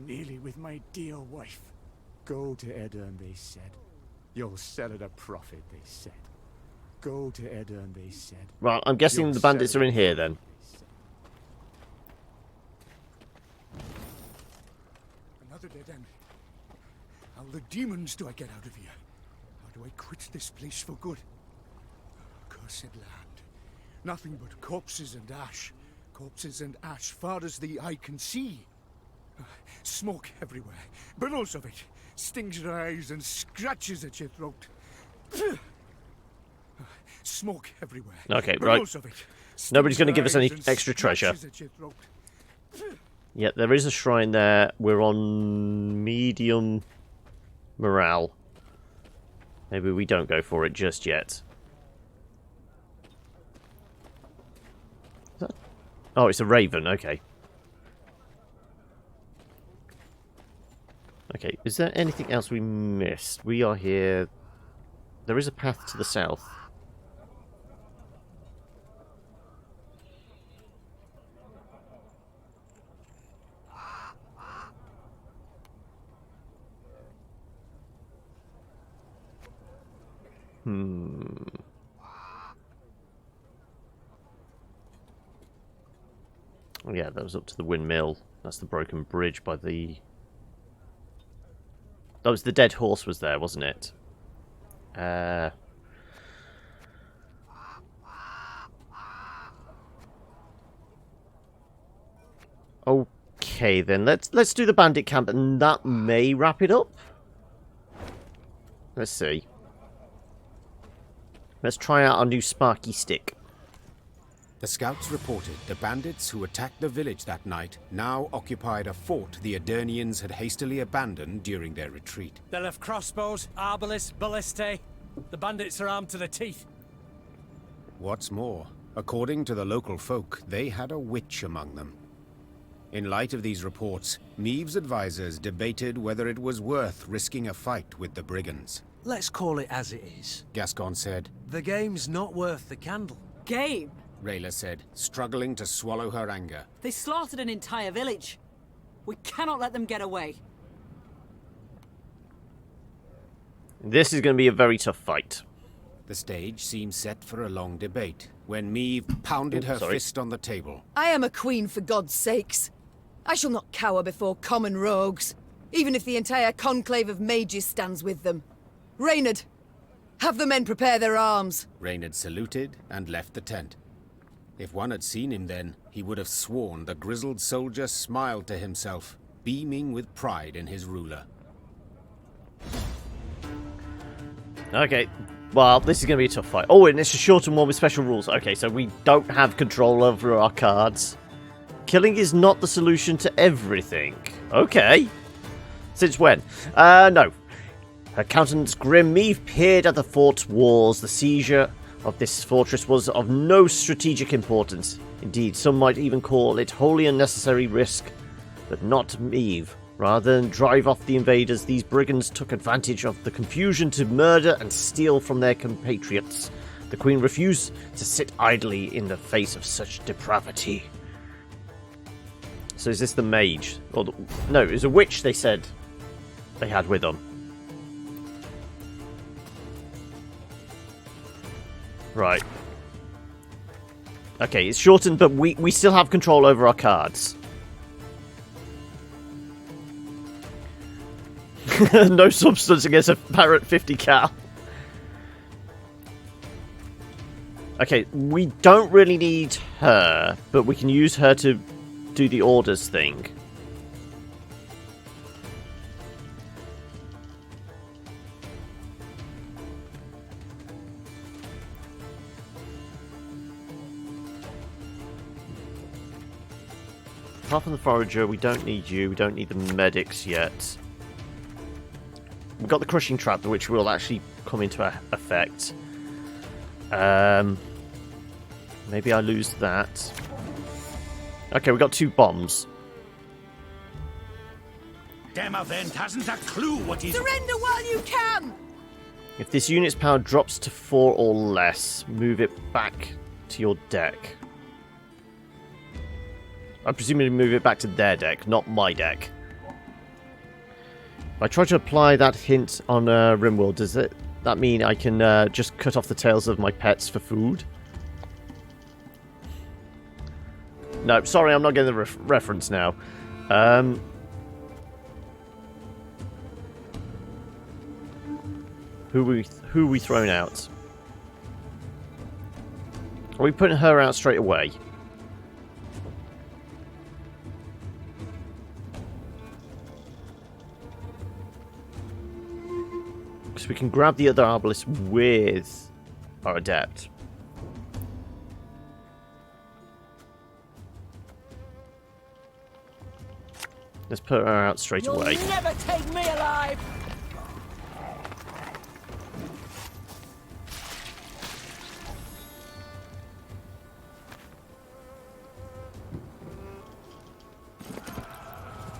Nearly with my dear wife. Go to Edern, they said. You'll sell at a profit, they said. Go to Edern, they said. Right, I'm guessing the bandits are in here then. Another dead end. How the demons do I get out of here? How do I quit this place for good? Cursed land. Nothing but corpses and ash. Corpses and ash far as the eye can see. Smoke everywhere. Billows of it. Stings your eyes and scratches at your throat. Smoke everywhere. Okay, right. Nobody's going to give us any extra treasure. Yeah, there is a shrine there. We're on medium morale. Maybe we don't go for it just yet. Oh, it's a raven. Okay. Okay, is there anything else we missed? We are here. There is a path to the south. Yeah, that was up to the windmill. That's the broken bridge by the... That was the dead horse was there, wasn't it? Okay, then let's do the bandit camp, and that may wrap it up. Let's see. Let's try out our new sparky stick. The scouts reported the bandits who attacked the village that night now occupied a fort the Adernians had hastily abandoned during their retreat. They'll have crossbows, arbalists, ballistae. The bandits are armed to the teeth. What's more, according to the local folk, they had a witch among them. In light of these reports, Meve's advisors debated whether it was worth risking a fight with the brigands. Let's call it as it is. Gascon said. The game's not worth the candle. Game? Rayla said, struggling to swallow her anger. They slaughtered an entire village. We cannot let them get away. This is going to be a very tough fight. The stage seemed set for a long debate, when Meve pounded her fist on the table. I am a queen, for God's sakes. I shall not cower before common rogues, even if the entire conclave of mages stands with them. Reynard, have the men prepare their arms. Reynard saluted and left the tent. If one had seen him then, he would have sworn the grizzled soldier smiled to himself, beaming with pride in his ruler. Okay, well, this is going to be a tough fight. Oh, and it's a shortened one with special rules. Okay, so we don't have control over our cards. Killing is not the solution to everything. Okay. Since when? No. Her countenance grim, Meve peered at the fort's walls. The seizure of this fortress was of no strategic importance. Indeed, some might even call it wholly unnecessary risk. But not Meve. Rather than drive off the invaders, these brigands took advantage of the confusion to murder and steal from their compatriots. The Queen refused to sit idly in the face of such depravity. So is this the mage? Or no, it was a witch they said they had with them. Right. Okay, it's shortened, but we still have control over our cards. No substance against a parrot 50 cal. Okay, we don't really need her, but we can use her to do the orders thing. Apart from the forager, we don't need you. We don't need the medics yet. We've got the crushing trap, which will actually come into effect. Maybe I lose that. Okay, we've got 2 bombs. Demavent hasn't a clue what he's... Surrender while you can! If this unit's power drops to 4 or less, move it back to your deck. I presumably move it back to their deck, not my deck. If I try to apply that hint on Rimworld, does that mean I can just cut off the tails of my pets for food? No, sorry, I'm not getting the reference now. Who are we throwing out? Are we putting her out straight away? Because we can grab the other Arbalist with our Adept. Let's put her out straight away. You'll never take me alive!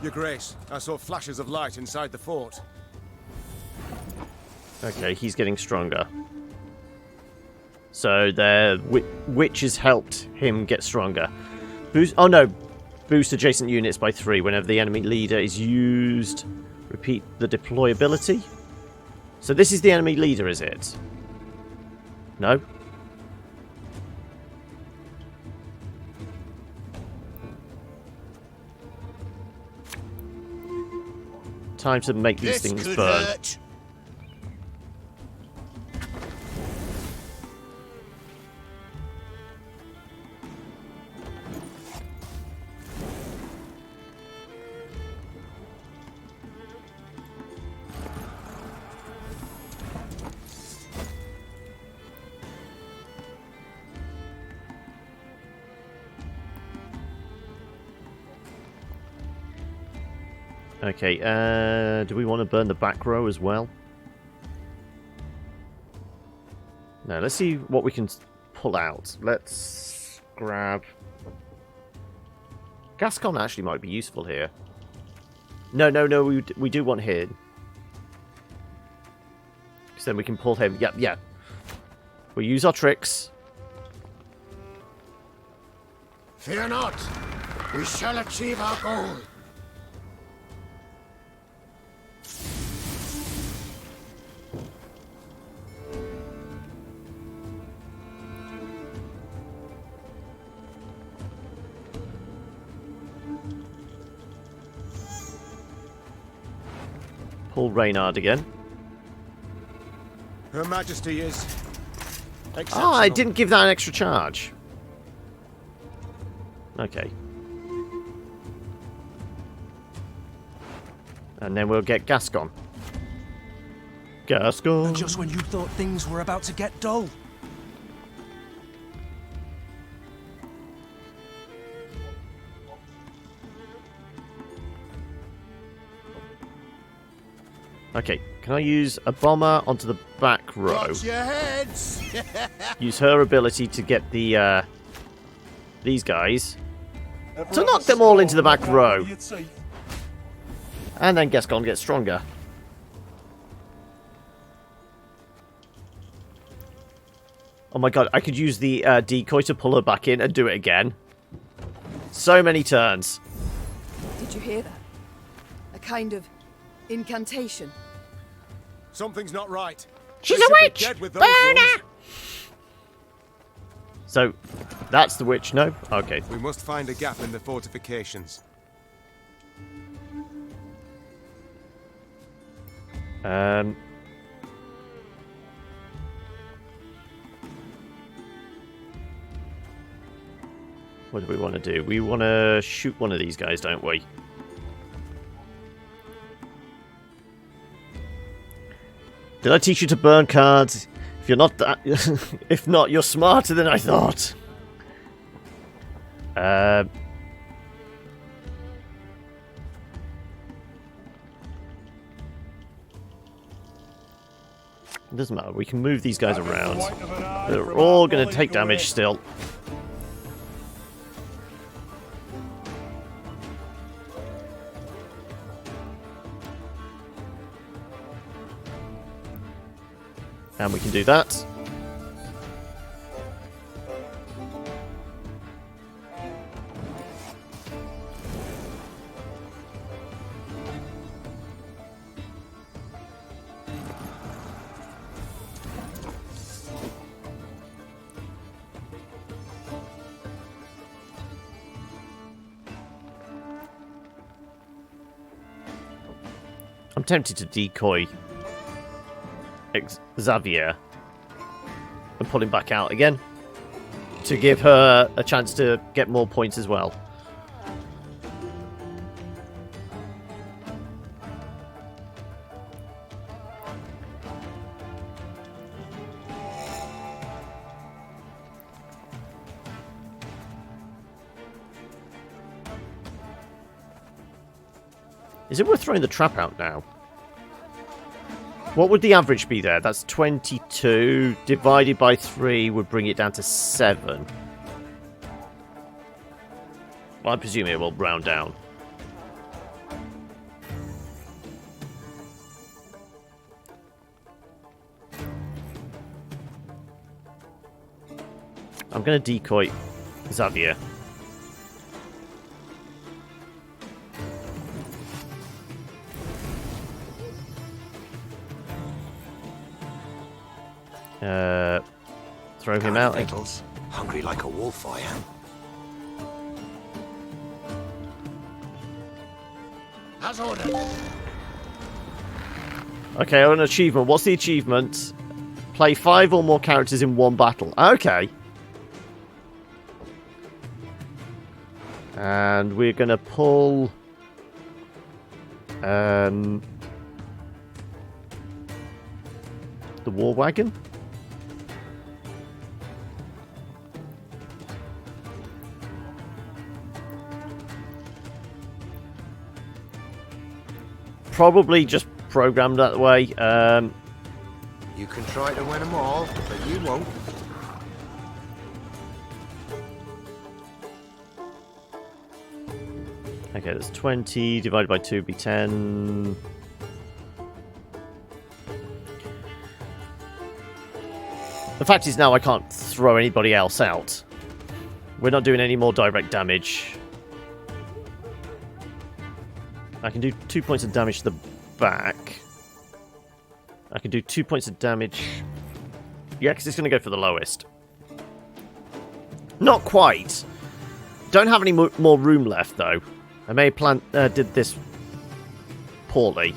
Your Grace, I saw flashes of light inside the fort. Okay, he's getting stronger. So the witch has helped him get stronger. Boost. Oh no, boost adjacent units by 3 whenever the enemy leader is used. Repeat the deployability. So this is the enemy leader, is it? No. Time to make these things burn. Hurt. Okay, do we want to burn the back row as well? No, let's see what we can pull out. Let's grab... Gascon actually might be useful here. No, we do want him. Because then we can pull him. Yep. We'll use our tricks. Fear not. We shall achieve our goal. Pull Reynard again. Her Majesty is... Oh, I didn't give that an extra charge. Okay. And then we'll get Gascon. Gascon! Just when you thought things were about to get dull. Okay, can I use a bomber onto the back row? Watch your heads! Use her ability to get the these guys to knock them all into the back row. And then Gascon gets stronger. Oh my god, I could use the decoy to pull her back in and do it again. So many turns. Did you hear that? A kind of incantation. Something's not right. She's They a should be witch! dead with those Burn wounds. her! So, that's the witch, no? Okay. We must find a gap in the fortifications. What do we want to do? We want to shoot one of these guys, don't we? Did I teach you to burn cards? If you're not that... if not, you're smarter than I thought. It doesn't matter. We can move these guys around. They're all going to take damage still. And we can do that. I'm tempted to decoy Xavier and pull him back out again to give her a chance to get more points as well. Is it worth throwing the trap out now? What would the average be there? That's 22. Divided by 3 would bring it down to 7. Well, I presume it will round down. going to decoy Xavier. Throw him out. Victuals. Hungry like a wolf, I am. As ordered. Okay, an achievement. What's the achievement? Play 5 or more characters in one battle. Okay. And we're going to pull... the war wagon? Probably just programmed that way. You can try to win them all, but you won't. Okay, that's 20 divided by 2 would be 10. The fact is now I can't throw anybody else out. We're not doing any more direct damage. I can do 2 points of damage to the back. I can do 2 points of damage. Yeah, because it's going to go for the lowest. Not quite. Don't have any more room left, though. I may have did this poorly.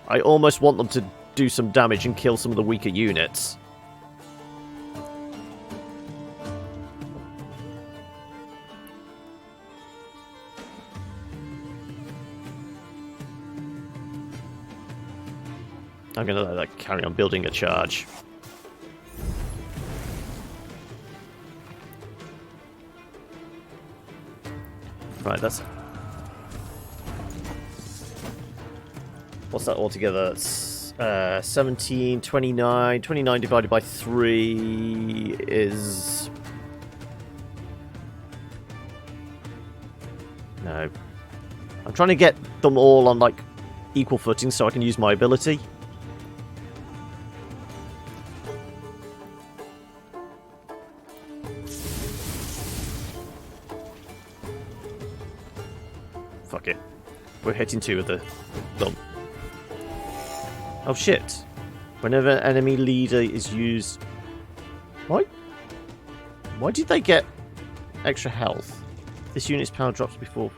I almost want them to do some damage and kill some of the weaker units. I'm going to let that carry on building a charge. Right, that's... What's that altogether? That's 17, 29. 29 divided by 3 is... No. I'm trying to get them all on, like, equal footing so I can use my ability. Fuck it. We're hitting 2 of the... Oh shit. Whenever enemy leader is used... Why? Why did they get extra health? This unit's power drops before...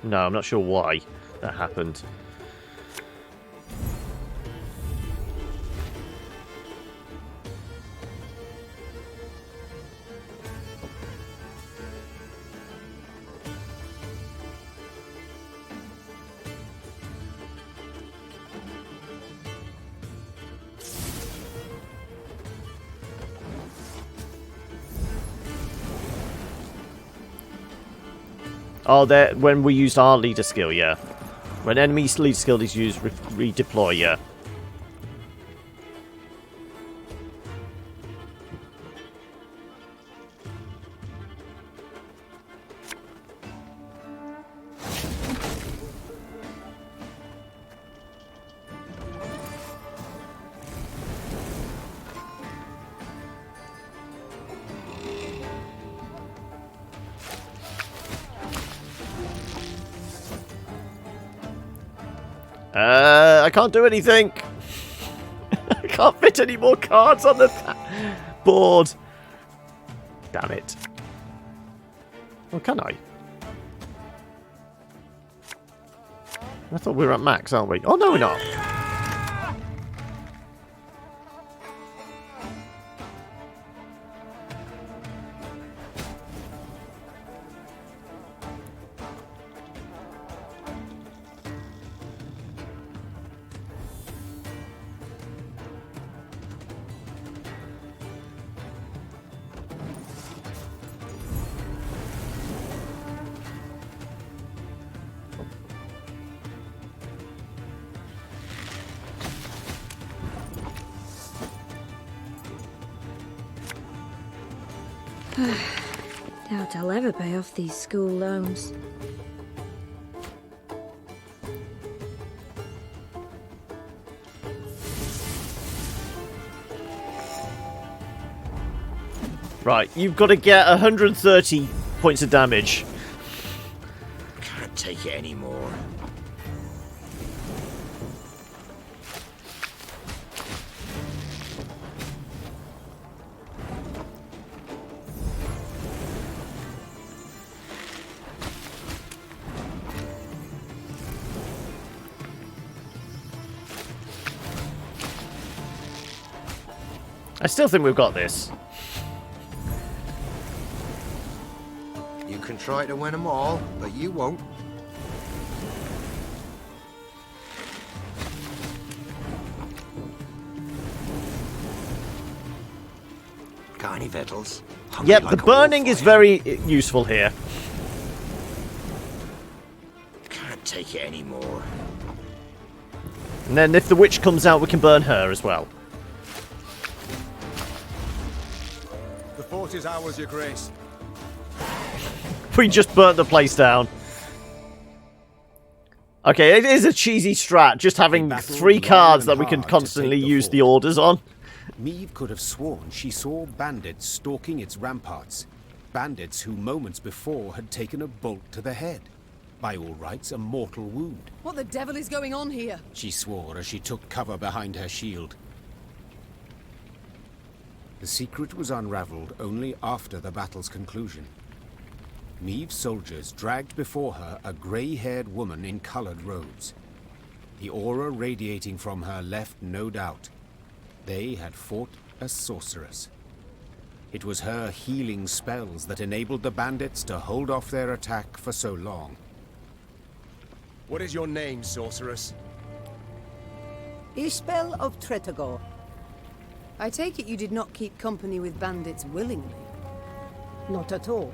No, I'm not sure why that happened. Oh, that when we used our leader skill, yeah. When enemy's leader skill is used, redeploy, yeah. I can't do anything. I can't fit any more cards on the board. Damn it. Well, can I? I thought we were at max, aren't we? Oh, no, we're not. Doubt I'll ever pay off these school loans. Right, you've got to get 130 points of damage. Can't take it anymore. I still think we've got this. You can try to win them all, but you won't. Got any victuals? Yep, the burning is very useful here. Can't take it anymore. And then if the witch comes out, we can burn her as well. The fort is ours, Your Grace. We just burnt the place down. Okay, it is a cheesy strat, just having 3 cards that we can constantly use the orders on. Meve could have sworn she saw bandits stalking its ramparts. Bandits who moments before had taken a bolt to the head. By all rights, a mortal wound. What the devil is going on here? She swore as she took cover behind her shield. The secret was unraveled only after the battle's conclusion. Meve's soldiers dragged before her a grey-haired woman in colored robes. The aura radiating from her left no doubt. They had fought a sorceress. It was her healing spells that enabled the bandits to hold off their attack for so long. What is your name, sorceress? Ispel of Tretagor. I take it you did not keep company with bandits willingly? Not at all.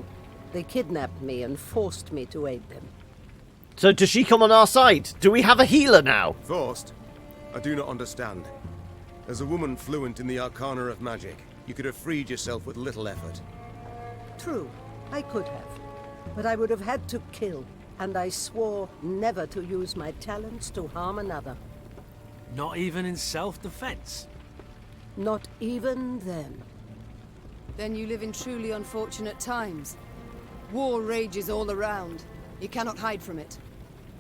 They kidnapped me and forced me to aid them. So does she come on our side? Do we have a healer now? Forced? I do not understand. As a woman fluent in the arcana of magic, you could have freed yourself with little effort. True, I could have. But I would have had to kill, and I swore never to use my talents to harm another. Not even in self-defense? Not even then. Then you live in truly unfortunate times. War rages all around. You cannot hide from it.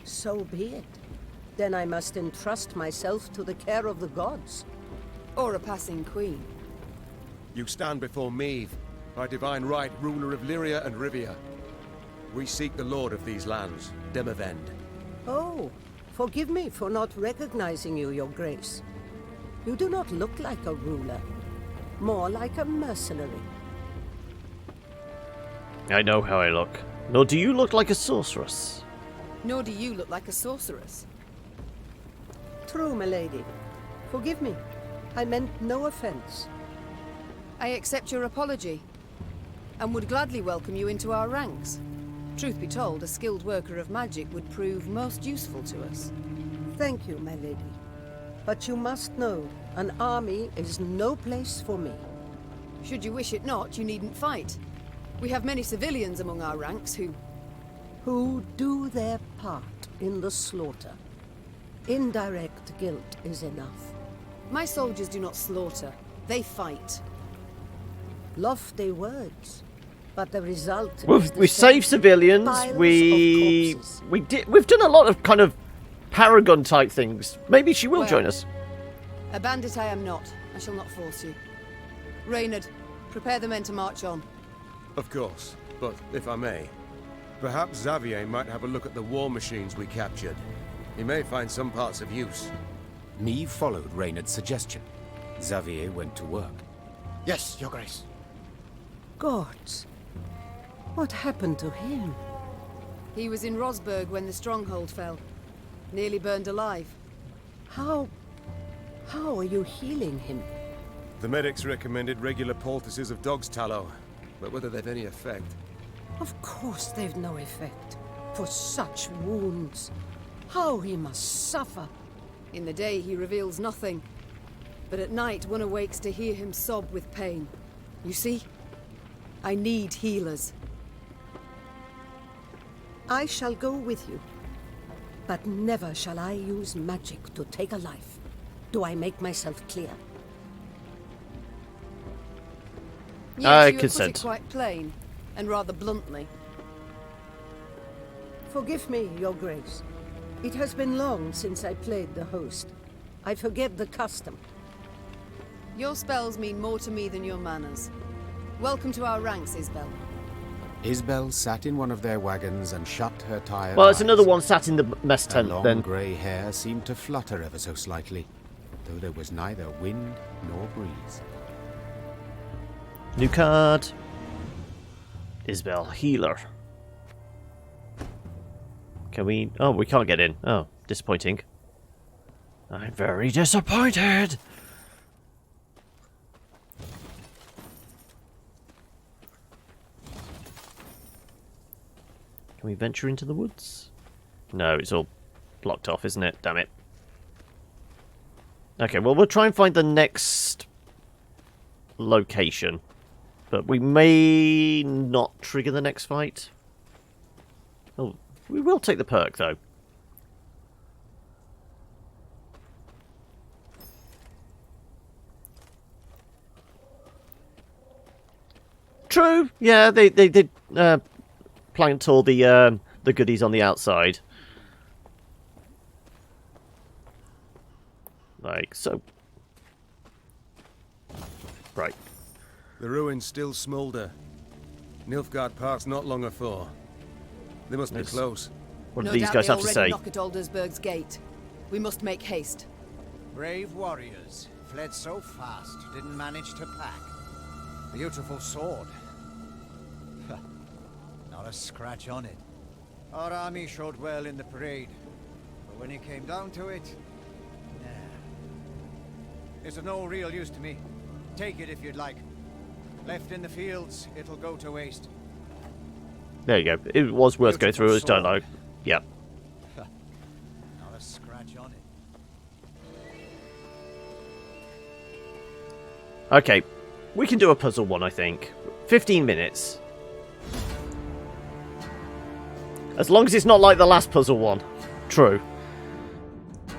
So be it. Then I must entrust myself to the care of the gods. Or a passing queen. You stand before Meve, by divine right ruler of Lyria and Rivia. We seek the lord of these lands, Demavend. Oh, forgive me for not recognizing you, Your Grace. You do not look like a ruler. More like a mercenary. I know how I look. Nor do you look like a sorceress. Nor do you look like a sorceress. True, milady. Forgive me. I meant no offense. I accept your apology, and would gladly welcome you into our ranks. Truth be told, a skilled worker of magic would prove most useful to us. Thank you, my lady. But you must know, an army is no place for me. Should you wish it not, you needn't fight. We have many civilians among our ranks who do their part in the slaughter. Indirect guilt is enough. My soldiers do not slaughter, they fight. Lofty words, but the result We save civilians. We've done a lot of kind of Paragon type things. Maybe she will join us. A bandit I am not. I shall not force you. Reynard, prepare the men to march on. Of course, but if I may, perhaps Xavier might have a look at the war machines we captured. He may find some parts of use. Meve followed Reynard's suggestion. Xavier went to work. Yes, Your Grace. Gods. What happened to him? He was in Rosberg when the stronghold fell. Nearly burned alive. How are you healing him? The medics recommended regular poultices of dog's tallow, but whether they've any effect... Of course they've no effect. For such wounds. How he must suffer. In the day he reveals nothing. But at night one awakes to hear him sob with pain. You see? I need healers. I shall go with you. But never shall I use magic to take a life. Do I make myself clear? Yes, I you have consent. put it quite plain, and rather bluntly. Forgive me, Your Grace. It has been long since I played the host. I forget the custom. Your spells mean more to me than your manners. Welcome to our ranks, Isbel. Isbel sat in one of their wagons and shut her tired Well, it's eyes. another one sat in the mess Her tent long then. grey hair seemed to flutter ever so slightly, though there was neither wind nor breeze. New card. Isbel Healer. Can we... Oh, we can't get in. Oh, disappointing. I'm very disappointed. Can we venture into the woods? No, it's all blocked off, isn't it? Damn it. Okay, well, we'll try and find the next location. But we may not trigger the next fight. Oh, we will take the perk, though. True. Yeah, they did plant all the goodies on the outside. Like so. Right. The ruins still smoulder. Nilfgaard Park's not long afore. They must be close. What do No these doubt guys they have to already say? knock at Aldersburg's gate. We must make haste. Brave warriors, fled so fast, didn't manage to pack. Beautiful sword. Not a scratch on it. Our army showed well in the parade, but when it came down to it, nah. It's of no real use to me. Take it if you'd like. Left in the fields, it'll go to waste. There you go. It was worth going through as dialogue. Yep. Not a scratch on it. Okay. We can do a puzzle one, I think. 15 minutes. As long as it's not like the last puzzle one. True.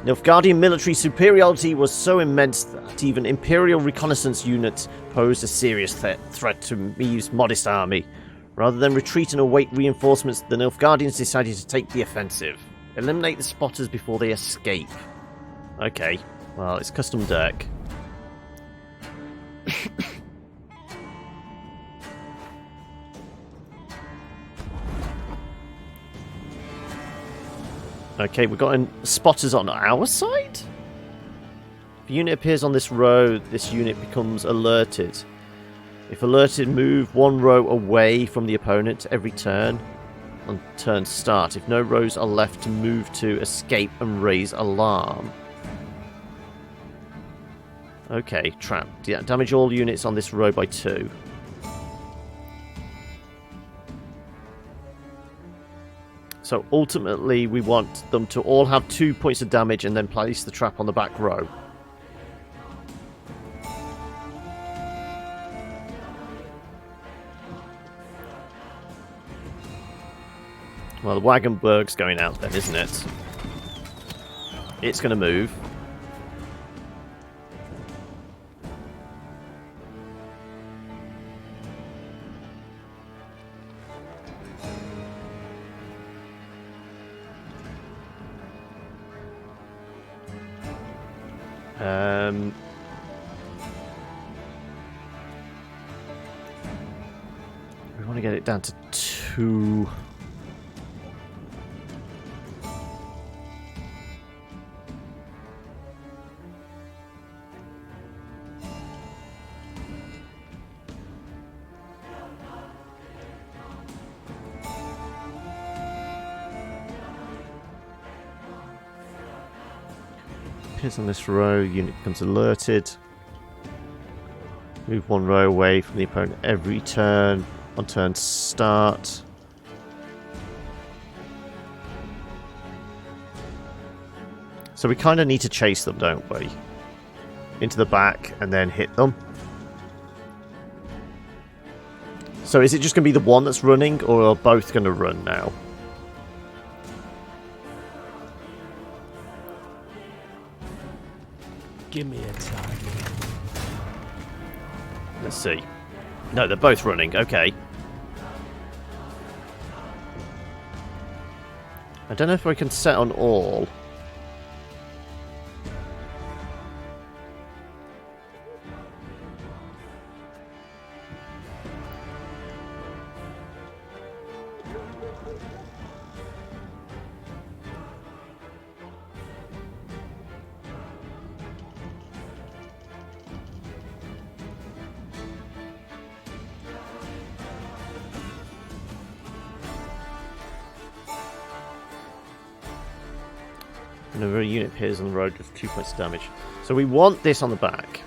Nilfgaardian military superiority was so immense that even Imperial reconnaissance units posed a serious threat to Meve's modest army. Rather than retreat and await reinforcements, the Nilfgaardians decided to take the offensive. Eliminate the spotters before they escape. Okay, well, it's custom deck. Okay, we've got spotters on our side? If a unit appears on this row, this unit becomes alerted. If alerted, move one row away from the opponent every turn on turn start. If no rows are left to move to, escape and raise alarm. Okay, trap. Yeah, damage all units on this row by 2. So ultimately, we want them to all have 2 points of damage and then place the trap on the back row. Well, the Wagenburg's going out then, isn't it? It's going to move. We want to get it down to 2. Appears on this row, unit becomes alerted. Move one row away from the opponent every turn on turn start. So we kind of need to chase them, don't we? Into the back and then hit them. So is it just going to be the one that's running, or are both going to run now? Give me a target. Let's see. No, they're both running. Okay. I don't know if we can set on all. Whenever a unit appears on the road with 2 points of damage. So we want this on the back.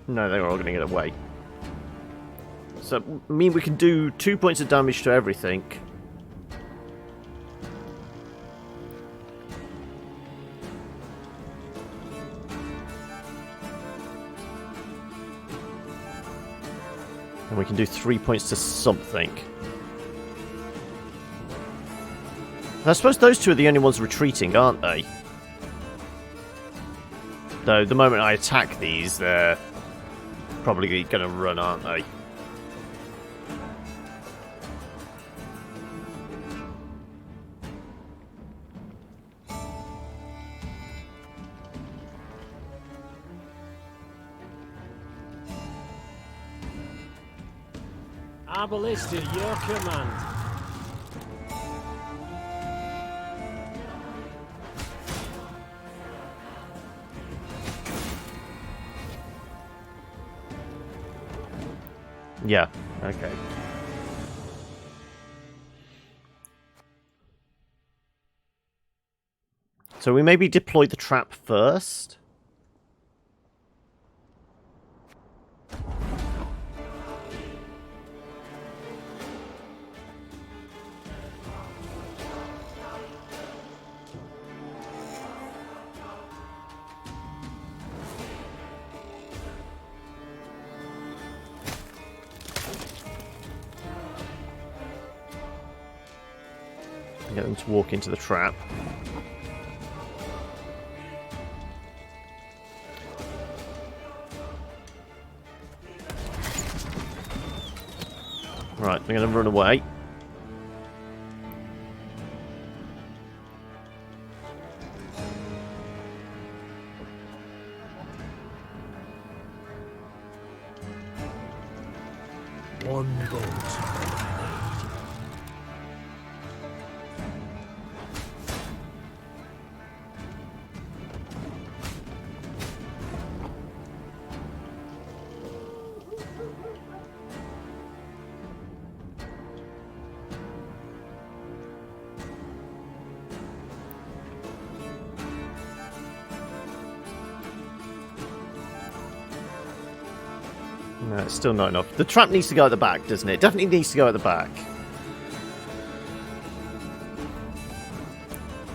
No, they were all going to get away. So, I mean, we can do 2 points of damage to everything. And we can do 3 points to something. I suppose those two are the only ones retreating, aren't they? Though, the moment I attack these, they're probably going to run, aren't they? Our ballista, your command. Yeah, okay. So we maybe deploy the trap first? Get them to walk into the trap. Right, they're going to run away. One bolt. No, it's still not enough. The trap needs to go at the back, doesn't it? Definitely needs to go at the back.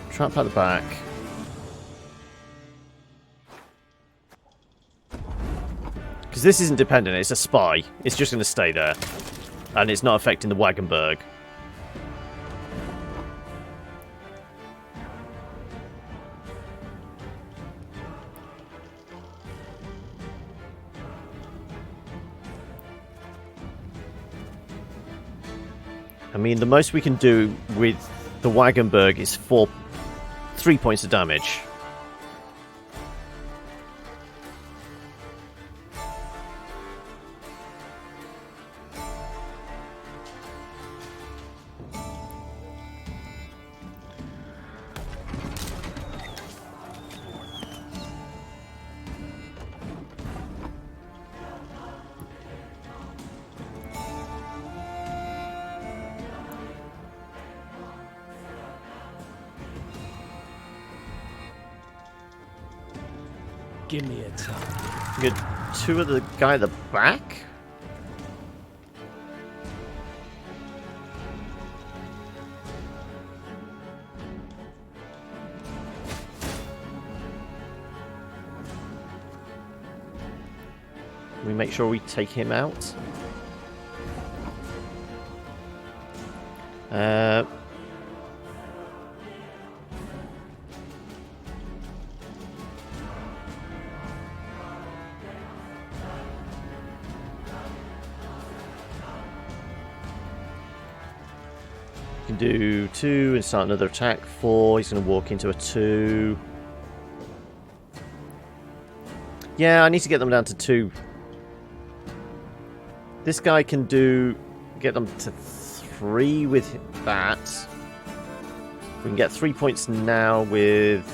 Trap at the back. Because this isn't dependent, it's a spy. It's just going to stay there. And it's not affecting the Wagenburg. I mean, the most we can do with the Wagenburg is 3 points of damage. Give me a time. Good. 2 of the guy at the back? We make sure we take him out. Can do 2 and start another attack. 4. He's going to walk into a 2. Yeah, I need to get them down to 2. This guy can get them to 3 with that. We can get 3 points now with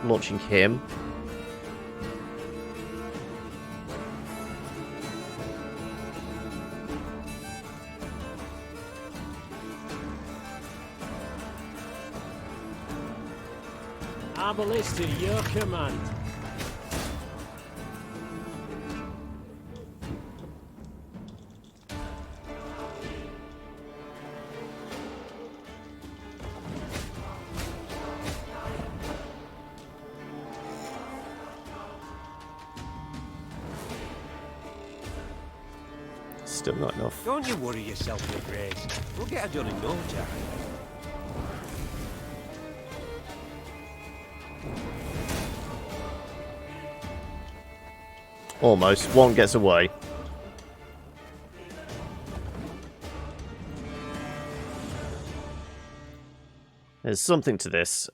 launching him. Arbalist to your command. Still not enough. Don't you worry yourself, Your Grace. We'll get her done in no time. Almost. 1 gets away. There's something to this.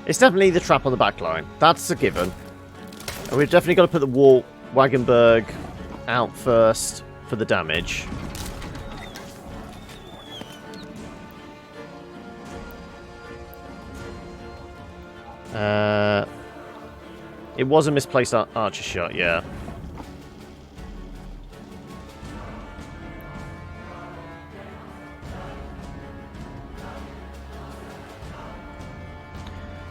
It's definitely the trap on the back line. That's a given. And we've definitely got to put the Wagenberg out first for the damage. It was a misplaced archer shot, yeah.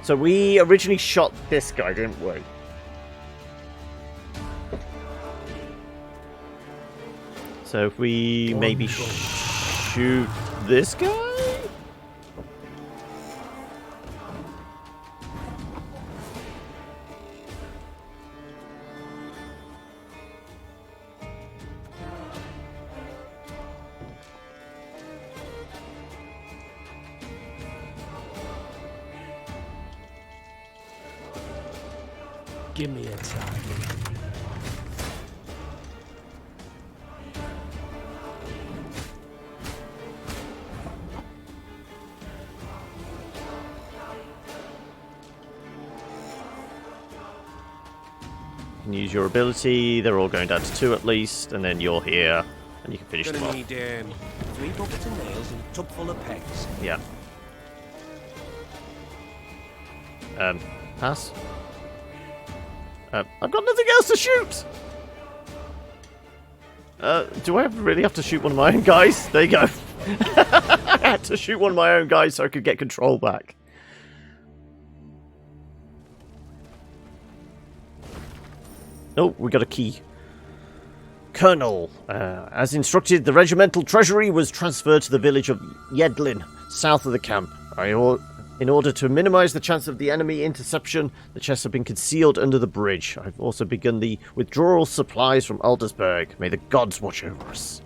So we originally shot this guy, didn't we? So if we maybe shoot this guy? Give me a target. You can use your ability. They're all going down to 2 at least, and then you're here, and you can finish them off. Gonna need 3 buckets of nails and a tub full of pegs. Yeah. Pass. I've got nothing else to shoot! Do I really have to shoot one of my own guys? There you go. I had to shoot one of my own guys so I could get control back. Oh, we got a key. Colonel, as instructed, the regimental treasury was transferred to the village of Yedlin, south of the camp. In order to minimize the chance of the enemy interception, the chests have been concealed under the bridge. I've also begun the withdrawal supplies from Aldersburg. May the gods watch over us.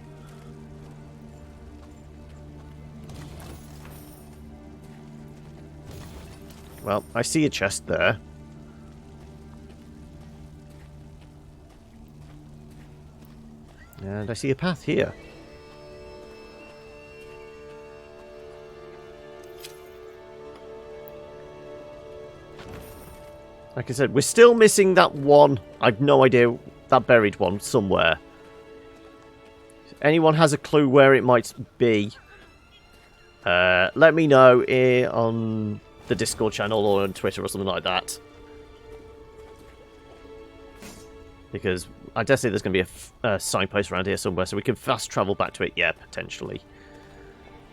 Well, I see a chest there. And I see a path here. Like I said, we're still missing that one. I've no idea. That buried one somewhere. If anyone has a clue where it might be, let me know on the Discord channel or on Twitter or something like that. Because I dare say there's going to be a signpost around here somewhere, so we can fast travel back to it. Yeah, potentially.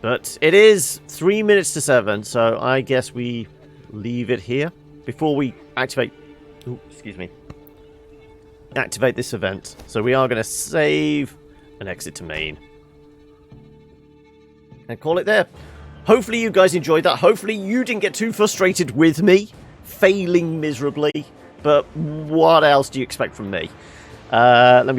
But it is 3 minutes to 7, so I guess we leave it here before we activate... Ooh, excuse me. Activate this event. So we are going to save and exit to main. And call it there. Hopefully you guys enjoyed that. Hopefully you didn't get too frustrated with me, failing miserably. But what else do you expect from me? Let me